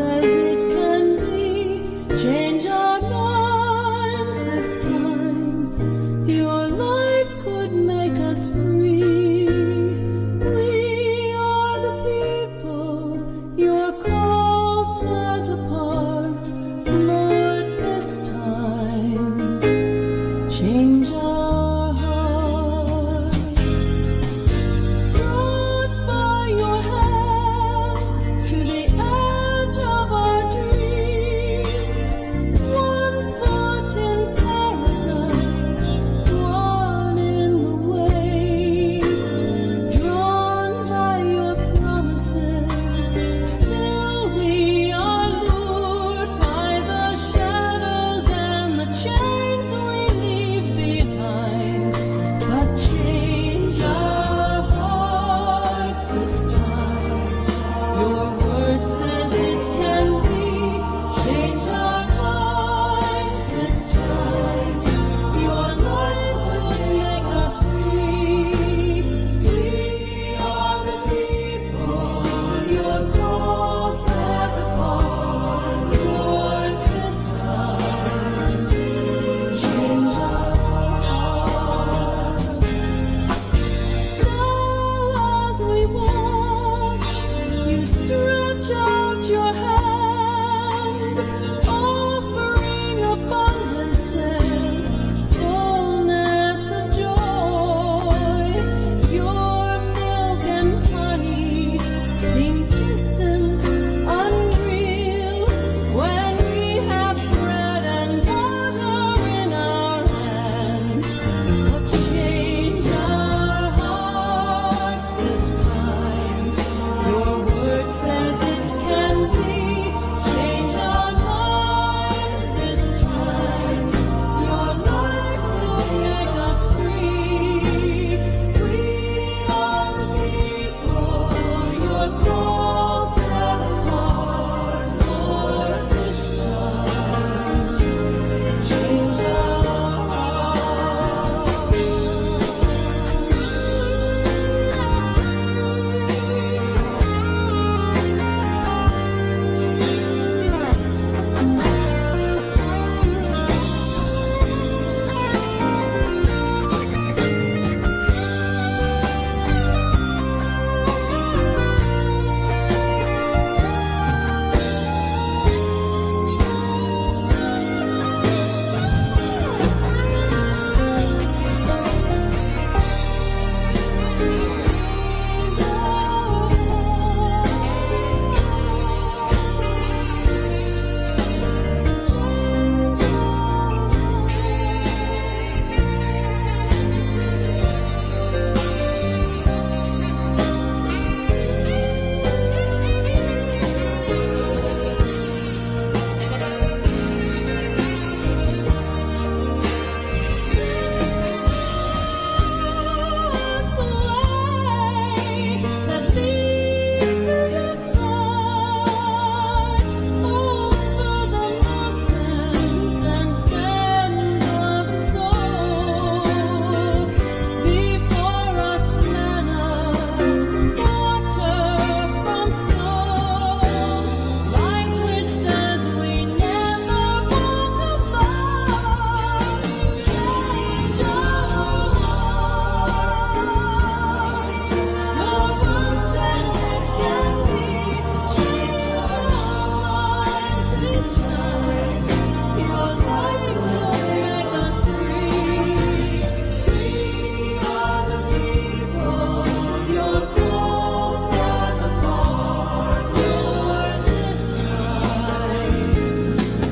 says it can be. Change our minds this time. Your life could make us free. We are the people your call set apart. Lord, this time, change our heart. Brought by your hand to the edge of our dreams, one foot in paradise, one in the waste. Drawn by your promises, still we are lured by the shadows and the chains we leave behind. But change our hearts this time. Your word says it can be. Change our minds this time. Your life will make us free. We are the people your call set apart. Lord, this time, change our hearts. Now as we watch, you stretch out your hand, offering abundances, fullness of joy. Your milk and honey seem distant, unreal, when we have bread and water in our hands. But change our hearts this time. Your word says it can be. Change our minds this time. Your life will make us free. We are the people your call set apart. Lord, this time, change our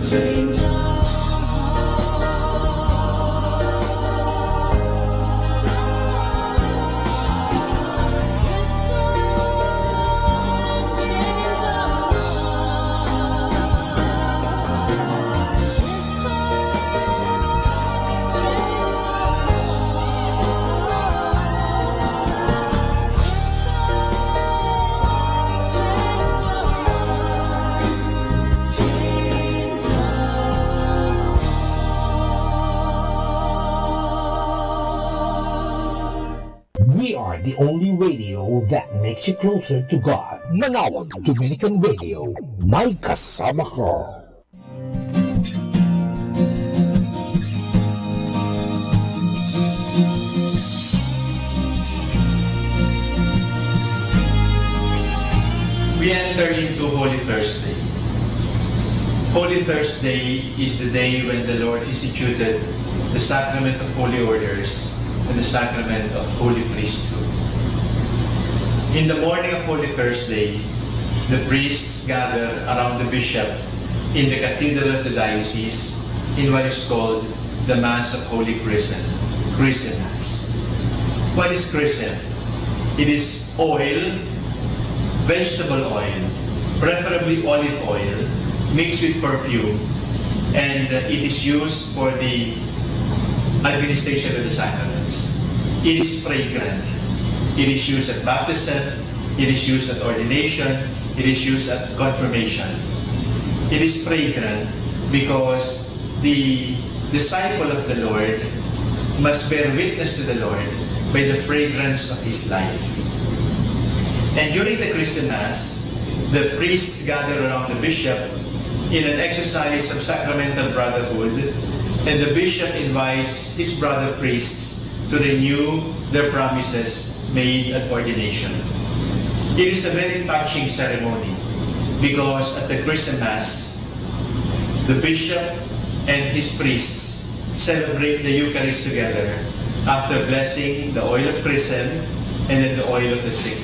change our the only radio that makes you closer to God. Manawag Dominican Radio, may kasama ka. We enter into Holy Thursday. Holy Thursday is the day when the Lord instituted the sacrament of holy orders and the sacrament of holy priesthood. In the morning of Holy Thursday, the priests gather around the bishop in the cathedral of the diocese in what is called the Mass of Holy Chrism, Chrism Mass. What is Chrism? It is oil, vegetable oil, preferably olive oil, mixed with perfume, and it is used for the administration of the sacraments. It is fragrant. It is used at baptism, it is used at ordination, it is used at confirmation. It is fragrant because the disciple of the Lord must bear witness to the Lord by the fragrance of his life. And during the Chrism Mass, the priests gather around the bishop in an exercise of sacramental brotherhood, and the bishop invites his brother priests to renew their promises made at ordination. It is a very touching ceremony because at the Chrism Mass, the bishop and his priests celebrate the Eucharist together after blessing the oil of chrism and then the oil of the sick.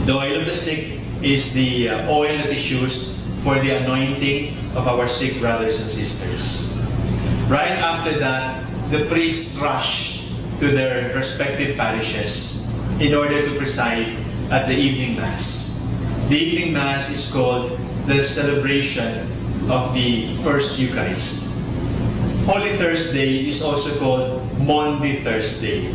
The oil of the sick is the oil that is used for the anointing of our sick brothers and sisters. Right after that, the priests rush to their respective parishes in order to preside at the evening Mass. The evening Mass is called the celebration of the First Eucharist. Holy Thursday is also called Maundy Thursday.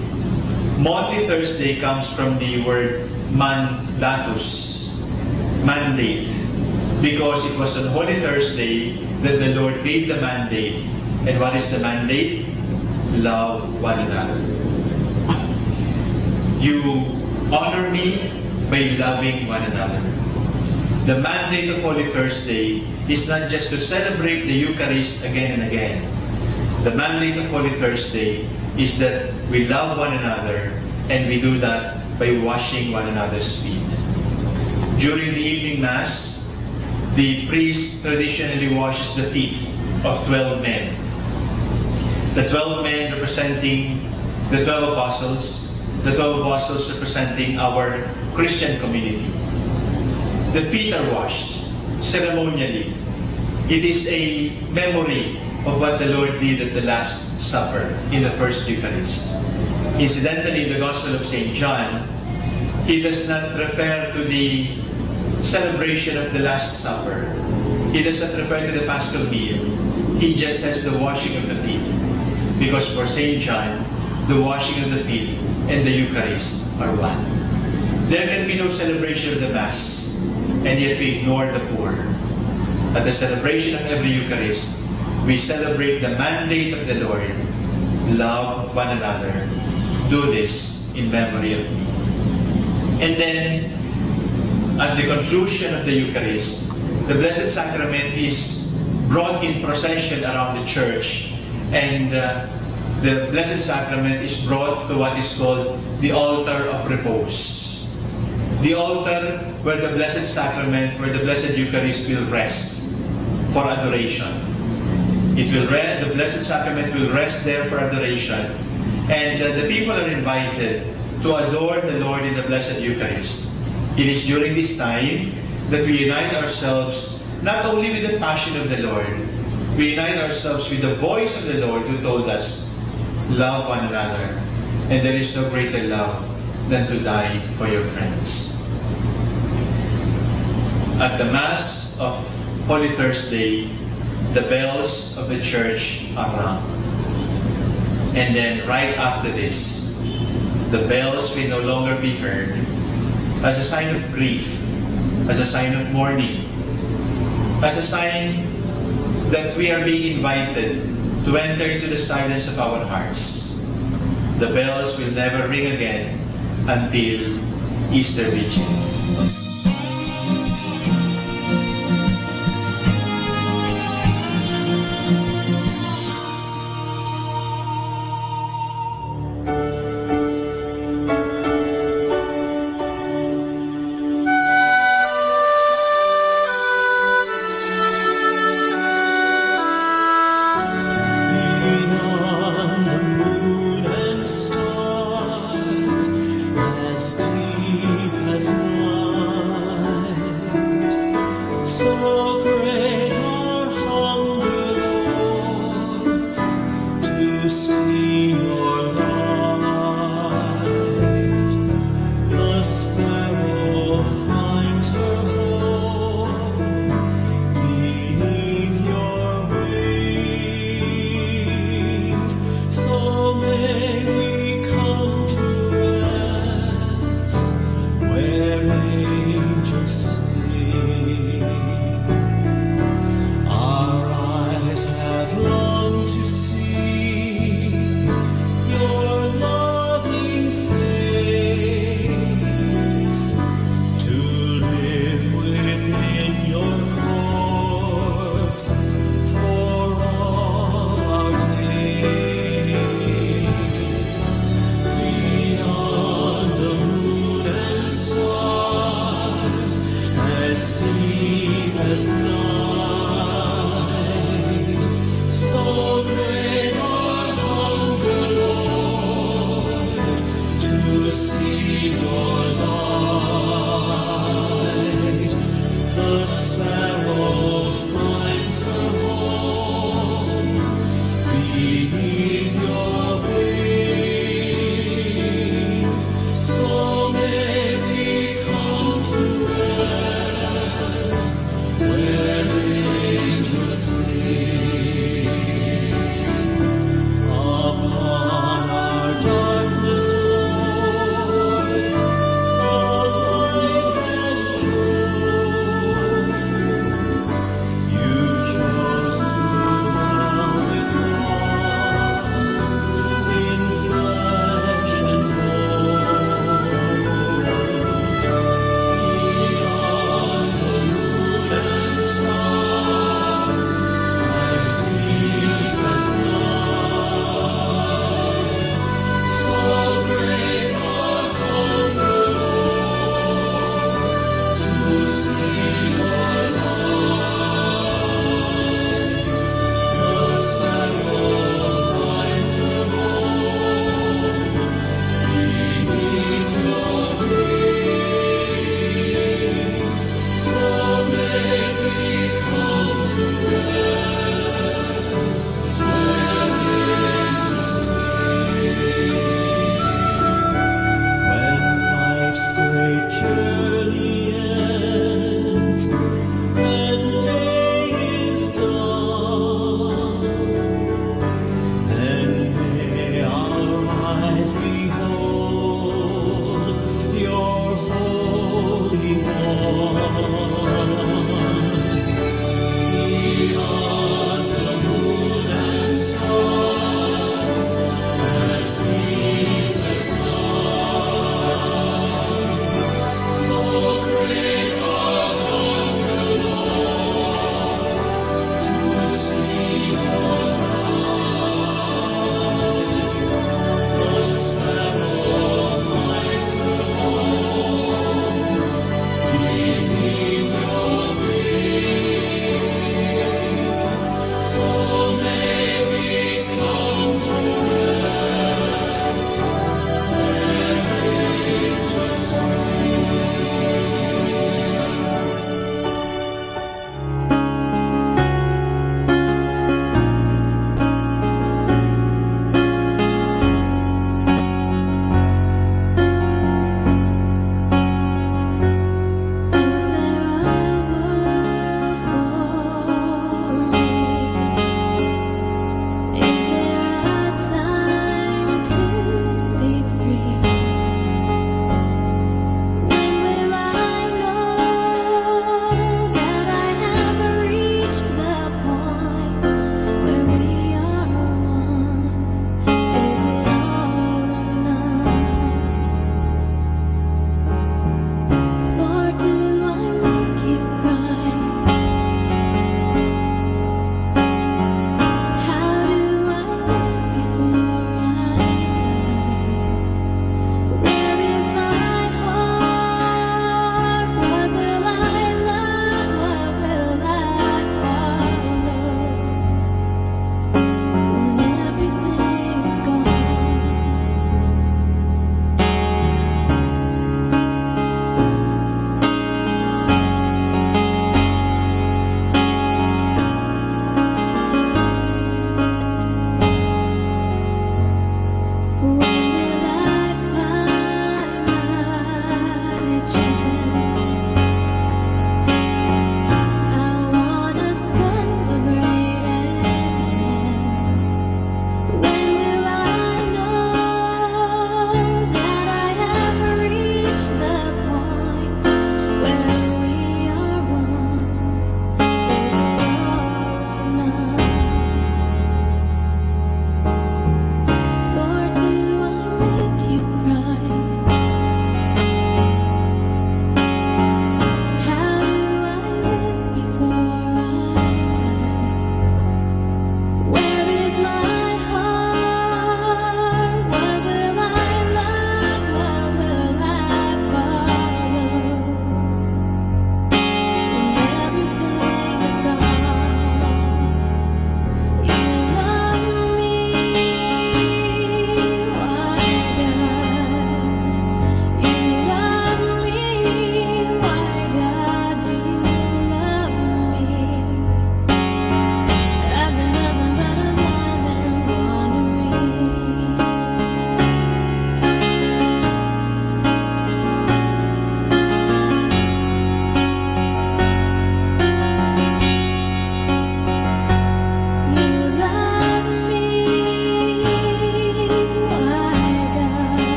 Maundy Thursday comes from the word mandatus, mandate, because it was on Holy Thursday that the Lord gave the mandate. And what is the mandate? Love one another. You honor me by loving one another. The mandate of Holy Thursday is not just to celebrate the Eucharist again and again. The mandate of Holy Thursday is that we love one another, and we do that by washing one another's feet. During the evening Mass, the priest traditionally washes the feet of 12 men. The 12 men representing the 12 apostles, the 12 apostles representing our Christian community. The feet are washed ceremonially. It is a memory of what the Lord did at the Last Supper in the First Eucharist. Incidentally, in the Gospel of St. John, he does not refer to the celebration of the Last Supper. He does not refer to the Paschal meal. He just says the washing of the feet. Because for St. John, the washing of the feet and the Eucharist are one. There can be no celebration of the Mass, and yet we ignore the poor. At the celebration of every Eucharist, we celebrate the mandate of the Lord. Love one another. Do this in memory of me. And then, at the conclusion of the Eucharist, the Blessed Sacrament is brought in procession around the church, and the Blessed Sacrament is brought to what is called the altar of repose. The altar where the Blessed Sacrament, where the Blessed Eucharist will rest for adoration. The Blessed Sacrament will rest there for adoration, and the people are invited to adore the Lord in the Blessed Eucharist. It is during this time that we unite ourselves not only with the passion of the Lord, we unite ourselves with the voice of the Lord who told us, love one another, and there is no greater love than to die for your friends. At the Mass of Holy Thursday, the bells of the church are rung. And then right after this, the bells will no longer be heard as a sign of grief, as a sign of mourning, as a sign that we are being invited to enter into the silence of our hearts. The bells will never ring again until Easter Vigil. As deep as one.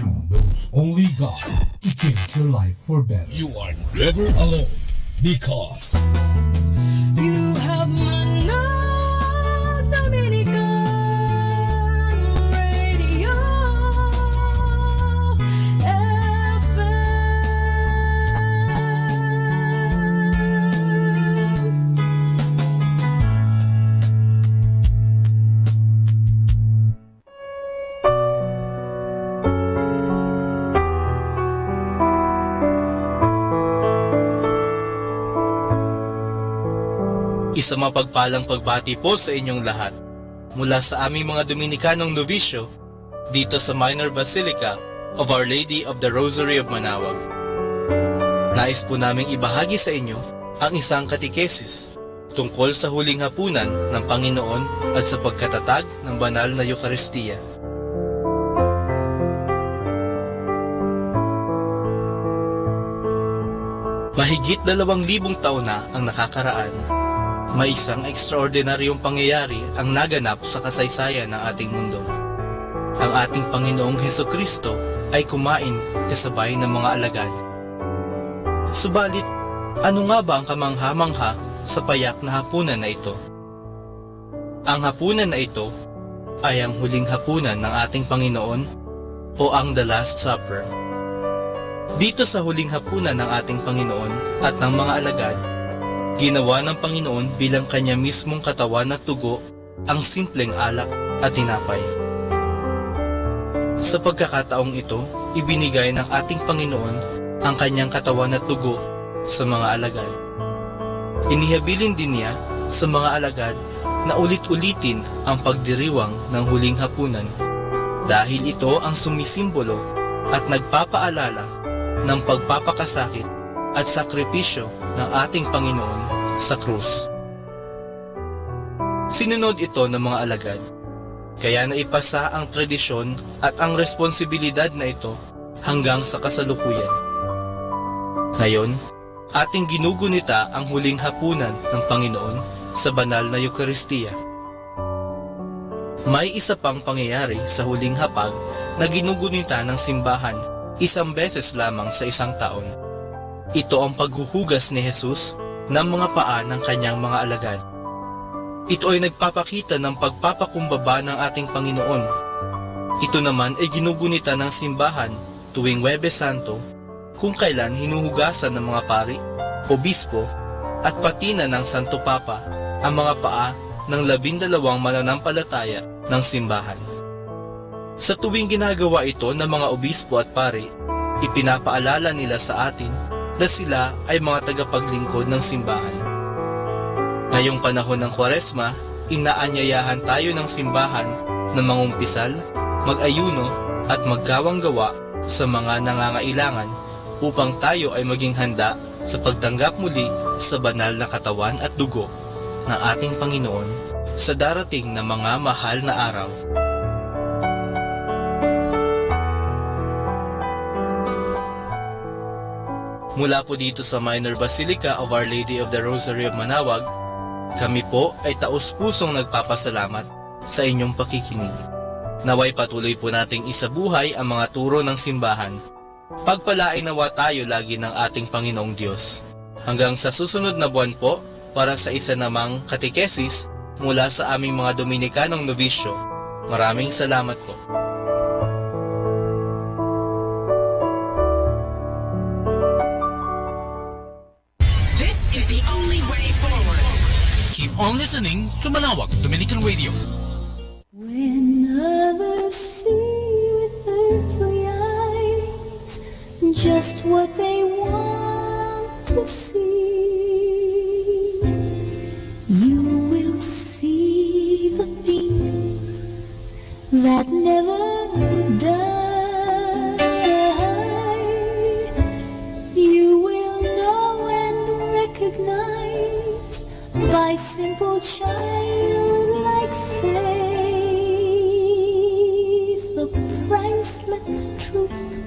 knows only God to change your life for better. You are never alone because You have Manawag Dominican Radio Isa mapagpalang pagbati po sa inyong lahat mula sa aming mga Dominikanong Novisyo dito sa Minor Basilica of Our Lady of the Rosary of Manaoag. Nais po naming ibahagi sa inyo ang isang katikesis tungkol sa huling hapunan ng Panginoon at sa pagkatatag ng banal na Eucharistia. Mahigit 2,000 taon na ang nakakaraan. May isang ekstraordinaryong pangyayari ang naganap sa kasaysayan ng ating mundo. Ang ating Panginoong Hesukristo ay kumain kasabay ng mga alagad. Subalit, ano nga ba ang kamangha-mangha sa payak na hapunan na ito? Ang hapunan na ito ay ang huling hapunan ng ating Panginoon o ang The Last Supper. Dito sa huling hapunan ng ating Panginoon at ng mga alagad, ginawa ng Panginoon bilang kanya mismong katawan at dugo ang simpleng alak at tinapay. Sa pagkakataong ito, ibinigay ng ating Panginoon ang kanyang katawan at dugo sa mga alagad. Inihabilin din niya sa mga alagad na ulit-ulitin ang pagdiriwang ng huling hapunan dahil ito ang sumisimbolo at nagpapaalala ng pagpapakasakit at sakripisyo ng ating Panginoon sa krus. Sinunod ito ng mga alagad, kaya naipasa ang tradisyon at ang responsibilidad na ito hanggang sa kasalukuyan. Ngayon, ating ginugunita ang huling hapunan ng Panginoon sa banal na Eucharistia. May isa pang pangyayari sa huling hapag na ginugunita ng simbahan isang beses lamang sa isang taon. Ito ang paghuhugas ni Jesus ng mga paa ng kanyang mga alagad. Ito ay nagpapakita ng pagpapakumbaba ng ating Panginoon. Ito naman ay ginugunita ng simbahan tuwing Huwebes Santo kung kailan hinuhugasan ng mga pari, obispo, at pati na ng Santo Papa ang mga paa ng 12 mananampalataya ng simbahan. Sa tuwing ginagawa ito ng mga obispo at pari, ipinapaalala nila sa atin na sila ay mga tagapaglingkod ng simbahan. Ngayong panahon ng Kwaresma, inaanyayahan tayo ng simbahan na mangumpisal, mag-ayuno at magkawang-gawa sa mga nangangailangan upang tayo ay maging handa sa pagtanggap muli sa banal na katawan at dugo ng ating Panginoon sa darating na mga mahal na araw. Mula po dito sa Minor Basilica of Our Lady of the Rosary of Manaoag, kami po ay taus-pusong nagpapasalamat sa inyong pakikinig. Naway patuloy po nating isabuhay ang mga turo ng simbahan. Pagpalain nawa tayo lagi ng ating Panginoong Diyos. Hanggang sa susunod na buwan po, para sa isa namang katikesis mula sa aming mga Dominikanong Novisyo. Maraming salamat po. keep on listening to Manaoag Dominican Radio. When others see with earthly eyes just what they want to see, you will see the things that never die. You will know and recognize by simple childlike faith the priceless truth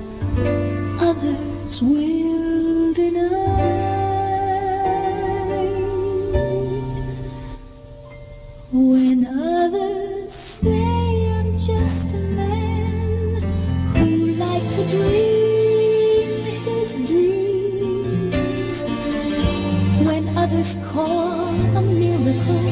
others will deny. When others say I'm just a man who, like to dream his dreams when others call a miracle.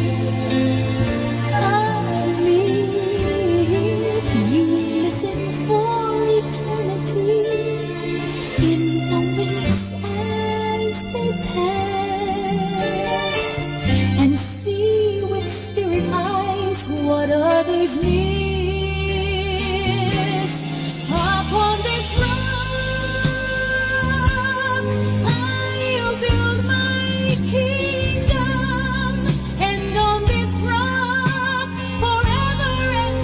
If you listen for eternity in moments as they pass, and see with spirit eyes what others miss. Upon this rock I'll build my kingdom, and on this rock forever and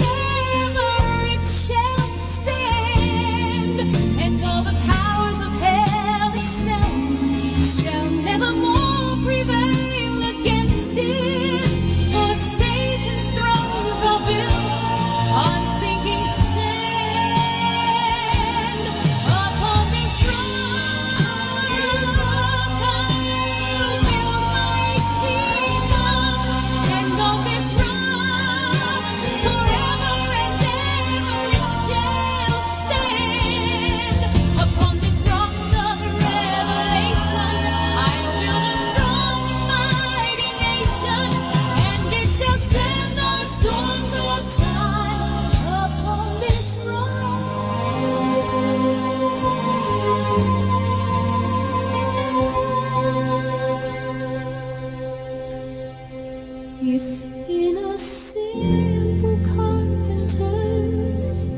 ever it shall stand, and all the powers of hell itself shall nevermore prevail against it, for Satan's thrones are built on sinking sand. Upon this rock I'll build my kingdom, and on this rock forever and ever it shall stand. Upon this rock of revelation I'll build a strong and mighty nation, and it shall stand the storms of time. Upon this If in a simple carpenter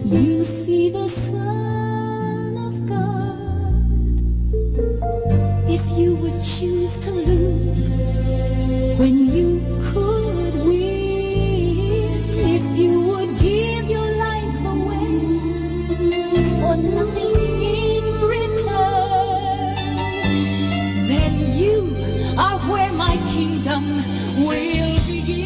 you see the Son of God, if you would choose to lose when you could win, if you would give your life away for nothing in return, then you are where my kingdom will begin.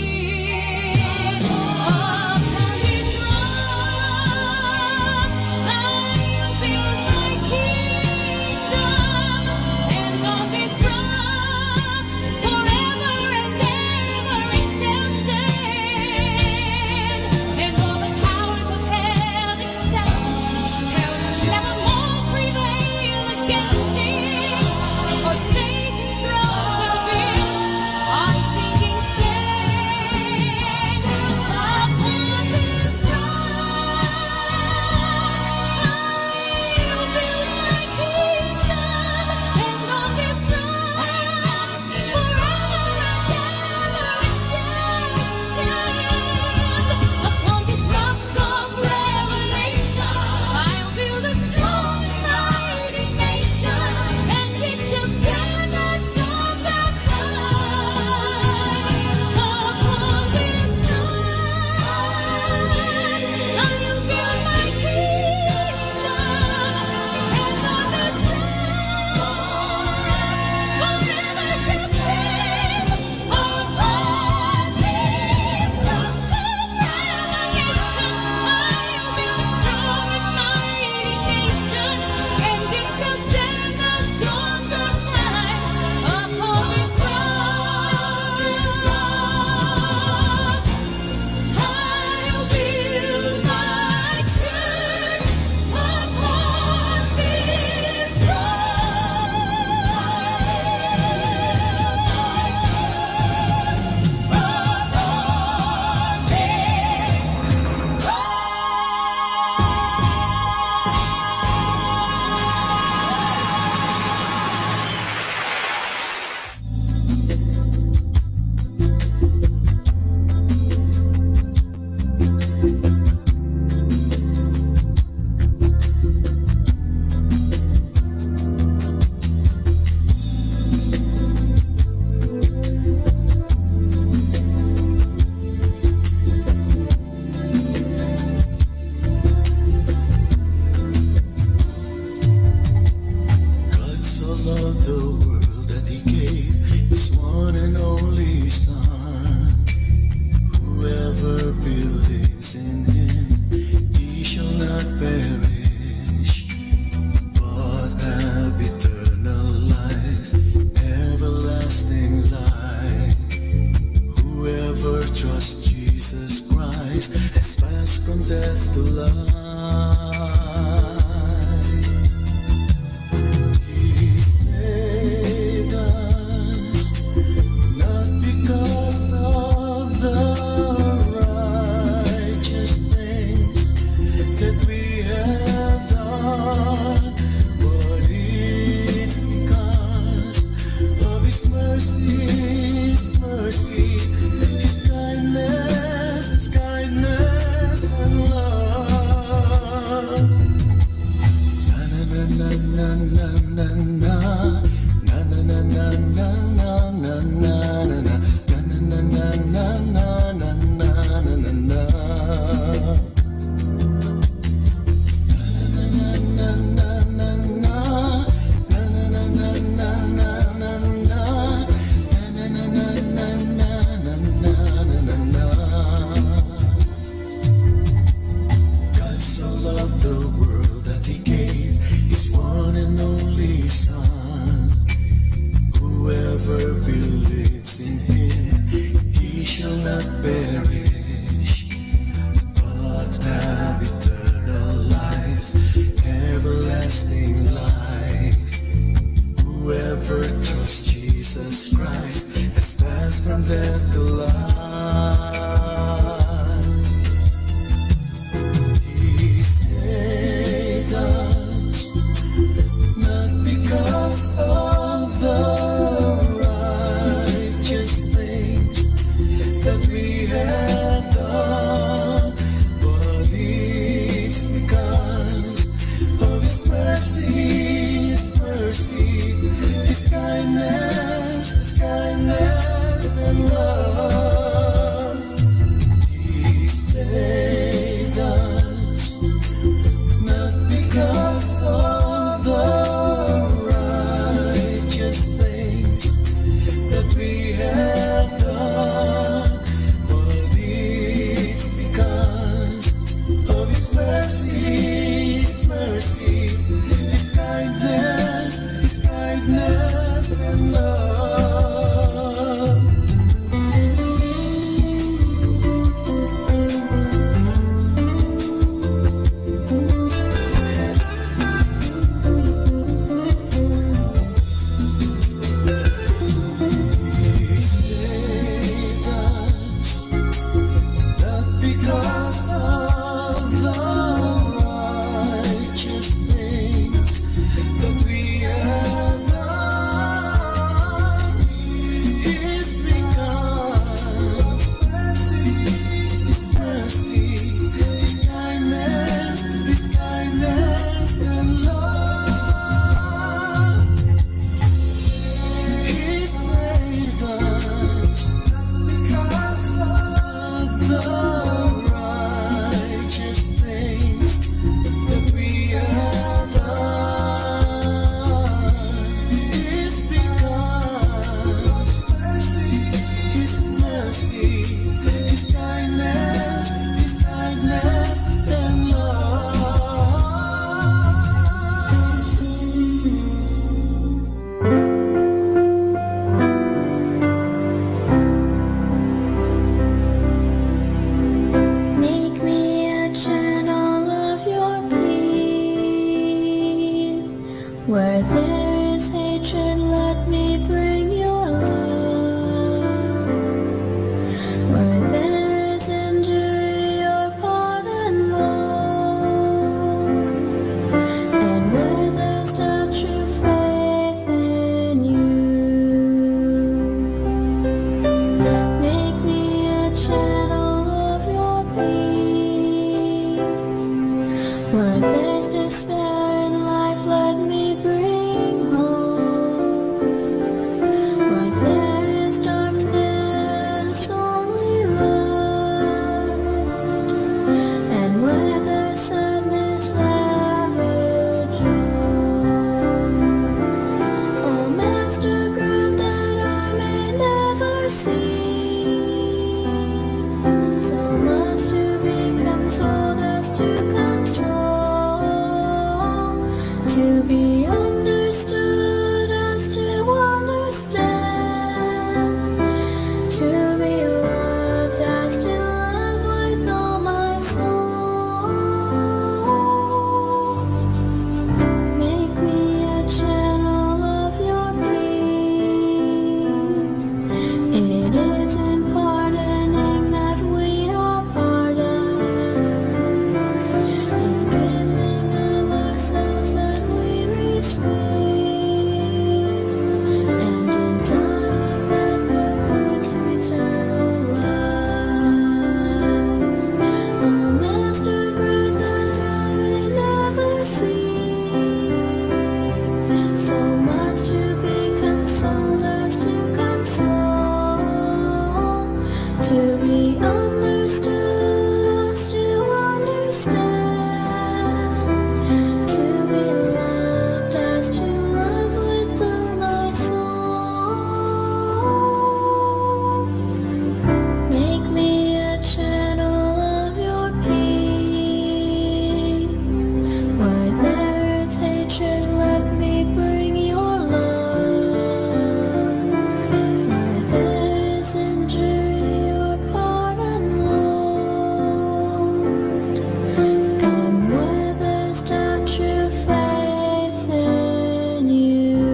Where there's despair in life, let me bring hope. Where there is darkness, only love. And where there's sadness, ever joy. Oh, Master, grant that I may never see so much to be consoled as to console, to be understood as to understand, to be loved as to love with all my soul. Make me a channel of your peace. It is in pardoning that we are pardoned, in giving of ourselves that we receive, and in dying that will bring to eternal life. Oh, Master, grant that I may never see so much to be consoled as to console, to be understood as to understand, to be loved as to love with all my soul. Make me a channel of your peace. Where there is hatred, let me bring your love. Where there is injury, your pardon, Lord. And where there's doubt, true faith in you.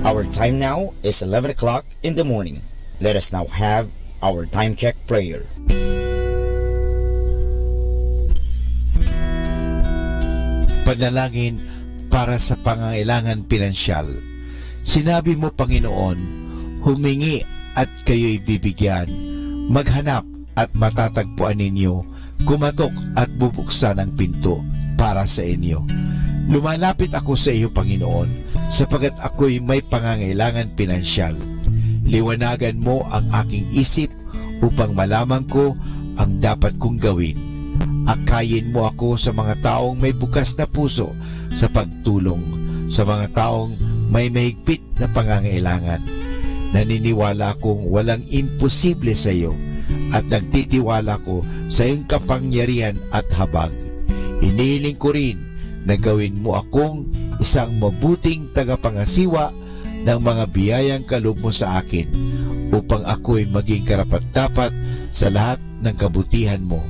Our time now is 11 o'clock in the morning. Let us now have our time check prayer. Panalangin para sa pangangailangan pinansyal. Sinabi mo, Panginoon, humingi at kayo'y bibigyan. Maghanap at matatagpuan ninyo. Kumatok at bubuksan ang pinto para sa inyo. Lumalapit ako sa iyo, Panginoon, sapagat ako'y may pangangailangan pinansyal. Liwanagan mo ang aking isip upang malaman ko ang dapat kong gawin. Akayin mo ako sa mga taong may bukas na puso sa pagtulong, sa mga taong may mahigpit na pangangailangan. Naniniwala akong walang imposible sa iyo at nagtitiwala ko sa iyong kapangyarihan at habag. Inihiling ko rin na gawin mo akong isang mabuting tagapangasiwa ng mga biyayang kaloob mo sa akin upang ako'y maging karapat-dapat sa lahat ng kabutihan mo.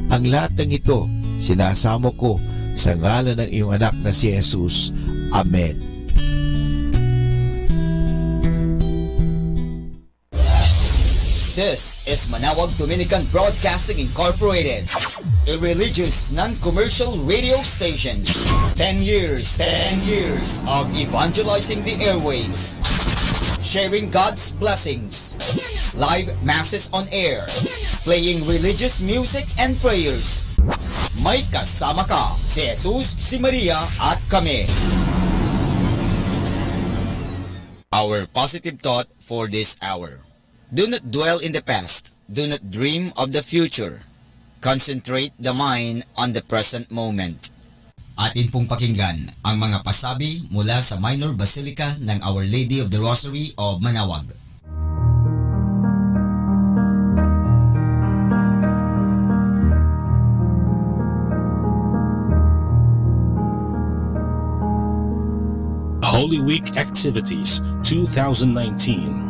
Ang lahat ng ito, sinasamo ko sa ngalan ng iyong anak na si Jesus. Amen. This is Manawag Dominican Broadcasting Incorporated, a religious non-commercial radio station. 10 years of evangelizing the airwaves, sharing God's blessings, live masses on air, playing religious music and prayers. May kasama ka, si Jesus, si Maria, at kami. Our positive thought for this hour. Do not dwell in the past. Do not dream of the future. Concentrate the mind on the present moment. Atin pong pakinggan ang mga pasabi mula sa Minor Basilica ng Our Lady of the Rosary of Manawag. Holy Week Activities 2019.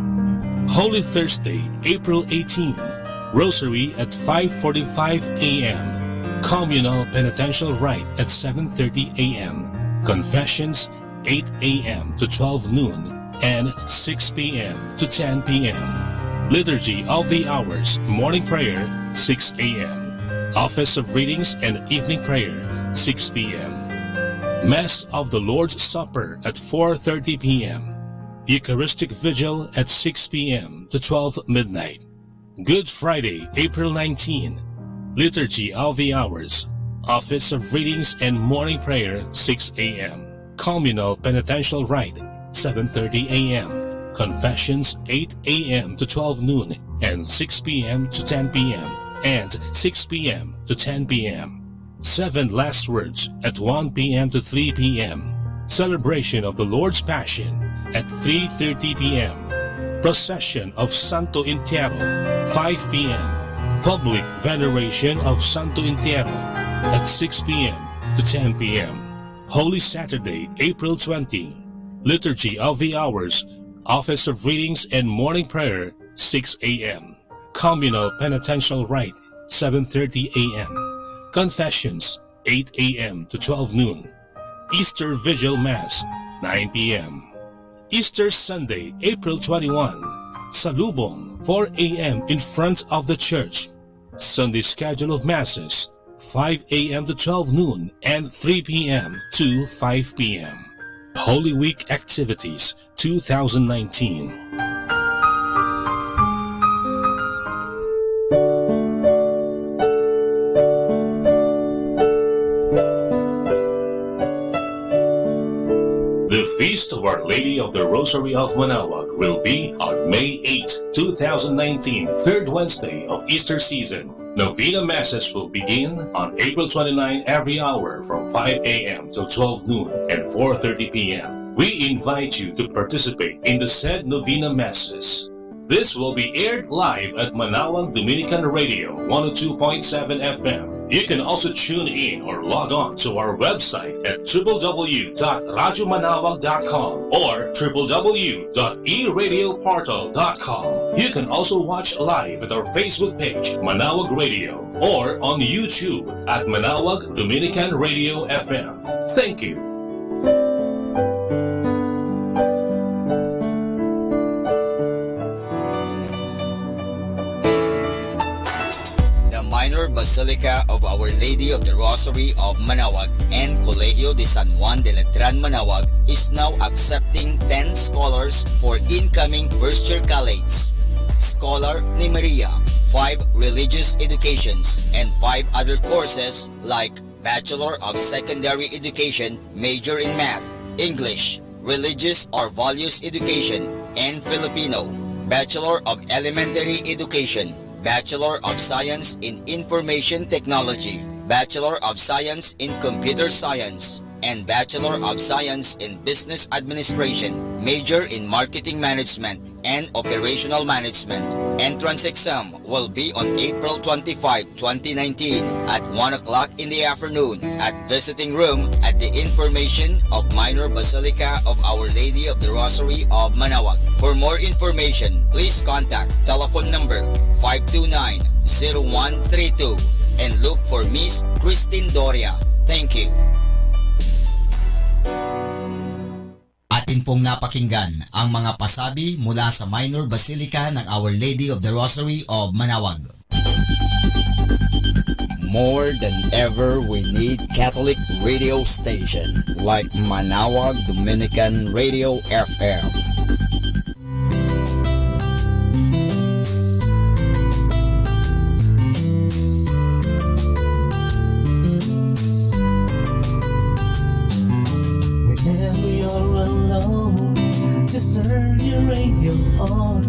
Holy Thursday, April 18, Rosary at 5:45 a.m. Communal Penitential Rite at 7:30 a.m. Confessions 8 a.m. to 12 noon and 6 p.m. to 10 p.m. Liturgy of the Hours, Morning Prayer 6 a.m. Office of Readings and Evening Prayer 6 p.m. Mass of the Lord's Supper at 4:30 p.m. Eucharistic Vigil at 6 p.m. to 12 midnight. Good Friday, April 19, Liturgy of the Hours, Office of Readings and Morning Prayer, 6 a.m. Communal Penitential Rite, 7:30 a.m. Confessions, 8 a.m. to 12 noon and 6 p.m. to 10 p.m. and 6 p.m. to 10 p.m. Seven Last Words at 1 p.m. to 3 p.m. Celebration of the Lord's Passion at 3:30 p.m. Procession of Santo Entierro, 5 p.m. Public Veneration of Santo Entierro at 6 p.m. to 10 p.m. Holy Saturday, April 20. Liturgy of the Hours, Office of Readings and Morning Prayer, 6 a.m. Communal Penitential Rite, 7:30 a.m. Confessions, 8 a.m. to 12 noon. Easter Vigil Mass, 9 p.m. Easter Sunday, April 21. Salubong, 4 a.m. in front of the church. Sunday schedule of Masses, 5 a.m. to 12 noon and 3 p.m. to 5 p.m. Holy Week Activities 2019. The Feast of Our Lady of the Rosary of Manaoag will be on May 8, 2019, third Wednesday of Easter season. Novena Masses will begin on April 29 every hour from 5 a.m. till 12 noon and 4:30 p.m. We invite you to participate in the said Novena Masses. This will be aired live at Manaoag Dominican Radio 102.7 FM. You can also tune in or log on to our website at www.radyomanawag.com or www.eradioportal.com. You can also watch live at our Facebook page, Manaoag Radio, or on YouTube at Manaoag Dominican Radio FM. Thank you. Minor Basilica of Our Lady of the Rosary of Manaoag and Colegio de San Juan de Letran Manaoag is now accepting 10 scholars for incoming first-year colleagues. Scholar ni Maria, 5 religious educations, and 5 other courses like Bachelor of Secondary Education, major in Math, English, Religious or Values Education, and Filipino. Bachelor of Elementary Education, Bachelor of Science in Information Technology, Bachelor of Science in Computer Science, and Bachelor of Science in Business Administration, major in Marketing Management and Operational Management. Entrance exam will be on April 25, 2019 at 1 o'clock in the afternoon at Visiting Room at the Information of Minor Basilica of Our Lady of the Rosary of Manaoag. For more information, please contact telephone number 529-0132 and look for Miss Christine Doria. Thank you. Atin pong napakinggan ang mga pasabi mula sa Minor Basilica ng Our Lady of the Rosary of Manaoag. More than ever, we need Catholic radio station like Manaoag Dominican Radio FM. Just turn your radio on.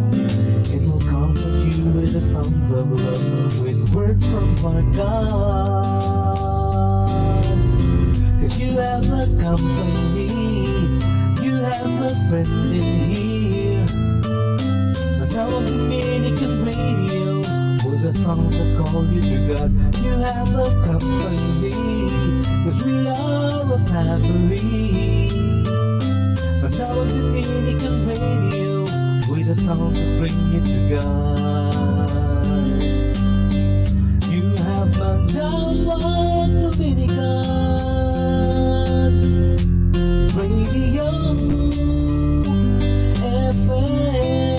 It will comfort you with the songs of love, with words from our God. 'Cause you have a company, you have a friend in here. Manaoag Dominican Radio, with the songs that call you to God. You have a company, 'cause we are a family. Manaoag Dominican Radio, with the songs that bring you to God. You have Manaoag Dominican Radio FM.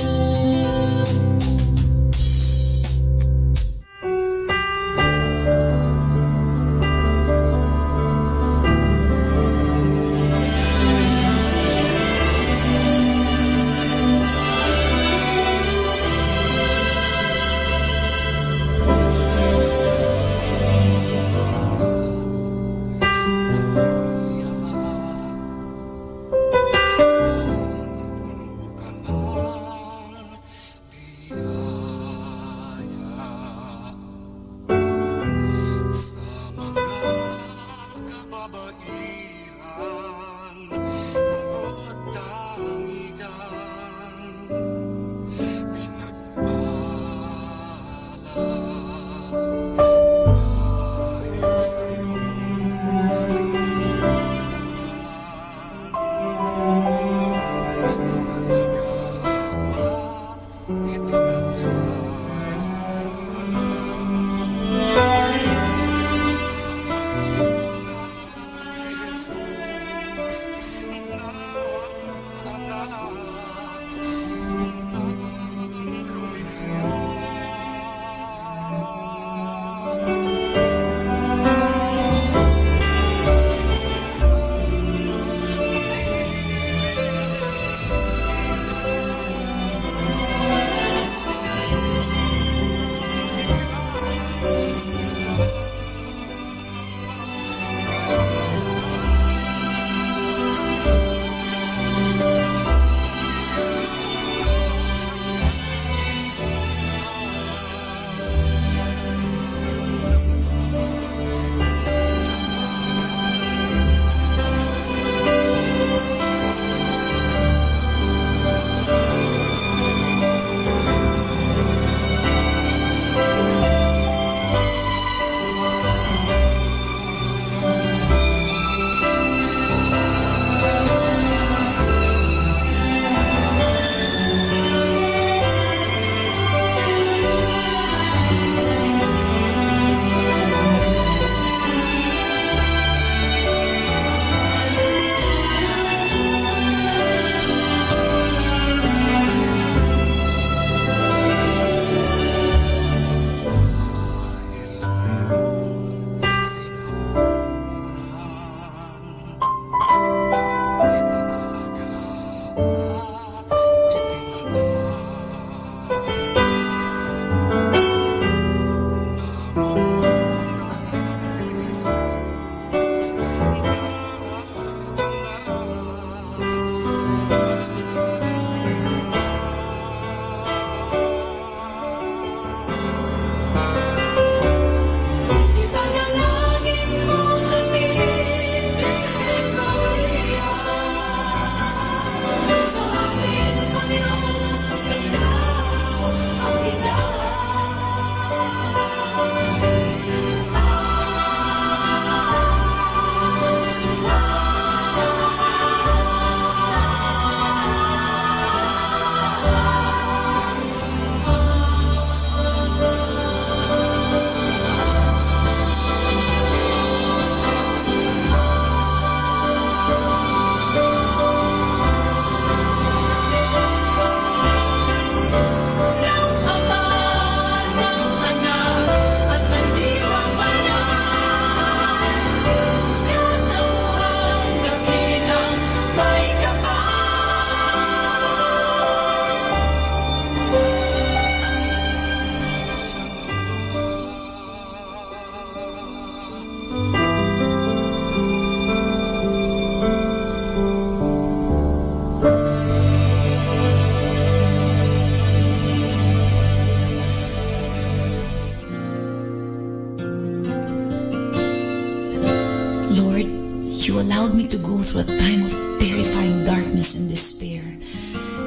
You allowed me to go through a time of terrifying darkness and despair,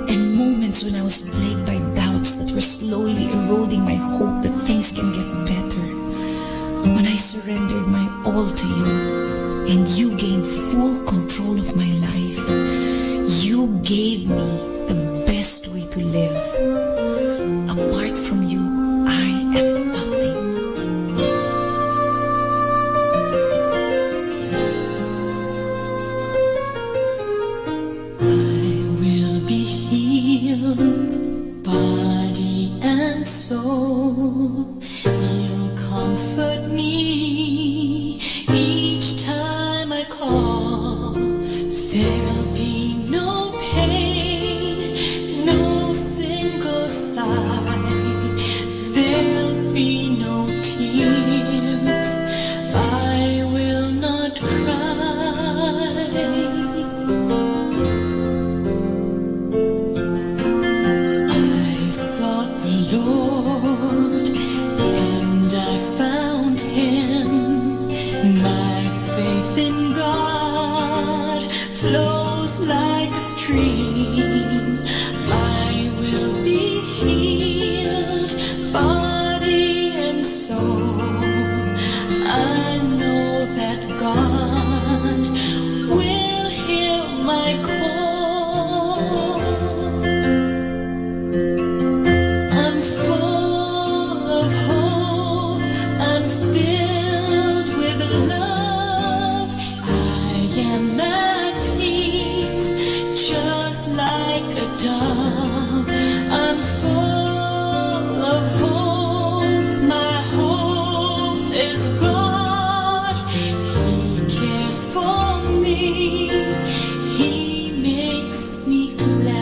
and moments when I was plagued by doubts that were slowly eroding my hope that things can get better. When I surrendered my all to you, and you gained full control of my life, you gave me the best way to live. Apart from you, I am nothing. I will be healed, body and soul. You'll comfort me each time I call. There'll be no pain, no single sigh. There'll be no tears. I will not cry. I sought the Lord and I found Him. My faith in God flows like a stream. I will be healed, body and soul. I know that God will hear my call. I'm full of hope, I'm filled with love. I am at peace, just like a dove. I'm full of hope, my hope is God. He cares for me, He makes me glad.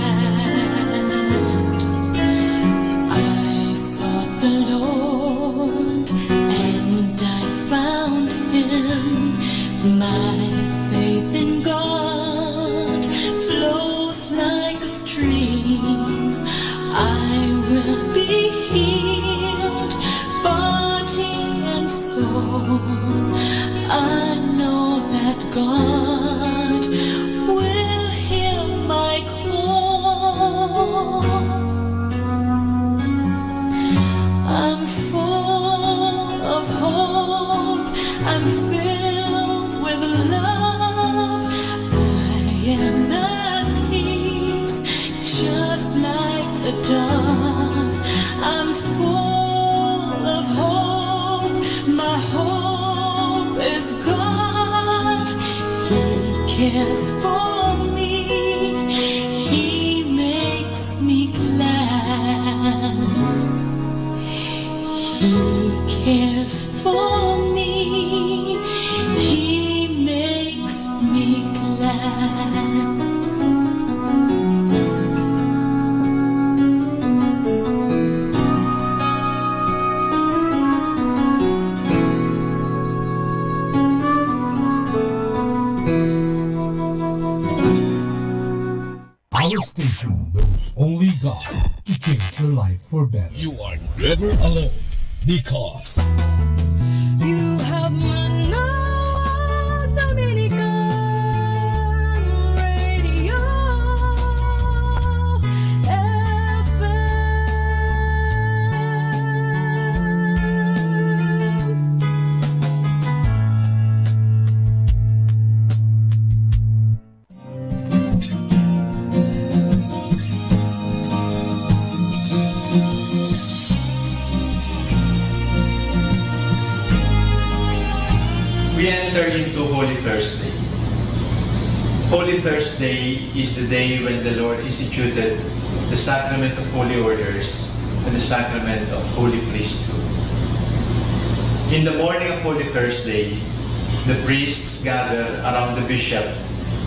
I sought the Lord and I found Him. My faith in God flows like a stream. I will be healed, body and soul. I know that God will hear my call. I'm full of hope, I'm filled with love. I am at peace, just like a dove. I'm full of hope, my hope is God. He cares for me, He makes me glad. He cares for me, He makes me glad. Our station knows only God to change your life for better. You are never alone because You have Manawag Dominican Radio We enter into Holy Thursday. Holy Thursday is the day when the Lord instituted the sacrament of holy orders and the sacrament of holy priesthood. In the morning of Holy Thursday, the priests gather around the bishop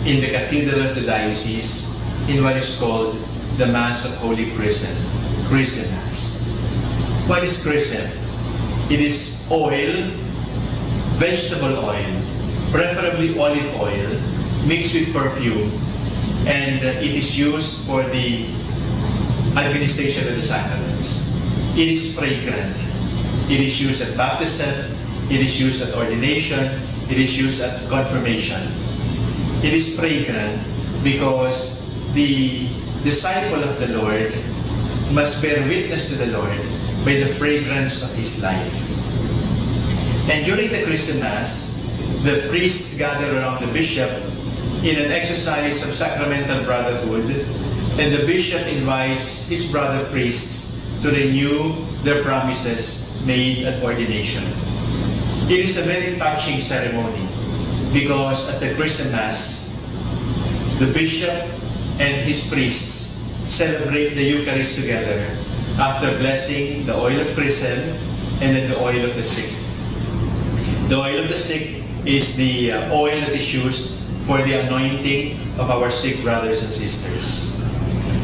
in the cathedral of the diocese in what is called the Mass of Holy Chrism, Chrism Mass. What is chrism? It is oil, vegetable oil, preferably olive oil, mixed with perfume, and it is used for the administration of the sacraments. It is fragrant. It is used at baptism, it is used at ordination, it is used at confirmation. It is fragrant because the disciple of the Lord must bear witness to the Lord by the fragrance of his life. And during the Christian Mass, the priests gather around the bishop in an exercise of sacramental brotherhood, and the bishop invites his brother priests to renew their promises made at ordination. It is a very touching ceremony because at the Christian Mass, the bishop and his priests celebrate the Eucharist together after blessing the oil of chrism and then the oil of the sick. The oil of the sick is the oil that is used for the anointing of our sick brothers and sisters.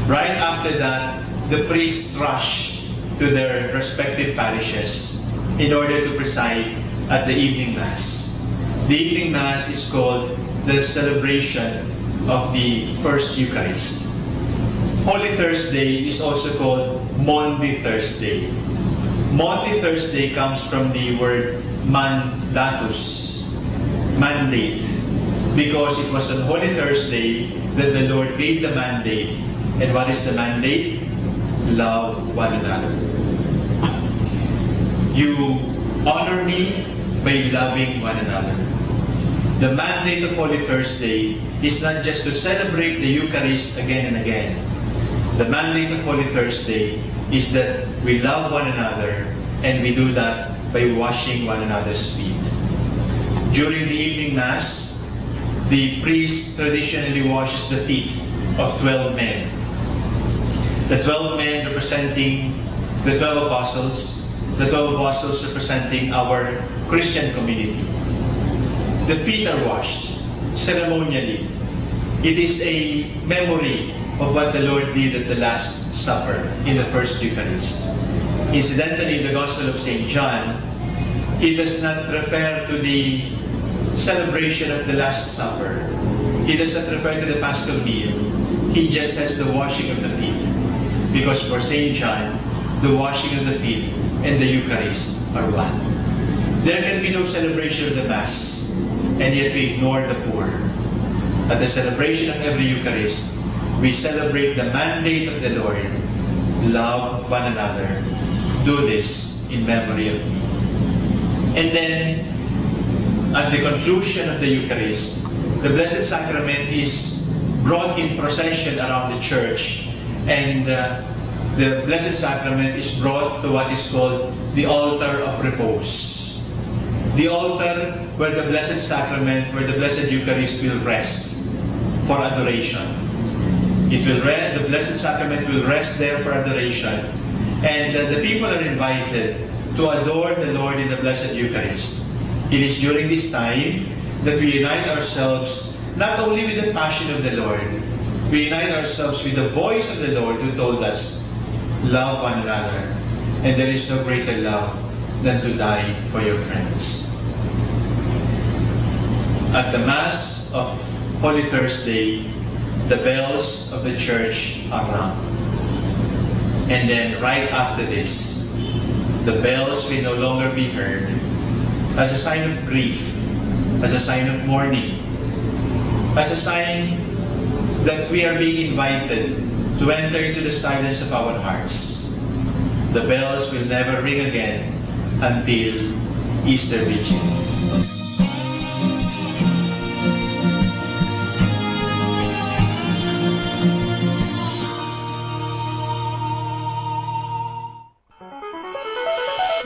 Right after that, the priests rush to their respective parishes in order to preside at the evening Mass. The evening Mass is called the celebration of the First Eucharist. Holy Thursday is also called Maundy Thursday. Maundy Thursday comes from the word mandatus, mandate, because it was on Holy Thursday that the Lord gave the mandate. And what is the mandate? Love one another. You honor me by loving one another. The mandate of Holy Thursday is not just to celebrate the Eucharist again and again. The mandate of Holy Thursday is that we love one another, and we do that by washing one another's feet. During the evening Mass, the priest traditionally washes the feet of 12 men. The 12 men representing the 12 apostles, the 12 apostles representing our Christian community. The feet are washed ceremonially. It is a memory of what the Lord did at the Last Supper in the First Eucharist. Incidentally, in the Gospel of St. John, he does not refer to the celebration of the Last Supper. He does not refer to the Paschal meal. He just says the washing of the feet. Because for St. John, the washing of the feet and the Eucharist are one. There can be no celebration of the Mass, and yet we ignore the poor. At the celebration of every Eucharist, we celebrate the mandate of the Lord. Love one another. Do this in memory of me. And then, at the conclusion of the Eucharist, the Blessed Sacrament is brought in procession around the church, and the Blessed Sacrament is brought to what is called the altar of repose. The altar where the Blessed Sacrament, where the Blessed Eucharist will rest for adoration. The Blessed Sacrament will rest there for adoration, and the people are invited to adore the Lord in the Blessed Eucharist. It is during this time that we unite ourselves not only with the passion of the Lord, we unite ourselves with the voice of the Lord who told us, love one another, and there is no greater love than to die for your friends. At the Mass of Holy Thursday, the bells of the church are rung. And then right after this, the bells will no longer be heard as a sign of grief, as a sign of mourning, as a sign that we are being invited to enter into the silence of our hearts. The bells will never ring again until Easter Vigil.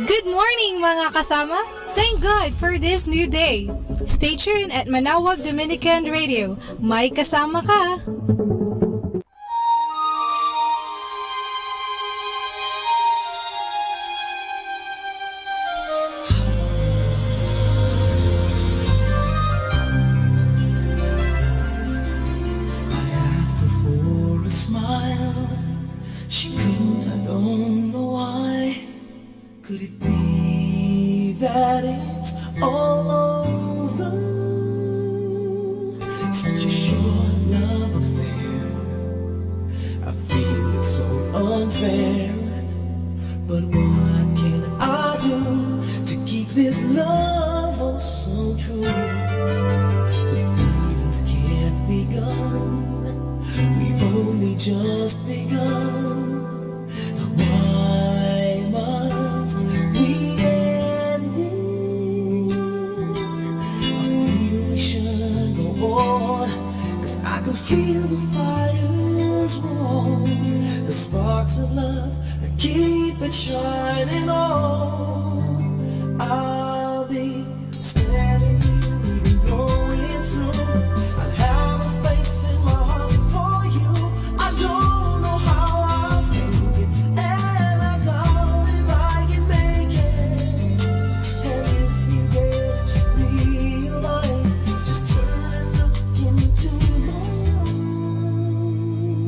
Good morning mga kasama! Thank God for this new day. Stay tuned at Manawag Dominican Radio. May kasama ka! I asked her for a smile. She couldn't, I don't know why. Could it be that it's all over? Such a short love affair. I feel it's so unfair. But what can I do to keep this love oh so true? The feelings can't just begun. Why must we end it? I feel we should go on, 'cause I can feel the fires warm, the sparks of love that keep it shining on. I'll be standing here even though it's through. I'll have a space in my heart for you. I don't know how I'll make it, and I doubt if I can make it. And if you get to realize, just turn and look into my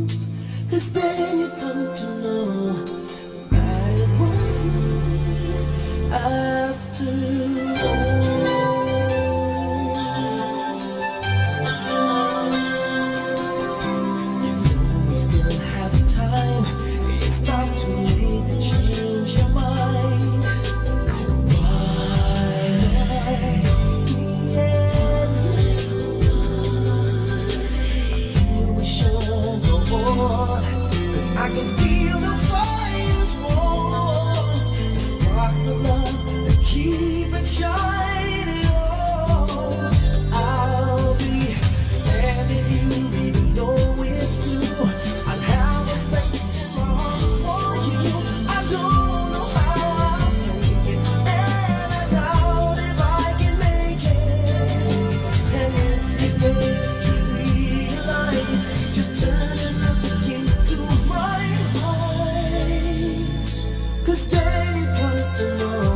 eyes, 'cause then you come to know that it was me after all. You know we still have time. It's not too late to change your mind. Why we should go on, 'cause I can feel the fires warm, the sparks of love that keep it shining on. I'll be standing here even though it's through. I'll have a space in my heart for you. I don't know how I'll make it, and I doubt if I can make it. And if you wait to realize, just turn and look into my eyes, 'cause then you come to know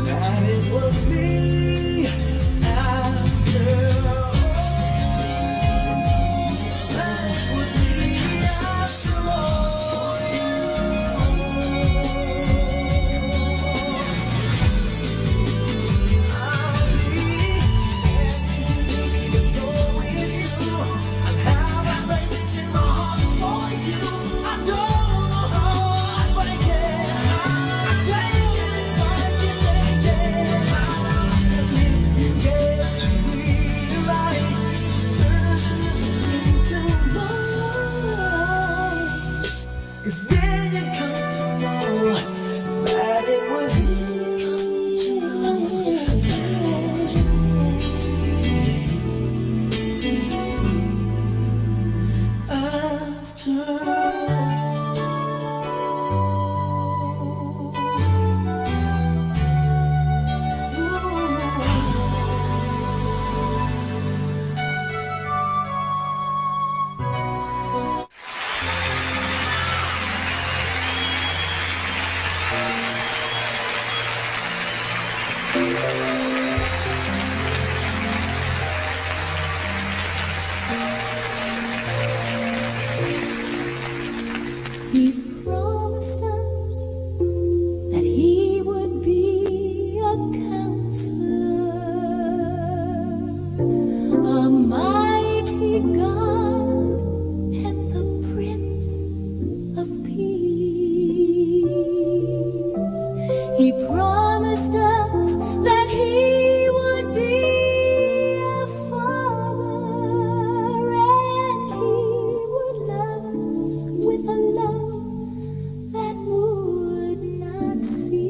that it was me after all. That was me after all. I'll be standing even though it's true. I'll have a place in my heart for you. I don't know how I'll make it. I tell you if I can make it. And if you get to realize, just turn into my eyes, 'cause then you come to know that it was you. He promised us that he would be a counselor, a mighty God, and the Prince of Peace. He promised us that he would be a father, and he would love us with a love that would not cease.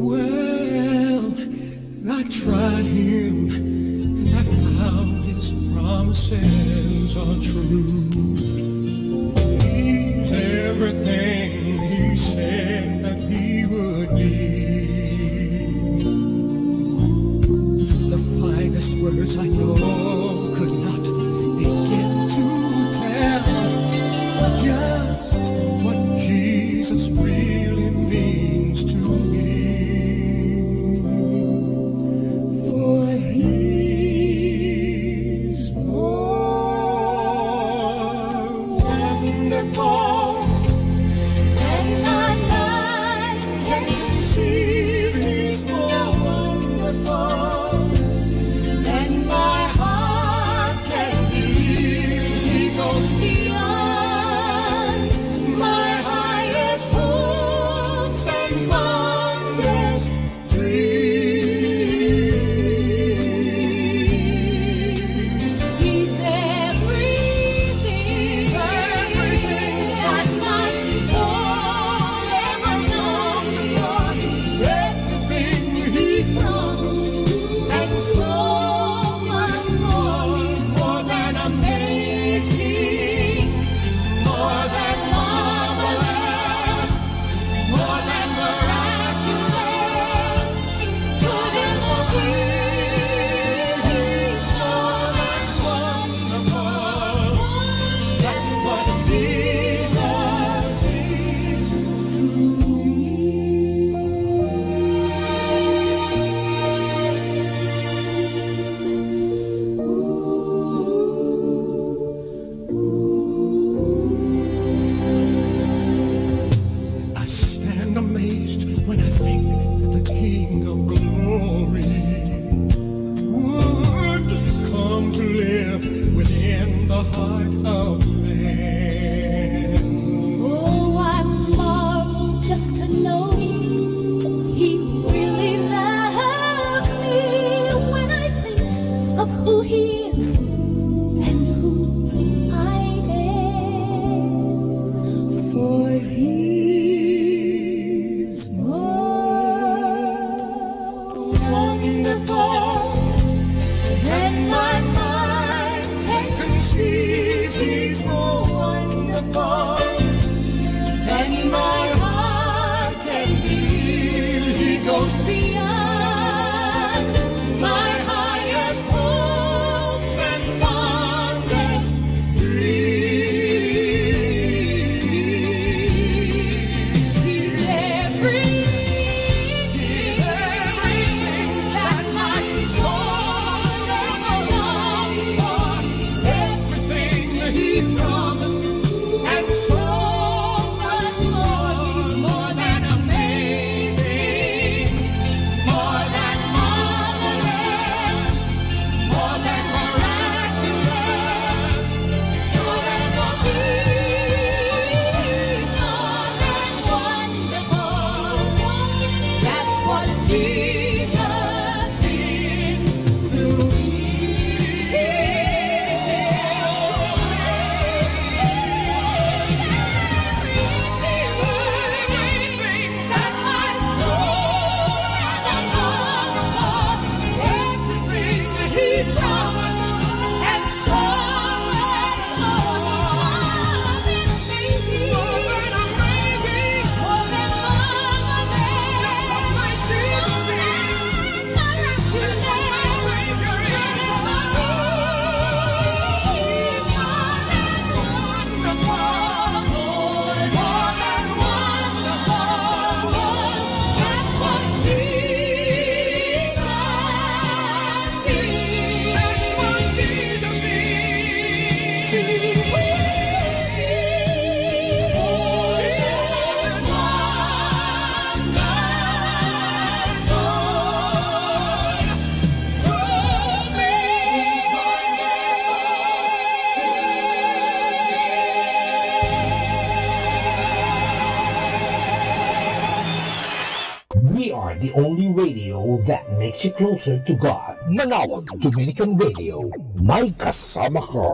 Well, I tried him and I found his promises are true. He's everything he said that he would be. The finest words I know could not begin to tell just what Jesus really means to me. For he's more wonderful And my mind can conceive he's more wonderful than my heart can feel. He goes beyond my highest hopes and fondest dreams. He's everything heart of man. Oh, I marvel just to know He really loves me when I think of who He is and who I am. For He's more wonderful than my mind can conceive. He's more wonderful than my heart can feel. He goes beyond my highest hopes and fondest dreams. He's everything that my soul ever longed for. Everything that He promised and so much more. He's more than amazing, more than marvelous, more than miraculous, more than complete, more than wonderful. That's what Jesus is to We are the only radio that makes you closer to God. Manawag Dominican Radio. May kasama ka.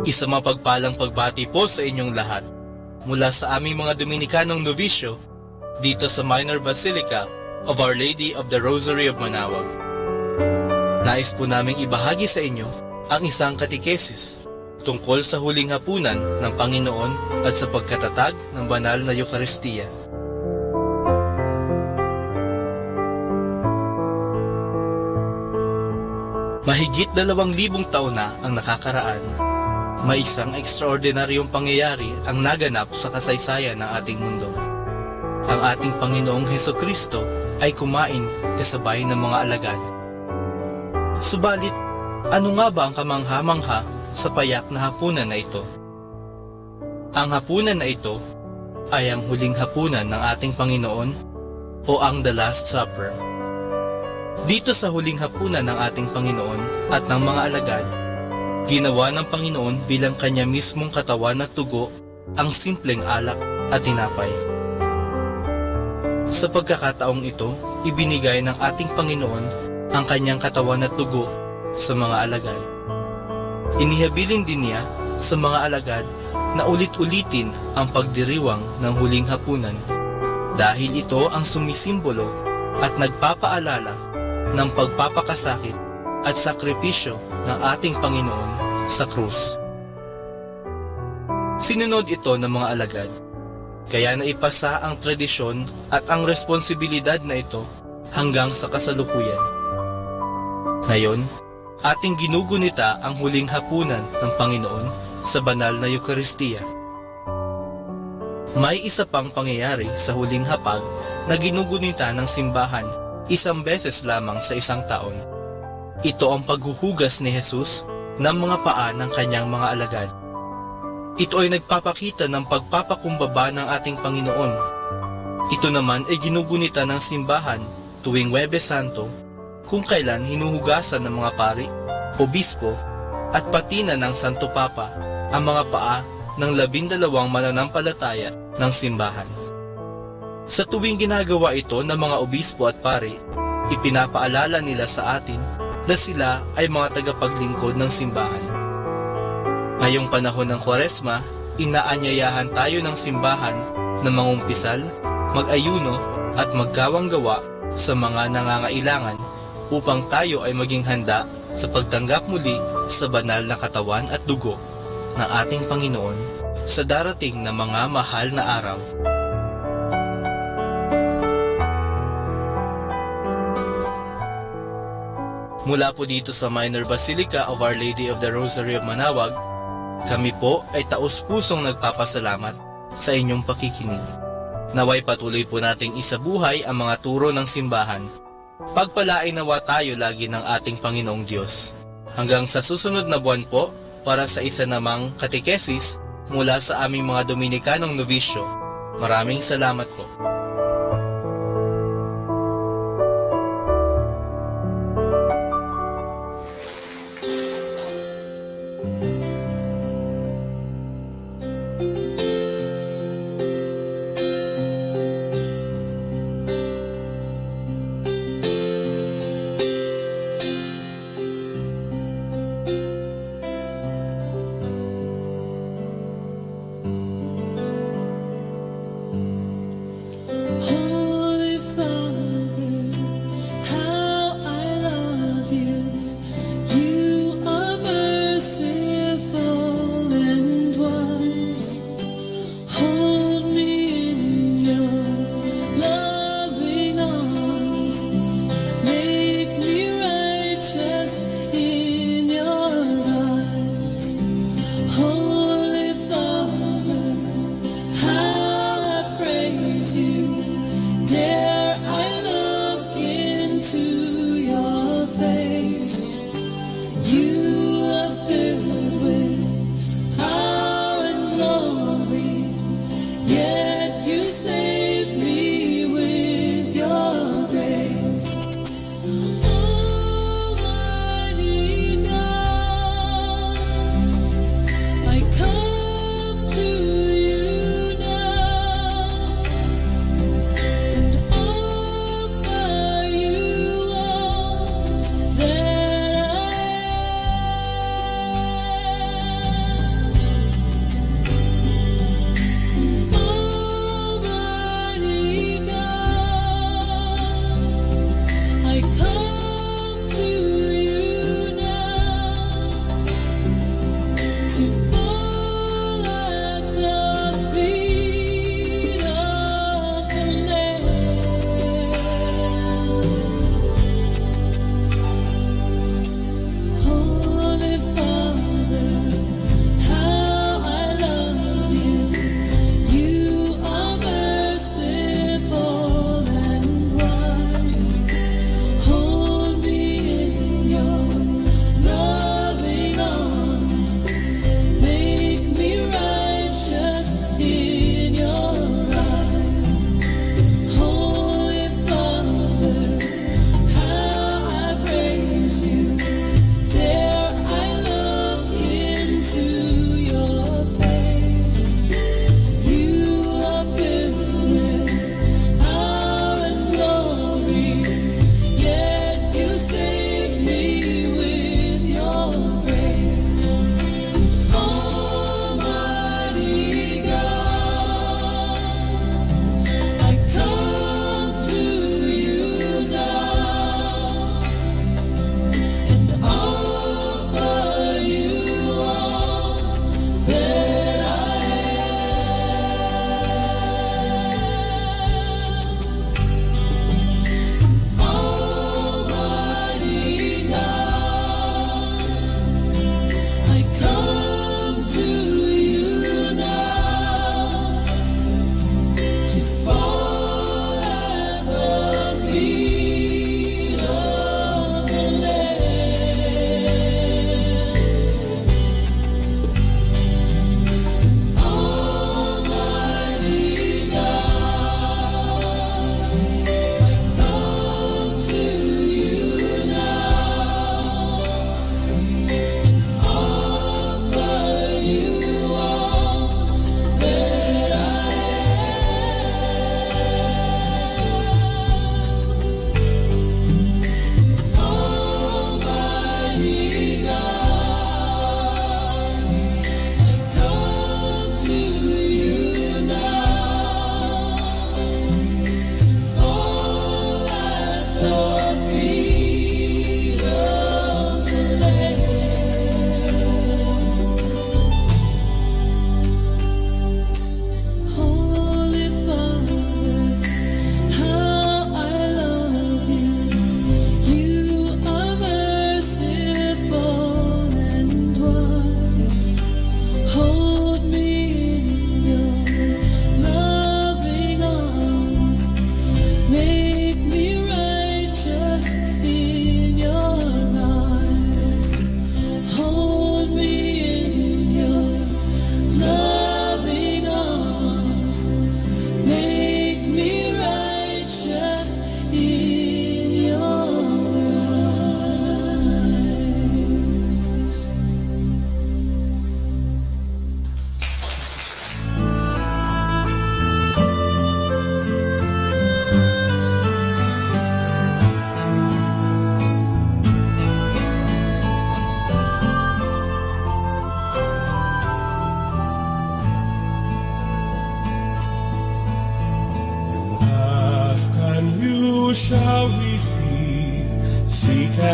Isang mapagpalang pagbati po sa inyong lahat mula sa aming mga Dominikanong novisyo dito sa Minor Basilica of Our Lady of the Rosary of Manawag. Nais po naming ibahagi sa inyo ang isang katikesis tungkol sa huling hapunan ng Panginoon at sa pagkatatag ng banal na Eucharistia. Mahigit 2,000 taon na ang nakakaraan. May isang ekstraordinaryong pangyayari ang naganap sa kasaysayan ng ating mundo. Ang ating Panginoong Hesukristo ay kumain kasabay ng mga alagad. Subalit, ano nga ba ang kamangha-mangha sa payak na hapunan na ito? Ang hapunan na ito ay ang huling hapunan ng ating Panginoon o ang The Last Supper. Dito sa huling hapunan ng ating Panginoon at ng mga alagad, ginawa ng Panginoon bilang kanya mismong katawan at dugo ang simpleng alak at tinapay. Sa pagkakataong ito, ibinigay ng ating Panginoon ang kanyang katawan at dugo sa mga alagad. Inihabilin din niya sa mga alagad na ulit-ulitin ang pagdiriwang ng huling hapunan dahil ito ang sumisimbolo at nagpapaalala ng pagpapakasakit at sakripisyo ng ating Panginoon sa krus. Sinunod ito ng mga alagad, kaya naipasa ang tradisyon at ang responsibilidad na ito hanggang sa kasalukuyan. Ngayon, ating ginugunita ang huling hapunan ng Panginoon sa banal na Eucharistia. May isa pang pangyayari sa huling hapag na ginugunita ng simbahan isang beses lamang sa isang taon. Ito ang paghuhugas ni Jesus ng mga paa ng kanyang mga alagad. Ito ay nagpapakita ng pagpapakumbaba ng ating Panginoon Ito naman ay ginugunita ng simbahan tuwing Huwebes Santo, kung kailan hinuhugasan ng mga pari, obispo, at pati na ng Santo Papa ang mga paa ng 12 mananampalataya ng simbahan. Sa tuwing ginagawa ito ng mga obispo at pari, ipinapaalala nila sa atin na sila ay mga tagapaglingkod ng simbahan. Ngayong panahon ng Kwaresma, inaanyayahan tayo ng simbahan na mangumpisal, mag-ayuno at magkawang gawa sa mga nangangailangan upang tayo ay maging handa sa pagtanggap muli sa banal na katawan at dugo ng ating Panginoon sa darating na mga mahal na araw. Mula po dito sa Minor Basilica of Our Lady of the Rosary of Manaoag, kami po ay taus-pusong nagpapasalamat sa inyong pakikinig. Naway patuloy po nating isabuhay ang mga turo ng simbahan. Pagpalain nawa tayo lagi ng ating Panginoong Diyos. Hanggang sa susunod na buwan po, para sa isa namang katekesis mula sa aming mga Dominikanong Novisyo. Maraming salamat po.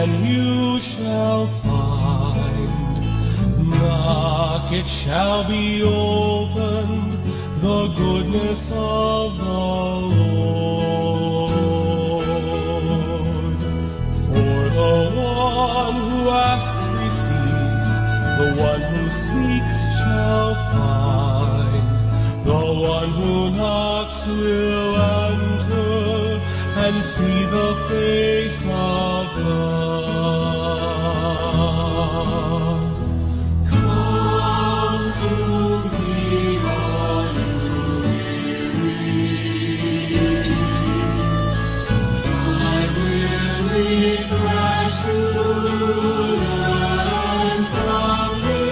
and you shall find. Knock, it shall be opened, the goodness of the Lord. For the one who asks receives, the one who seeks shall find, the one who knocks will enter and see the face of God. Come to me, all you weary. I will refresh you, learn from me.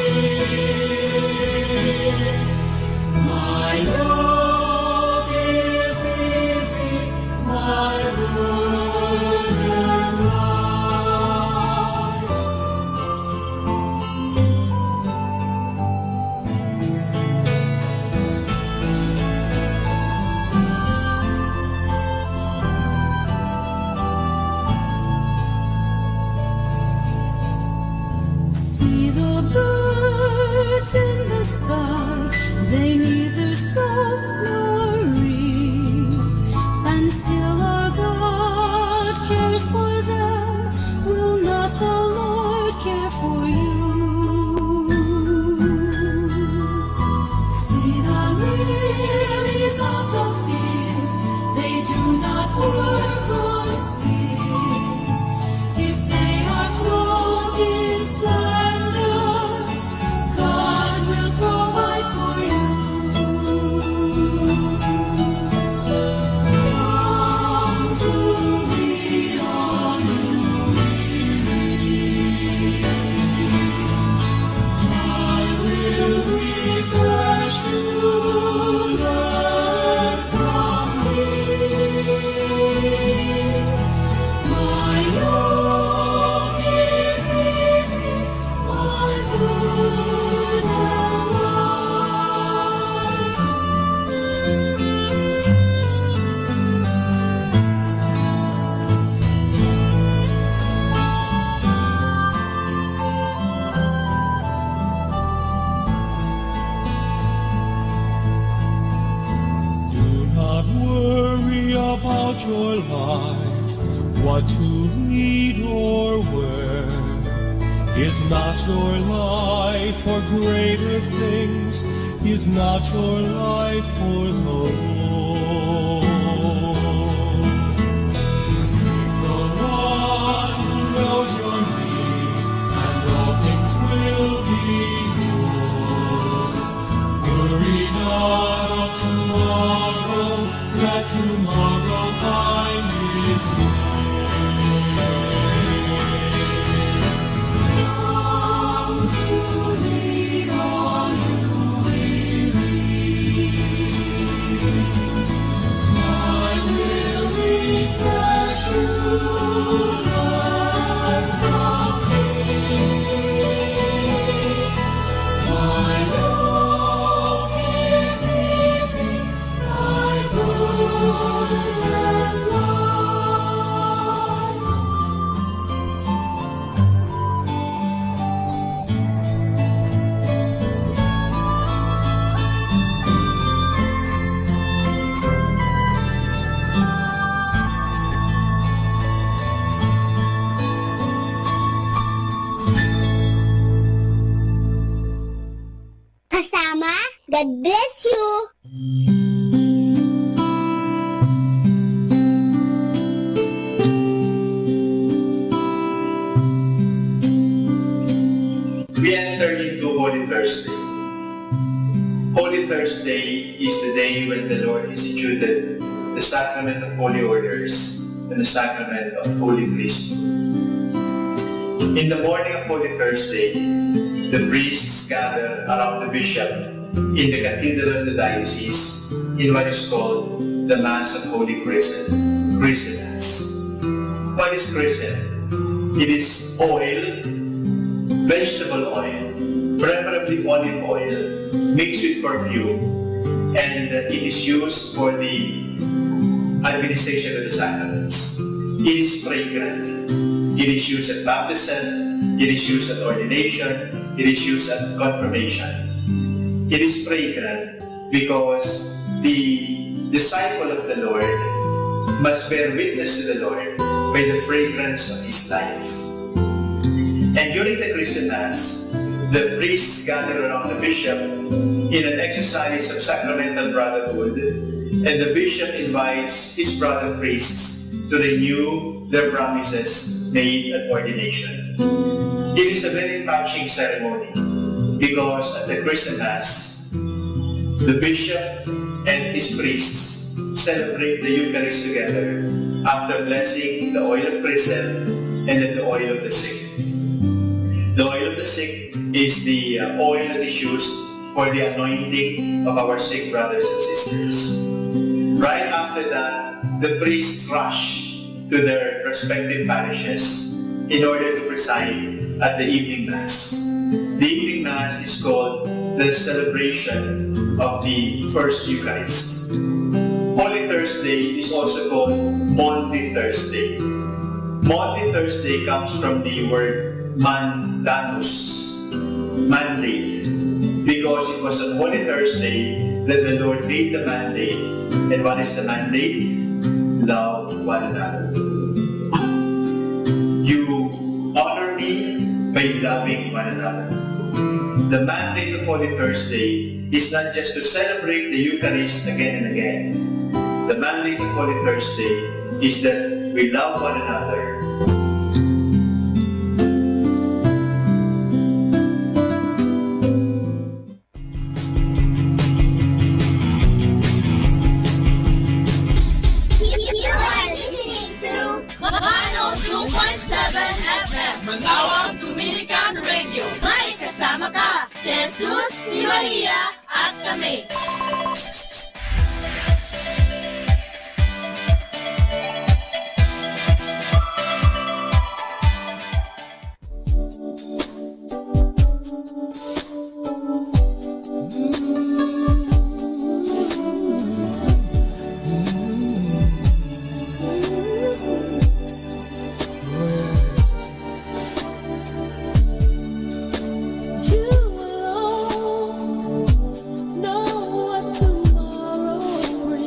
My yoke is easy, my burden light. See the birds in the sky, they neither sow nor reap, and still our God cares for them. Will not the Lord care for you? See the lilies of the field, they do not work or spin. If they are clothed in splendor, God will provide for you. Come to me, all you weary. I will refresh you, learn from me. My yoke is easy, my burden light. Do not worry about your life, what to eat or wear. Is not your life for greater things? Is not your life for the Lord? Seek the one who knows your need, and all things will be yours. Worry not of tomorrow, let tomorrow find its way. Come to me, all you weary. I will refresh you, learn from me. My yoke is easy, my burden light. Kasama, God bless you! We enter into Holy Thursday. Holy Thursday is the day when the Lord instituted the sacrament of Holy Orders and the sacrament of Holy Priesthood. In the morning of Holy Thursday, the priests gather around the bishop in the cathedral of the diocese in what is called the Mass of Holy Christmas. What is chrism? It is oil, vegetable oil, preferably olive oil, mixed with perfume, and it is used for the administration of the sacraments. It is fragrant. It is used at baptism, it is used at ordination, it is used at confirmation. It is fragrant because the disciple of the Lord must bear witness to the Lord by the fragrance of his life. And during the Christian Mass, the priests gather around the bishop in an exercise of sacramental brotherhood, and the bishop invites his brother priests to renew their promises made at ordination. It is a very touching ceremony because at the Christian Mass, the bishop and his priests celebrate the Eucharist together after blessing the oil of chrism and then the oil of the sick. The oil of the sick is the oil that is used for the anointing of our sick brothers and sisters. Right after that, the priests rush to their respective parishes in order to preside at the evening Mass. The evening Mass is called the celebration of the First Eucharist. Holy Thursday is also called Maundy Thursday. Maundy Thursday comes from the word mandatus, mandate, because it was on Holy Thursday that the Lord gave the mandate. And what is the mandate? Love one another. You honor me by loving one another. The mandate of Holy Thursday is not just to celebrate the Eucharist again and again. The mandate of Holy Thursday is that we love one another. Manawag Dominican Radio. May kasama ka, si Jesus, si Maria, at kami. You alone know what tomorrow brings.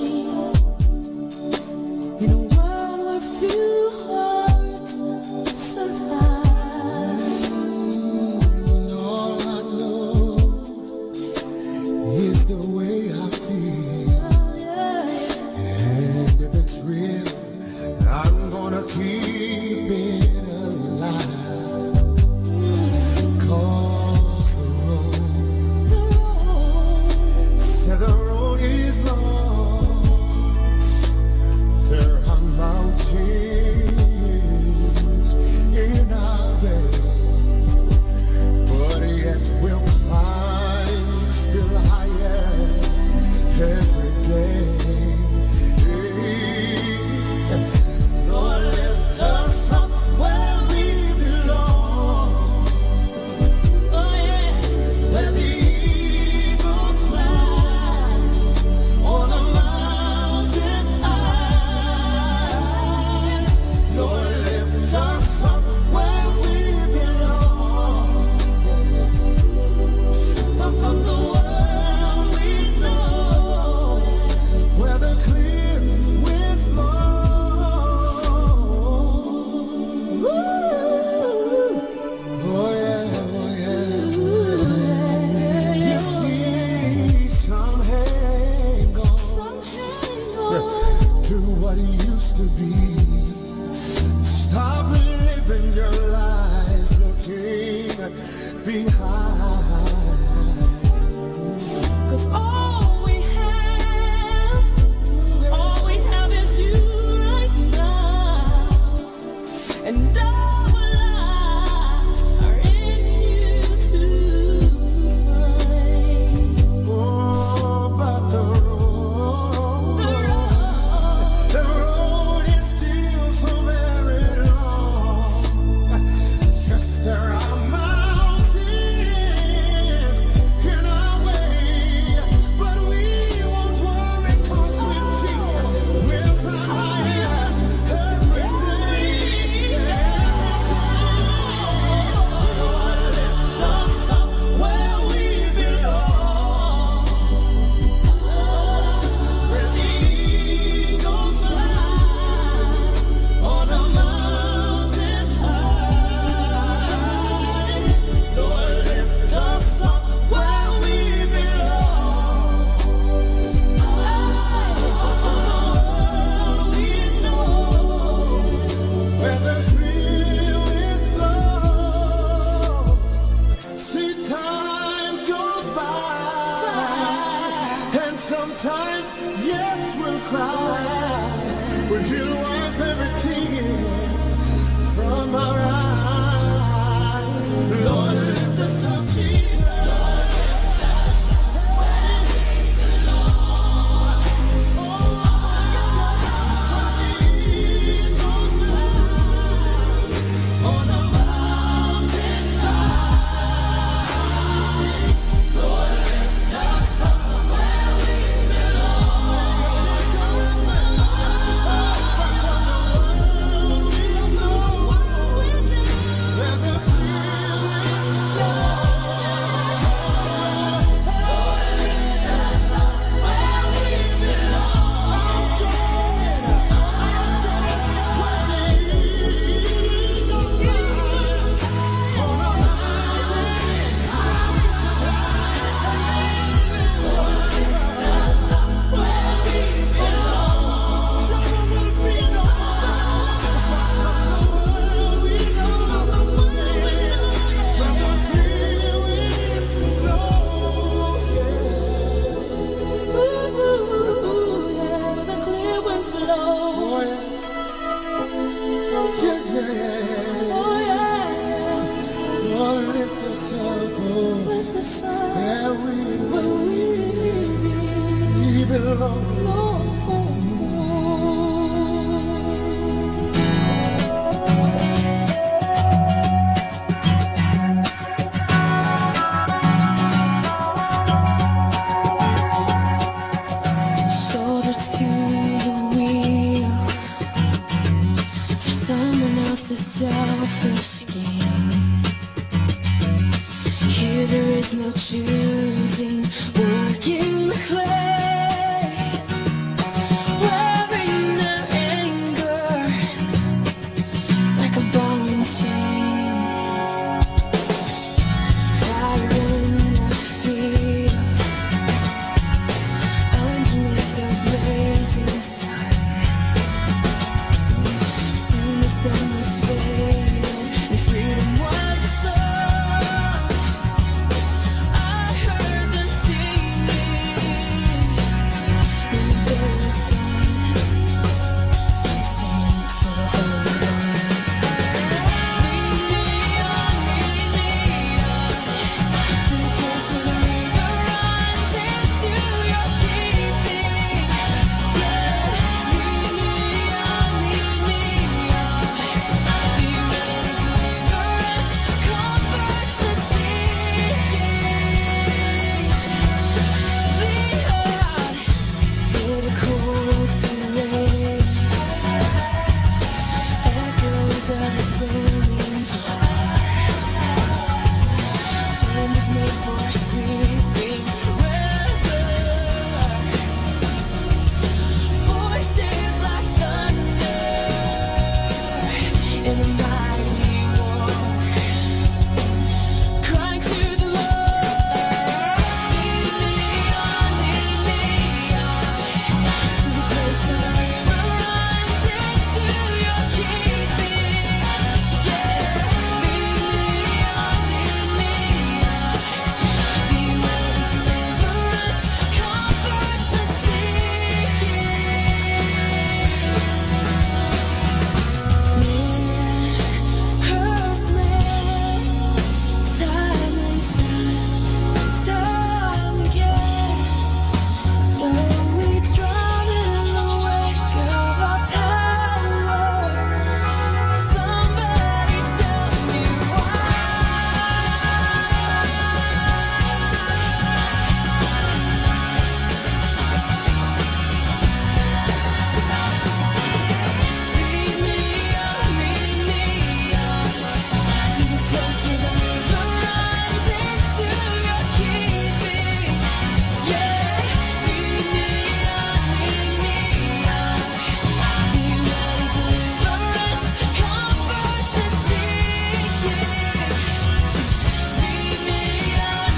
lift us up, where we belong. Shoulder to the wheel for someone else's selfish gain. Here there is no choosing, working the clay, wearing their anger like a ball and chain. Fire in the field, underneath the blazing sun. Soon the sun was fading and freedom was a song. I heard them singing when the day was done. They sang to the Holy One. Lead me on, to the place where the river runs into your keeping. Yeah, lead me on, be ready to deliverance, comforts the seeking. The heart, bitter cold to rain, echoes of the singing jar. Chambers made for sleeping forever. Voices like thunder in a mighty war, crying to the Lord. Lead me on, to the place where the river runs into your keeping. Yeah, lead me on, be ready to deliverance, comforts the seeking. Hurts me time and time again. Though we drown in the wake of our power, somebody tell me why. Lead me on, to the place where the river runs into your keeping. Yeah, lead me on, be ready to deliverance, comforts the seeking. Lead me on,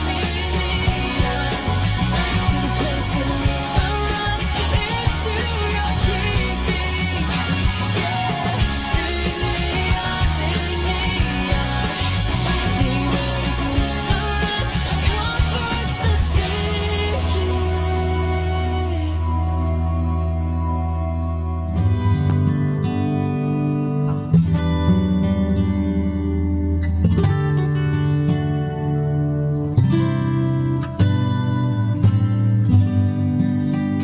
to the place where the river runs into your keeping. Yeah, lead me on, be ready to deliverance, comforts the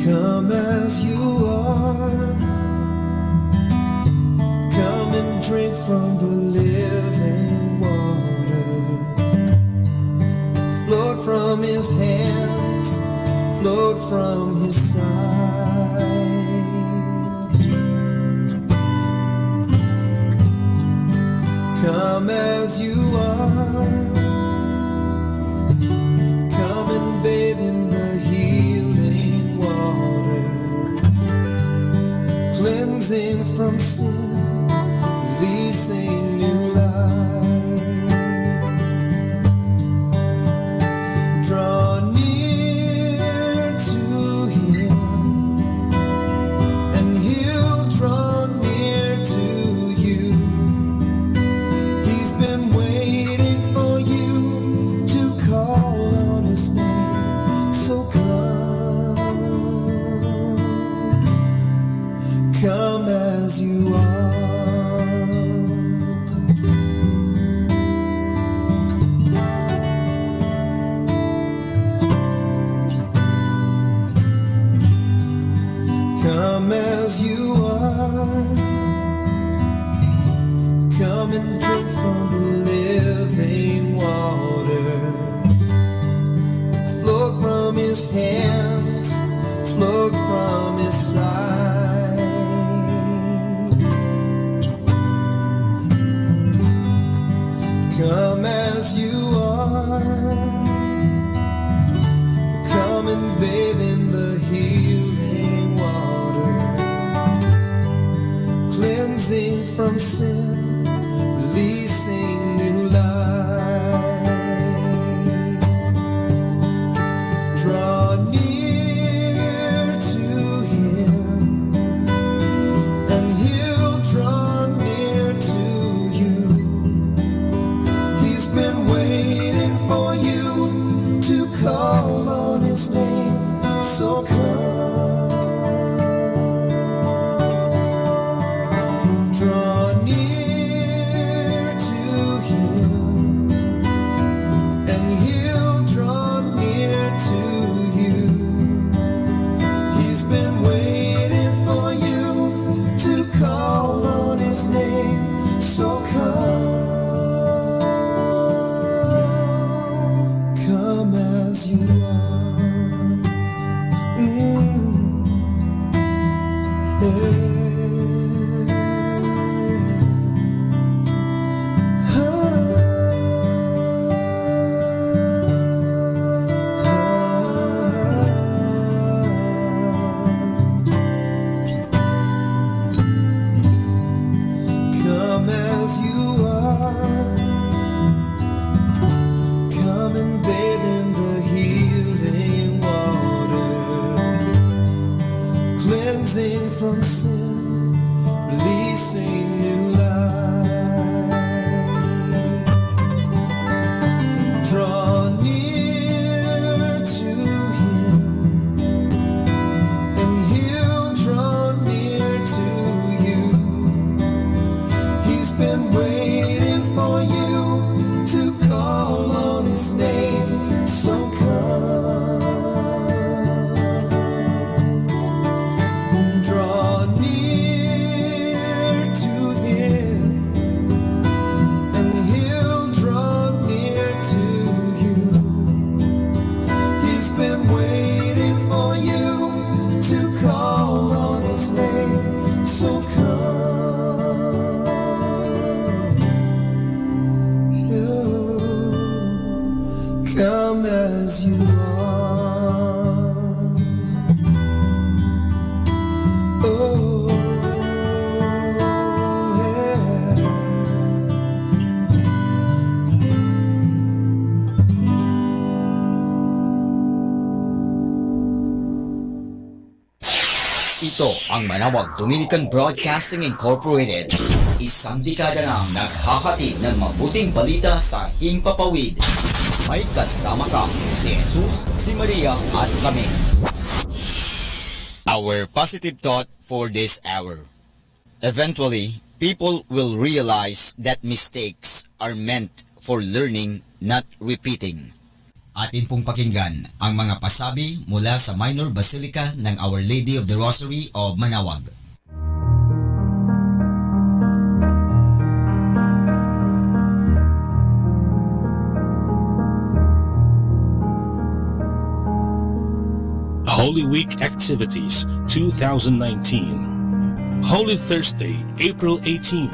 Come as you are, come and drink from the living water. Flowed from his hands, flowed from his side. Come as you are, come and bathe in the healing water, cleansing from sin, releasing new life. Draw near to him, and he'll draw near to you. He's been waiting for you. as you are. Come and bathe in the healing water, cleansing from sin, releasing new life. Draw near to Him, and He'll draw near to you. He's been waiting for you to call on His name, so come. Draw near to Him, and He'll draw near to you. He's been waiting for you to call on His name, so come. Come as you are. Come as you are. Come and bathe in the healing water, cleansing from sin, releasing new life. Draw near to Him, and He'll draw near to you. He's been waiting for you to call on His name, so come. Draw near to Him, and He'll draw near to you. He's been waiting for you to call on His name, so come as you are. Oh, Ito ang Manawag Dominican Broadcasting Incorporated. Isang dekada nang naghahatid ng mabuting balita sa himpapawid. May kasama ka, si Jesus, si Maria at kami. Our positive thought for this hour. Eventually, people will realize that mistakes are meant for learning, not repeating. Atin pong pakinggan ang mga pasabi mula sa Minor Basilica ng Our Lady of the Rosary of Manawag. Holy Week Activities 2019. Holy Thursday, April 18.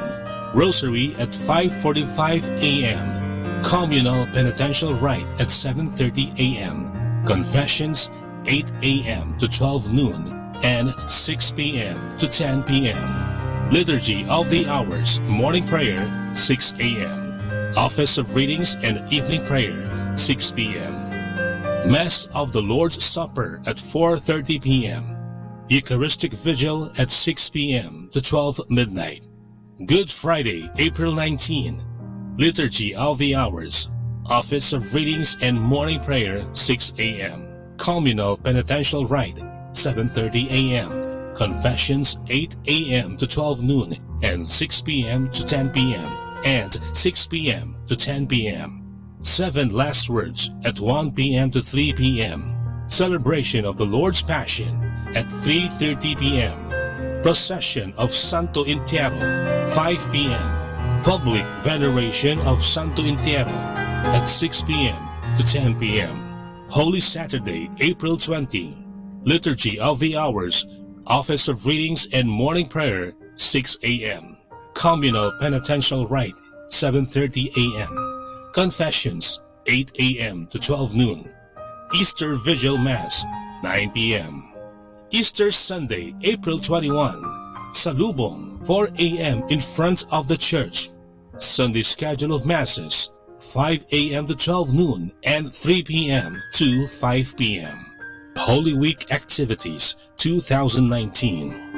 Rosary at 5:45 a.m. Communal Penitential Rite at 7:30 a.m. Confessions 8 a.m. to 12 noon and 6 p.m. to 10 p.m. Liturgy of the Hours, Morning Prayer 6 a.m. Office of Readings and Evening Prayer 6 p.m. Mass of the Lord's Supper at 4:30 p.m. Eucharistic Vigil at 6 p.m. to 12 midnight. Good Friday, April 19. Liturgy of the Hours, Office of Readings and Morning Prayer 6 a.m. Communal Penitential Rite 7:30 a.m. Confessions 8 a.m. to 12 noon and 6 p.m. to 10 p.m. and 6 p.m. to 10 p.m. 7 Last Words at 1 p.m. to 3 p.m. Celebration of the Lord's Passion at 3:30 p.m. Procession of Santo Entierro 5 p.m. Public Veneration of Santo Entierro at 6 p.m. to 10 p.m. Holy Saturday, April 20. Liturgy of the Hours, Office of Readings and Morning Prayer, 6 a.m. Communal Penitential Rite, 7:30 a.m. Confessions, 8 a.m. to 12 noon. Easter Vigil Mass, 9 p.m. Easter Sunday, April 21. Salubong, 4 a.m. in front of the church. Sunday schedule of Masses, 5 a.m. to 12 noon and 3 p.m. to 5 p.m. Holy Week Activities 2019.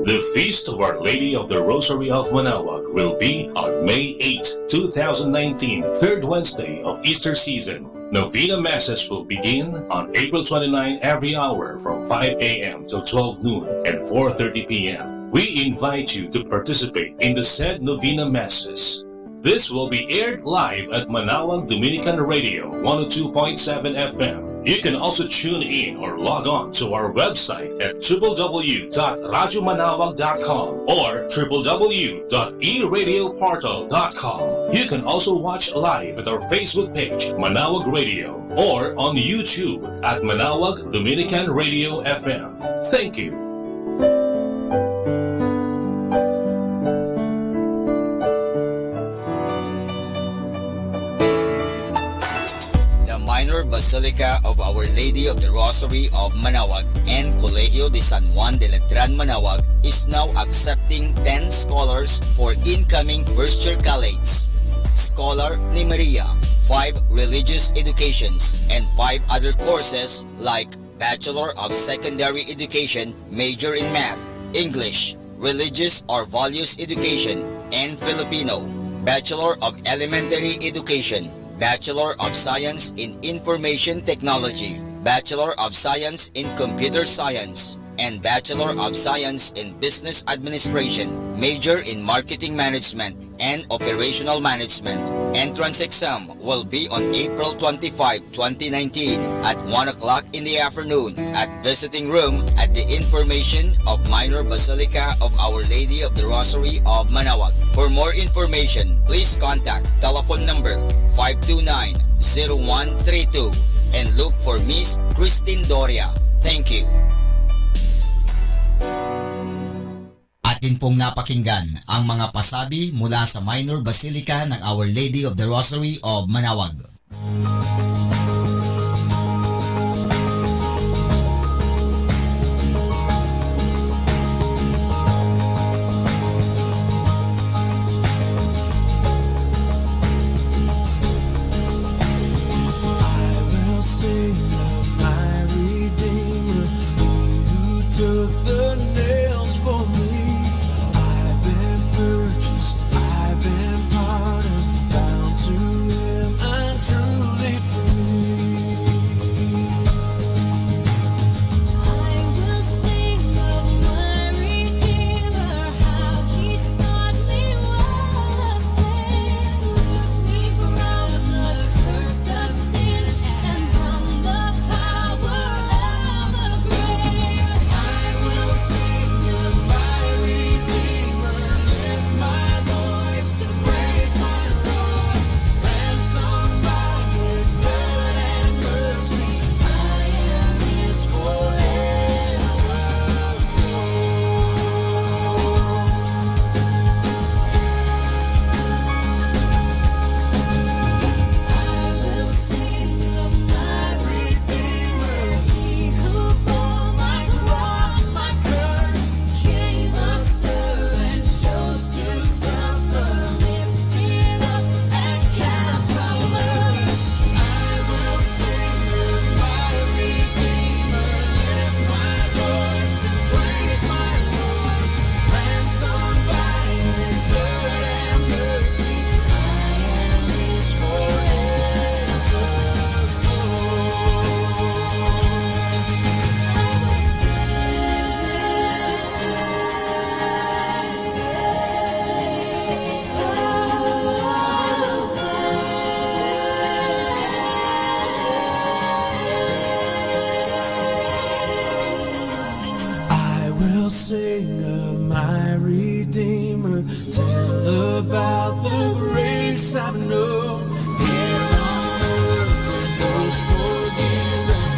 The Feast of Our Lady of the Rosary of Manaoag will be on May 8, 2019, third Wednesday of Easter season. Novena Masses will begin on April 29 every hour from 5 a.m. till 12 noon and 4:30 p.m. We invite you to participate in the said Novena Masses. This will be aired live at Manaoag Dominican Radio 102.7 FM. You can also tune in or log on to our website at www.radyomanawag.com or www.eradioportal.com. You can also watch live at our Facebook page, Manaoag Radio, or on YouTube at Manaoag Dominican Radio FM. Thank you. Basilica of Our Lady of the Rosary of Manaoag and Colegio de San Juan de Letran Manaoag is now accepting 10 scholars for incoming first-year college. Scholar ni Maria, 5 religious educations, and 5 other courses like Bachelor of Secondary Education, major in Math, English, Religious or Values Education, and Filipino. Bachelor of Elementary Education, Bachelor of Science in Information Technology, Bachelor of Science in Computer Science, and Bachelor of Science in Business Administration, major in Marketing Management and Operational Management. Entrance exam will be on April 25, 2019 at 1 o'clock in the afternoon at visiting room at the Information of Minor Basilica of Our Lady of the Rosary of Manaoag. For more information, please contact telephone number 529-0132 and look for Miss Christine Doria. Thank you. Atin pong napakinggan ang mga pasabi mula sa Minor Basilica ng Our Lady of the Rosary of Manaoag. sing of my Redeemer, tell about the grace I've known. Here on earth it goes forgiven,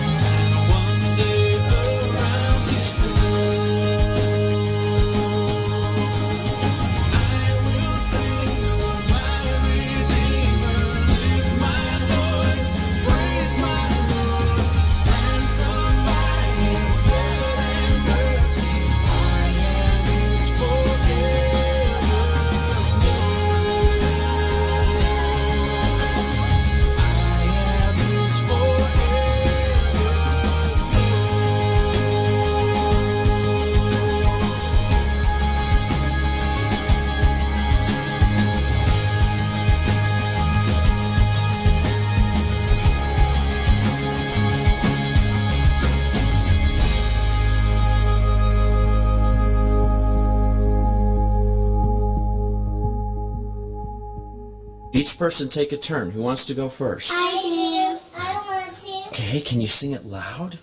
each person take a turn. Who wants to go first? I do. I want to. Okay, can you sing it loud?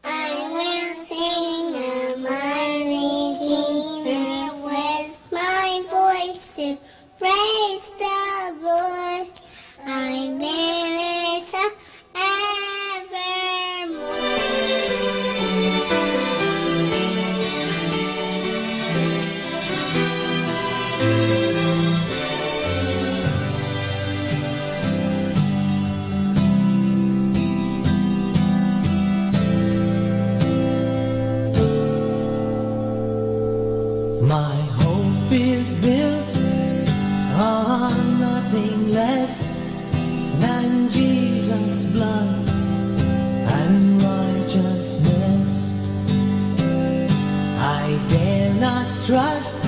I will sing a mighty Redeemer with my voice to praise the Lord. I minister My hope is built on nothing less than Jesus' blood and righteousness. I dare not trust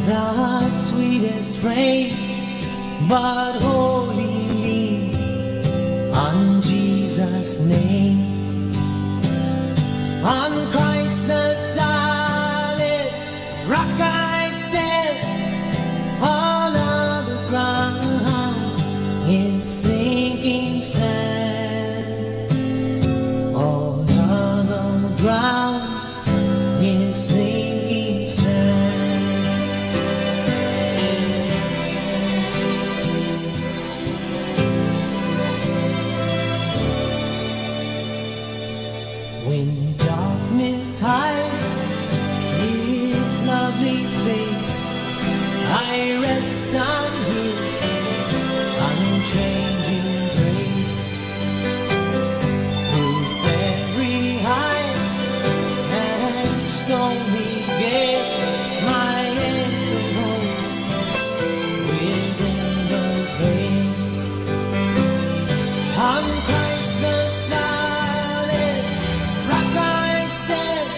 the sweetest frame, but wholly lean on Jesus' name. On Christ the solid rock I stand, all other ground is sinking sand. All other ground is sinking sand. When darkness hides His lovely face, I rest on His unchanging grace. Through every high and stormy gale, my anchor holds within the veil. On Christ the solid rock I stand,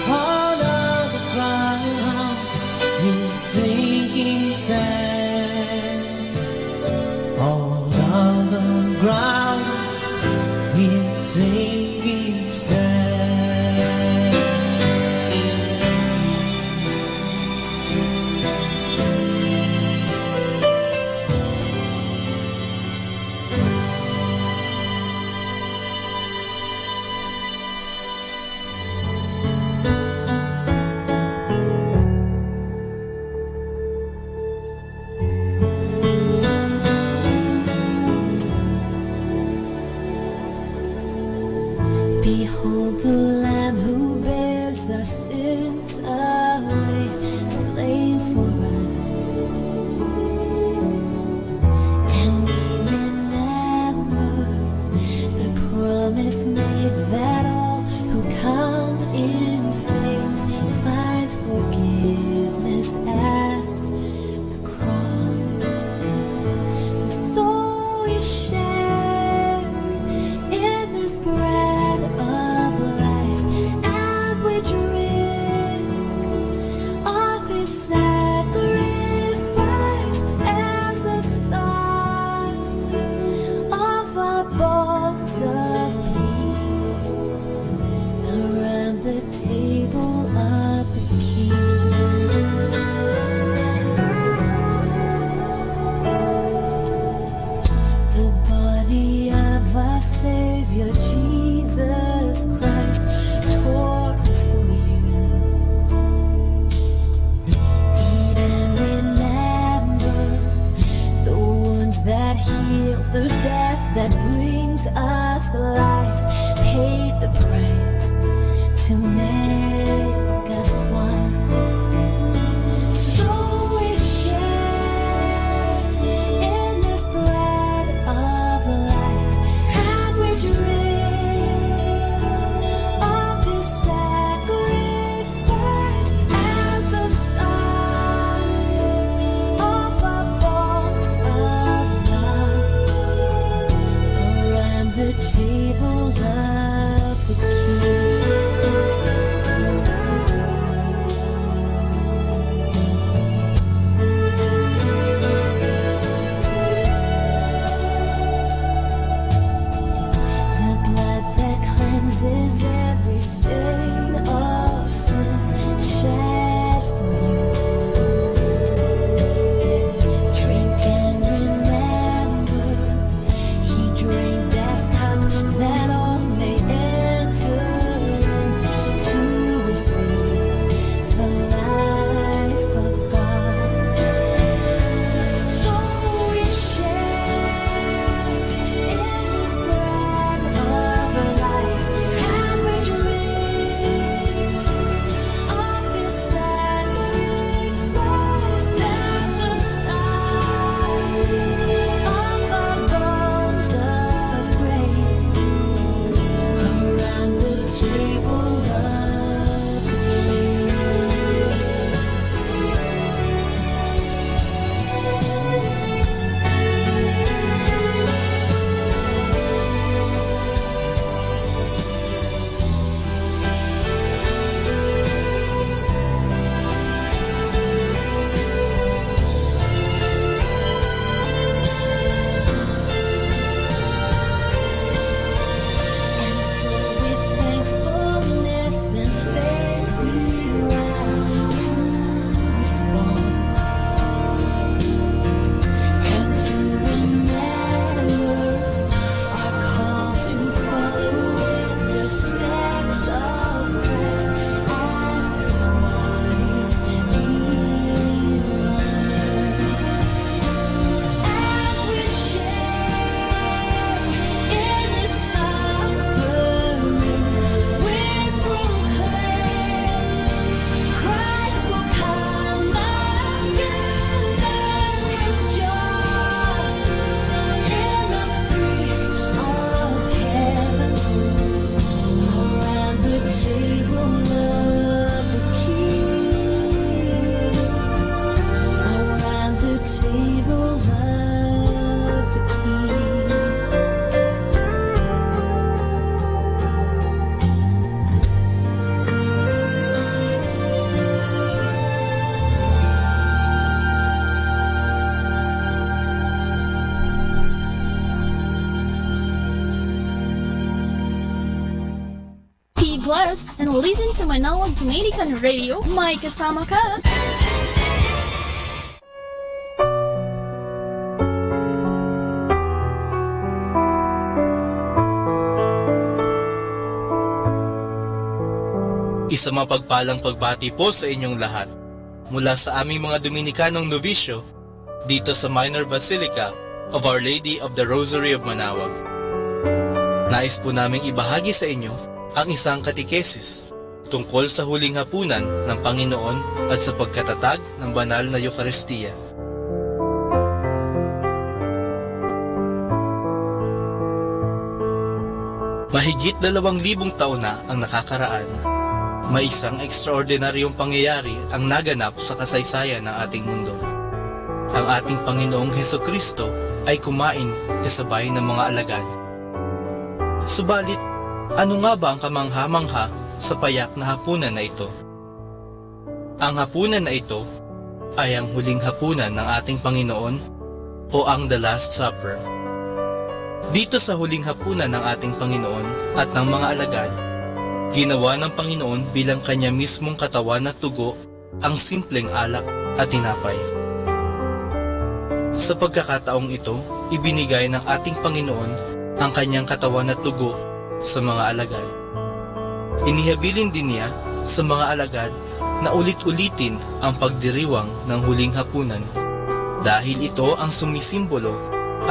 all of the ground is sinking sand. All of the ground is sinking sand. Behold the Lamb who bears our sins away, slain for us. And we remember the promise made that all who come in faith find forgiveness at the cross. And so we share in this bread of life, and we drink of His sacrifice as a sign of our bonds of peace around the table of the King. The body of our Savior Jesus Christ tore for you. Eat and remember the wounds that heal, the death that brings us life, paid the price to make us one. So we share in this bread of life, and we drink of His sacrifice as a sign of our bonds of love around the table of the King. blessed and listen to Manawag Dominican Radio. May kasama ka! Isa mapagpalang pagbati po sa inyong lahat mula sa aming mga Dominikanong Novisyo dito sa Minor Basilica of Our Lady of the Rosary of Manawag. Nais po naming ibahagi sa inyo ang isang katikesis tungkol sa huling hapunan ng Panginoon at sa pagkatatag ng banal na Eucharistia. Mahigit 2,000 taon na ang nakakaraan. May isang ekstraordinaryong pangyayari ang naganap sa kasaysayan ng ating mundo. Ang ating Panginoong Hesukristo ay kumain kasabay ng mga alagad. Subalit, ano nga ba ang kamangha-mangha sa payak na hapunan na ito? Ang hapunan na ito ay ang huling hapunan ng ating Panginoon o ang The Last Supper. Dito sa huling hapunan ng ating Panginoon at ng mga alagad, ginawa ng Panginoon bilang kanya mismong katawan at tugo ang simpleng alak at tinapay. Sa pagkakataong ito, ibinigay ng ating Panginoon ang kanyang katawan at tugo sa mga alagad. Inihabilin din niya sa mga alagad na ulit-ulitin ang pagdiriwang ng huling hapunan dahil ito ang sumisimbolo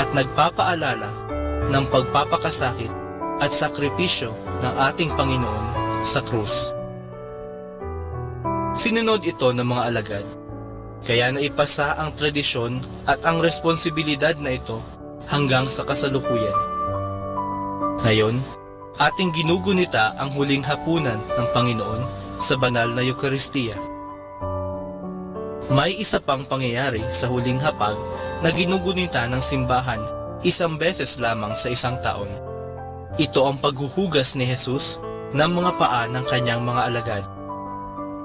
at nagpapaalala ng pagpapakasakit at sakripisyo ng ating Panginoon sa krus. Sinunod ito ng mga alagad, kaya naipasa ang tradisyon at ang responsibilidad na ito hanggang sa kasalukuyan. Ngayon, ating ginugunita ang huling hapunan ng Panginoon sa banal na Eucharistia. May isa pang pangyayari sa huling hapag na ginugunita ng simbahan isang beses lamang sa isang taon. Ito ang paghuhugas ni Jesus ng mga paa ng kanyang mga alagad.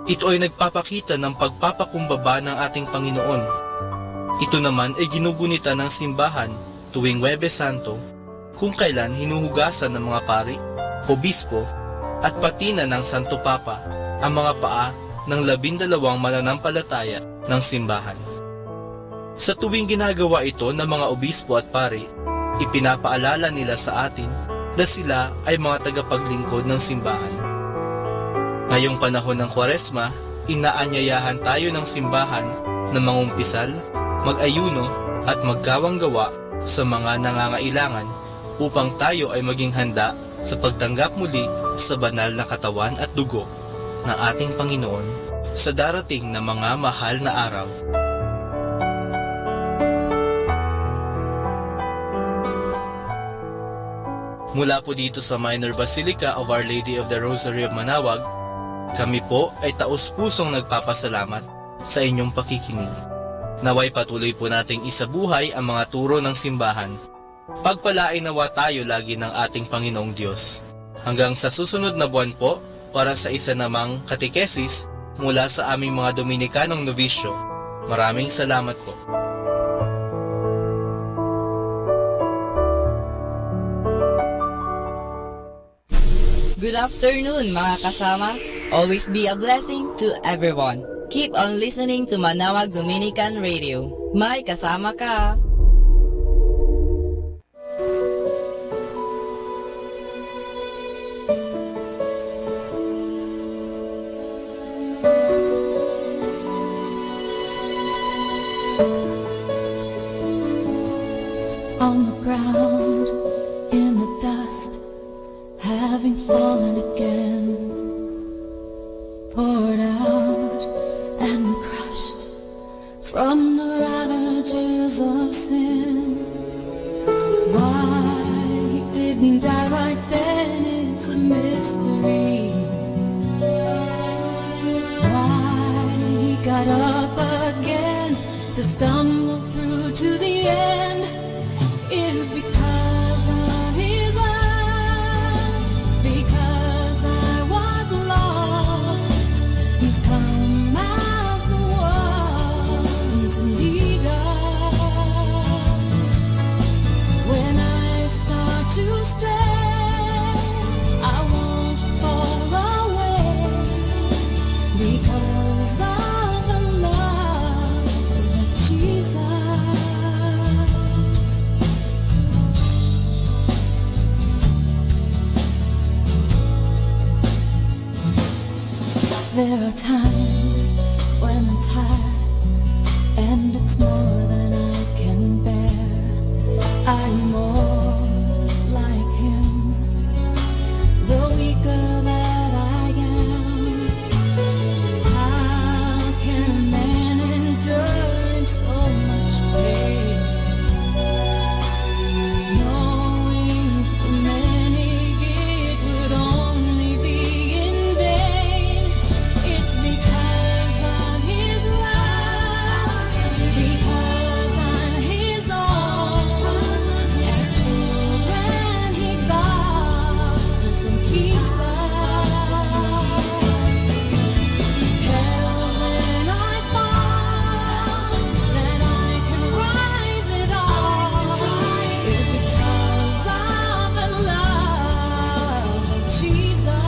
Ito ay nagpapakita ng pagpapakumbaba ng ating Panginoon. Ito naman ay ginugunita ng simbahan tuwing Huwebes Santo kung kailan hinuhugasan ng mga pari, obispo at pati na ng Santo Papa ang mga paa ng 12 mananampalataya ng simbahan. Sa tuwing ginagawa ito ng mga obispo at pari, ipinapaalala nila sa atin na sila ay mga tagapaglingkod ng simbahan. Ngayong panahon ng Kwaresma, inaanyayahan tayo ng simbahan na mangumpisal, mag-ayuno at magkawang-gawa sa mga nangangailangan upang tayo ay maging handa sa pagtanggap muli sa banal na katawan at dugo ng ating Panginoon sa darating na mga mahal na araw. Mula po dito sa Minor Basilica of Our Lady of the Rosary of Manawag, kami po ay taos-pusong nagpapasalamat sa inyong pakikinig. Naway patuloy po nating isabuhay ang mga turo ng simbahan. Pagpalain nawa tayo lagi ng ating Panginoong Diyos. Hanggang sa susunod na buwan po, para sa isa namang katikesis mula sa aming mga Dominikanong Novisyo. Maraming salamat po. Good afternoon mga kasama. Always be a blessing to everyone. Keep on listening to Manawag Dominican Radio. May kasama ka. On the ground, in the dust, having fallen again, poured out and crushed from the ravages of sin. Why he didn't die right then is a mystery. Why he got up again to stumble through to the end is because of his love, because I was There are times when I'm tired and it's more than I can bear. I'm more like him, the weaker that I am. How can a man endure in so much pain, knowing for many it would only be in vain? It's because of his love, because I'm his own. As children he guards and keeps us. Held when I fall, that I can rise it all, is because of the love of Jesus.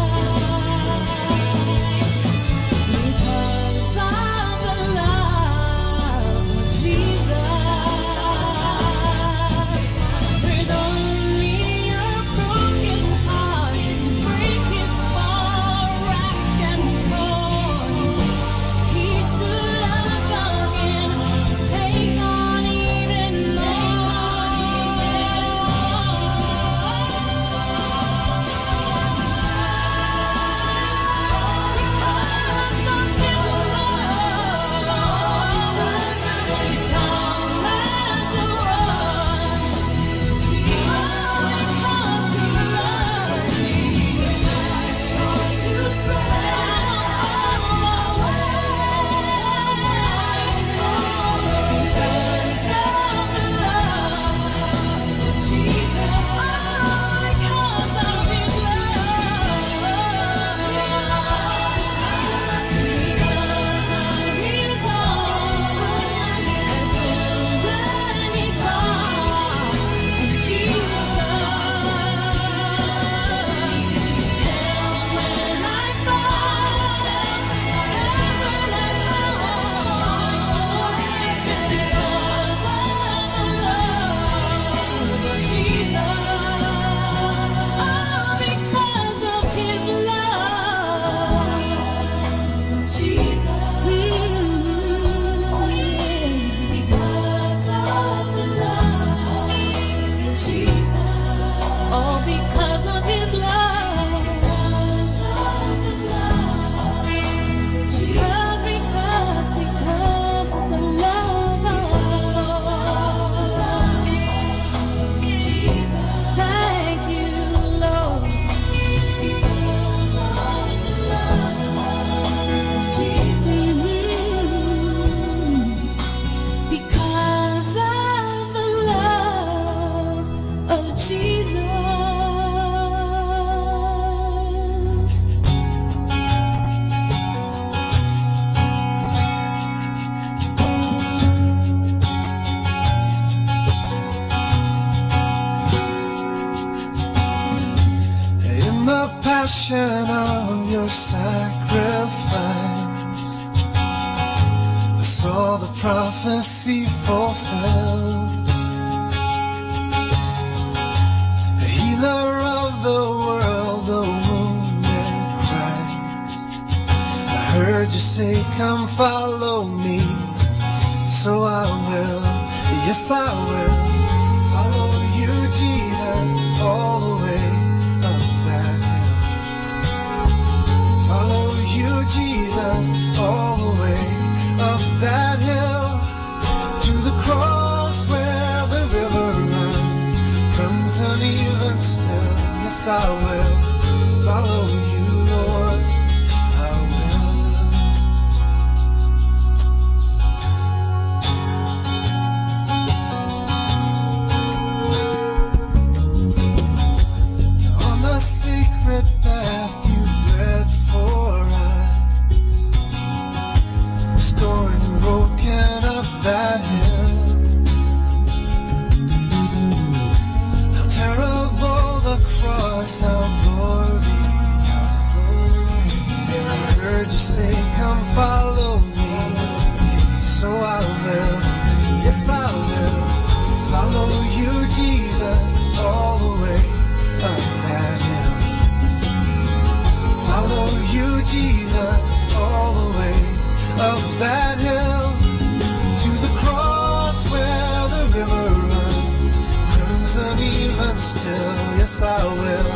Because of the love of Jesus. With only a broken heart to break its fall, racked and torn, he stood up again to take on even passion of your sacrifice, I saw the prophecy fulfilled. The healer of the world, the wounded Christ. I heard you say, come follow me. So I will, yes I will, follow you, Jesus, all the way up that hill. Follow you, Jesus, all the way up that hill, to the cross where the river runs, crimson even still. Yes I will, follow you, Lord, I will. Secret path you led for us, scorned and broken up that hill. How terrible the cross, how glory. I heard you say, come follow me. So I will, yes I will, follow you, Jesus, all the way up that hill. Follow you, Jesus, all up that hill to the cross where the river runs crimson even still. Yes, I will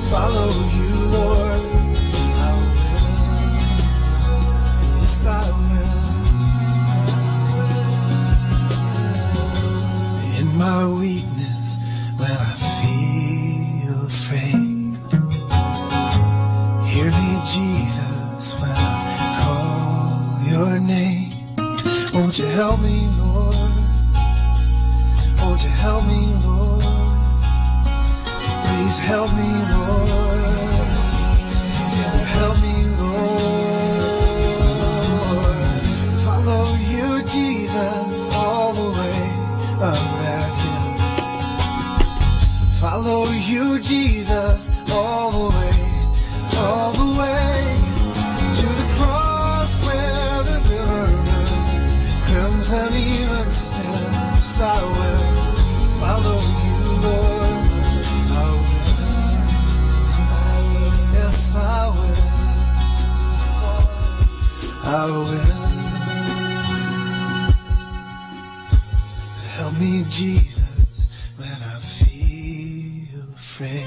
follow you, Lord. I will. Yes, I will. In my weakness, when I feel afraid, hear me, Jesus, when I call your name. Won't you help me, Lord? Won't you help me, Lord? Please help me, Lord. Help me, Lord. Follow you, Jesus, all the way up that hill. Follow you, Jesus, all the way to the cross where the river runs crimson even still. Yes, I will follow you, Lord. I will. Yes, I will. I will. Help me, Jesus, when I feel afraid.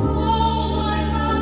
Oh,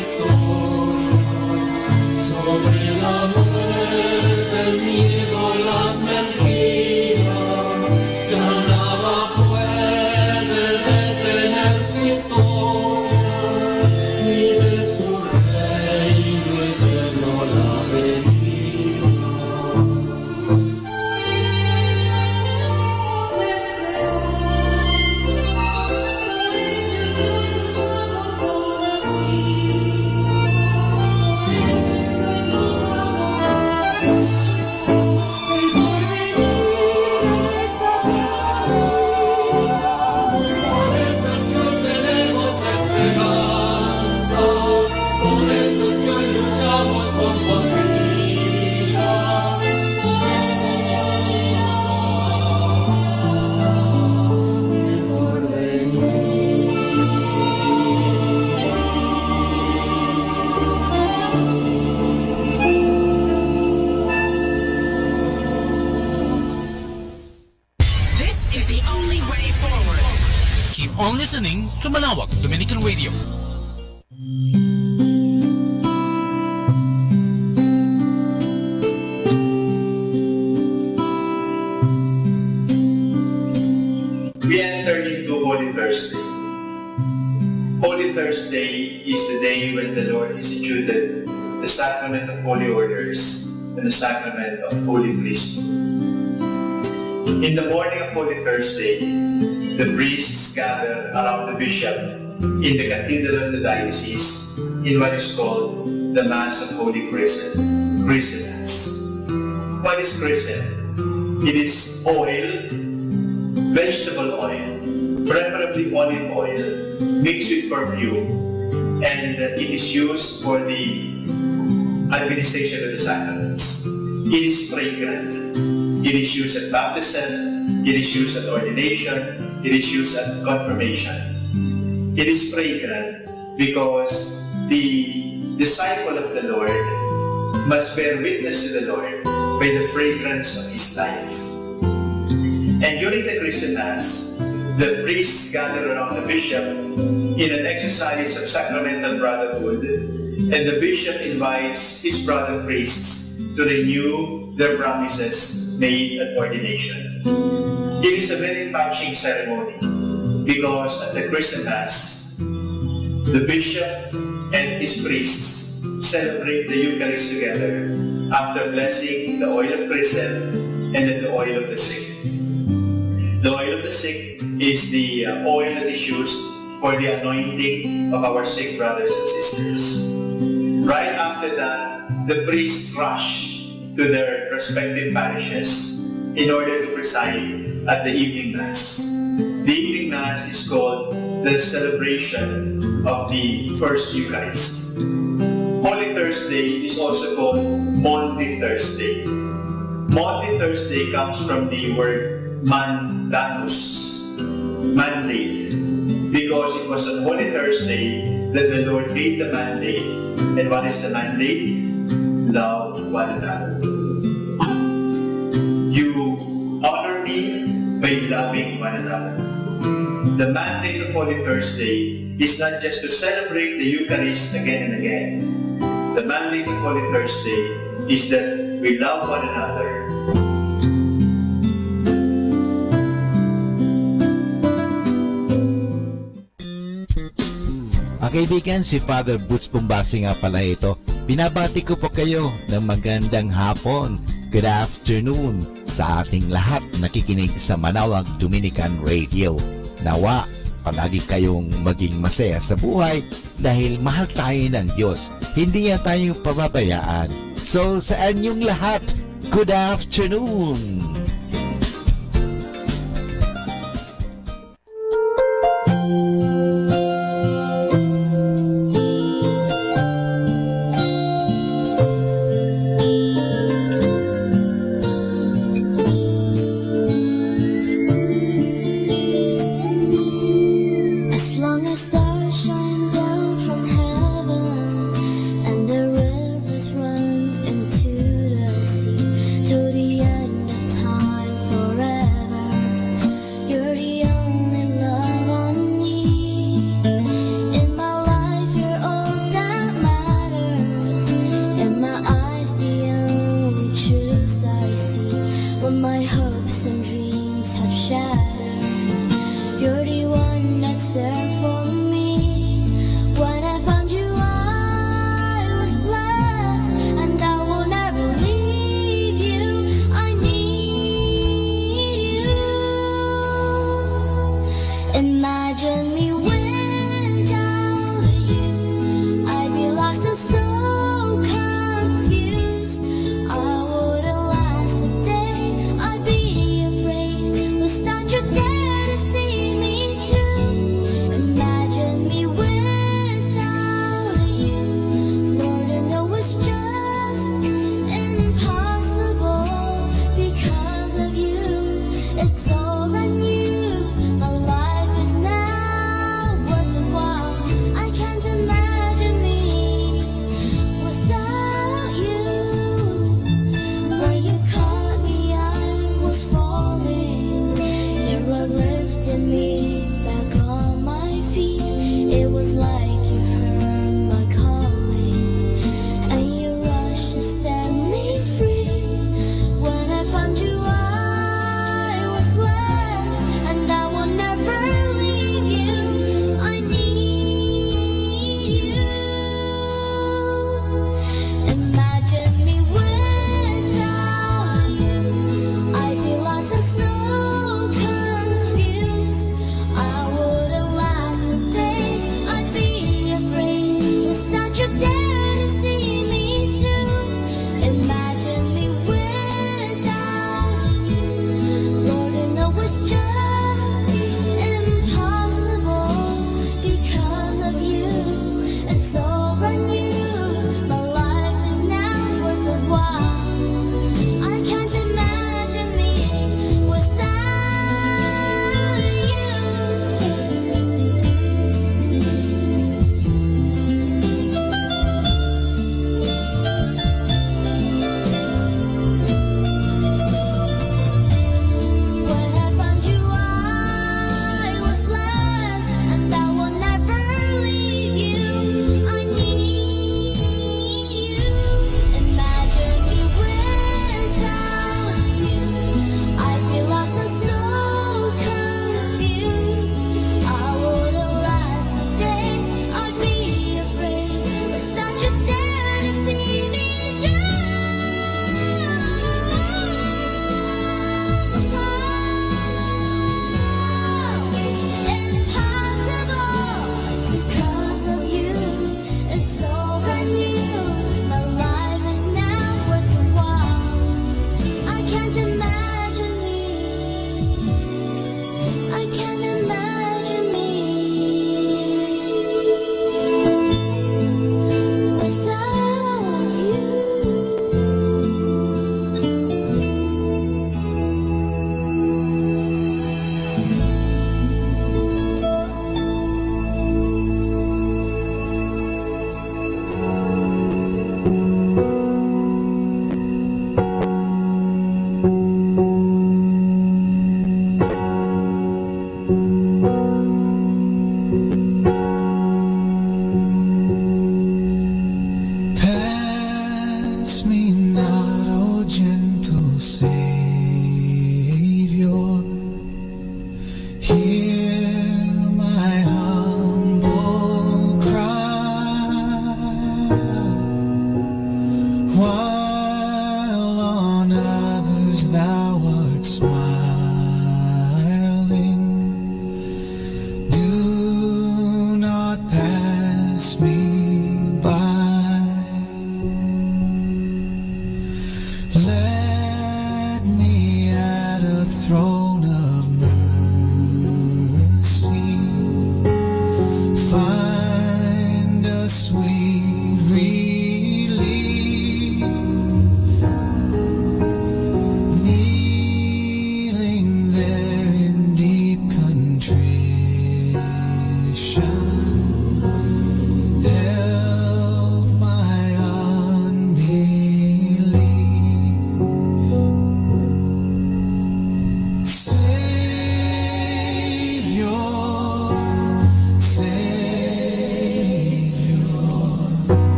victoria. Sobre la muerte, el miedo, las mentiras, ya nada puede detener su historia, ni de su reino eterno la venida. This is the only way forward. Keep on listening to Manawag Dominican Radio. We enter into Holy Thursday. Holy Thursday is the day when the Lord instituted the sacrament of Holy Orders and the sacrament of Holy Priesthood. In the morning of Holy Thursday, the priests gather around the bishop in the cathedral of the diocese in what is called the Mass of Holy Chrism, Christmas. What is chrism? It is oil, vegetable oil, preferably olive oil, mixed with perfume, and it is used for the administration of the sacraments. It is fragrant. It is used at baptism, it is used at ordination, it is used at confirmation. It is fragrant because the disciple of the Lord must bear witness to the Lord by the fragrance of his life. And during the Christian Mass, the priests gather around the bishop in an exercise of sacramental brotherhood, and the bishop invites his brother priests to renew their promises made at ordination. It is a very touching ceremony because at the Christian Mass, the bishop and his priests celebrate the Eucharist together after blessing the oil of chrism and then the oil of the sick. The oil of the sick is the oil that is used for the anointing of our sick brothers and sisters. Right after that, the priests rush to their respective parishes in order to preside at the evening Mass. The evening Mass is called the celebration of the First Eucharist. Holy Thursday is also called Maundy Thursday. Maundy Thursday comes from the word mandatus, mandate, because it was on Holy Thursday that the Lord gave the mandate. And what is the mandate? Love one another. You honor me by loving one another. The mandate of Holy Thursday is not just to celebrate the Eucharist again and again. The mandate of Holy Thursday is that we love one another. Ang kaibigan, si Father Boots Pumbasi nga pala ito. Binabati ko po kayo ng magandang hapon. Good afternoon sa ating lahat nakikinig sa Manawag Dominican Radio. Nawa, palagi kayong maging masaya sa buhay dahil mahal tayo ng Diyos. Hindi niya tayo pababayaan. So sa inyong lahat, good afternoon! To the end of time.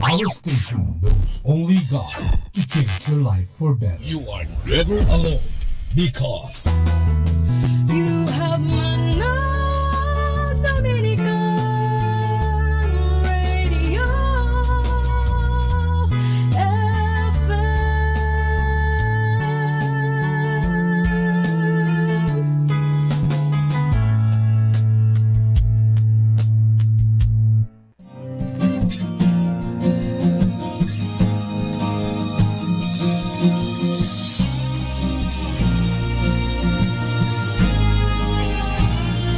Our station knows only God to change your life for better. You are never alone because You have Manawag Dominican Radio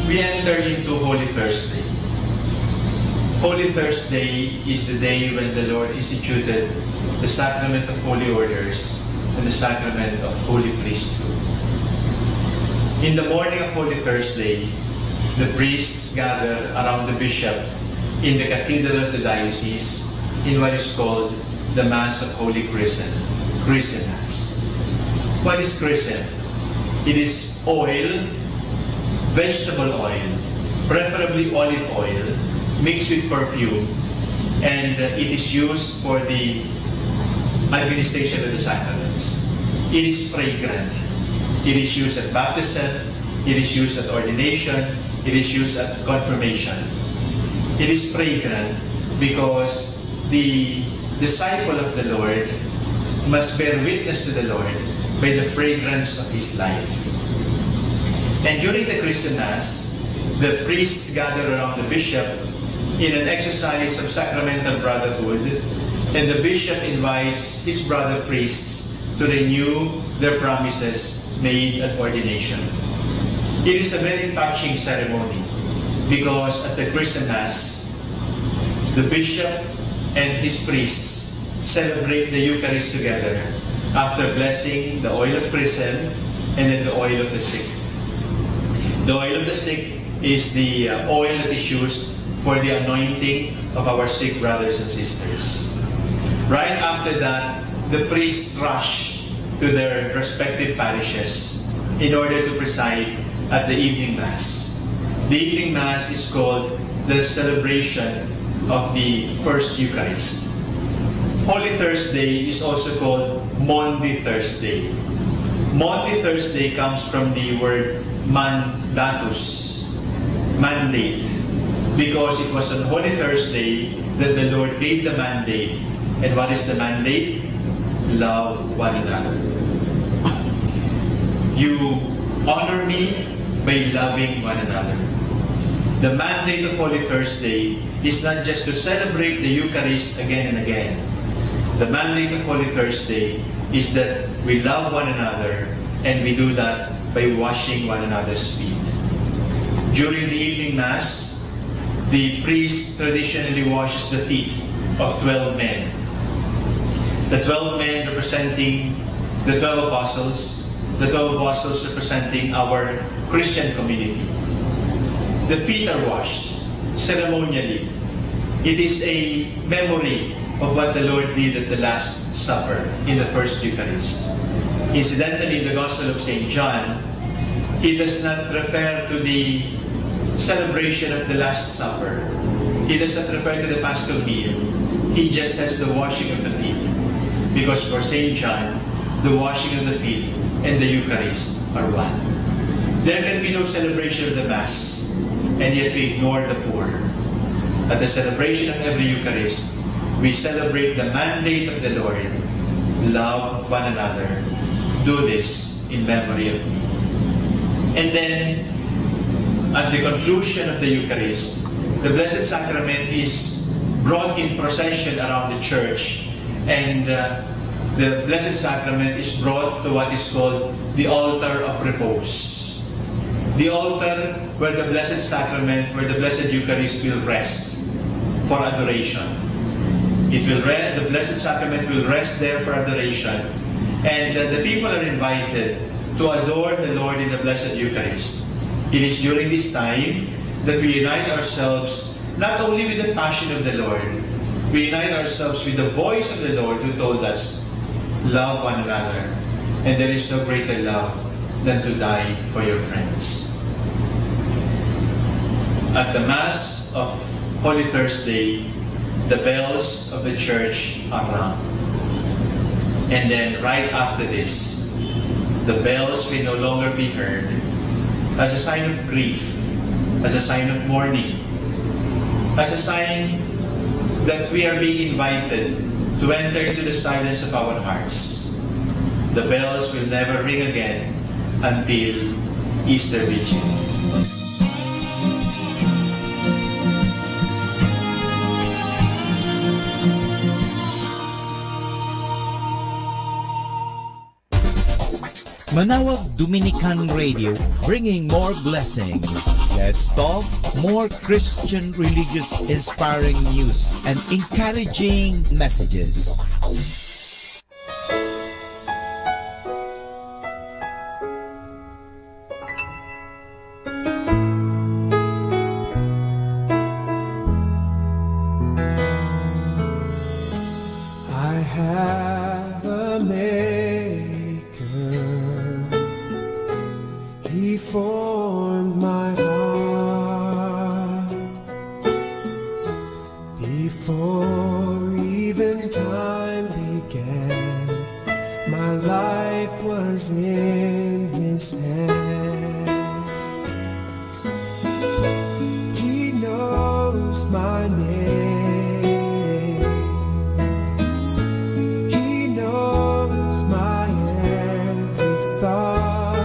we enter into Holy Thursday. Holy Thursday is the day when the Lord instituted the sacrament of holy orders and the sacrament of holy priesthood. In the morning of Holy Thursday, the priests gather around the bishop in the cathedral of the diocese in what is called the Mass of Holy Chrism, Chrismass. What is chrism? It is oil, vegetable oil, preferably olive oil, mixed with perfume, and it is used for the administration of the sacraments. It is fragrant. It is used at baptism, it is used at ordination, it is used at confirmation. It is fragrant because the disciple of the Lord must bear witness to the Lord by the fragrance of his life. And during the Christmas, the priests gather around the bishop in an exercise of sacramental brotherhood, and the bishop invites his brother priests to renew their promises made at ordination. It is a very touching ceremony because at the Christmas, the bishop and his priests celebrate the Eucharist together after blessing the oil of chrism and then the oil of the sick. The oil of the sick is the oil that is used for the anointing of our sick brothers and sisters. Right after that, the priests rush to their respective parishes in order to preside at the evening Mass. The evening Mass is called the celebration of the First Eucharist. Holy Thursday is also called Maundy Thursday. Maundy Thursday comes from the word mandatus, mandate, because it was on Holy Thursday that the Lord gave the mandate. And what is the mandate? Love one another. You honor me by loving one another. The mandate of Holy Thursday is not just to celebrate the Eucharist again and again. The mandate of Holy Thursday is that we love one another, and we do that by washing one another's feet. During the evening Mass, the priest traditionally washes the feet of 12 men. The 12 men representing the 12 apostles, the 12 apostles representing our Christian community. The feet are washed ceremonially. It is a memory of what the Lord did at the Last Supper in the First Eucharist. Incidentally, in the Gospel of St. John, he does not refer to the celebration of the Last Supper. He does not refer to the Paschal meal. He just says the washing of the feet. Because for St. John, the washing of the feet and the Eucharist are one. There can be no celebration of the Mass, and yet we ignore the poor. At the celebration of every Eucharist, we celebrate the mandate of the Lord. Love one another. Do this in memory of me. And then, at the conclusion of the Eucharist, the Blessed Sacrament is brought in procession around the church, and the Blessed Sacrament is brought to what is called the altar of repose. The altar where the Blessed Sacrament, where the Blessed Eucharist will rest for adoration. The Blessed Sacrament will rest there for adoration, and the people are invited to adore the Lord in the Blessed Eucharist. It is during this time that we unite ourselves not only with the passion of the Lord, we unite ourselves with the voice of the Lord who told us, love one another, and there is no greater love than to die for your friends. At the Mass of Holy Thursday, the bells of the church are rung. And then right after this, the bells will no longer be heard as a sign of grief, as a sign of mourning, as a sign that we are being invited to enter into the silence of our hearts. The bells will never ring again until Easter Vigil. Manawag Dominican Radio, bringing more blessings. Let's talk more Christian religious inspiring news and encouraging messages. I have a He formed my heart before even time began. My life was in His hand. He knows my name. He knows my every thought.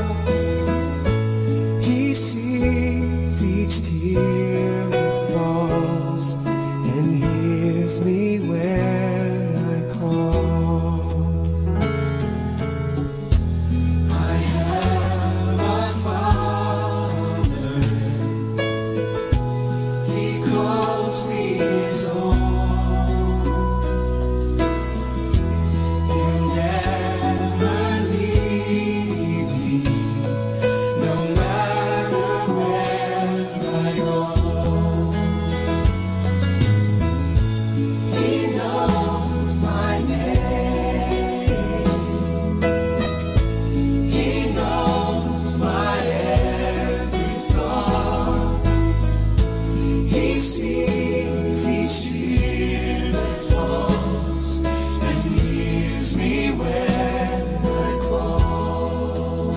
He sees each tear that falls and hears me when I call. I have a Father. He calls me His own. He'll never leave me, no matter where I go. He knows my name. He knows my every thought. He sees each tear that falls and hears me when I call.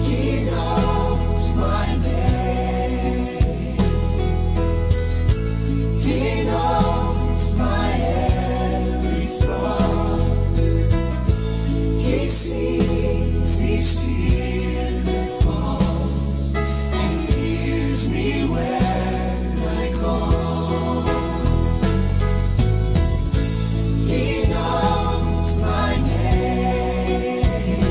He knows my name. He knows my every thought. He sees each tear that falls and hears me when I call. He knows my name.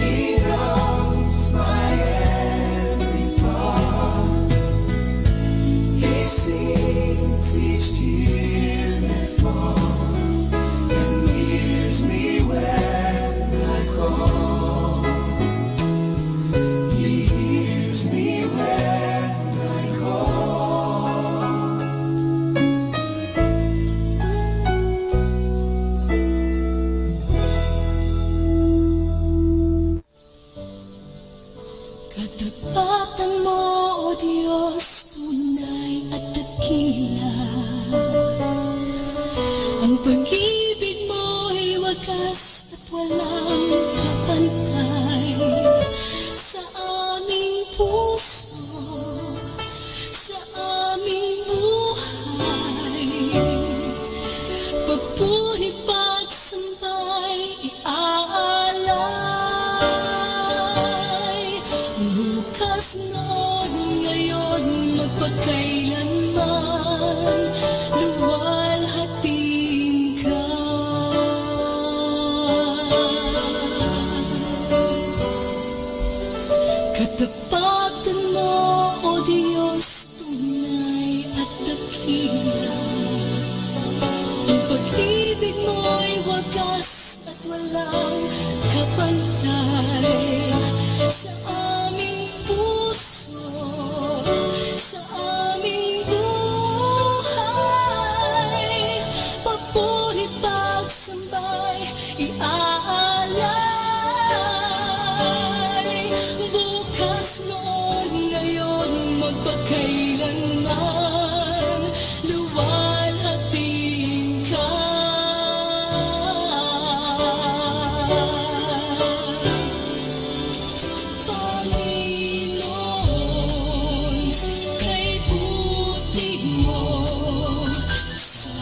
He knows my every thought. He sees each tear that falls and hears me when I call. He hears me when I call. Katapatan mo, O Diyos, tunay at dakila. Ang pag-ibig mo'y wagas at walang kapantay. Sa aming puso, sa aming buhay, pagpunit pagsambay iaalay. Bukas noon, ngayon, magpakailanman, luwalhating ka. at walang kapantay sa aming puso, sa aming buhay. Papuri pagsambay, iaalay. Bukas noon, ngayon, magpakailanman, luwalhatiin ka. Panginoon, kay buti mo sa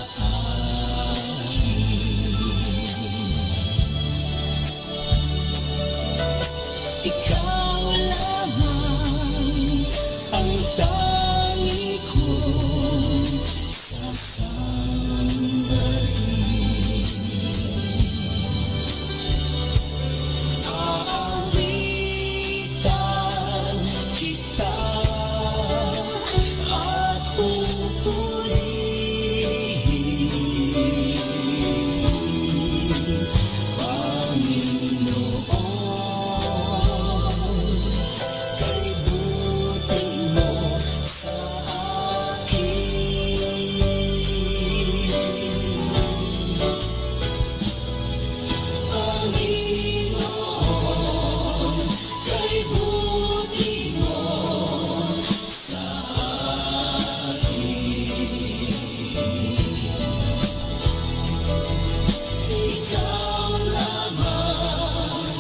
ikaw lamang ang tangi kong sasambahin. Aawitan kita at pupurihin, Panginoon, kay buti mo sa Panginoon, kay buti mo sa ikaw lamang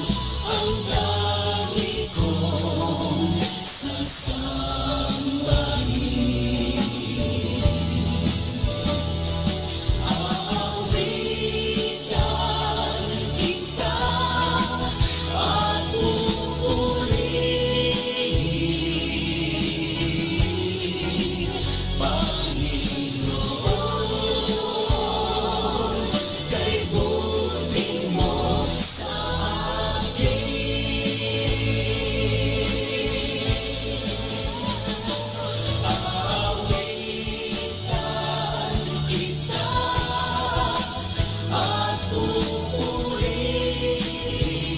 ang tangi kong sasambahin. Aawitan kita at pupurihin, Panginoon, kay buti mo sa Aawitan kita at pupurihin,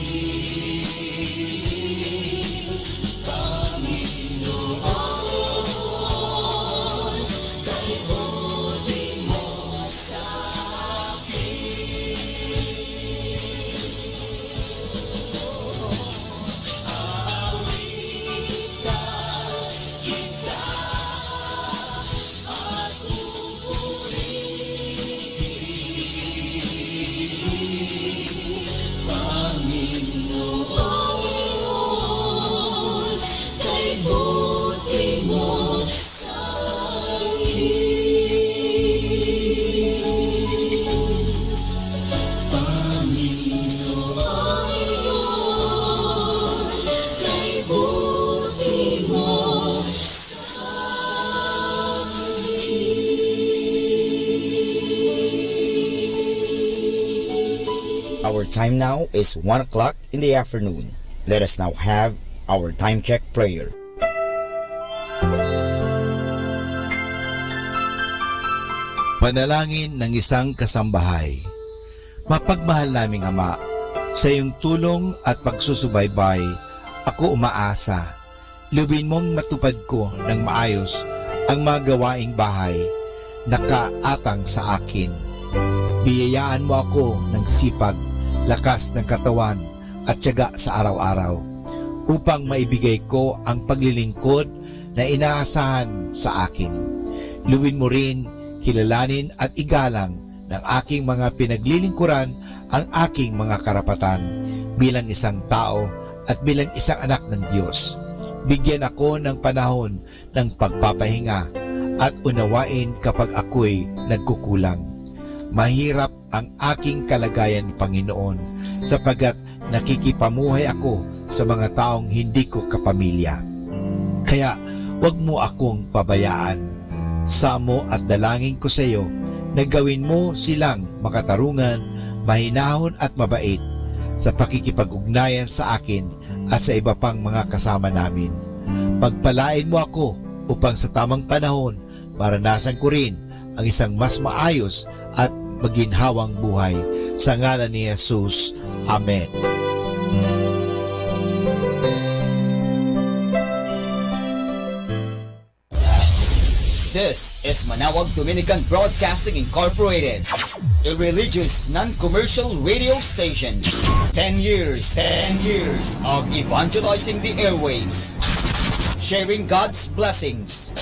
Panginoon, kay buti mo sa Panginoon, kay buti mo sa Panginoon, kay buti mo sa Our time now is 1 o'clock in the afternoon. Let us now have our time check prayer. Panalangin ng isang kasambahay. Mapagmahal naming Ama, sa iyong tulong at pagsusubaybay, ako umaasa. Lubin mong matupad ko ng maayos ang mga gawaing bahay na kaatang sa akin. Biyayaan mo ako ng sipag, lakas ng katawan at tiyaga sa araw-araw upang maibigay ko ang paglilingkod na inaasahan sa akin. Luwin mo rin, kilalanin at igalang ng aking mga pinaglilingkuran ang aking mga karapatan bilang isang tao at bilang isang anak ng Diyos. Bigyan ako ng panahon ng pagpapahinga at unawain kapag ako'y nagkukulang. Mahirap ang aking kalagayan, Panginoon, sapagkat nakikipamuhay ako sa mga taong hindi ko kapamilya. Kaya huwag mo akong pabayaan. Samo at dalangin ko sa iyo na gawin mo silang makatarungan, mahinahon at mabait sa pakikipag-ugnayan sa akin at sa iba pang mga kasama namin. Pagpalain mo ako upang sa tamang panahon maranasan ko rin ang isang mas maayos at maginhawang buhay Sa ngalan ni Jesus. Amen. This is Manawag Dominican Broadcasting Incorporated, a religious, non-commercial radio station. 10 years of evangelizing the airwaves, sharing God's blessings,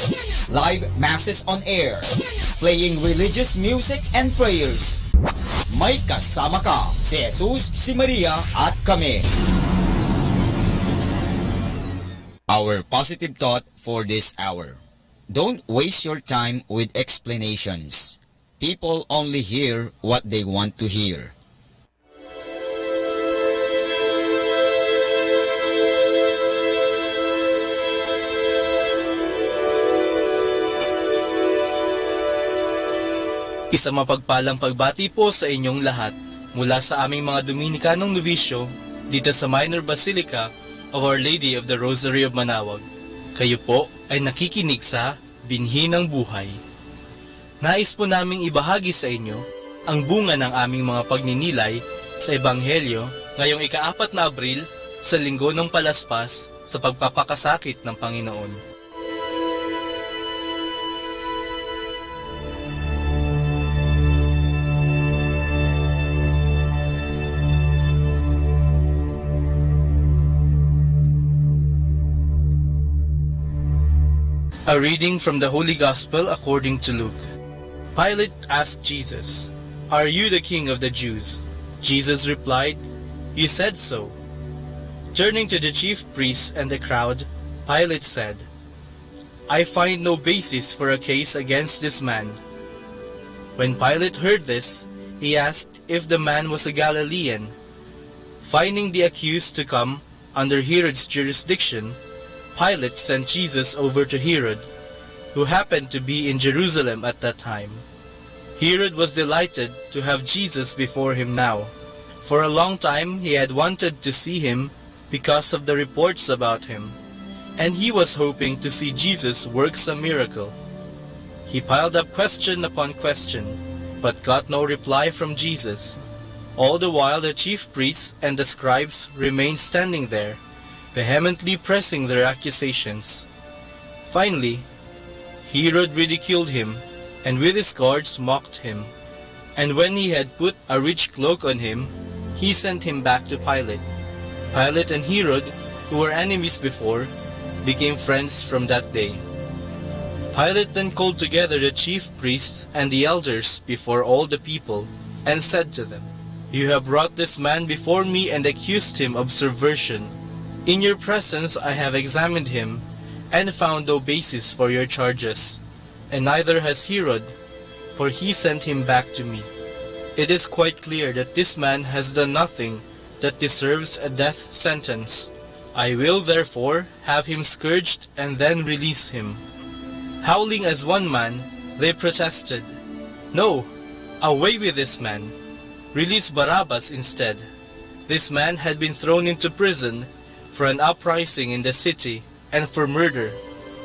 live masses on air, playing religious music and prayers. May kasama ka, si Jesus, si Maria, at kami. Our positive thought for this hour. Don't waste your time with explanations. People only hear what they want to hear. Isang mapagpalang pagbati po sa inyong lahat mula sa aming mga Dominikanong Novisyo dito sa Minor Basilica of Our Lady of the Rosary of Manawag. Kayo po ay nakikinig sa Binhi ng Buhay. Nais po naming ibahagi sa inyo ang bunga ng aming mga pagninilay sa Ebanghelyo ngayong ika-4 na Abril sa Linggo ng Palaspas sa pagpapakasakit ng Panginoon. A reading from the Holy Gospel according to Luke. Pilate asked Jesus, "Are you the king of the Jews?" Jesus replied, "You said so." Turning to the chief priests and the crowd, Pilate said, "I find no basis for a case against this man." When Pilate heard this, he asked if the man was a Galilean. Finding the accused to come under Herod's jurisdiction, Pilate sent Jesus over to Herod, who happened to be in Jerusalem at that time. Herod was delighted to have Jesus before him now. For a long time he had wanted to see him because of the reports about him, and he was hoping to see Jesus work some miracle. He piled up question upon question, but got no reply from Jesus. All the while the chief priests and the scribes remained standing there, vehemently pressing their accusations. Finally, Herod ridiculed him, and with his guards mocked him. And when he had put a rich cloak on him, he sent him back to Pilate. Pilate and Herod, who were enemies before, became friends from that day. Pilate then called together the chief priests and the elders before all the people, and said to them, "You have brought this man before me and accused him of subversion. In your presence I have examined him, and found no basis for your charges, and neither has Herod, for he sent him back to me. It is quite clear that this man has done nothing that deserves a death sentence. I will therefore have him scourged and then release him." Howling as one man, they protested, "No, away with this man. Release Barabbas instead." This man had been thrown into prison for an uprising in the city and for murder.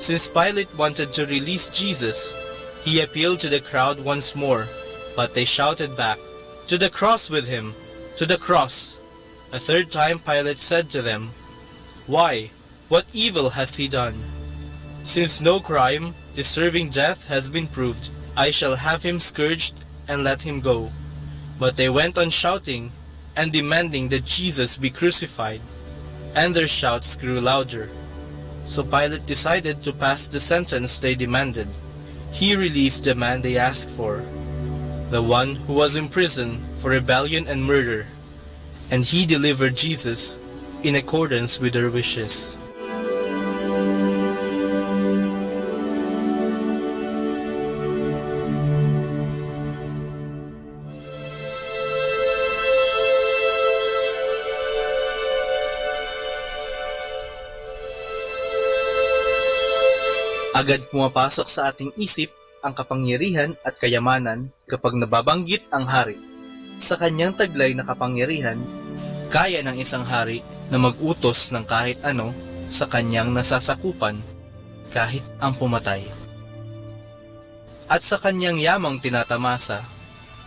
Since Pilate wanted to release Jesus, he appealed to the crowd once more, but they shouted back, "To the cross with him! To the cross!" A third time Pilate said to them, "Why? What evil has he done? Since no crime deserving death has been proved, I shall have him scourged and let him go." But they went on shouting and demanding that Jesus be crucified, and their shouts grew louder. So Pilate decided to pass the sentence they demanded. He released the man they asked for, the one who was in prison for rebellion and murder, and he delivered Jesus in accordance with their wishes. Agad pumapasok sa ating isip ang kapangyarihan at kayamanan kapag nababanggit ang hari. Sa kanyang taglay na kapangyarihan, kaya ng isang hari na mag-utos ng kahit ano sa kanyang nasasakupan, kahit ang pumatay. At sa kanyang yamang tinatamasa,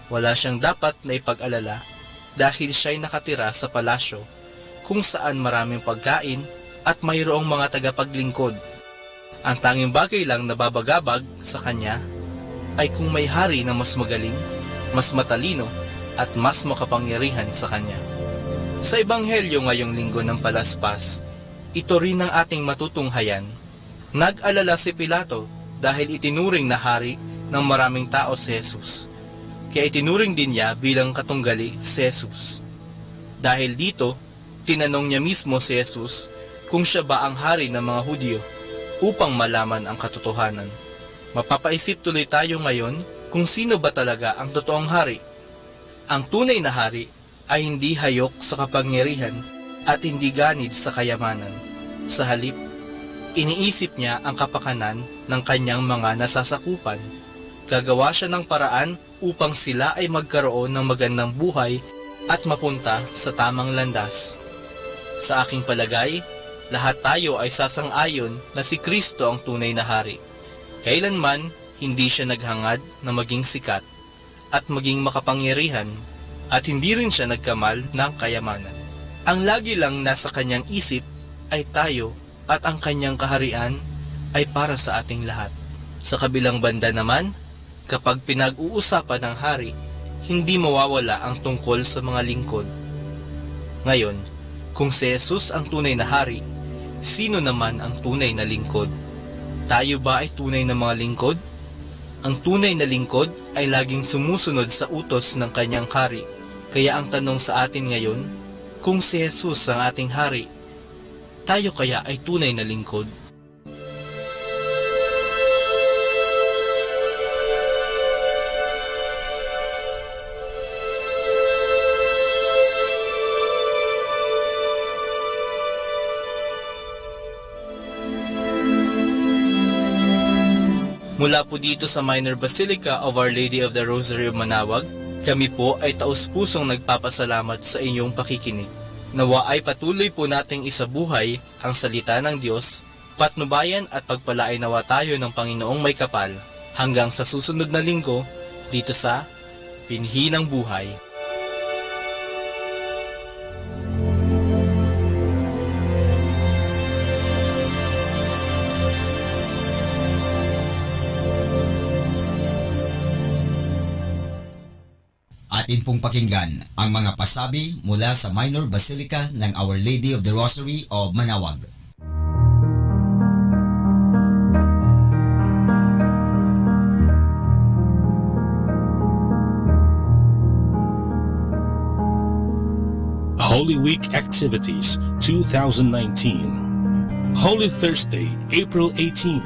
wala siyang dapat na ipag-alala dahil siya'y nakatira sa palasyo, kung saan maraming pagkain at mayroong mga tagapaglingkod. Ang tanging bagay lang na babagabag sa kanya ay kung may hari na mas magaling, mas matalino, at mas makapangyarihan sa kanya. Sa Ebanghelyo ngayong linggo ng Palaspas, ito rin ang ating matutunghayan. Nag-alala si Pilato dahil itinuring na hari ng maraming tao si Jesus. Kaya itinuring din niya bilang katunggali si Jesus. Dahil dito, tinanong niya mismo si Jesus kung siya ba ang hari ng mga Hudyo upang malaman ang katotohanan. Mapapaisip tuloy tayo ngayon kung sino ba talaga ang totoong hari. Ang tunay na hari ay hindi hayok sa kapangyarihan at hindi ganid sa kayamanan. Sa halip, iniisip niya ang kapakanan ng kanyang mga nasasakupan. Gagawa siya ng paraan upang sila ay magkaroon ng magandang buhay at mapunta sa tamang landas. Sa aking palagay, lahat tayo ay sasang-ayon na si Kristo ang tunay na hari. Kailanman, hindi siya naghangad na maging sikat at maging makapangyarihan, at hindi rin siya nagkamal ng kayamanan. Ang lagi lang nasa kanyang isip ay tayo, at ang kanyang kaharian ay para sa ating lahat. Sa kabilang banda naman, kapag pinag-uusapan ng hari, hindi mawawala ang tungkol sa mga lingkod. Ngayon, kung si Jesus ang tunay na hari, sino naman ang tunay na lingkod? Tayo ba ay tunay na mga lingkod? Ang tunay na lingkod ay laging sumusunod sa utos ng kanyang hari. Kaya ang tanong sa atin ngayon, kung si Jesus ang ating hari, tayo kaya ay tunay na lingkod? Mula po dito sa Minor Basilica of Our Lady of the Rosary of Manaoag, kami po ay taus-pusong nagpapasalamat sa inyong pakikinig. Nawa ay patuloy po nating isabuhay ang salita ng Diyos, patnubayan at pagpalain nawa tayo ng Panginoong may kapal hanggang sa susunod na linggo dito sa Pinhi ng Buhay. Atin pong pakinggan ang mga pasabi mula sa Minor Basilica ng Our Lady of the Rosary of Manaoag. Holy Week Activities 2019. Holy Thursday, April 18.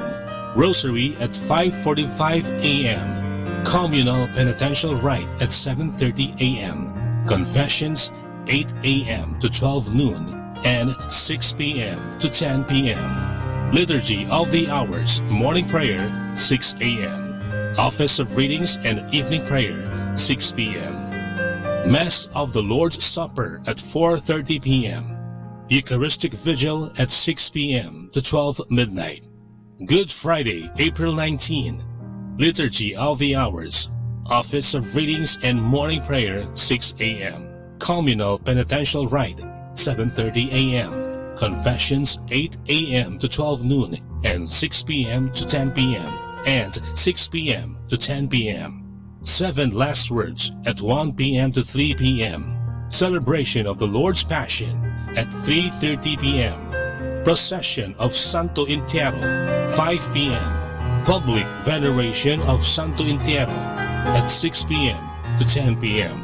Rosary at 5:45 a.m. Communal Penitential Rite at 7:30 a.m. Confessions 8 a.m. to 12 noon and 6 p.m. to 10 p.m. Liturgy of the Hours, Morning Prayer 6 a.m. Office of Readings and Evening Prayer 6 p.m. Mass of the Lord's Supper at 4:30 p.m. Eucharistic Vigil at 6 p.m. to 12 midnight. Good Friday, April 19. Liturgy of the Hours, Office of Readings and Morning Prayer 6 a.m. Communal Penitential Rite 7:30 a.m. Confessions 8 a.m. to 12 noon and 6 p.m. to 10 p.m. and 6 p.m. to 10 p.m. 7 Last Words at 1 p.m. to 3 p.m. Celebration of the Lord's Passion at 3:30 p.m. Procession of Santo Entierro 5 p.m. Public Veneration of Santo Entierro at 6 p.m. to 10 p.m.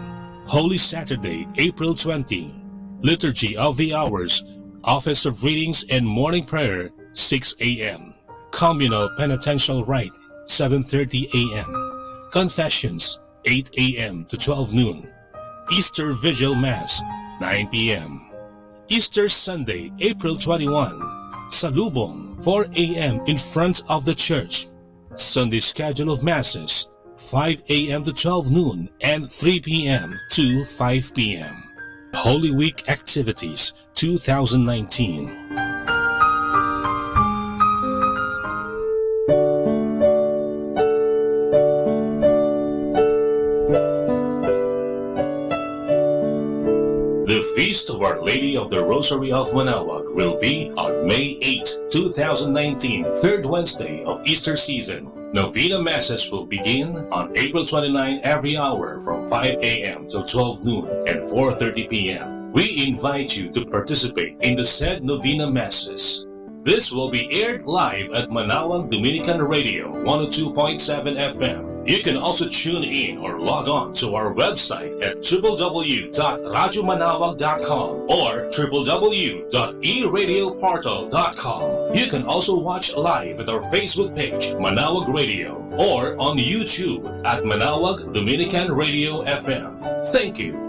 Holy Saturday, April 20. Liturgy of the Hours, Office of Readings and Morning Prayer, 6 a.m. Communal Penitential Rite, 7:30 a.m. Confessions, 8 a.m. to 12 noon. Easter Vigil Mass, 9 p.m. Easter Sunday, April 21. Salubong, 4 a.m. in front of the church. Sunday schedule of Masses, 5 a.m. to 12 noon and 3 p.m. to 5 p.m. Holy Week Activities 2019. Feast of Our Lady of the Rosary of Manaoag will be on May 8, 2019, third Wednesday of Easter season. Novena Masses will begin on April 29 every hour from 5 a.m. till 12 noon and 4:30 p.m. We invite you to participate in the said Novena Masses. This will be aired live at Manaoag Dominican Radio 102.7 FM. You can also tune in or log on to our website at www.radyomanawag.com or www.eradioportal.com. You can also watch live at our Facebook page, Manaoag Radio, or on YouTube at Manaoag Dominican Radio FM. Thank you.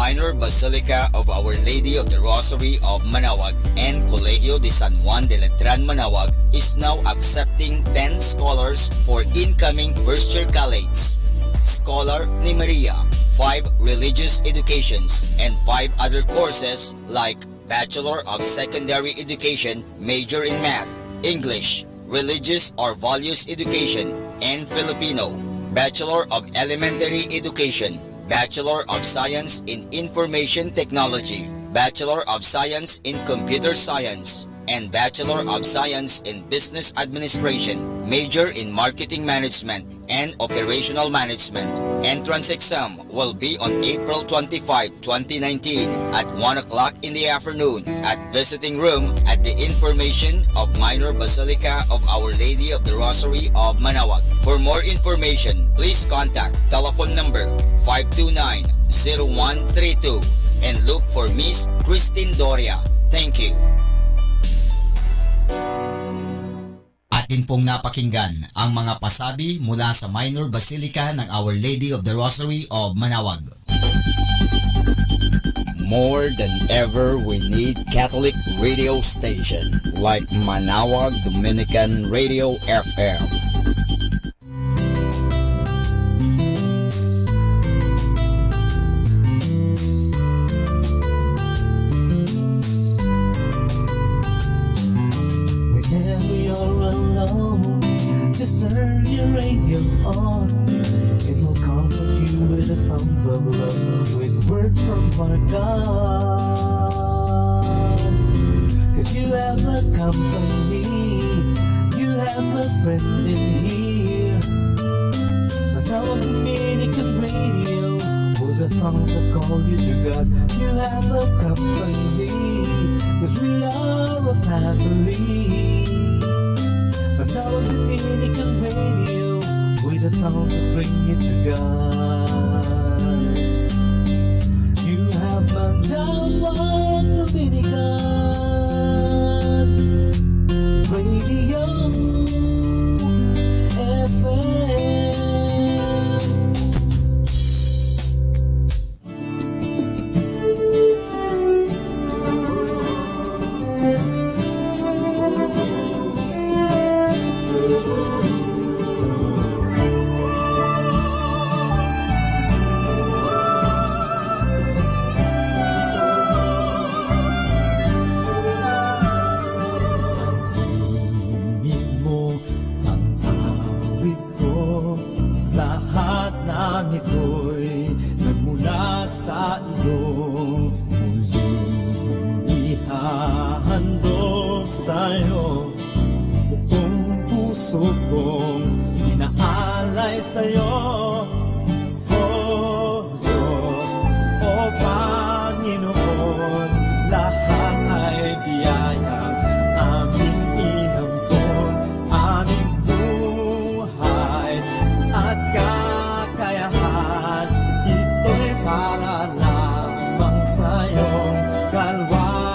Minor Basilica of Our Lady of the Rosary of Manaoag and Colegio de San Juan de Letran Manaoag is now accepting 10 scholars for incoming first-year colleagues. Scholar ni Maria, 5 religious educations, and 5 other courses like Bachelor of Secondary Education, major in Math, English, Religious or Values Education, and Filipino, Bachelor of Elementary Education, Bachelor of Science in Information Technology, Bachelor of Science in Computer Science, and Bachelor of Science in Business Administration, major in Marketing Management and Operational Management. Entrance exam will be on April 25, 2019 at 1 o'clock in the afternoon at visiting room at the information of Minor Basilica of Our Lady of the Rosary of Manaoag. For more information, please contact telephone number 529-0132 and look for Miss Christine Doria. Thank you. Atin pong napakinggan ang mga pasabi mula sa Minor Basilica ng Our Lady of the Rosary of Manaoag. More than ever, we need Catholic radio station like Manaoag Dominican Radio FM. Just turn your radio on. It will comfort you with the songs of love, with words from our God. Cause you have a company, you have a friend in here. Manaoag Dominican Radio, with the songs that call you to God. You have a company, cause we are a family. Manaoag Dominican Radio, with the songs that bring you to God. You have Manaoag Dominican Radio FM. sa'yo, buong puso kong inaalay sa'yo. Oh Diyos, oh Panginoon, lahat ay biyayang aming inampon, aming buhay at kakayahan, ito'y para lamang sa'yong kalwalhatian.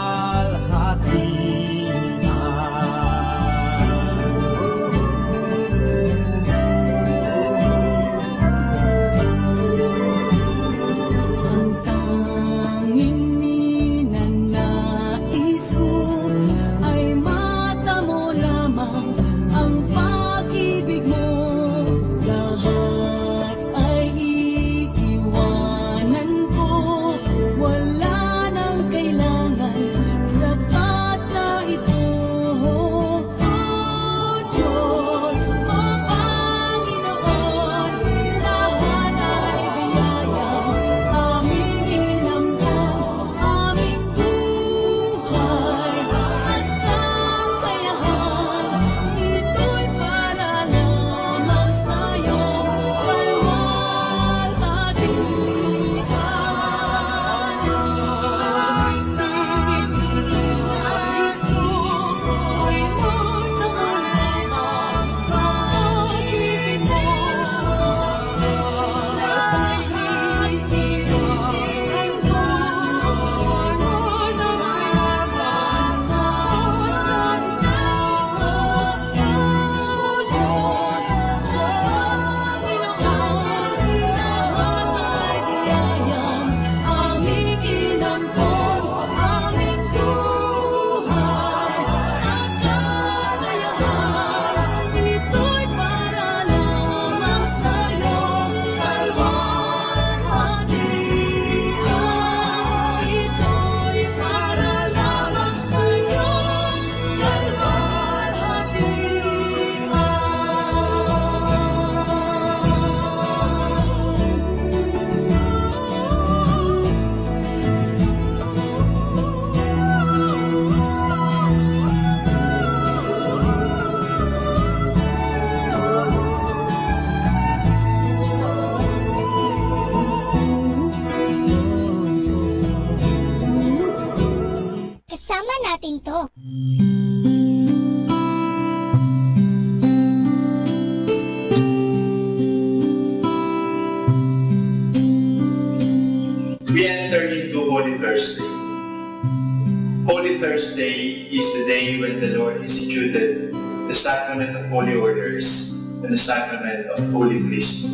Thursday is the day when the Lord instituted the sacrament of holy orders and the sacrament of holy priesthood.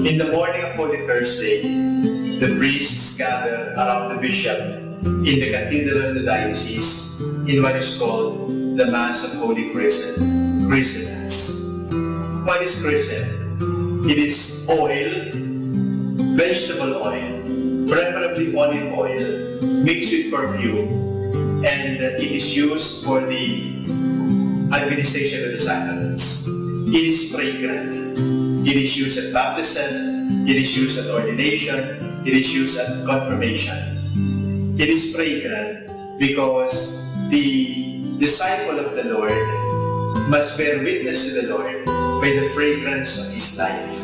In the morning of Holy Thursday, the priests gather around the bishop in the cathedral of the diocese in what is called the Mass of Holy Chrism Mass. What is chrism? It is oil, vegetable oil, preferably olive oil, mixed with perfume, and it is used for the administration of the sacraments. It is fragrant. It is used at baptism, it is used at ordination, it is used at confirmation. It is fragrant because the disciple of the Lord must bear witness to the Lord by the fragrance of his life.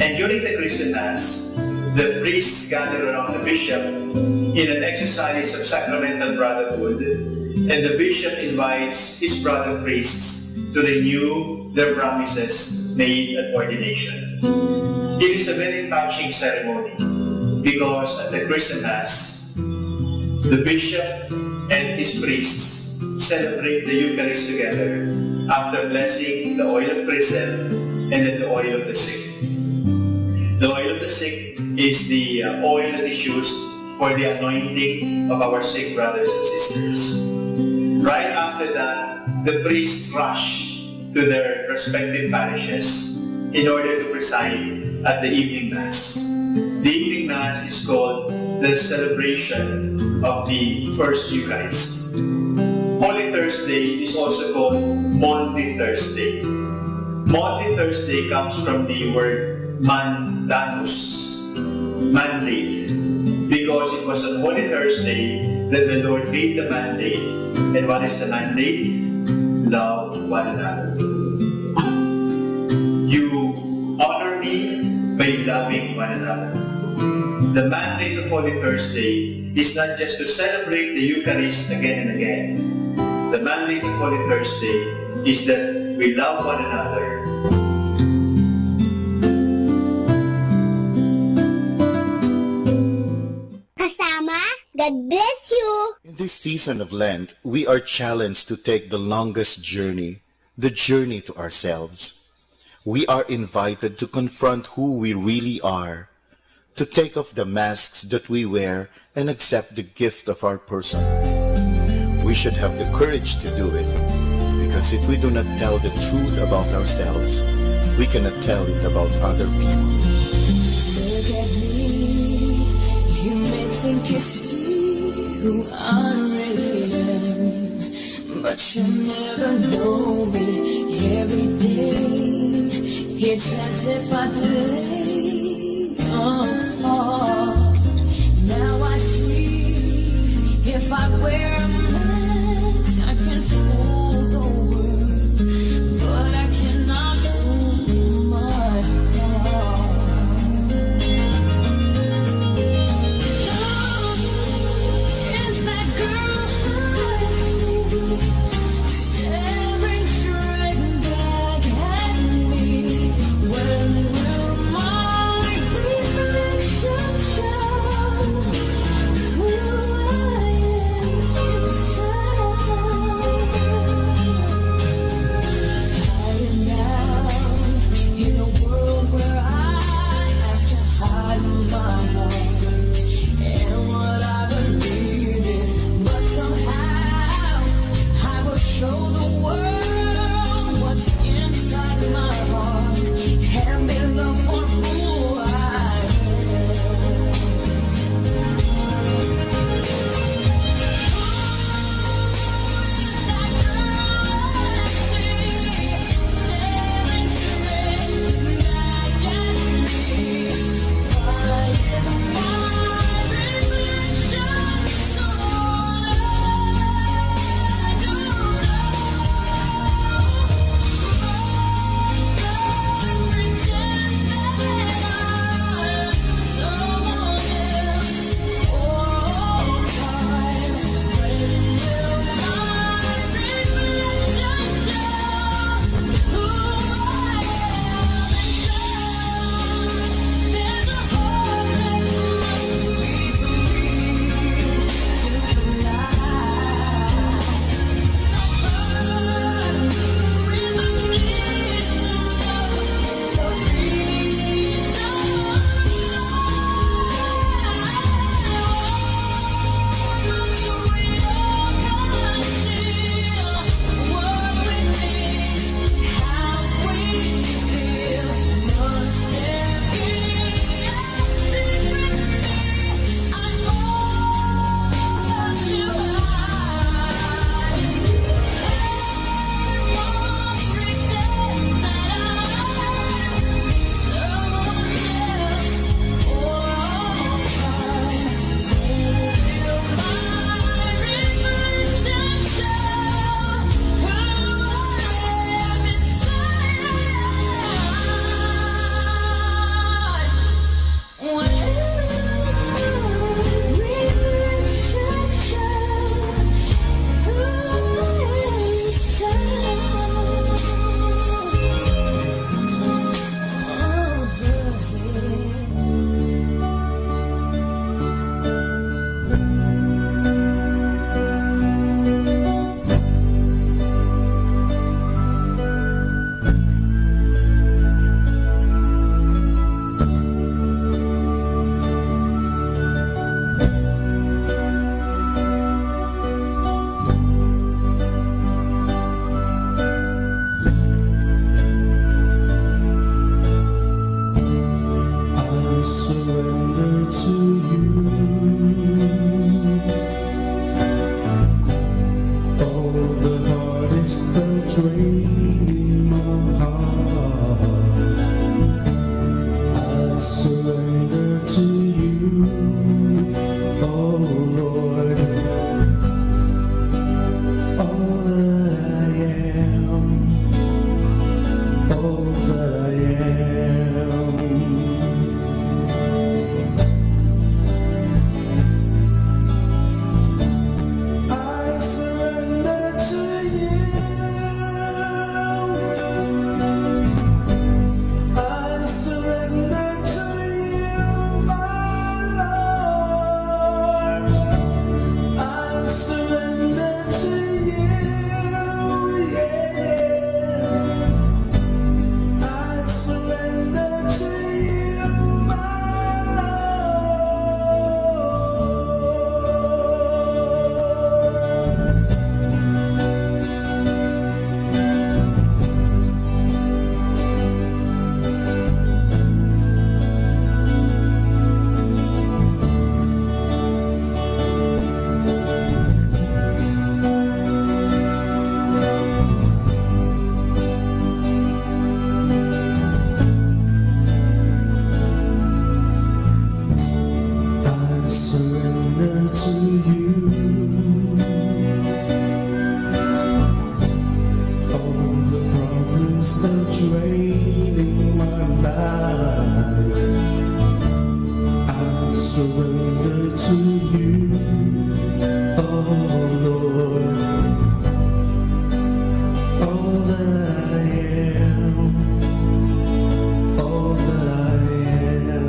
And during the Chrism Mass, the priests gather around the bishop in an exercise of sacramental brotherhood, and the bishop invites his brother priests to renew their promises made at ordination. It is a very touching ceremony because at the Chrism Mass, the bishop and his priests celebrate the Eucharist together after blessing the oil of chrism and then the oil of the sick. The oil of the sick is the oil that is used for the anointing of our sick brothers and sisters. Right after that, the priests rush to their respective parishes in order to preside at the evening Mass. The evening Mass is called the celebration of the First Eucharist. Holy Thursday is also called Maundy Thursday. Maundy Thursday comes from the word mandatus, mandate, because it was on Holy Thursday that the Lord gave the mandate. And what is the mandate? Love one another. You honor me by loving one another. The mandate of Holy Thursday is not just to celebrate the Eucharist again and again. The mandate of Holy Thursday is that we love one another. Kasama, God bless you. In this season of Lent, we are challenged to take the longest journey, the journey to ourselves. We are invited to confront who we really are, to take off the masks that we wear and accept the gift of our person. We should have the courage to do it, because if we do not tell the truth about ourselves, we cannot tell it about other people. Look at me, you may think you see who I really am, but you never know me every day. It's as if I play apart. Now I see, if I wear a mask, I can fool the world, but I cannot fool my heart. Is that girl I see, staring straight back at me? When will my reflection show who I am felt draining my heart, I surrender to you, oh Lord. All that I am, all that I am. I surrender to you. I surrender to you, my Lord. I surrender to you, yeah. I surrender to you, my Lord. I surrender to you. All the problems that draining my life, I surrender to you, oh Lord. All that I am, all that I am.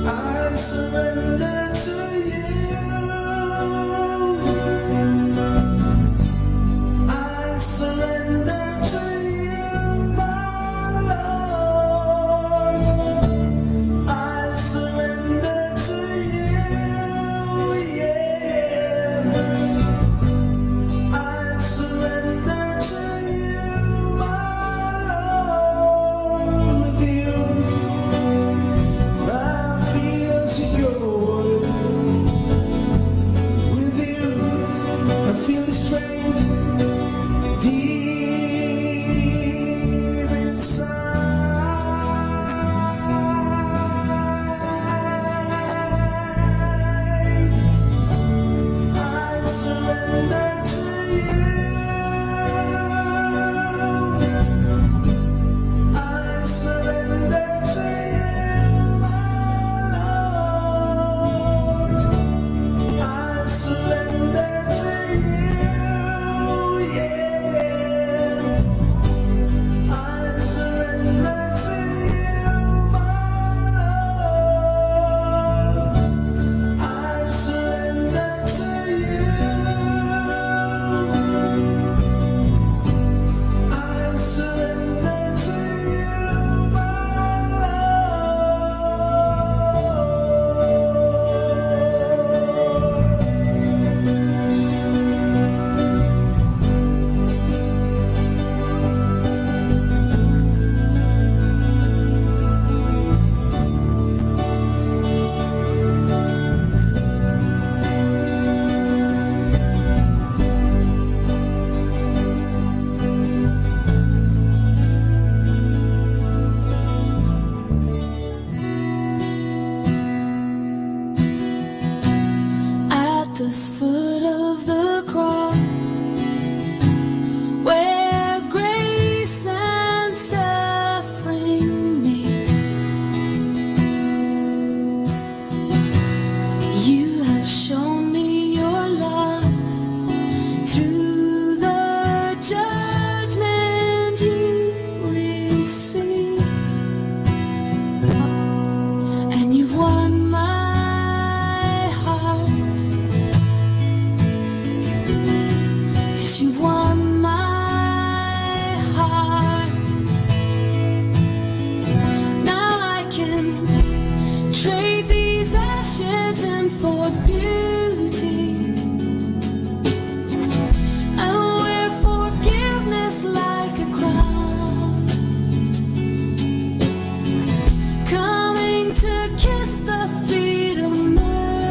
I surrender to you. I surrender to you, my Lord. I surrender to you, yeah. I surrender to you, my Lord. With you, I feel secure. With you, I feel the strength deep inside. I surrender to you. I surrender to you, my Lord. I surrender to you, yeah. I surrender to you, my Lord. I surrender to you. I surrender to you, my At the foot of the cross, where grace and suffering meet, you have shown me your love through the judgment you received, and you've won my heart. Yes, you've won my heart. Now I can trade these ashes in for beauty, and wear forgiveness like a crown, coming to kiss the feet of mercy.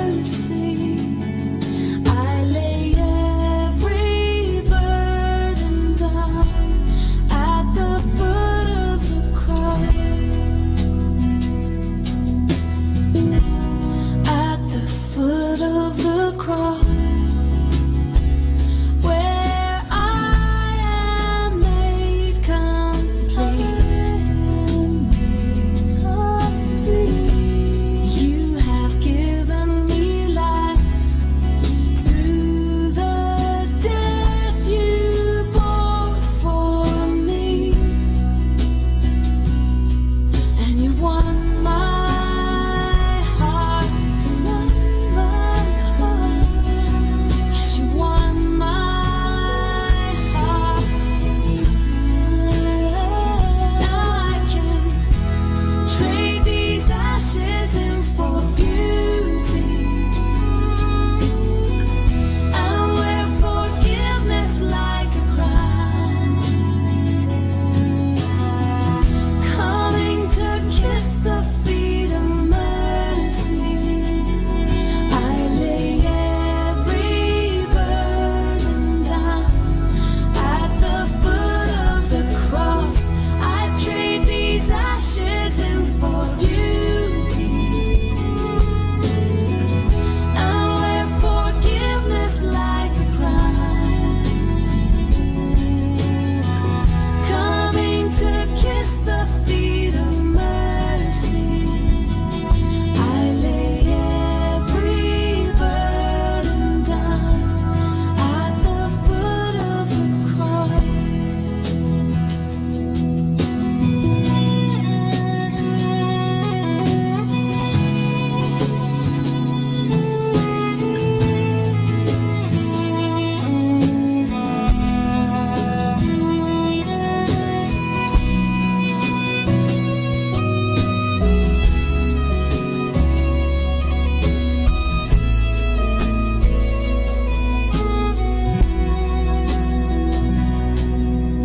the cross, where I am made complete. You have given me life through the death you bore for me, and you've won my heart. Yes, you won my heart. Now I can trade these ashes in for beauty, and wear forgiveness like a crown, coming to kiss the feet of mercy. I lay every burden down at the foot of the cross. I trade these ashes in for beauty, and wear forgiveness like a crown, coming to kiss the feet of mercy. I lay every burden down at the foot of the cross.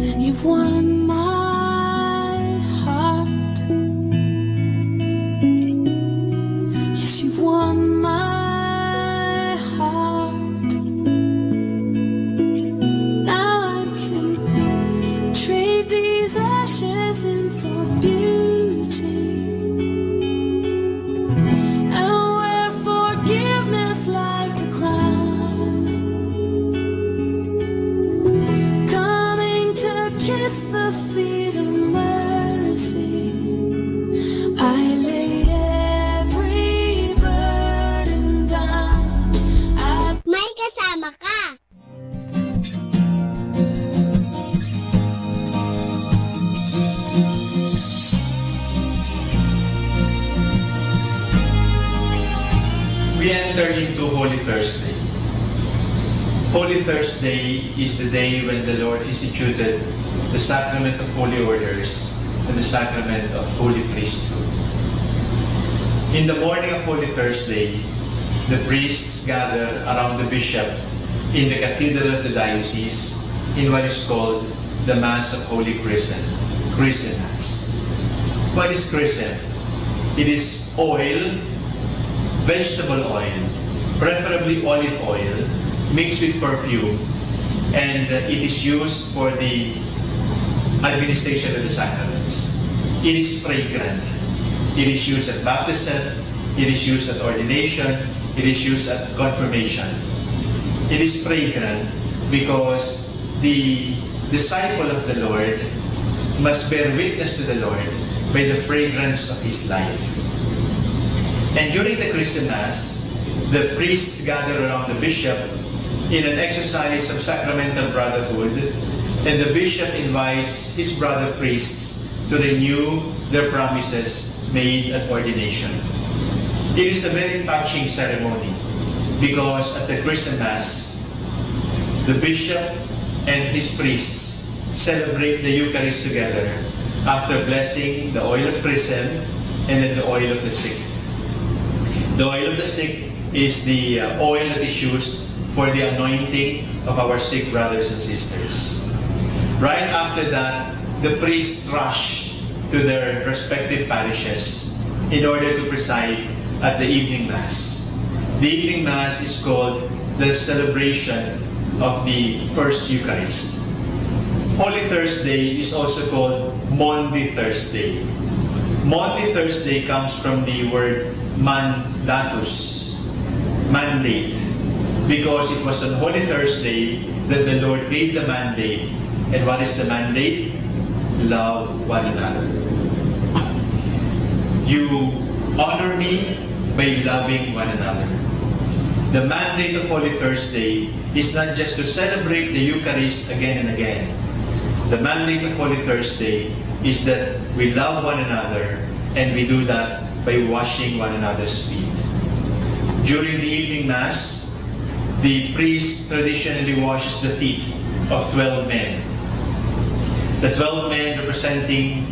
And you've won my heart. Yes, you've won my heart. Now I can trade these ashes in for beauty, and wear forgiveness like a crown, coming to kiss the feet of mercy. I lay every burden down at May kasama ka. We enter into Holy Thursday. Holy Thursday is the day when the Lord instituted the sacrament of holy orders and the sacrament of holy priesthood. In the morning of Holy Thursday, the priests gather around the bishop in the cathedral of the diocese in what is called the Mass of Holy Chrism, Chrism Mass. What is chrism? It is oil, vegetable oil, preferably olive oil, mixed with perfume, and it is used for the administration of the sacraments. It is fragrant. It is used at baptism, it is used at ordination, it is used at confirmation. It is fragrant because the disciple of the Lord must bear witness to the Lord by the fragrance of his life. And during the Chrism Mass, the priests gather around the bishop in an exercise of sacramental brotherhood, and the bishop invites his brother priests to renew their promises made at ordination. It is a very touching ceremony because at the Chrism Mass, the bishop and his priests celebrate the Eucharist together after blessing the oil of chrism and then the oil of the sick. The oil of the sick is the oil that is used for the anointing of our sick brothers and sisters. Right after that, the priests rush to their respective parishes in order to preside at the evening Mass. The evening Mass is called the celebration of the First Eucharist. Holy Thursday is also called Maundy Thursday. Maundy Thursday comes from the word mandatus, mandate. because it was on Holy Thursday that the Lord gave the mandate. And what is the mandate? Love one another. You honor me by loving one another. The mandate of Holy Thursday is not just to celebrate the Eucharist again and again. The mandate of Holy Thursday is that we love one another, and we do that by washing one another's feet. During the evening Mass, the priest traditionally washes the feet of 12 men. The 12 men representing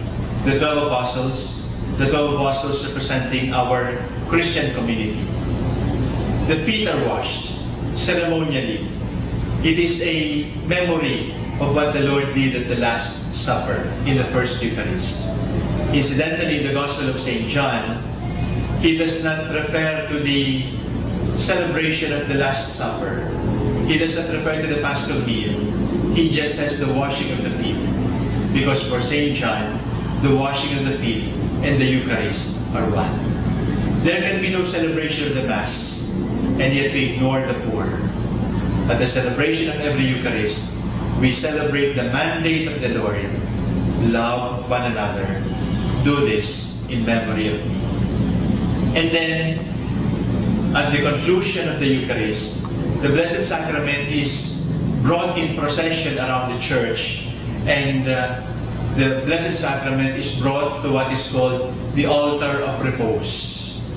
the 12 apostles, the 12 apostles representing our Christian community. The feet are washed ceremonially. It is a memory of what the Lord did at the Last Supper in the First Eucharist. Incidentally, in the Gospel of St. John, he does not refer to the celebration of the Last Supper. He does not refer to the Paschal meal. He just says the washing of the feet. Because for St. John, the washing of the feet and the Eucharist are one. There can be no celebration of the Mass, and yet we ignore the poor. At the celebration of every Eucharist, we celebrate the mandate of the Lord. Love one another. Do this in memory of me. And then, at the conclusion of the Eucharist, the Blessed Sacrament is brought in procession around the church, and the Blessed Sacrament is brought to what is called the altar of repose.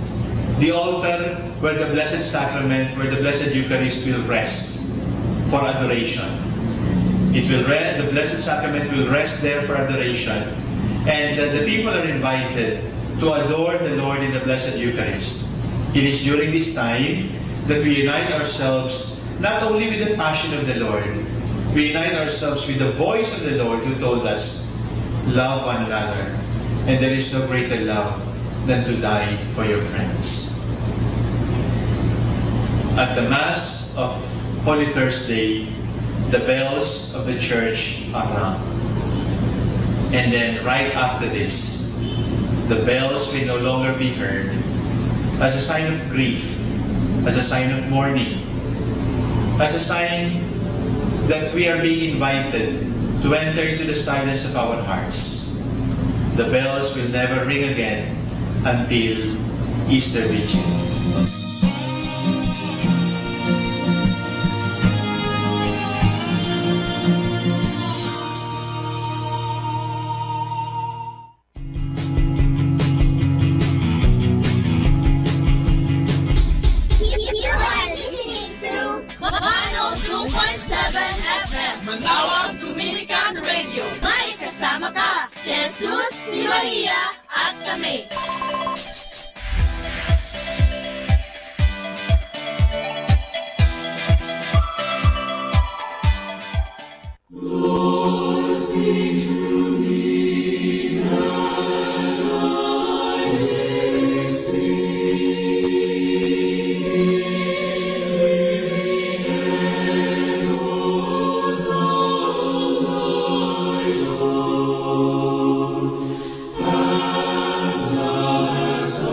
The altar where the Blessed Sacrament, where the Blessed Eucharist will rest for adoration. The Blessed Sacrament will rest there for adoration, and the people are invited to adore the Lord in the Blessed Eucharist. It is during this time that we unite ourselves not only with the passion of the Lord, we unite ourselves with the voice of the Lord who told us, love one another, and there is no greater love than to die for your friends. At the Mass of Holy Thursday, the bells of the church are rung. And then right after this, the bells will no longer be heard as a sign of grief, as a sign of mourning, as a sign that we are being invited to enter into the silence of our hearts. The bells will never ring again until Easter Vigil. Manawag Dominican Radio. May kasama ka, si Jesus, si Maria, at kami. Lord, speak to me as I may speak. As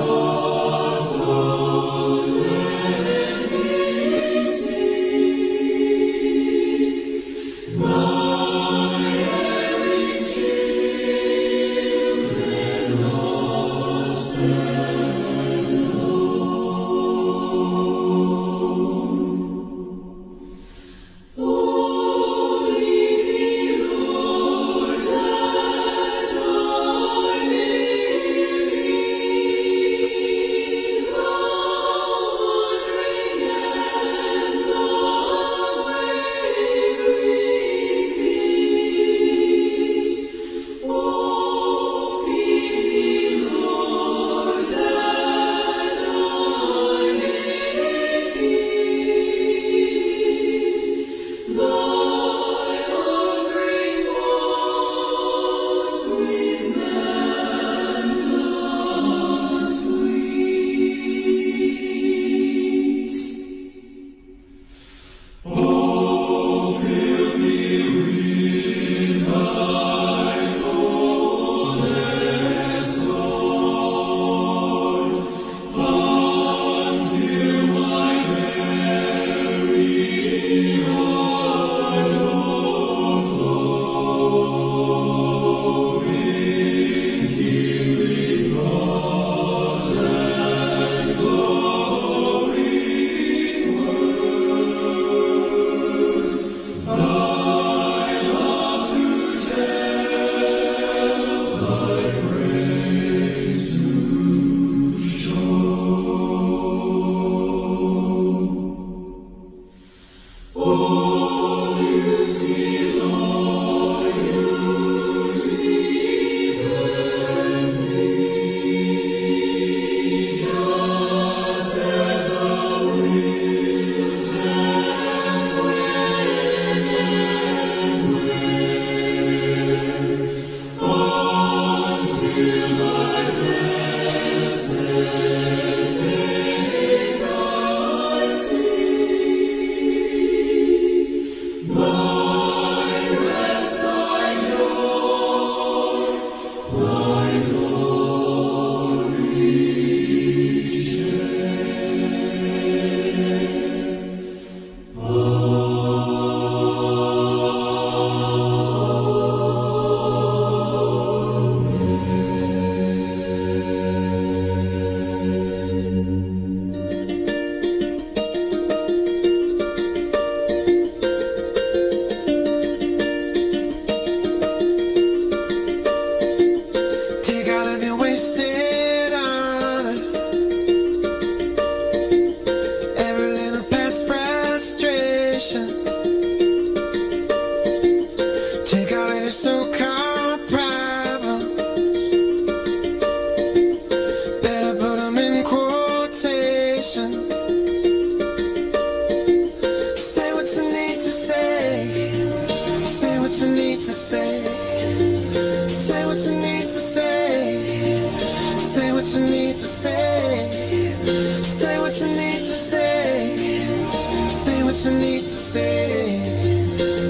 what you need to say.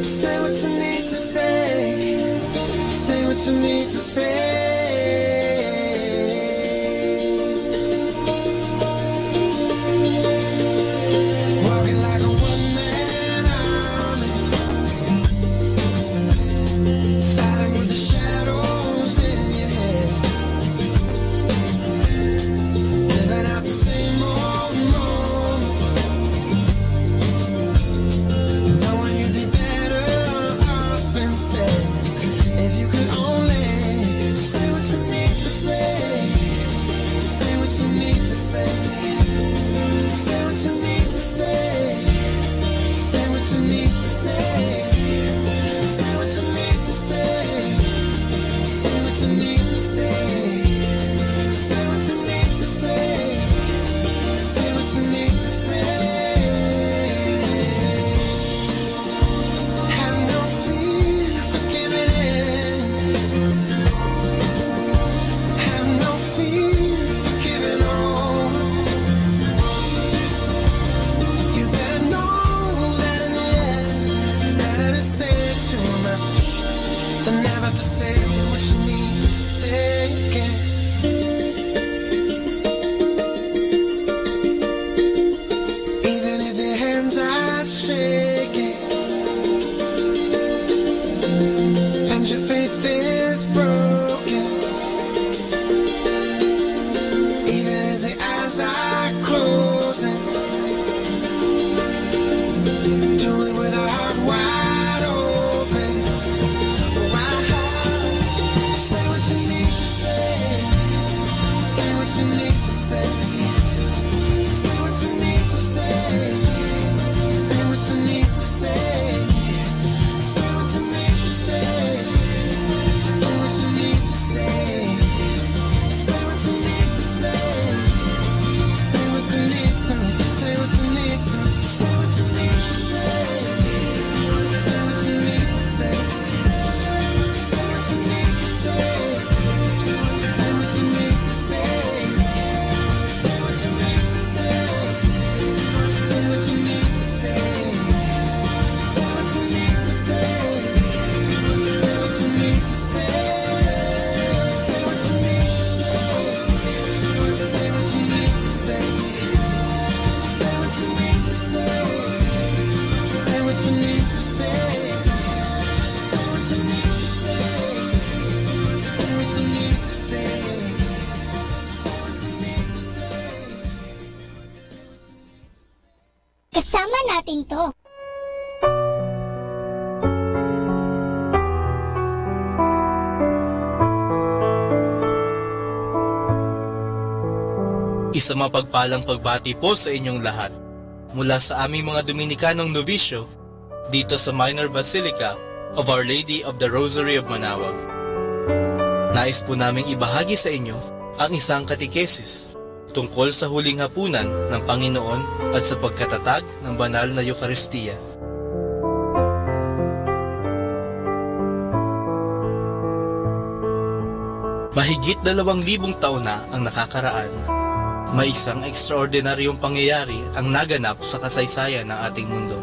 Say what you need to say. Say what you need to say. Walking like a one-man army, fighting with the shadows in your head, living out the same old moment, knowing you'd be better off instead if you could only say what you need to say. Say what you need to say. Say what you need to say. Say what you need to say. Say what you need to say. Say what you need to say. Say what you need to say. Say what you need to say. Have no fear for giving in. Have no fear for giving over. You better know that in the end, it's better to say too much than never to say what you need to say again. Even if your hands are shaking and your faith is broken, even as the eyes are closing, do it with a heart wide open. Say what you need to say. Say what you need to say. Say what you need to say. Say what you need to say. Say what you need to say. Say what you need to say. Say what you need to say. Say what you need to. Say what you need to. Say what you need to say. Say what you need to say. Say what you need to say. Say what you need to say. Say what you need to say. Say what you need to say. Say what you need to say. Say what you need to say. Say what you need to say. Say what you need to say. Say what you need to say. Say what you need to say. Say what you need to say. Say what you need to say. Say what you need to say. Kasama natin to. Isang mapagpalang pagbati po sa inyong lahat mula sa aming mga Dominikanong Novisyo dito sa Minor Basilica of Our Lady of the Rosary of Manaoag. Nais po naming ibahagi sa inyo ang isang katikesis tungkol sa huling hapunan ng Panginoon at sa pagkatatag ng banal na Eucharistia. Mahigit 2,000 taon na ang nakakaraan. May isang ekstraordinaryong pangyayari ang naganap sa kasaysayan ng ating mundo.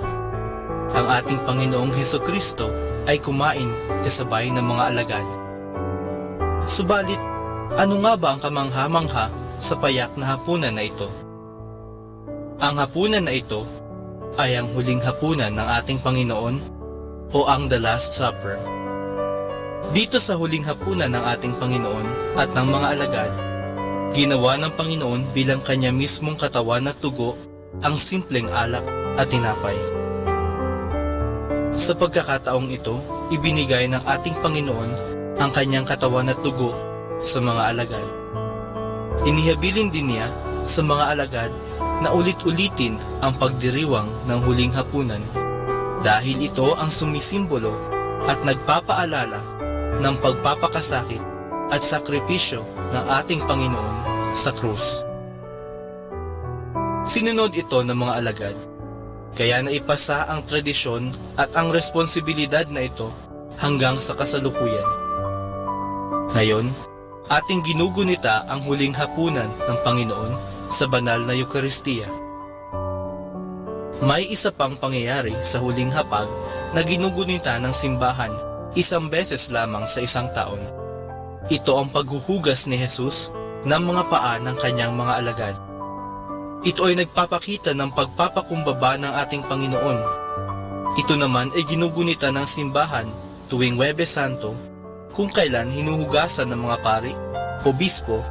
Ang ating Panginoong Hesukristo ay kumain kasabay ng mga alagad. Subalit, ano nga ba ang kamangha-mangha sa payak na hapunan na ito? Ang hapunan na ito ay ang huling hapunan ng ating Panginoon o ang The Last Supper. Dito sa huling hapunan ng ating Panginoon at ng mga alagad, ginawa ng Panginoon bilang kanya mismong katawan at dugo ang simpleng alak at tinapay. Sa pagkakataong ito, ibinigay ng ating Panginoon ang kanyang katawan at dugo sa mga alagad. Inihabilin din niya sa mga alagad na ulit-ulitin ang pagdiriwang ng huling hapunan dahil ito ang sumisimbolo at nagpapaalala ng pagpapakasakit at sakripisyo ng ating Panginoon sa krus. Sinunod ito ng mga alagad, kaya naipasa ang tradisyon at ang responsibilidad na ito hanggang sa kasalukuyan. Ngayon, ating ginugunita ang huling hapunan ng Panginoon sa banal na Eucharistia. May isa pang pangyayari sa huling hapag na ginugunita ng simbahan isang beses lamang sa isang taon. Ito ang paghuhugas ni Jesus ng mga paa ng kanyang mga alagad. Ito ay nagpapakita ng pagpapakumbaba ng ating Panginoon. Ito naman ay ginugunita ng simbahan tuwing Huwebes Santo, kung kailan hinuhugasan ng mga pari, obispo,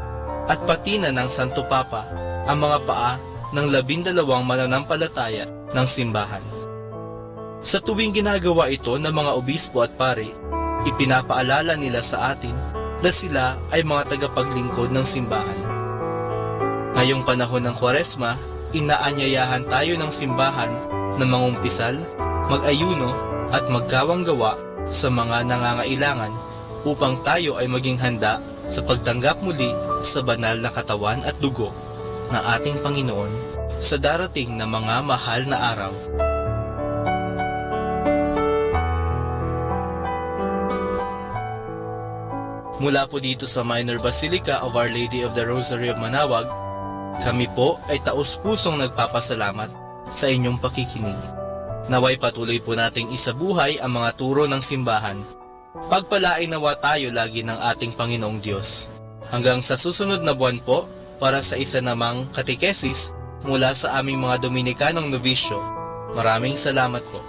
at pati na ng Santo Papa ang mga paa ng 12 mananampalataya ng simbahan. Sa tuwing ginagawa ito ng mga obispo at pari, ipinapaalala nila sa atin na sila ay mga tagapaglingkod ng simbahan. Ngayong panahon ng Kwaresma, inaanyayahan tayo ng simbahan na mangumpisal, mag-ayuno at magkawang gawa sa mga nangangailangan upang tayo ay maging handa sa pagtanggap muli sa banal na katawan at dugo ng ating Panginoon sa darating na mga mahal na araw. Mula po dito sa Minor Basilica of Our Lady of the Rosary of Manaoag, kami po ay taus-pusong nagpapasalamat sa inyong pakikinig. Naway patuloy po nating isabuhay ang mga turo ng simbahan. Pagpalain nawa tayo lagi ng ating Panginoong Diyos. Hanggang sa susunod na buwan po, para sa isa namang katikesis mula sa aming mga Dominikanong Novisyo. Maraming salamat po.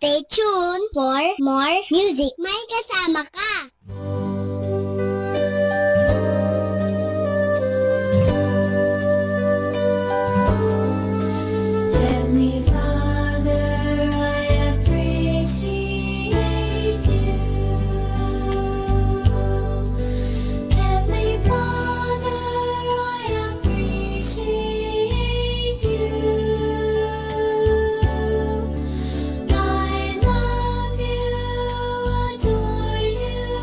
Stay tuned for more music. May kasama ka. Heavenly Father, I appreciate you. Heavenly Father, I appreciate you. I love you, adore you.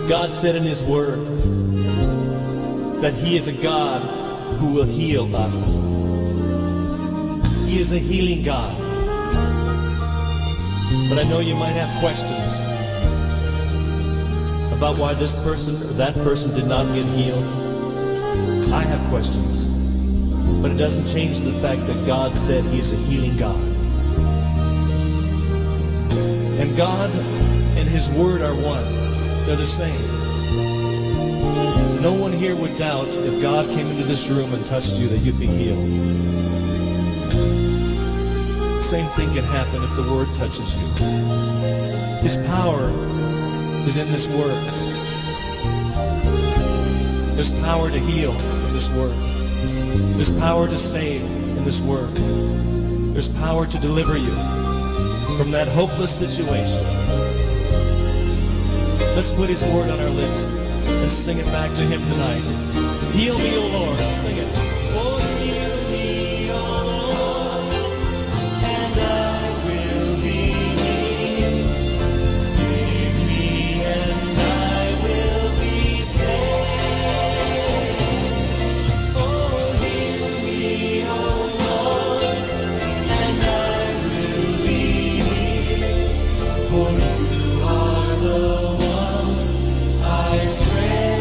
God said in His Word that He is a God who will heal us. He is a healing God. But I know you might have questions about why this person or that person did not get healed. I have questions. But it doesn't change the fact that God said He is a healing God. And God and His Word are one. They're the same. No one here would doubt if God came into this room and touched you that you'd be healed. The same thing can happen if the Word touches you. His power is in this Word. There's power to heal in this Word. There's power to save in this Word. There's power to deliver you from that hopeless situation. Let's put His Word on our lips and sing it back to Him tonight. Heal me, O Lord. I'll sing it. Oh, heal me, O Lord, and I will be healed. Save me, and I will be saved. Oh, heal me, O Lord, and I will be healed. For You are the one I pray.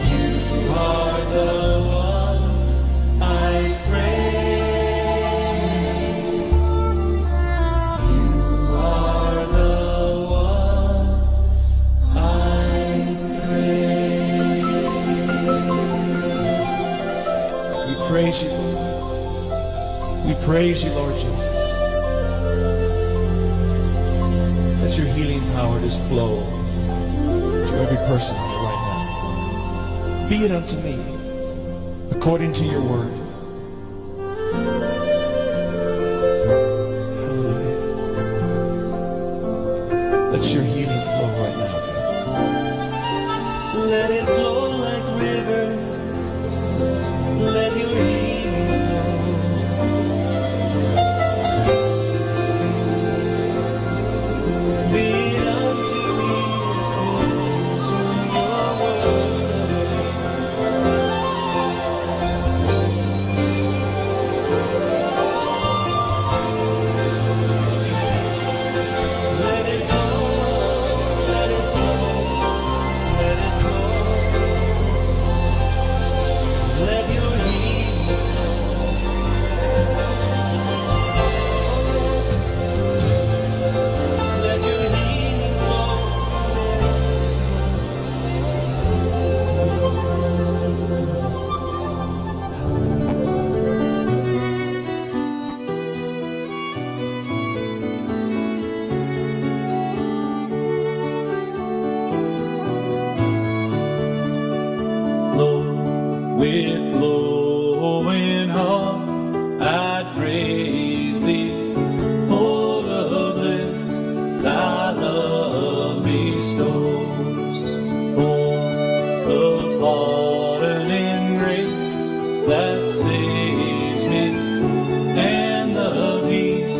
You are the one I pray. You are the one I pray. We praise You. We praise You, Lord Jesus. Let Your healing power just flow to every person here right now. Be it unto me according to Your Word. Hallelujah. Let Your healing flow right now, God. Let it flow like rivers. Let Your healing flow. Be it unto me according to Your word. Let it flow, let it flow, let it flow. Let Your healing let Your healing flow. Lord, with glowing heart, I'd praise Thee for the bliss Thy love bestows. For the pardoning grace that saves me, and the peace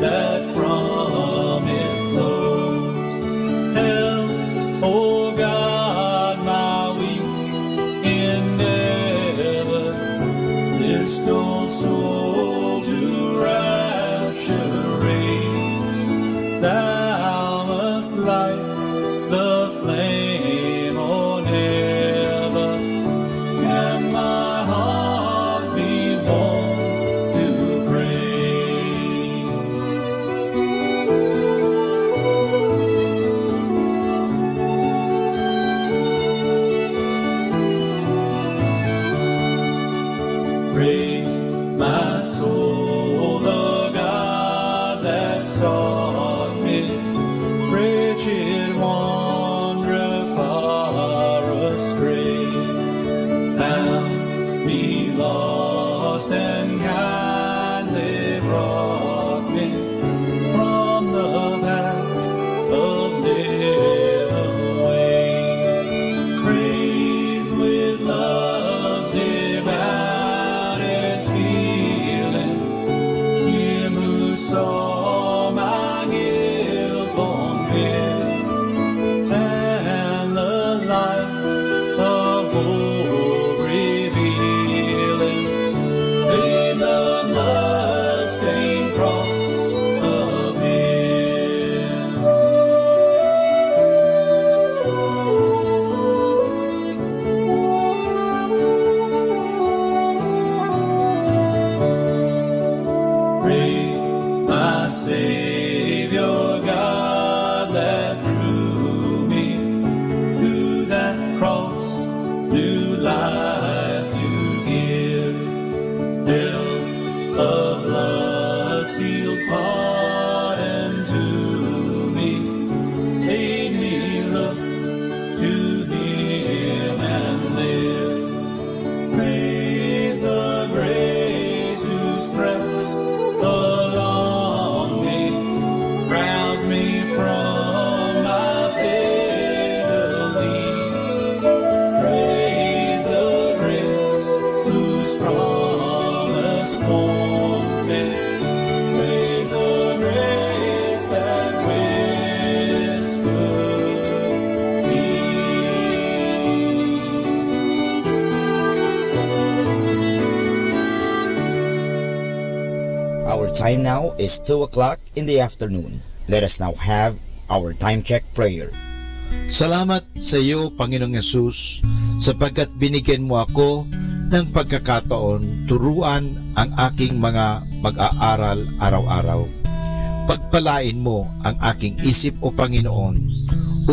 that from it flows. Help, O God, my weak endeavor, this old soul to rapture raise. Thou must light the flame, O never, and my heart be born to praise. Praise my soul, the God that sought me, wretched wanderer time now is 2 o'clock in the afternoon. Let us now have our time check prayer. Salamat sa iyo, Panginoong Yesus, sapagkat binigyan mo ako ng pagkakataon turuan ang aking mga mag-aaral araw-araw. Pagpalain mo ang aking isip, O Panginoon,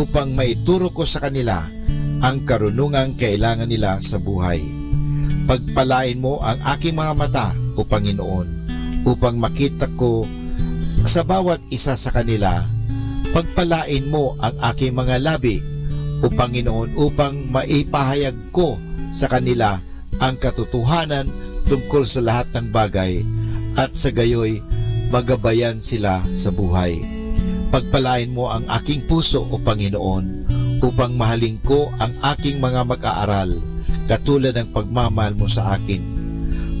upang maituro ko sa kanila ang karunungang kailangan nila sa buhay. Pagpalain mo ang aking mga mata, O Panginoon, upang makita ko sa bawat isa sa kanila. Pagpalain mo ang aking mga labi, O Panginoon, upang maipahayag ko sa kanila ang katotohanan tungkol sa lahat ng bagay at sa gayoy magabayan sila sa buhay. Pagpalain mo ang aking puso, O Panginoon, upang mahalin ko ang aking mga mag-aaral katulad ng pagmamahal mo sa akin.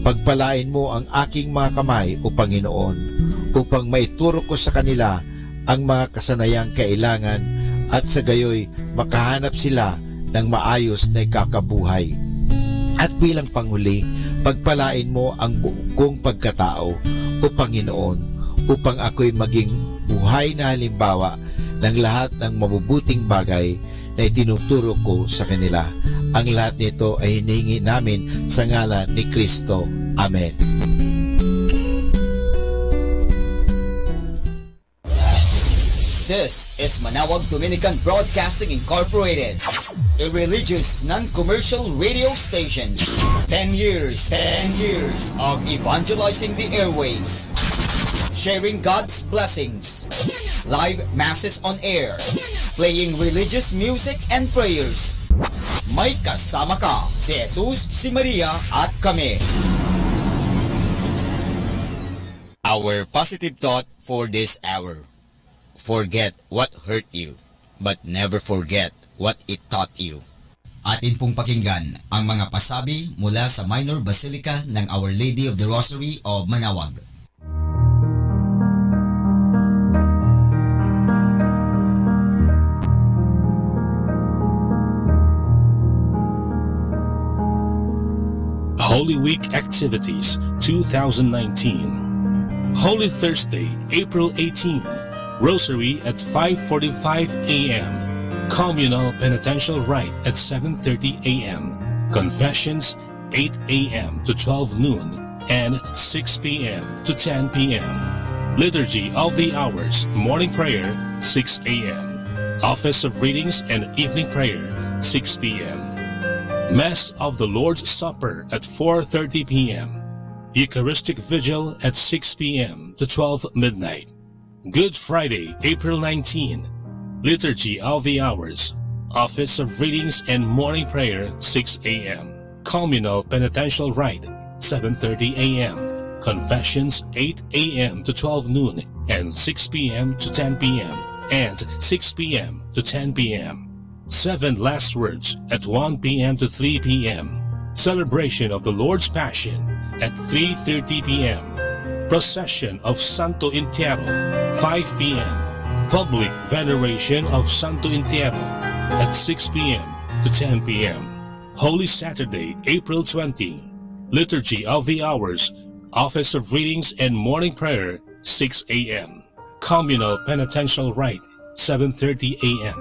Pagpalain mo ang aking mga kamay, O Panginoon, upang maituro ko sa kanila ang mga kasanayang kailangan at sa gayoy makahanap sila ng maayos na ikakabuhay. At bilang panghuli, pagpalain mo ang buong kong pagkatao, O Panginoon, upang ako'y maging buhay na halimbawa ng lahat ng mabubuting bagay na itinuturo ko sa kanila. Ang lahat nito ay hinihingi namin sa ngalan ni Kristo. Amen. This is Manawag Dominican Broadcasting Incorporated, a religious, non-commercial radio station. 10 years of evangelizing the airwaves, sharing God's blessings, live masses on air, playing religious music and prayers. May kasama ka, si Jesus, si Maria, at kami. Our positive thought for this hour. Forget what hurt you, but never forget what it taught you. Atin pong pakinggan ang mga pasabi mula sa Minor Basilica ng Our Lady of the Rosary of Manawag. Holy Week Activities 2019. Holy Thursday, April 18. Rosary at 5:45 a.m. Communal Penitential Rite at 7:30 a.m. Confessions 8 a.m. to 12 noon and 6 p.m. to 10 p.m. Liturgy of the Hours, Morning Prayer 6 a.m. Office of Readings and Evening Prayer 6 p.m. Mass of the Lord's Supper at 4:30 p.m. Eucharistic Vigil at 6 p.m. to 12 midnight. Good Friday, April 19. Liturgy of the Hours, Office of Readings and Morning Prayer 6 a.m. Communal Penitential Rite 7:30 a.m. Confessions 8 a.m. to 12 noon and 6 p.m. to 10 p.m. and 6 p.m. to 10 p.m. 7 Last Words at 1 p.m. to 3 p.m. Celebration of the Lord's Passion at 3:30 p.m. Procession of Santo Entierro, 5 p.m. Public Veneration of Santo Entierro at 6 p.m. to 10 p.m. Holy Saturday, April 20. Liturgy of the Hours, Office of Readings and Morning Prayer, 6 a.m. Communal Penitential Rite, 7:30 a.m.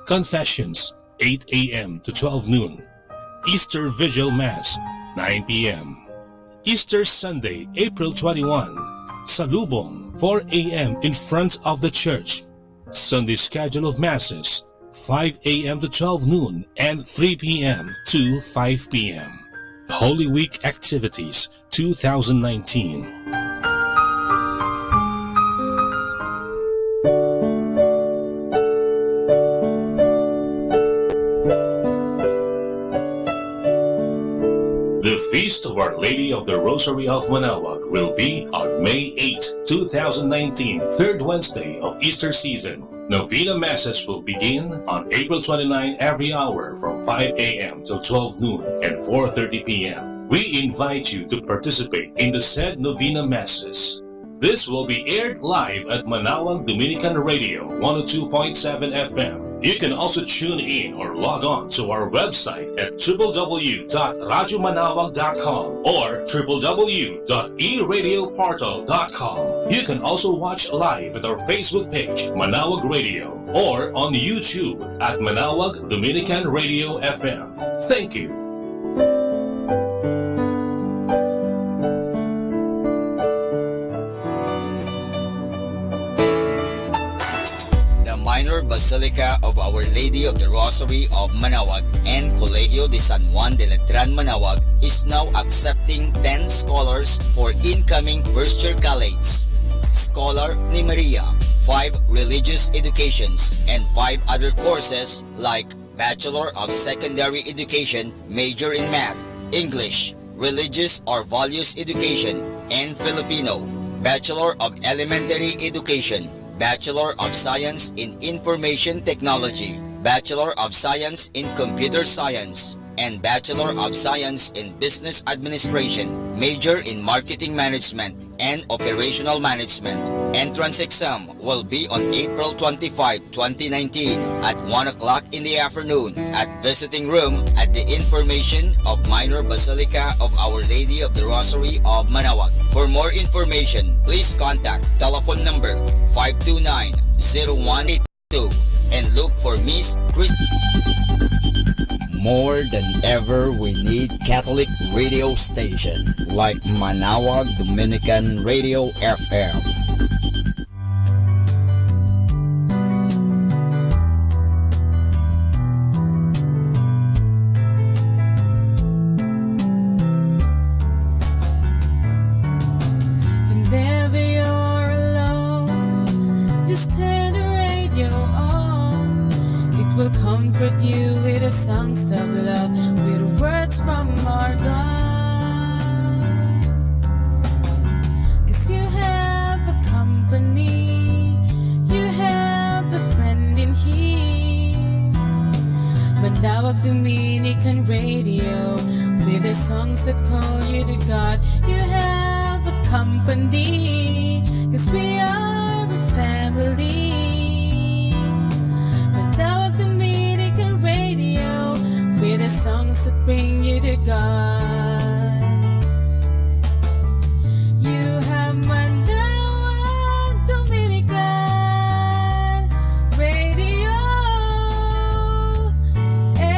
Confessions, 8 a.m. to 12 noon. Easter Vigil Mass, 9 p.m. Easter Sunday, April 21. Salubong, 4 a.m. in front of the church. Sunday schedule of Masses, 5 a.m. to 12 noon and 3 p.m. to 5 p.m. Holy Week Activities 2019. The Feast of Our Lady of the Rosary of Manawag will be on May 8, 2019, third Wednesday of Easter season. Novena Masses will begin on April 29 every hour from 5 a.m. till 12 noon and 4:30 p.m. We invite you to participate in the said Novena Masses. This will be aired live at Manawag Dominican Radio 102.7 FM. You can also tune in or log on to our website at www.radyomanawag.com or www.eradioportal.com. You can also watch live at our Facebook page, Manawag Radio, or on YouTube at Manawag Dominican Radio FM. Thank you. Minor Basilica of Our Lady of the Rosary of Manawag and Colegio de San Juan de Letran Manawag is now accepting 10 scholars for incoming first-year colleagues. Scholar ni Maria, 5 religious educations, and 5 other courses like Bachelor of Secondary Education, major in Math, English, Religious or Values Education, and Filipino, Bachelor of Elementary Education, Bachelor of Science in Information Technology, Bachelor of Science in Computer Science, and Bachelor of Science in Business Administration, major in Marketing Management and Operational Management. Entrance exam will be on April 25, 2019 at 1 o'clock in the afternoon at visiting room at the information of Minor Basilica of Our Lady of the Rosary of Manawag. For more information, please contact telephone number 529-0182 and look for Miss Chris. More than ever, we need Catholic radio station like Manawag Dominican Radio FM. Whenever you're alone, just turn the radio on. It will comfort you with the songs of love, with words from our God. 'Cause you have a company, you have a friend in here. Manawag Dominican Radio, with the songs that call you to God. You have a company, 'cause we are a family. Manawag Dominican Radio, with the songs that bring you to God. You have Manawag Dominican Radio FM.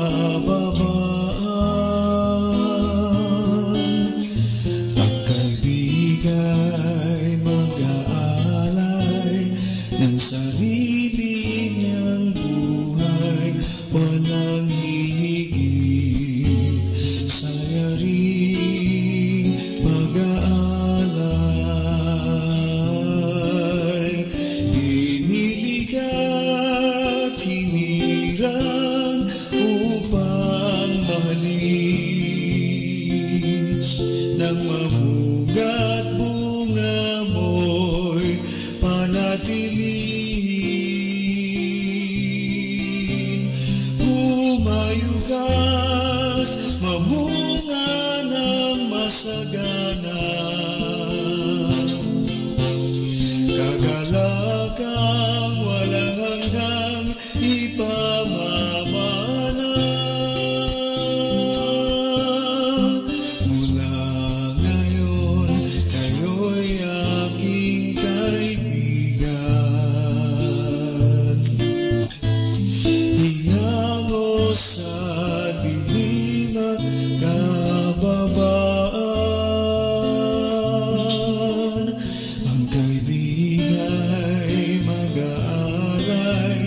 kababaan. Pagkaibigay mag-aalay ng sarili niyang buhay, walang hihigit sa yaring pag-aalay. Pinili ka't hiniran upang mahalin, nang mamugat bunga mo'y panatilihin. Humayo ka't mamunga ng masagana, kagalakang walang hanggang ipamamana. Mula ngayon, kayo'y aking kaibigan. Hinango sa dilim at kababaan. Ang kaibigay mag-aalay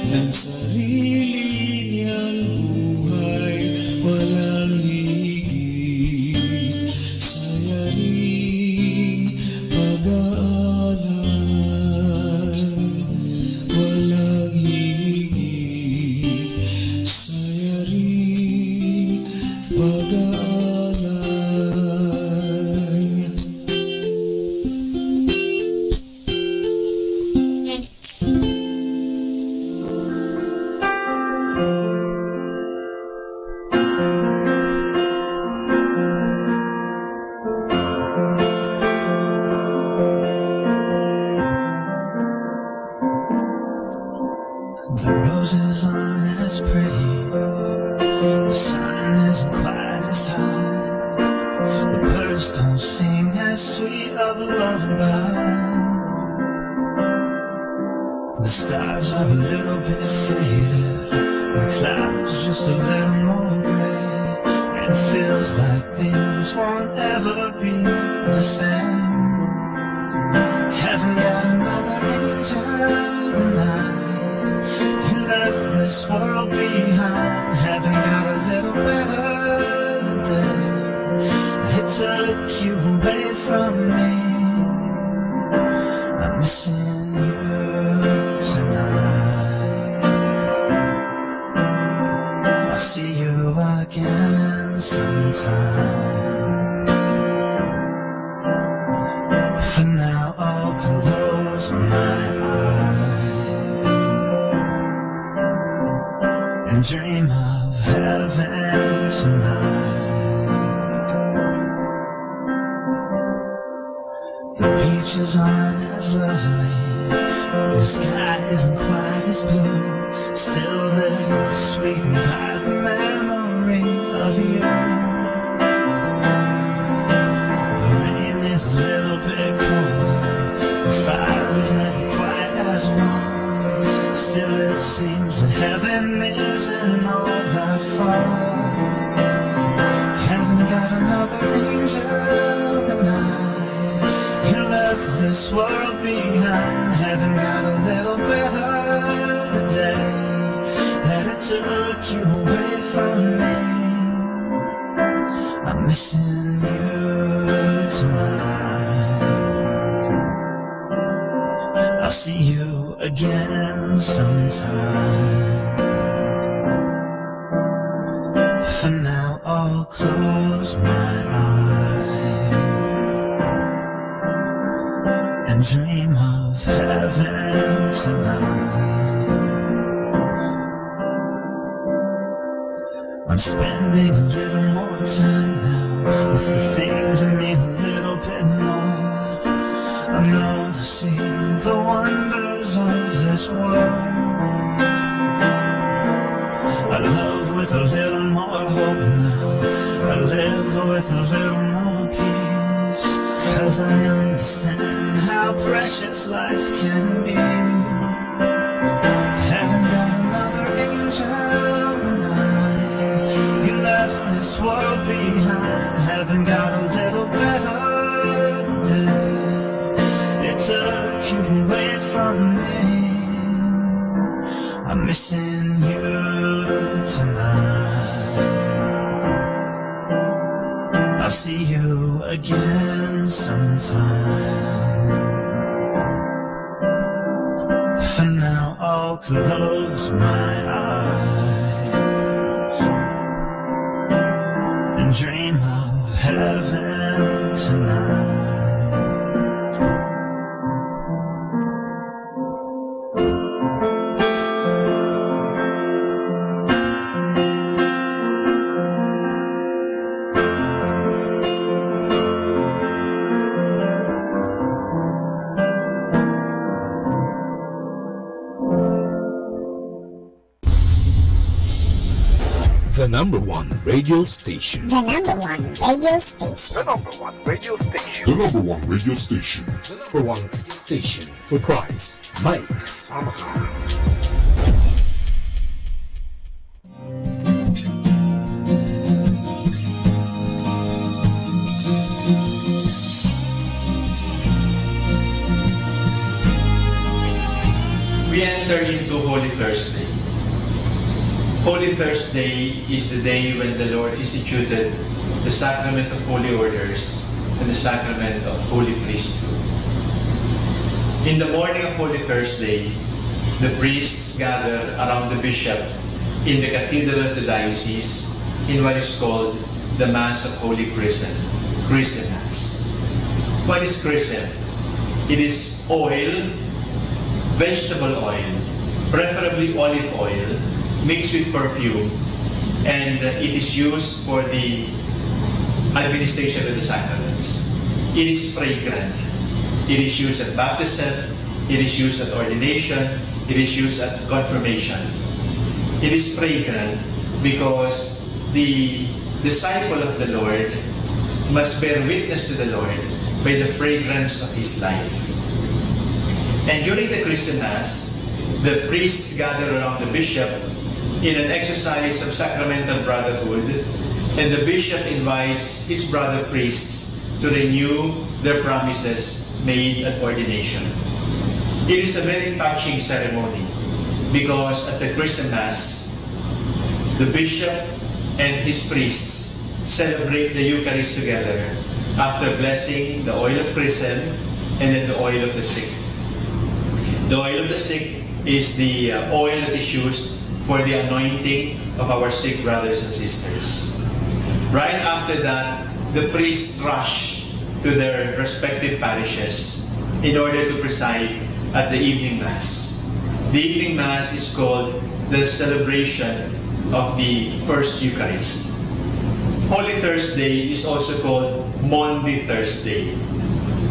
ng sarili niyang buhay, walang higit sa yaring pag-aalay, walang higit sa yaring pag-aalay. The roses aren't as pretty, the sun isn't quite as high, the birds don't sing as sweet of a lullaby. The stars are a little bit faded, the clouds just a little more gray, and it feels like things won't ever be the same. Haven't got another angel tonight, you left this world behind. Haven't got a little better the day it took you away from me. I'm missing you tonight. I'll see you again sometime. For now I'll close my eyes and dream of heaven tonight. The beaches aren't as lovely, the sky isn't quite as blue, still they're sweetened by the memory of you. The rain is a little bit colder, the fire is never quite as warm, still it seems that heaven isn't all that far. Haven't got another angel tonight, you left this world behind. Haven't got a little better the day that it took you away from me. I'm missing you tonight. I'll see you again sometime. For now I'll close my eyes and dream of heaven tonight. I'm spending a little more time now with the things that mean a little bit more. I'm noticing the wonders of this world. I love with a little more hope now, I live with a little more peace, 'cause I understand how precious life can be. Haven't got another angel tonight, tonight. I'll see you again sometime. For now I'll close my eyes and dream of heaven tonight. The number one radio station. The number one radio station. The number one radio station. The number one radio station. The number one radio station for Christ. Mike Samaha. We enter into Holy Thursday. Holy Thursday is the day when the Lord instituted the sacrament of Holy Orders and the sacrament of Holy Priesthood. In the morning of Holy Thursday, the priests gather around the bishop in the cathedral of the diocese in what is called the Mass of Holy Chrism, Chrism Mass. What is Chrism? It is oil, vegetable oil, preferably olive oil, mixed with perfume, and it is used for the administration of the sacraments. It is fragrant. It is used at baptism, it is used at ordination, it is used at confirmation. It is fragrant because the disciple of the Lord must bear witness to the Lord by the fragrance of his life. And during the Christian Mass, the priests gather around the bishop in an exercise of sacramental brotherhood, and the bishop invites his brother priests to renew their promises made at ordination. It is a very touching ceremony because at the Christian Mass, the bishop and his priests celebrate the Eucharist together after blessing the oil of chrism and then the oil of the sick. The oil of the sick is the oil that is used for the anointing of our sick brothers and sisters. Right after that, the priests rush to their respective parishes in order to preside at the evening Mass. The evening Mass is called the celebration of the First Eucharist. Holy Thursday is also called Maundy Thursday.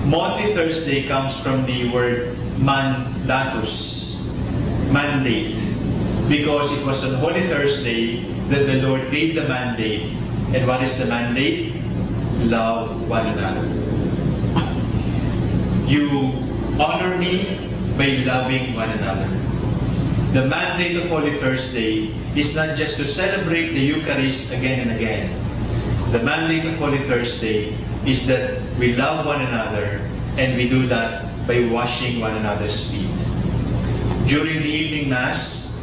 Maundy Thursday comes from the word mandatus, mandate, because it was on Holy Thursday that the Lord gave the mandate. And what is the mandate? Love one another. You honor me by loving one another. The mandate of Holy Thursday is not just to celebrate the Eucharist again and again. The mandate of Holy Thursday is that we love one another, and we do that by washing one another's feet. During the evening Mass,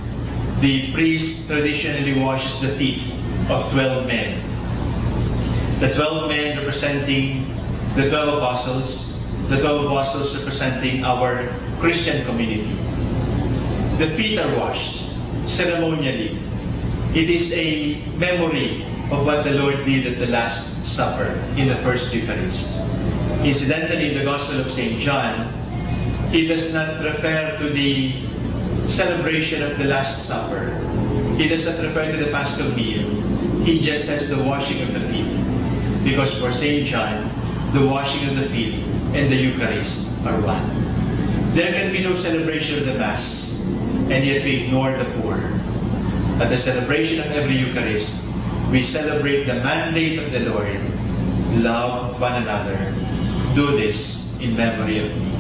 the priest traditionally washes the feet of 12 men. The 12 men representing the 12 apostles, the 12 apostles representing our Christian community. The feet are washed ceremonially. It is a memory of what the Lord did at the Last Supper in the First Eucharist. Incidentally, in the Gospel of St. John, he does not refer to the celebration of the Last Supper. He does not refer to the Paschal meal. He just says the washing of the feet. Because for St. John, the washing of the feet and the Eucharist are one. There can be no celebration of the Mass, and yet we ignore the poor. At the celebration of every Eucharist, we celebrate the mandate of the Lord. Love one another. Do this in memory of me.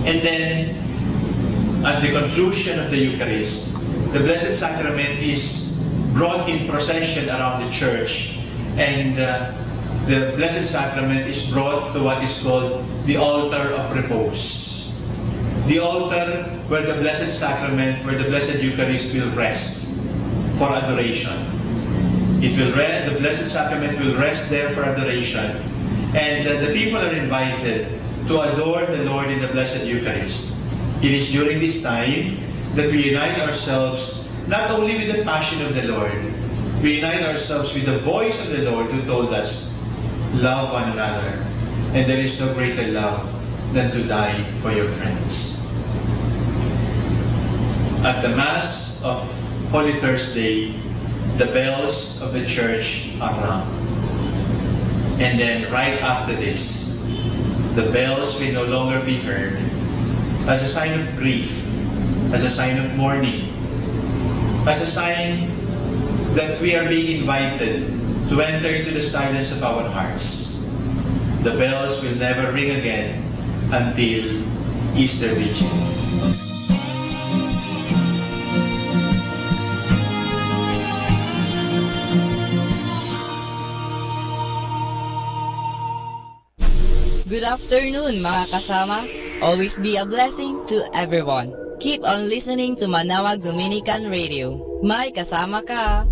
And then, at the conclusion of the Eucharist, the Blessed Sacrament is brought in procession around the church, and the Blessed Sacrament is brought to what is called the altar of repose. The altar where the Blessed Sacrament, where the Blessed Eucharist will rest. for adoration. The Blessed Sacrament will rest there for adoration. And the people are invited to adore the Lord in the Blessed Eucharist. It is during this time that we unite ourselves not only with the passion of the Lord, we unite ourselves with the voice of the Lord who told us, love one another. And there is no greater love than to die for your friends. At the Mass of Holy Thursday, the bells of the church are rung. And then right after this, the bells will no longer be heard as a sign of grief, as a sign of mourning, as a sign that we are being invited to enter into the silence of our hearts. The bells will never ring again until Easter Vigil. Good afternoon mga kasama. Always be a blessing to everyone. Keep on listening to Manawag Dominican Radio. May kasama ka.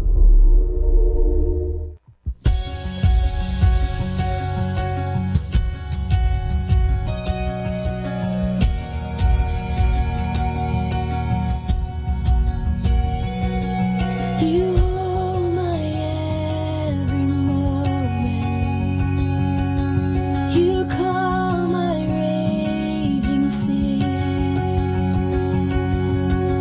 You hold my every moment. You calm my raging seas.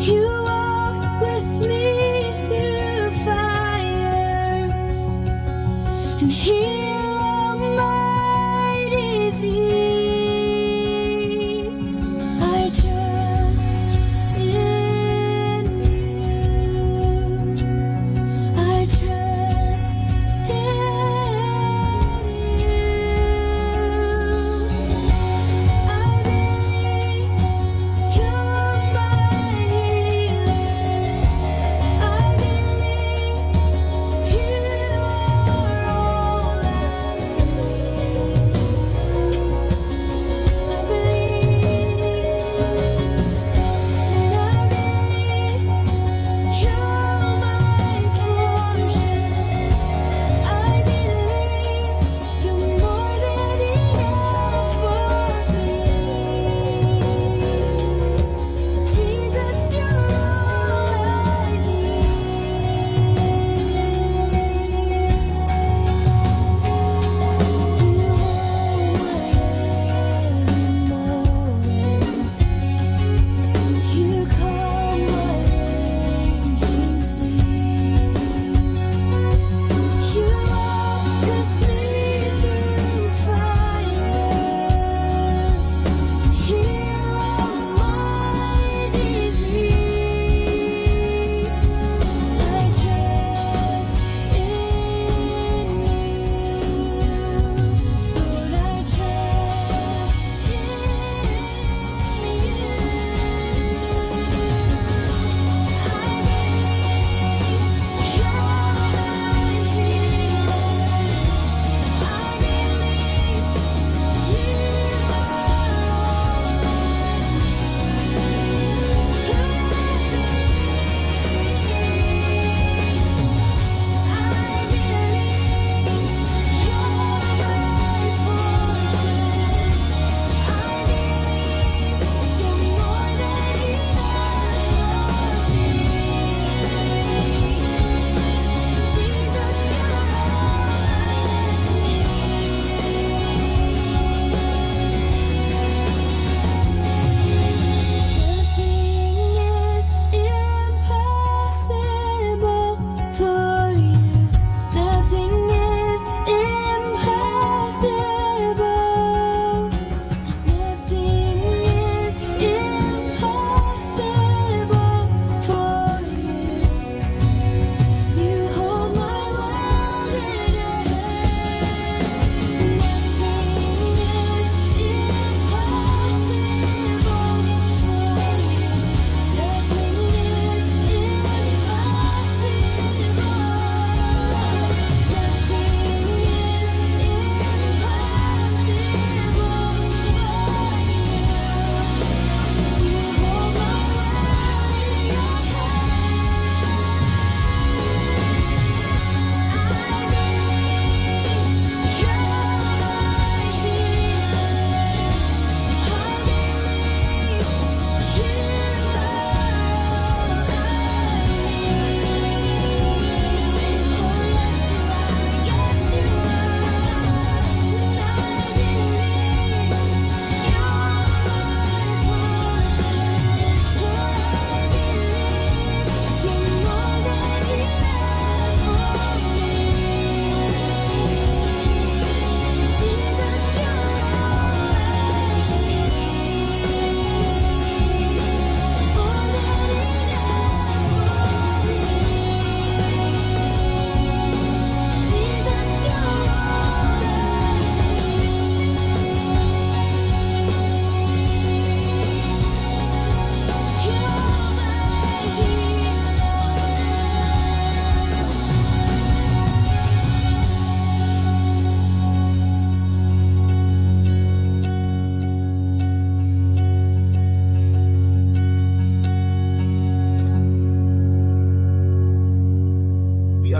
You walk with me through fire and heal all my disease. I trust in you. I trust in you.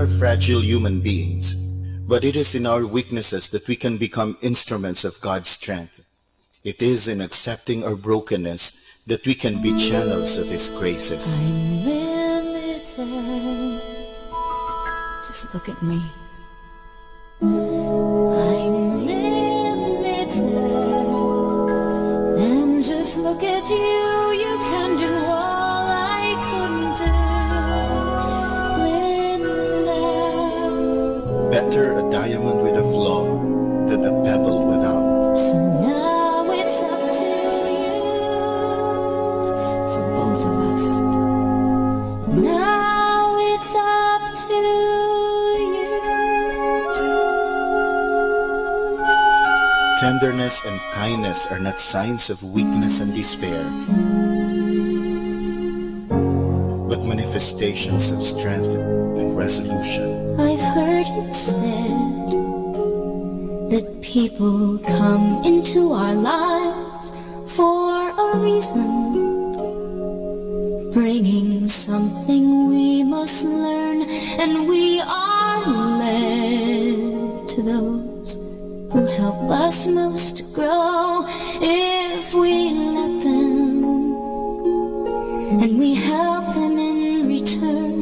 are fragile human beings, but it is in our weaknesses that we can become instruments of God's strength. It is in accepting our brokenness that we can be channels of His graces. I'm limited. Just look at me. I'm limited. And just look at you. You can do all I couldn't do. Linda. Better a diamond with a flaw than a pebble without. So now it's up to you. For both of us. Now it's up to you. Tenderness and kindness are not signs of weakness and despair, but manifestations of strength and resolution. I've heard it said that people come into our lives for a reason, bringing something we must learn, and we are led to those who help us most to grow if we let them, and we help them in return.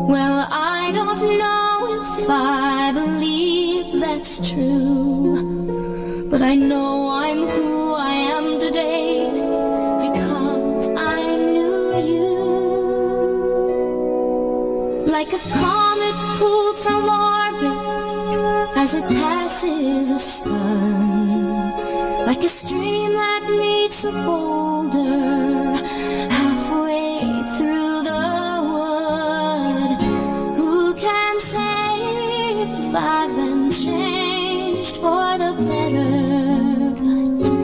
Well, I don't know if I believe that's true, but I know I'm who I am today because I knew you. Like a comet pulled from orbit as it passes a sun, like a stream that meets a boulder halfway through the wood. Who can say if I've been changed for the better? But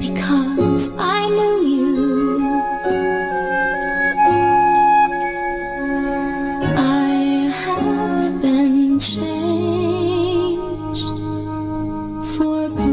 because I knew you, I have been changed for good.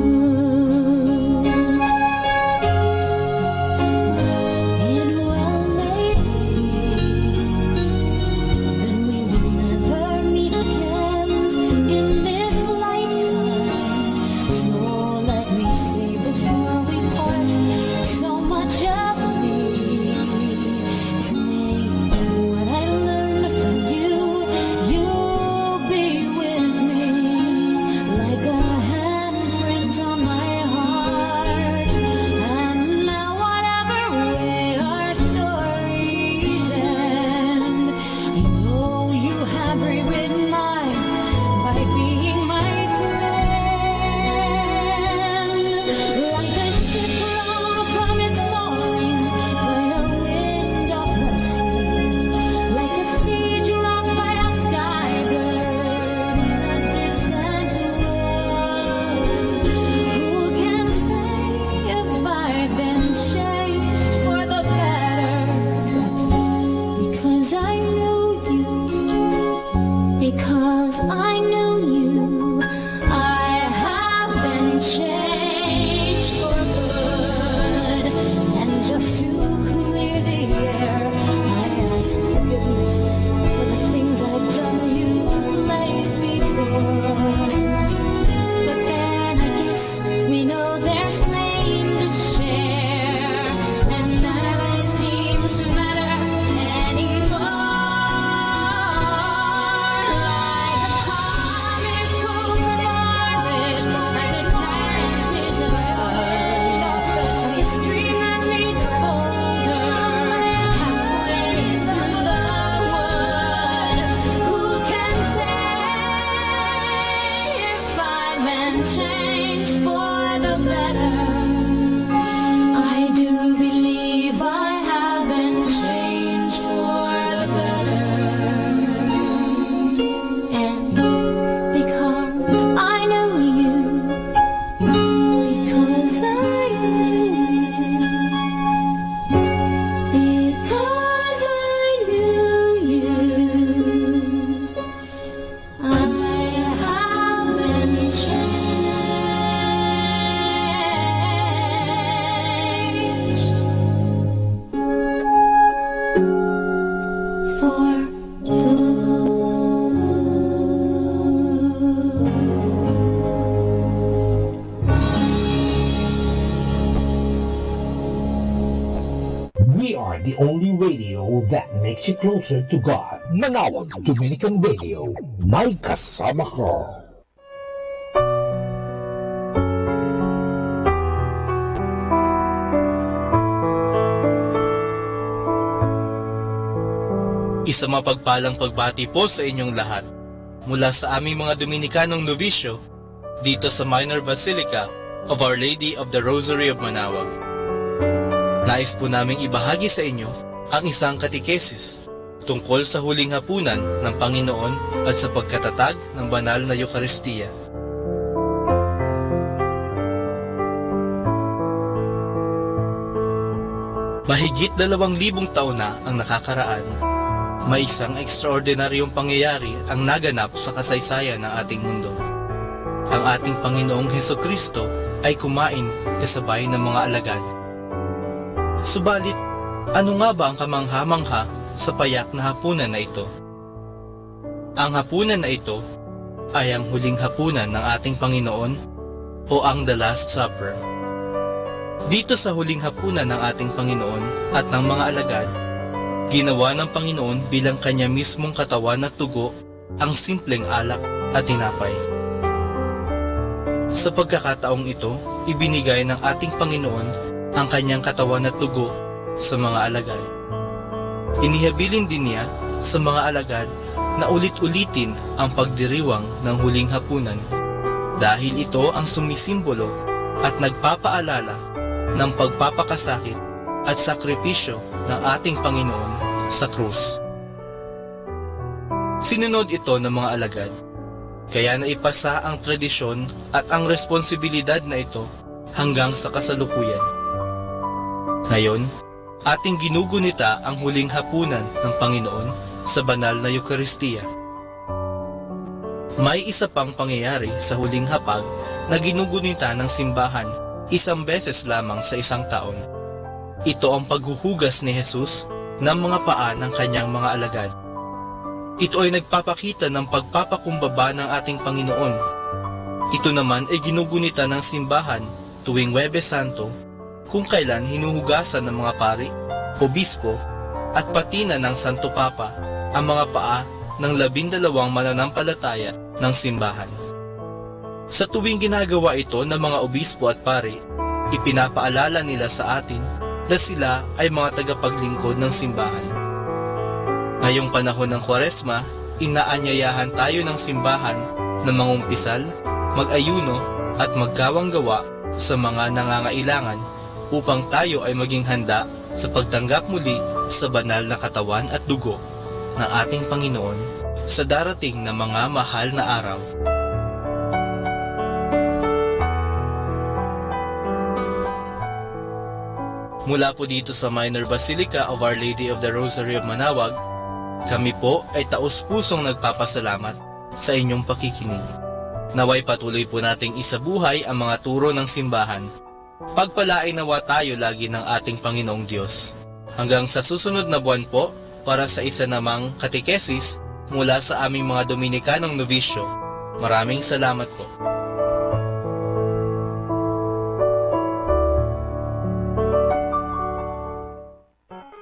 radio that makes you closer to God. Manawag Dominican Radio. May kasama ka. Isang mapagpalang pagbati po sa inyong lahat mula sa aming mga Dominikanong Novisyo dito sa Minor Basilica of Our Lady of the Rosary of Manaoag. Nais po naming ibahagi sa inyo ang isang katikesis tungkol sa huling hapunan ng Panginoon at sa pagkatatag ng banal na Eucharistia. Mahigit 2,000 taon na ang nakakaraan. May isang ekstraordinaryong pangyayari ang naganap sa kasaysayan ng ating mundo. Ang ating Panginoong Hesukristo ay kumain kasabay ng mga alagad. Subalit, ano nga ba ang kamangha-mangha sa payak na hapunan na ito? Ang hapunan na ito ay ang huling hapunan ng ating Panginoon o ang The Last Supper. Dito sa huling hapunan ng ating Panginoon at ng mga alagad, ginawa ng Panginoon bilang kanya mismong katawan at dugo ang simpleng alak at tinapay. Sa pagkakataong ito, ibinigay ng ating Panginoon ang kanyang katawan at dugo sa mga alagad. Inihabilin din niya sa mga alagad na ulit-ulitin ang pagdiriwang ng huling hapunan dahil ito ang sumisimbolo at nagpapaalala ng pagpapakasakit at sakripisyo ng ating Panginoon sa krus. Sinunod ito ng mga alagad, kaya naipasa ang tradisyon at ang responsibilidad na ito hanggang sa kasalukuyan. Ngayon, ating ginugunita ang huling hapunan ng Panginoon sa banal na Eucharistia. May isa pang pangyayari sa huling hapag na ginugunita ng simbahan isang beses lamang sa isang taon. Ito ang paghuhugas ni Jesus ng mga paa ng kanyang mga alagad. Ito ay nagpapakita ng pagpapakumbaba ng ating Panginoon. Ito naman ay ginugunita ng simbahan tuwing Huwebes Santo kung kailan hinuhugasan ng mga pari, obispo at pati na ng Santo Papa ang mga paa ng 12 mananampalataya ng simbahan. Sa tuwing ginagawa ito ng mga obispo at pari, ipinapaalala nila sa atin na sila ay mga tagapaglingkod ng simbahan. Ngayong panahon ng Kwaresma, inaanyayahan tayo ng simbahan na mangumpisal, mag-ayuno at magkawang-gawa sa mga nangangailangan upang tayo ay maging handa sa pagtanggap muli sa banal na katawan at dugo ng ating Panginoon sa darating na mga mahal na araw. Mula po dito sa Minor Basilica of Our Lady of the Rosary of Manaoag, kami po ay taus-pusong nagpapasalamat sa inyong pakikinig. Naway patuloy po nating isabuhay ang mga turo ng simbahan. Pagpalain nawa tayo lagi ng ating Panginoong Diyos. Hanggang sa susunod na buwan po, para sa isa namang katikesis mula sa aming mga Dominikanong Novisyo. Maraming salamat po.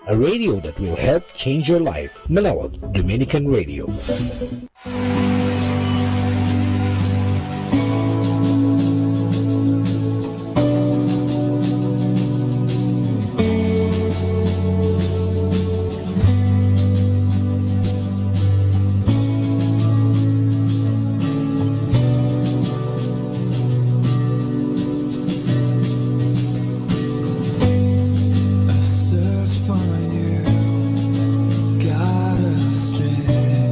A radio that will help change your life. Manawag Dominican Radio. God of strength.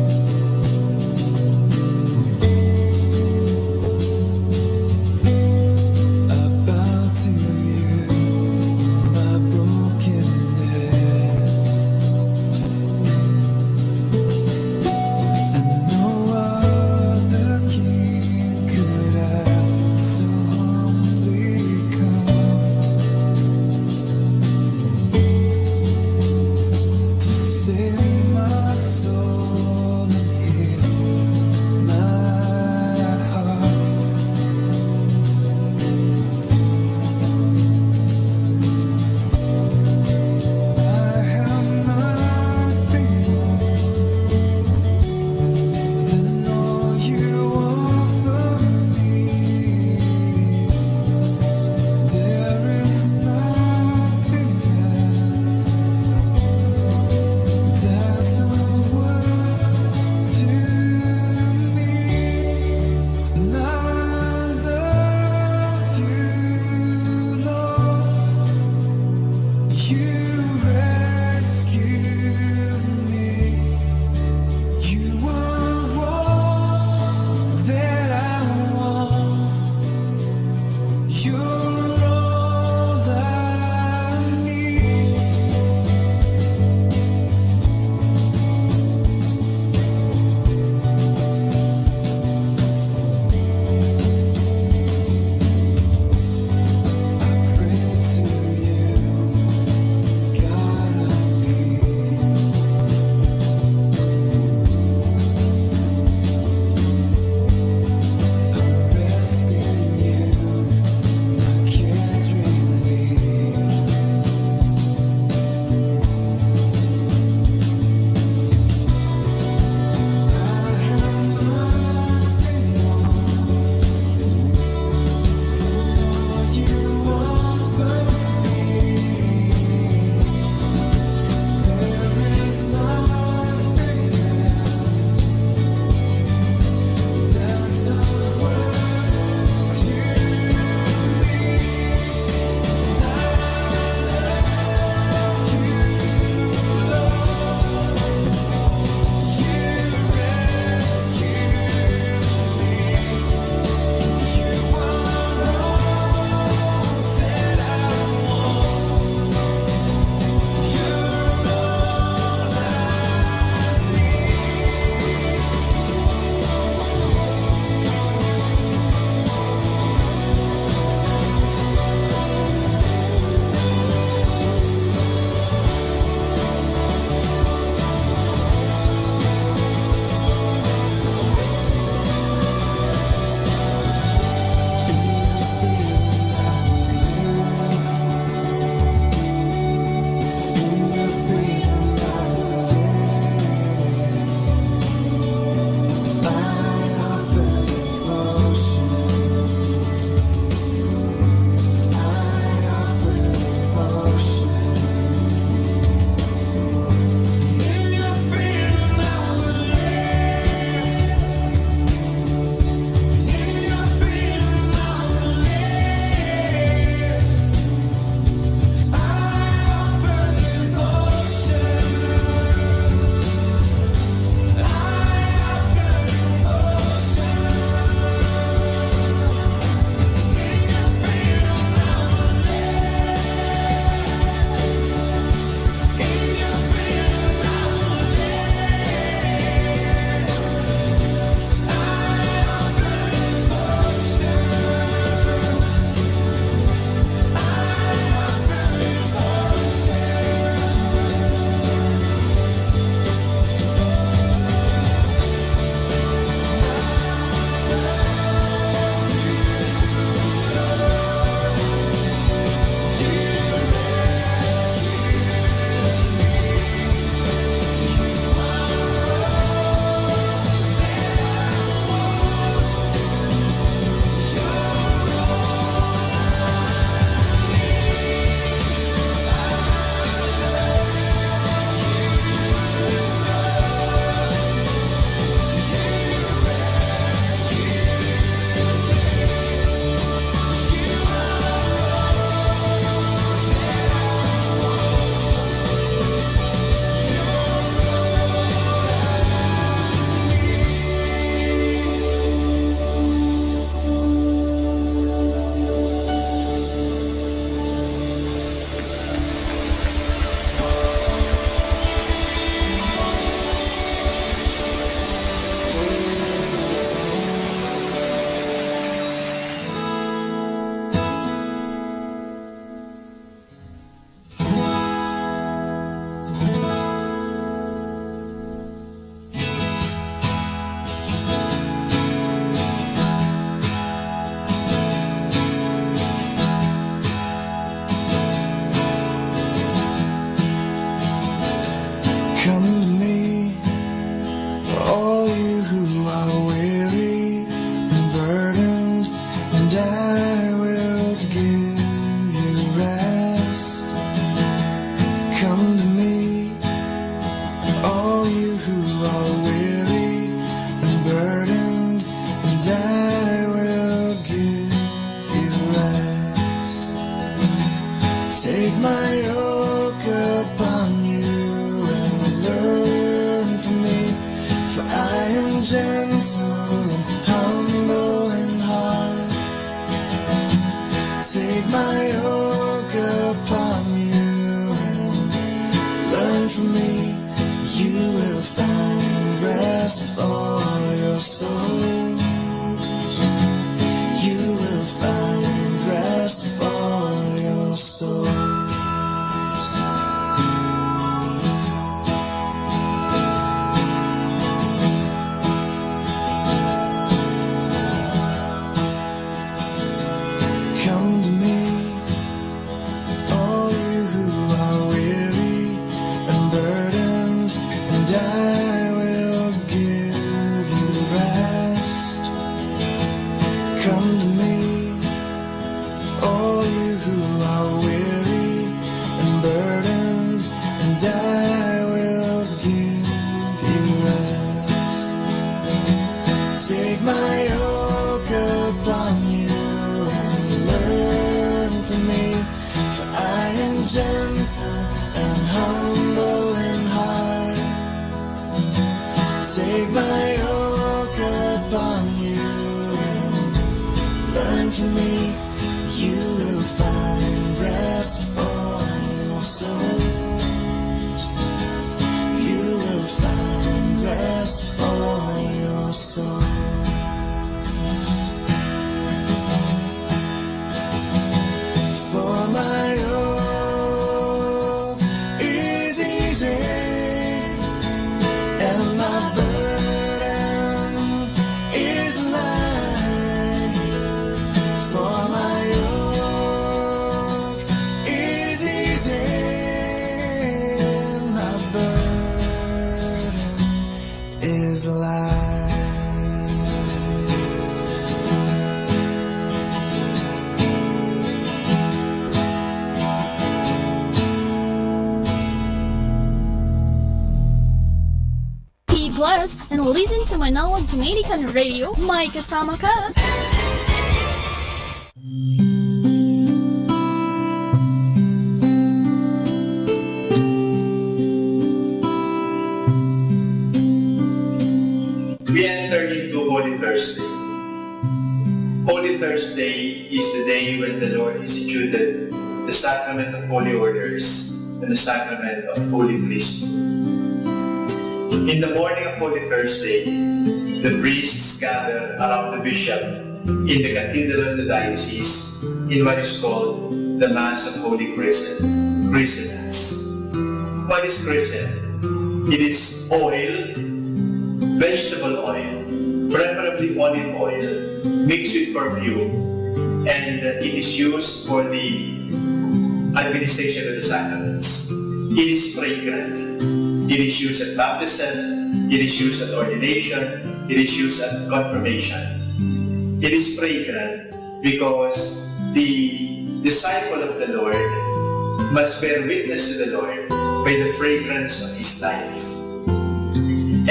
gentle and humble in heart. Take my yoke upon you and learn from me. You will find rest for your soul. You will find rest for your soul. And listen to Manawag Dominican Radio. May kasama ka. We enter into Holy Thursday. Holy Thursday is the day when the Lord instituted the sacrament of Holy Orders and the sacrament of Holy Priesthood. In the morning of Holy Thursday, the priests gather around the bishop in the cathedral of the diocese in what is called the Mass of Holy Chrism, Christmas. What is chrism? It is oil, vegetable oil, preferably olive oil, mixed with perfume, and it is used for the administration of the sacraments. It is fragrant. It is used at baptism, it is used at ordination, it is used at confirmation. It is fragrant because the disciple of the Lord must bear witness to the Lord by the fragrance of his life.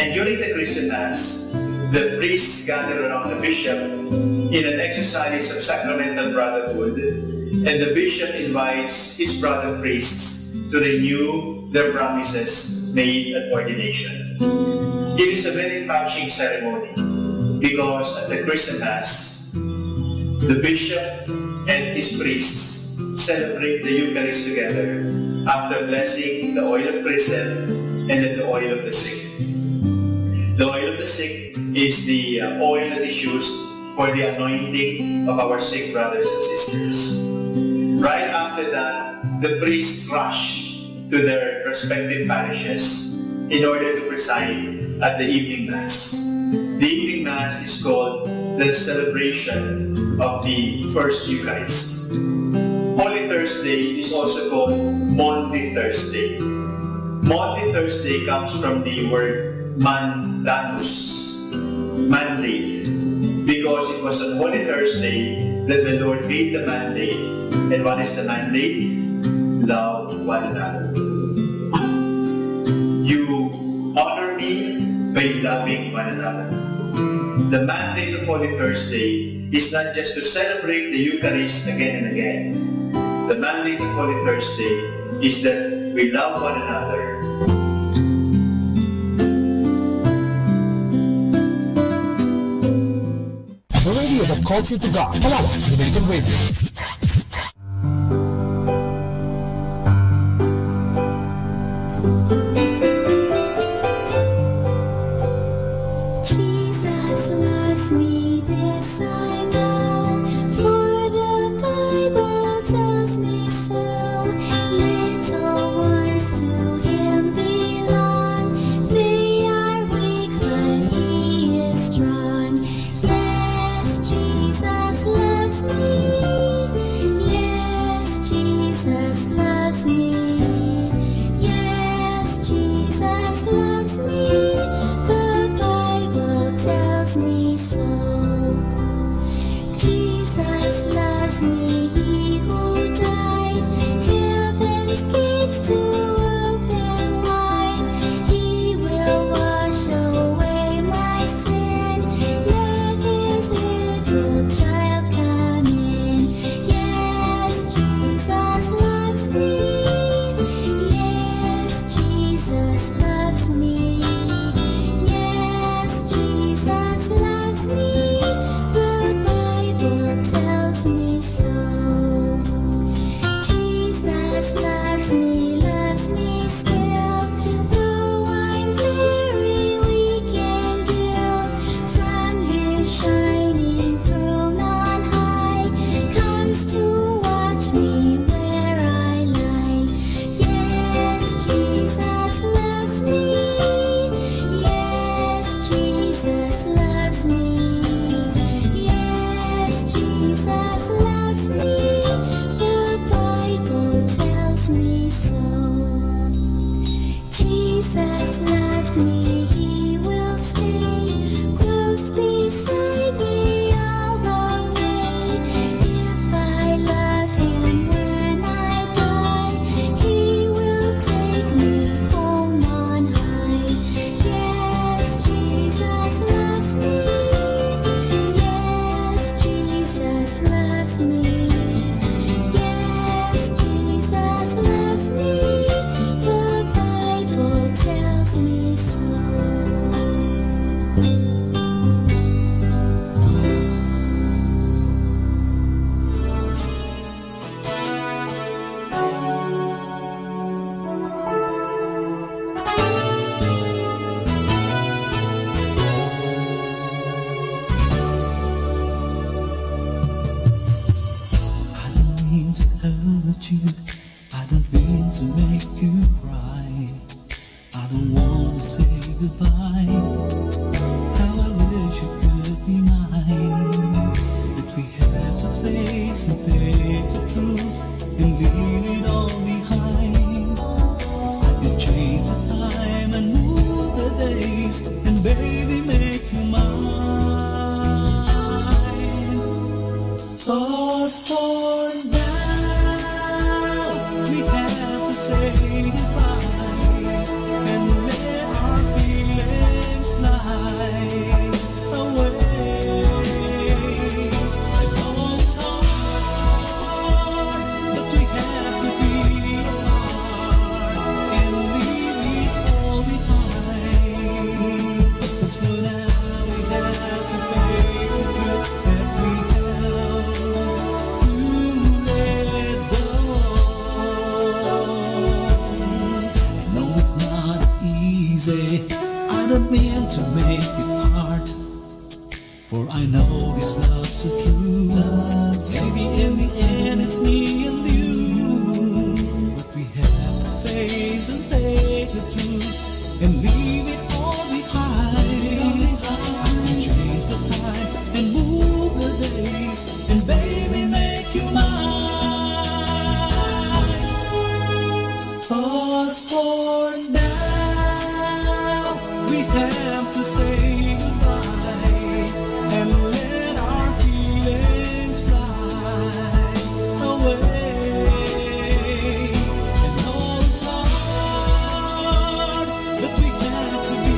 And during the Christian Mass, the priests gather around the bishop in an exercise of sacramental brotherhood, and the bishop invites his brother priests to renew their promises made at ordination. It is a very touching ceremony because at the Christian Mass, the bishop and his priests celebrate the Eucharist together after blessing the oil of chrism and then the oil of the sick. The oil of the sick is the oil that is used for the anointing of our sick brothers and sisters. Right after that, the priests rush to their respective parishes in order to preside at the evening Mass. The evening Mass is called the celebration of the First Eucharist. Holy Thursday is also called Maundy Thursday. Maundy Thursday comes from the word mandatus, mandate, because it was on Holy Thursday that the Lord gave the mandate. And what is the mandate? Love one another. You honor me by loving one another. The mandate of Holy Thursday is not just to celebrate the Eucharist again and again. The mandate of Holy Thursday is that we love one another. closer to God. Manawag Dominican Radio. Jesus loves me, this I know, for the Bible tells me so. Little ones to Him belong, they are weak but He is strong. Yes, Jesus loves me. Yes, Jesus loves me. Yes, Jesus loves me. The Bible tells me so. Jesus loves me, He who died, heaven's gates to open wide. He will wash away my sin. Let His little child come in. Yes, Jesus loves me. Yes, Jesus loves me. Yes, Jesus loves me. The Bible tells me so. Jesus loves me still. Though I'm very weak and ill, from His shining throne on high comes to watch me where I lie. Yes, Jesus loves me. Yes, Jesus loves me. Yes, Jesus loves me. The Bible tells me so. Jesus loves me, He will stay close beside me all the way. If I love Him when I die, He will take me home on high. Yes, Jesus loves me. Yes, Jesus loves me. Yes, Jesus loves me. The Bible tells me so. mean to hurt you. I don't mean to make you cry. I don't want to say goodbye. How I wish you could be mine. But we have to face and take the truth and leave it all behind. I can change the time and move the days and baby make you mine. Pause for now. We have to say goodbye and let our feelings fly away. I know it's hard, but we have to be apart and leave it all behind. 'Cause for now we have to face the truth that we have to let go. I know it's not easy. I don't mean to make it hard, for I know this love's so true. Maybe in the end it's me and you, but we have to face and take the truth and leave it all behind. I can change the time and move the days and baby make you mine. Pause for now. We have to say goodbye and let our feelings fly away. I know it's hard, but we have to be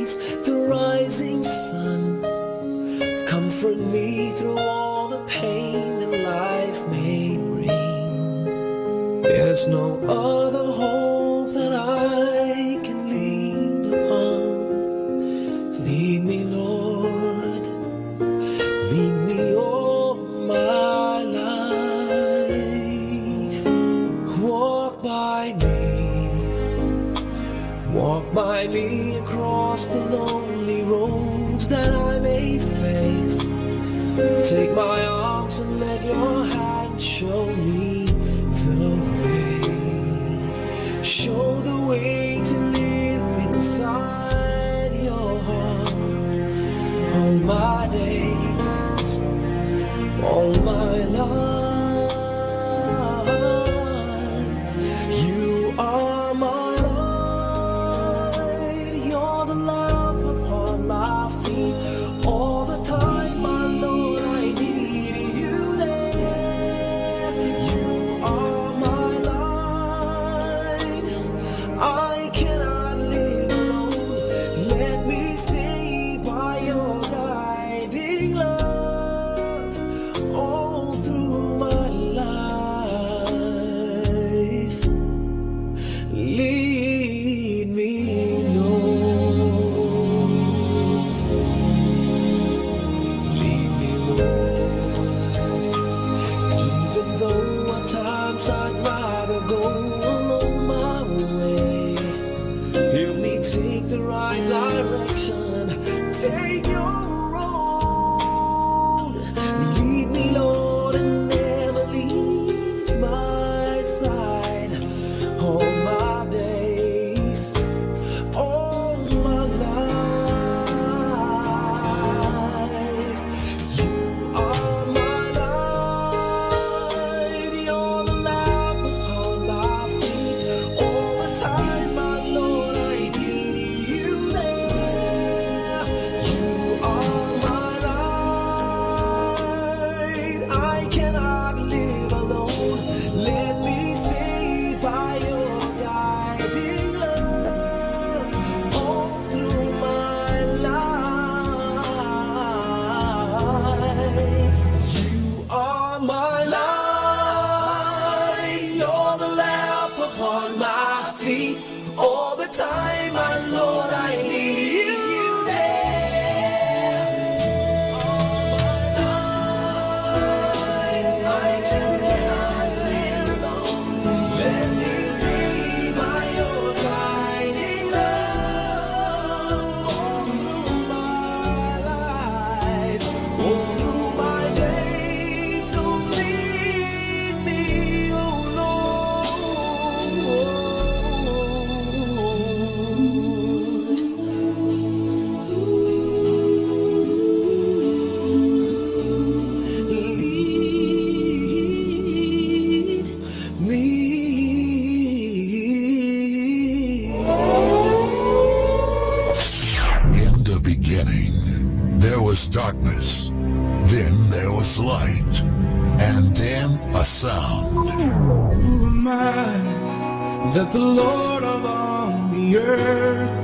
face the rising sun. Comfort me through all the pain that life may bring. There's no other hope that I can lean upon. Lead me, Lord, lead me all my life. Walk by me across the lonely roads that I may face. Take my arms and let your hand show me the way. Show the way to live inside your heart. All my days, all my life, you are my light. You're the lamp upon my feet. All the time, my Lord, I need you there. You are my light. I cannot live alone. Let me stay by your guiding love all through my life. Lead me, Lord. Lead me, Lord. Even though at times I'd rather go alone my way, help me take the right direction. Take your road. Lead me, Lord, and never leave my side. All my days, all my life, you are my light. You're the lamp upon my feet. All the time, my Lord, I need you there. You are my light. I cannot live alone. Let me stay by your guiding love all through my life. You are my light. You're the lamp upon my feet. All the time, my Lord, I need you there. I just cannot live alone. Let me stay by your guiding love all through my life, all through my days. So lead me, oh Lead me. In the beginning, there was darkness, then there was light, and then a sound. Who am I that the Lord of all the earth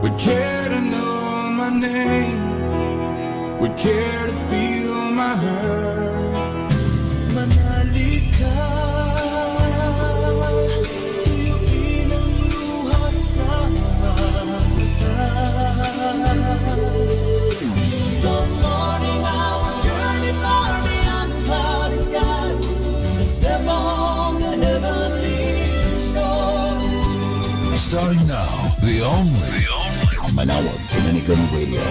would care to know my name, would care to feel my hurt? Manalika, inunuha sama kita. Some morning I will journey far beyond the cloudy sky and step on the heavenly shore. Starting now, the only Manawag Dominican Radio.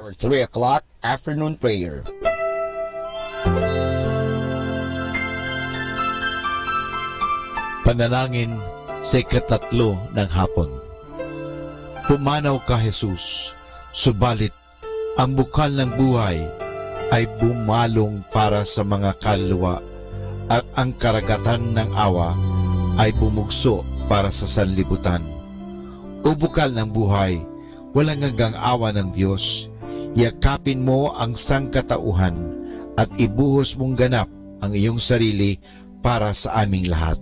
For 3 o'clock afternoon prayer. Panalangin sa ikatatlo ng hapon. Pumanaw ka, Jesus, subalit ang bukal ng buhay ay bumalong para sa mga kaluluwa at ang karagatan ng awa ay bumugso para sa sanlibutan. O bukal ng buhay, walang hanggang awa ng Diyos, yakapin mo ang sangkatauhan at ibuhos mong ganap ang iyong sarili para sa aming lahat.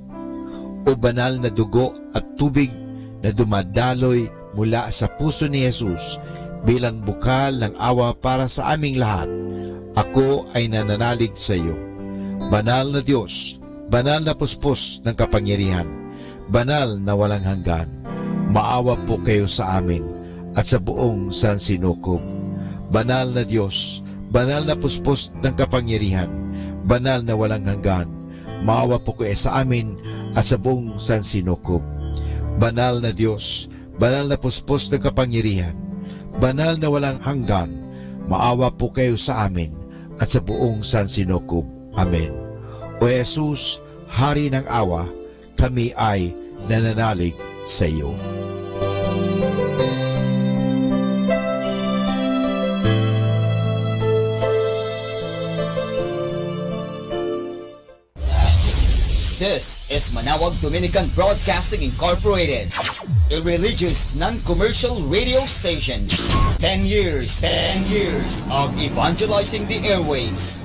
o banal na dugo at tubig na dumadaloy mula sa puso ni Jesus bilang bukal ng awa para sa aming lahat, ako ay nananalig sa iyo. Banal na Diyos, banal na puspos ng kapangyarihan, banal na walang hanggan, maawa po kayo sa amin at sa buong sansinukob. Banal na Diyos, banal na puspos ng kapangyarihan, banal na walang hanggan, maawa po kayo sa amin at sa buong sansinukob. Banal na Diyos, banal na puspos ng kapangyarihan, banal na walang hanggan, maawa po kayo sa amin at sa buong sansinukob. Amen. O Jesus, Hari ng awa, kami ay nananalig sa iyo. This is Manawag Dominican Broadcasting Incorporated, a religious non-commercial radio station. 10 years of evangelizing the airwaves,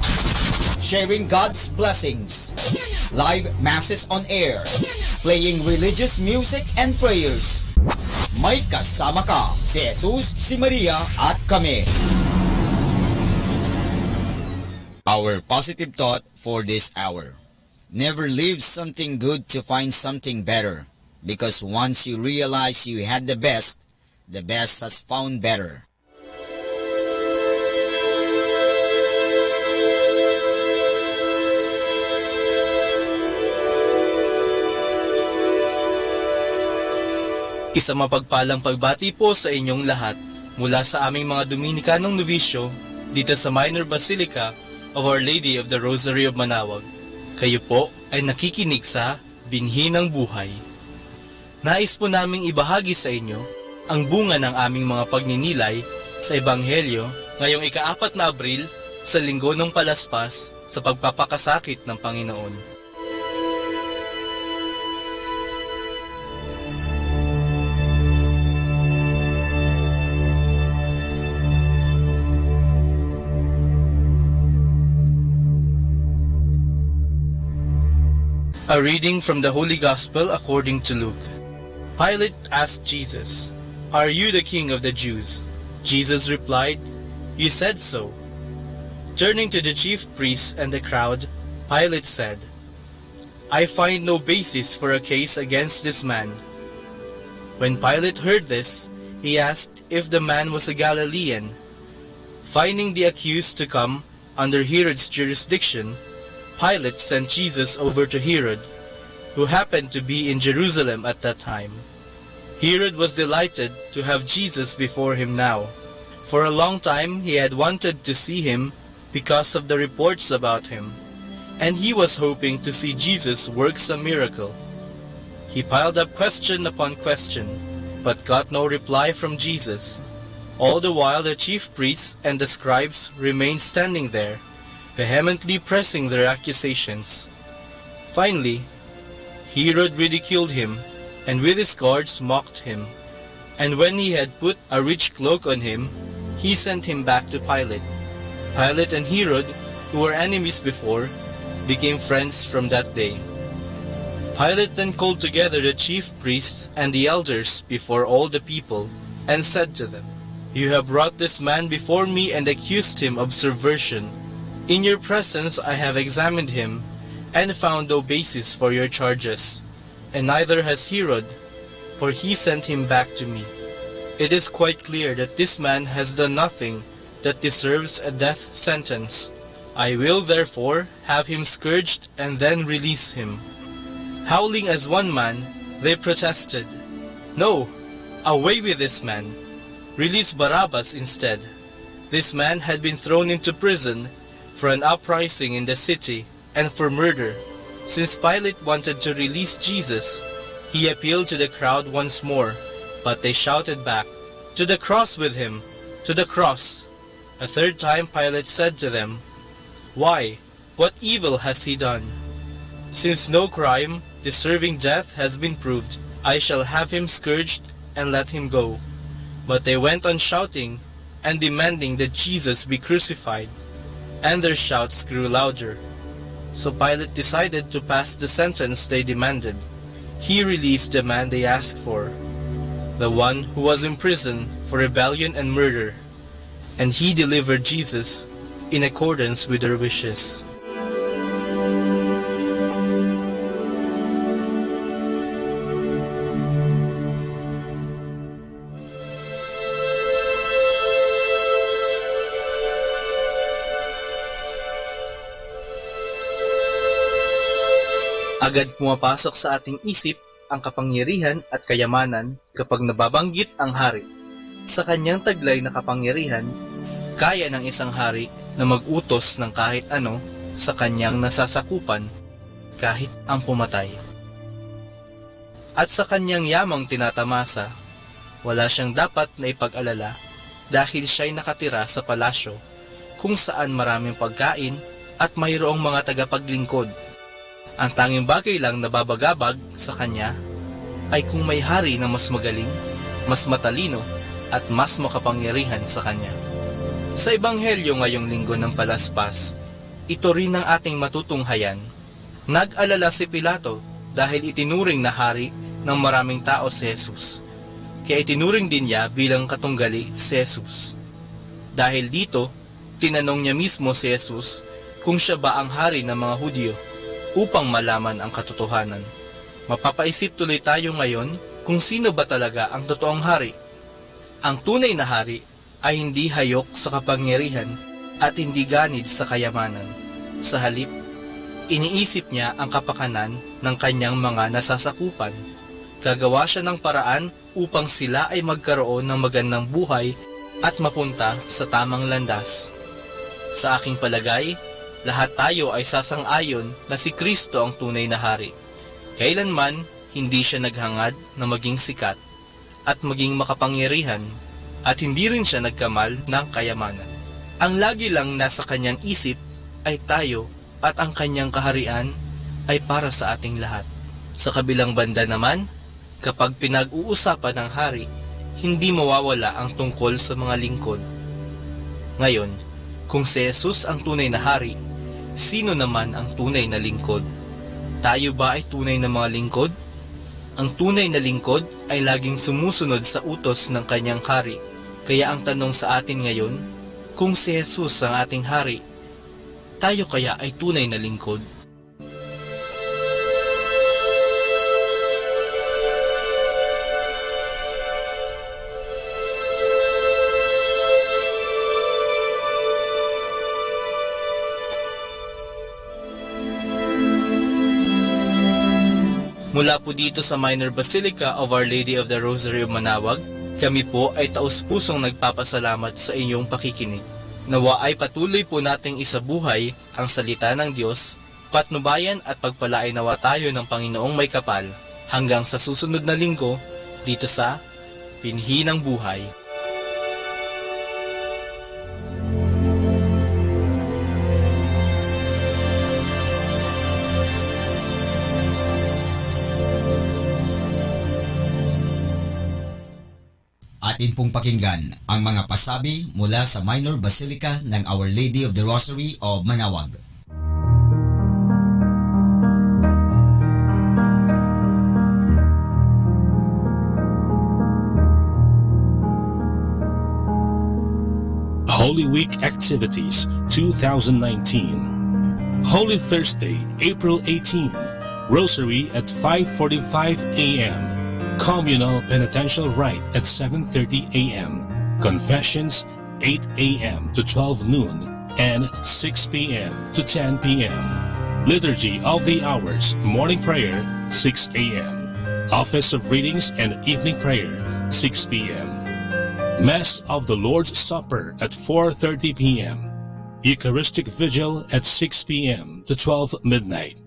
sharing God's blessings, live masses on air, playing religious music and prayers. May kasama ka, si Jesus, si Maria, at kami. Our positive thought for this hour: never leave something good to find something better, because once you realize you had the best has found better. Isa mapagpalang pagbati po sa inyong lahat mula sa aming mga Dominikanong nobisyo dito sa Minor Basilica of Our Lady of the Rosary of Manawag. Kayo po ay nakikinig sa Binhi ng Buhay. Nais po naming ibahagi sa inyo ang bunga ng aming mga pagninilay sa Ebanghelyo ngayong ika-4 na Abril sa Linggo ng Palaspas sa pagpapakasakit ng Panginoon. A reading from the Holy Gospel according to Luke. Pilate asked Jesus, "Are you the king of the Jews?" Jesus replied, "You said so." Turning to the chief priests and the crowd, Pilate said, "I find no basis for a case against this man." When Pilate heard this, he asked if the man was a Galilean. Finding the accused to come under Herod's jurisdiction, Pilate sent Jesus over to Herod, who happened to be in Jerusalem at that time. Herod was delighted to have Jesus before him now. For a long time he had wanted to see him because of the reports about him, and he was hoping to see Jesus work some miracle. He piled up question upon question, but got no reply from Jesus. All the while the chief priests and the scribes remained standing there, vehemently pressing their accusations. Finally, Herod ridiculed him, and with his guards mocked him. And when he had put a rich cloak on him, he sent him back to Pilate. Pilate and Herod, who were enemies before, became friends from that day. Pilate then called together the chief priests and the elders before all the people, and said to them, "You have brought this man before me and accused him of subversion. In your presence I have examined him, and found no basis for your charges, and neither has Herod, for he sent him back to me. It is quite clear that this man has done nothing that deserves a death sentence. I will therefore have him scourged and then release him." Howling as one man, they protested, "No, away with this man. Release Barabbas instead." This man had been thrown into prison for an uprising in the city and for murder. Since Pilate wanted to release Jesus, he appealed to the crowd once more, but they shouted back, "To the cross with him! To the cross!" A third time Pilate said to them, "Why? What evil has he done? Since no crime deserving death has been proved, I shall have him scourged and let him go." But they went on shouting and demanding that Jesus be crucified, and their shouts grew louder. So Pilate decided to pass the sentence they demanded. He released the man they asked for, the one who was in prison for rebellion and murder, and he delivered Jesus in accordance with their wishes. Agad pumapasok sa ating isip ang kapangyarihan at kayamanan kapag nababanggit ang hari. Sa kanyang taglay na kapangyarihan, kaya ng isang hari na mag-utos ng kahit ano sa kanyang nasasakupan, kahit ang pumatay. At sa kanyang yamang tinatamasa, wala siyang dapat na ipag-alala dahil siya'y nakatira sa palasyo kung saan maraming pagkain at mayroong mga tagapaglingkod. Ang tanging bagay lang na babagabag sa kanya ay kung may hari na mas magaling, mas matalino, at mas makapangyarihan sa kanya. Sa Ebanghelyo ngayong linggo ng Palaspas, ito rin ang ating matutunghayan. Nag-alala si Pilato dahil itinuring na hari ng maraming tao si Jesus. Kaya itinuring din niya bilang katunggali si Jesus. Dahil dito, tinanong niya mismo si Jesus kung siya ba ang hari ng mga Hudyo, upang malaman ang katotohanan. Mapapaisip tuloy tayo ngayon kung sino ba talaga ang totoong hari. Ang tunay na hari ay hindi hayok sa kapangyarihan at hindi ganid sa kayamanan. Sa halip, iniisip niya ang kapakanan ng kanyang mga nasasakupan. Gagawa siya ng paraan upang sila ay magkaroon ng magandang buhay at mapunta sa tamang landas. Sa aking palagay, lahat tayo ay sasang-ayon na si Kristo ang tunay na hari. Kailanman, hindi siya naghangad na maging sikat at maging makapangyarihan, at hindi rin siya nagkamal ng kayamanan. Ang lagi lang nasa kanyang isip ay tayo, at ang kanyang kaharian ay para sa ating lahat. Sa kabilang banda naman, kapag pinag-uusapan ng hari, hindi mawawala ang tungkol sa mga lingkod. Ngayon, kung si Jesus ang tunay na hari, sino naman ang tunay na lingkod? Tayo ba ay tunay na mga lingkod? Ang tunay na lingkod ay laging sumusunod sa utos ng kanyang hari. Kaya ang tanong sa atin ngayon, kung si Jesus ang ating hari, tayo kaya ay tunay na lingkod? Mula po dito sa Minor Basilica of Our Lady of the Rosary of Manaoag, kami po ay taus-pusong nagpapasalamat sa inyong pakikinig. Nawa ay patuloy po nating isabuhay ang salita ng Diyos, patnubayan at pagpalain nawa tayo ng Panginoong may kapal hanggang sa susunod na linggo dito sa Pinhi ng Buhay. Atin pong pakinggan ang mga pasabi mula sa Minor Basilica ng Our Lady of the Rosary of Manaoag. Holy Week Activities 2019. Holy Thursday, April 18, Rosary at 5:45 a.m. Communal Penitential Rite at 7:30 a.m. Confessions 8 a.m. to 12 noon and 6 p.m. to 10 p.m. Liturgy of the Hours, Morning Prayer 6 a.m. Office of Readings and Evening Prayer 6 p.m. Mass of the Lord's Supper at 4:30 p.m. Eucharistic Vigil at 6 p.m. to 12 midnight.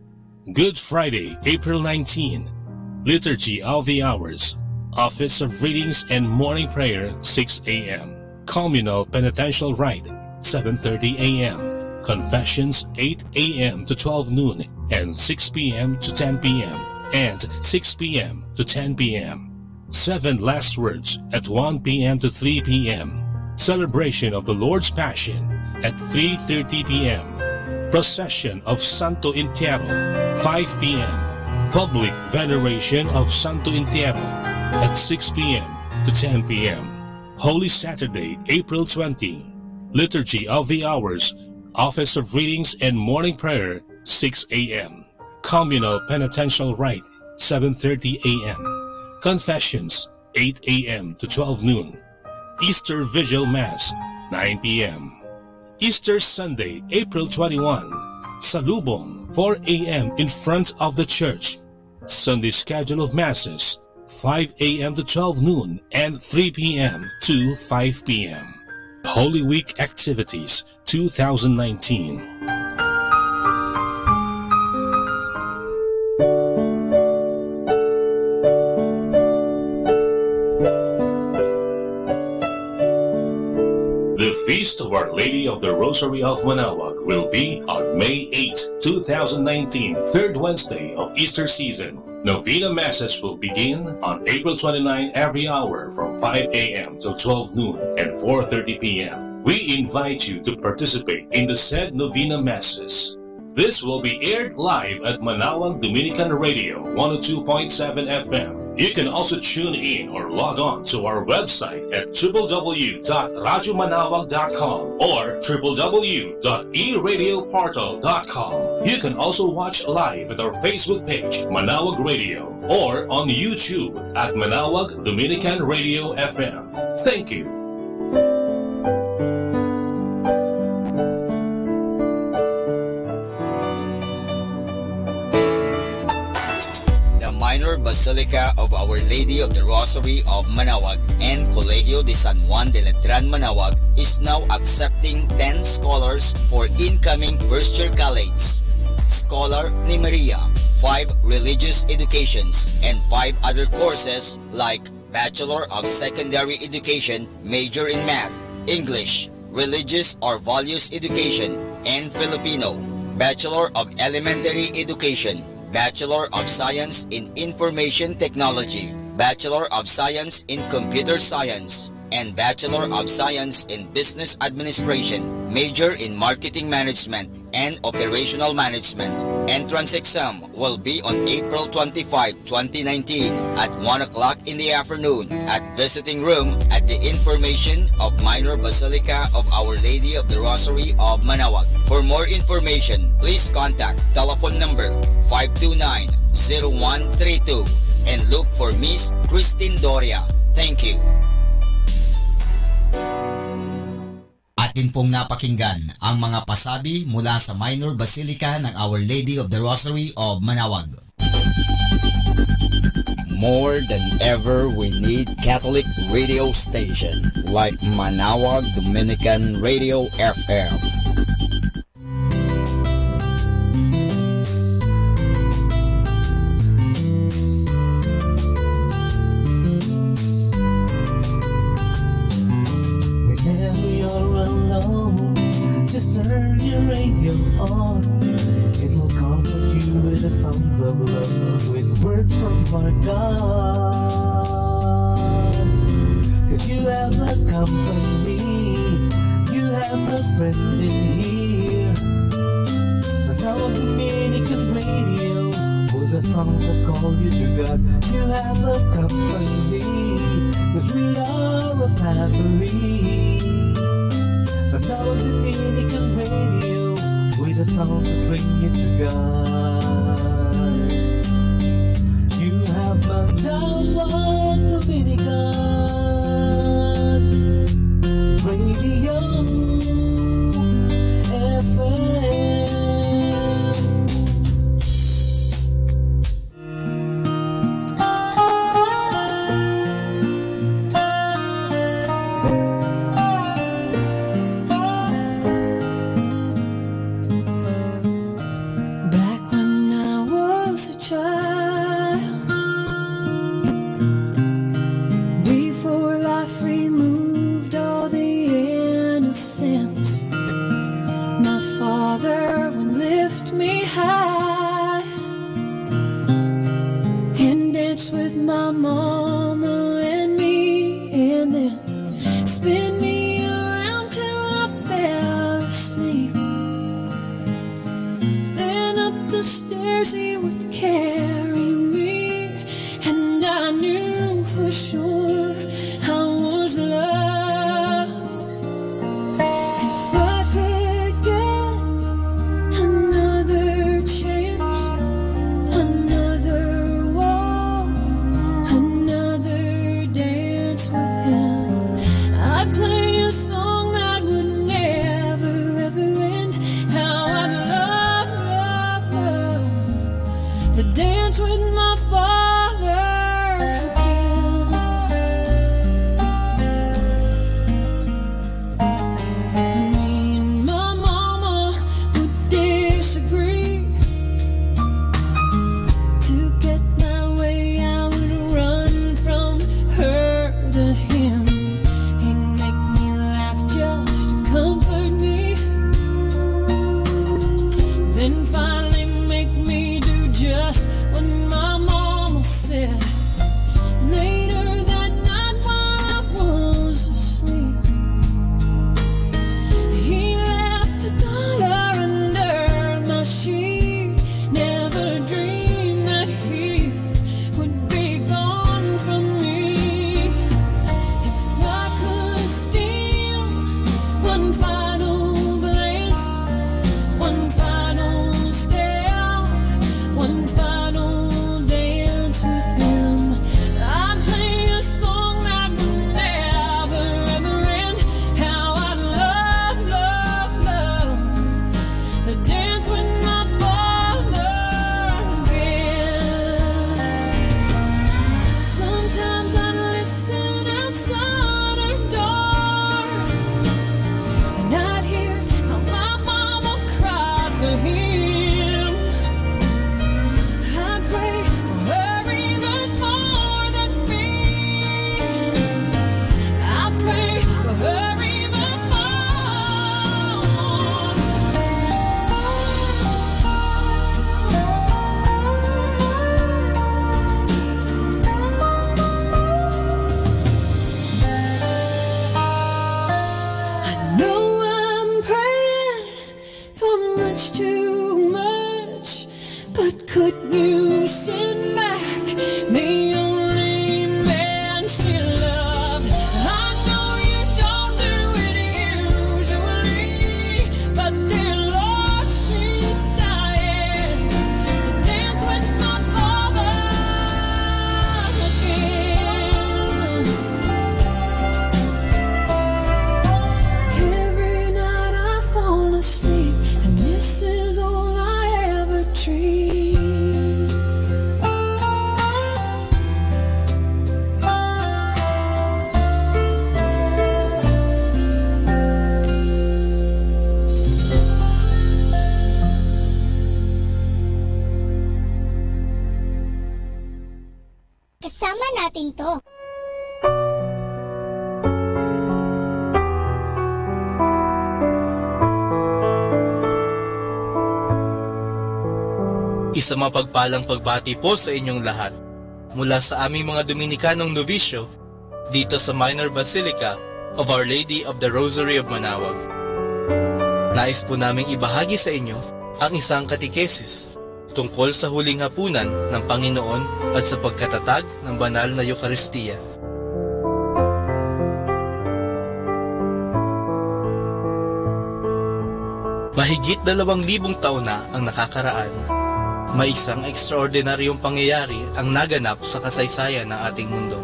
Good Friday, April 19. Liturgy of the Hours, Office of Readings and Morning Prayer 6 a.m. Communal Penitential Rite 7:30 a.m. Confessions 8 a.m. to 12 noon and 6 p.m. to 10 p.m. and 6 p.m. to 10 p.m. 7 Last Words at 1 p.m. to 3 p.m. Celebration of the Lord's Passion at 3:30 p.m. Procession of Santo Entierro 5 p.m. Public veneration of Santo Entierro at 6 p.m. to 10 p.m. Holy Saturday, April 20. Liturgy of the Hours, Office of Readings and Morning Prayer, 6 a.m. Communal Penitential Rite, 7:30 a.m. Confessions, 8 a.m. to 12 noon. Easter Vigil Mass, 9 p.m. Easter Sunday, April 21. Salubong, 4 a.m. in front of the church. Sunday schedule of Masses, 5 a.m. to 12 noon and 3 p.m. to 5 p.m. Holy Week Activities 2019. The Feast of Our Lady of the Rosary of Manaoag will be on May 8, 2019, third Wednesday of Easter season. Novena Masses will begin on April 29 every hour from 5 a.m. till 12 noon and 4:30 p.m. We invite you to participate in the said Novena Masses. This will be aired live at Manaoag Dominican Radio 102.7 FM. You can also tune in or log on to our website at www.radyomanawag.com or www.eradioportal.com. You can also watch live at our Facebook page, Manaoag Radio, or on YouTube at Manaoag Dominican Radio FM. Thank you. Minor Basilica of Our Lady of the Rosary of Manaoag and Colegio de San Juan de Letran Manaoag is now accepting 10 scholars for incoming first-year college. Scholar ni Maria, 5 religious educations, and 5 other courses like Bachelor of Secondary Education, major in Math, English, Religious or Values Education, and Filipino, Bachelor of Elementary Education, Bachelor of Science in Information Technology, Bachelor of Science in Computer Science, and Bachelor of Science in Business Administration, major in Marketing Management and Operational Management. Entrance exam will be on April 25, 2019 at 1 o'clock in the afternoon at visiting room at the Information of Minor Basilica of Our Lady of the Rosary of Manaoag. For more information, please contact telephone number 529-0132 and look for Miss Christine Doria. Thank you. Atin pong napakinggan ang mga pasabi mula sa Minor Basilica ng Our Lady of the Rosary of Manaoag. More than ever, we need Catholic radio station like Manaoag Dominican Radio FM. Just turn your radio on. It will comfort you with the songs of love, with words from our God. 'Cause you have a company, you have a friend in here. Manaoag Dominican Radio, with the songs that call you to God. You have a company, 'cause we are a family. Manaoag Dominican Radio, with the songs that bring you to God. You have Manaoag Dominican Radio FM. stairs he would carry me, and I knew for sure I was loved. If I could get another chance, another walk, another dance with him, I'd play a song that would never ever end. How I'd love, love, love to dance with my father again. Me and my mama would disagree. To get my way, I would run from her to him. He'd make me laugh just to comfort me, then finally make me do just what my mama said. Later that night while I was asleep, he left $1 under my sheet. Never dreamed that he would be gone from me. If I could steal one final glance, one final step, one final dance with him, I'd play a song that would never ever end. How I'd love, love, love to dance with my father again. Sometimes I'd listen outside her door, and I'd hear how my mama cried for him. I'd pray for her even more than me. I'd pray for her even I know I'm praying for much too much, but could you send back the only man she loved? I know you don't do it usually, but dear Lord, she's dying to dance with my father again. Every night I fall asleep, and this is all I ever dream. Kasama natin to. Isa mapagpalang pagbati po sa inyong lahat mula sa aming mga Dominikanong Novisyo dito sa Minor Basilica of Our Lady of the Rosary of Manaoag. Nais po naming ibahagi sa inyo ang isang katikesis tungkol sa huling hapunan ng Panginoon at sa pagkatatag ng banal na Eucharistia. Mahigit 2,000 taon na ang nakakaraan. May isang ekstraordinaryong pangyayari ang naganap sa kasaysayan ng ating mundo.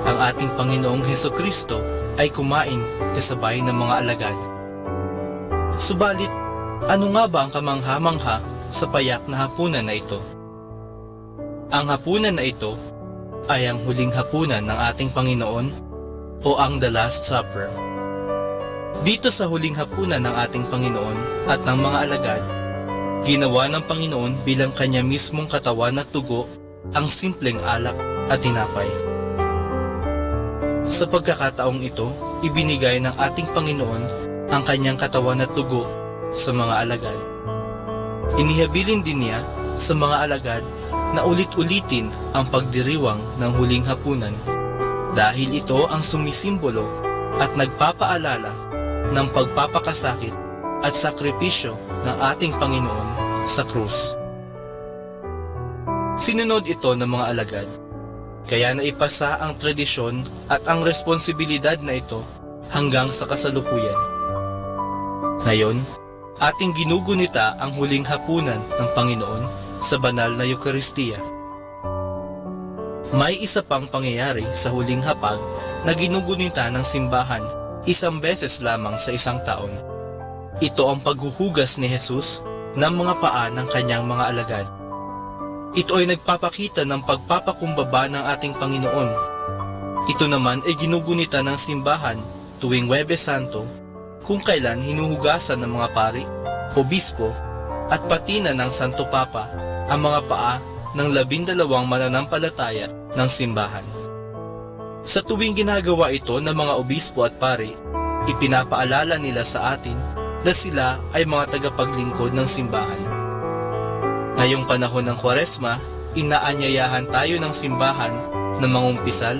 Ang ating Panginoong Hesukristo ay kumain kasabay ng mga alagad. Subalit, ano nga ba ang kamangha-mangha sa payak na hapunan na ito? Ang hapunan na ito ay ang huling hapunan ng ating Panginoon o ang The Last Supper. Dito sa huling hapunan ng ating Panginoon at ng mga alagad, ginawa ng Panginoon bilang kanya mismong katawan at dugo ang simpleng alak at tinapay. Sa pagkakataong ito, ibinigay ng ating Panginoon ang kanyang katawan at dugo sa mga alagad. Inihabilin din niya sa mga alagad na ulit-ulitin ang pagdiriwang ng huling hapunan dahil ito ang sumisimbolo at nagpapaalala ng pagpapakasakit at sakripisyo ng ating Panginoon sa krus. sinunod ito ng mga alagad. Kaya naipasa ang tradisyon at ang responsibilidad na ito hanggang sa kasalukuyan. Ngayon, ating ginugunita ang huling hapunan ng Panginoon sa banal na Eucharistia. May isa pang pangyayari sa huling hapag na ginugunita ng simbahan isang beses lamang sa isang taon. Ito ang paghuhugas ni Jesus ng mga paa ng kanyang mga alagad. Ito ay nagpapakita ng pagpapakumbaba ng ating Panginoon. Ito naman ay ginugunita ng simbahan tuwing Huwebes Santo, kung kailan hinuhugasan ng mga pari, obispo, at pati na ng Santo Papa ang mga paa ng 12 mananampalataya ng simbahan. Sa tuwing ginagawa ito ng mga obispo at pari, ipinapaalala nila sa atin na sila ay mga tagapaglingkod ng simbahan. Ngayong panahon ng Kwaresma, inaanyayahan tayo ng simbahan na mangumpisal,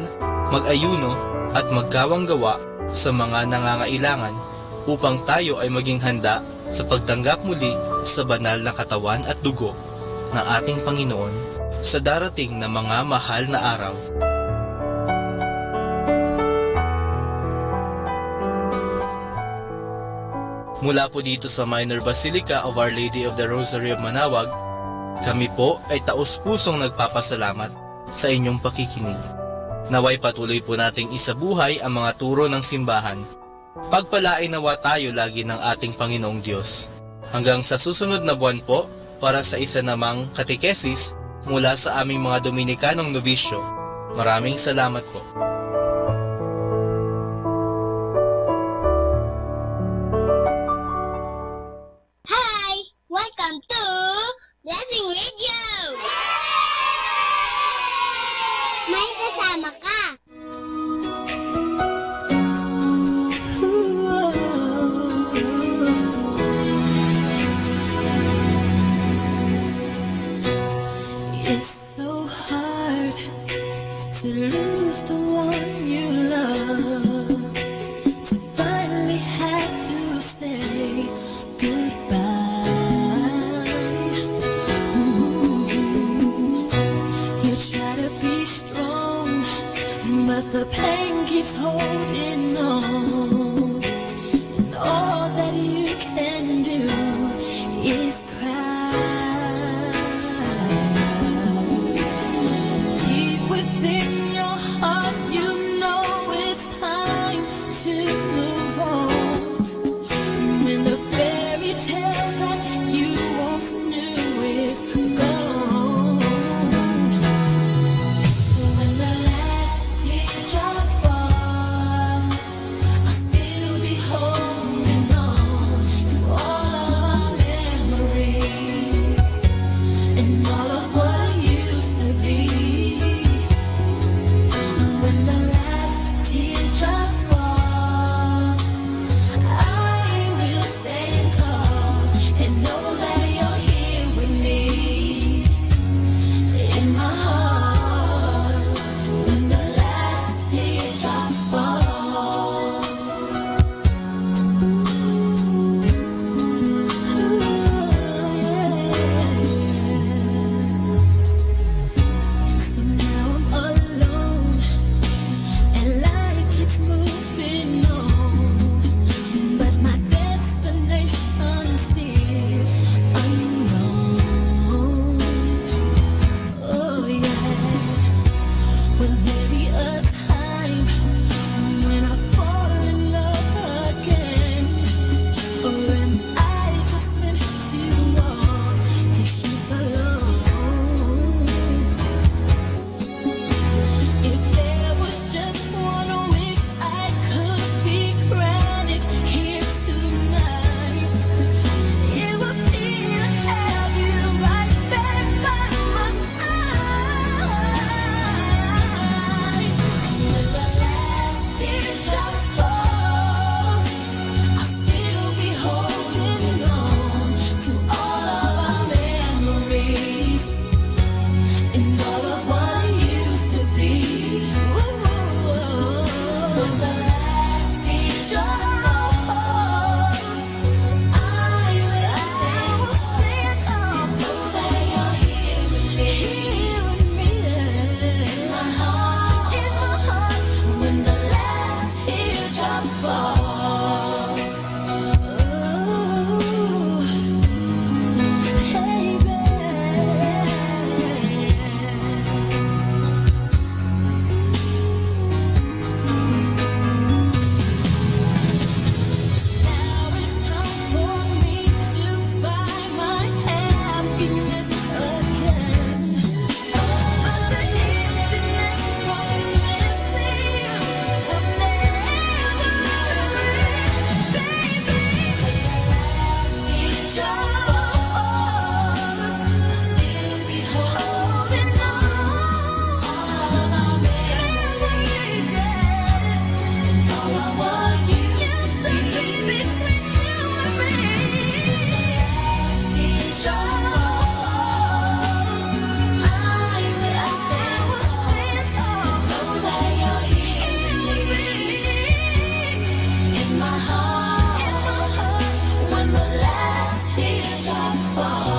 mag-ayuno at magkawang-gawa sa mga nangangailangan upang tayo ay maging handa sa pagtanggap muli sa banal na katawan at dugo ng ating Panginoon sa darating na mga mahal na araw. Mula po dito sa Minor Basilica of Our Lady of the Rosary of Manaoag, kami po ay taos-pusong nagpapasalamat sa inyong pakikinig. Naway patuloy po nating isabuhay ang mga turo ng simbahan. Pagpalain nawa tayo lagi ng ating Panginoong Diyos. Hanggang sa susunod na buwan po, para sa isa namang katekesis mula sa aming mga Dominikanong Novisyo. Maraming salamat po. Hi! Welcome to Blessing Radio! May kasama ka! To lose the one you love, to finally have to say goodbye. You try to be strong, but the pain keeps holding on, and all that you can do is cry. Within your heart, you know it's time to move on. When the fairy tale that you once knew is gone, when the last teardrop falls, I'll far.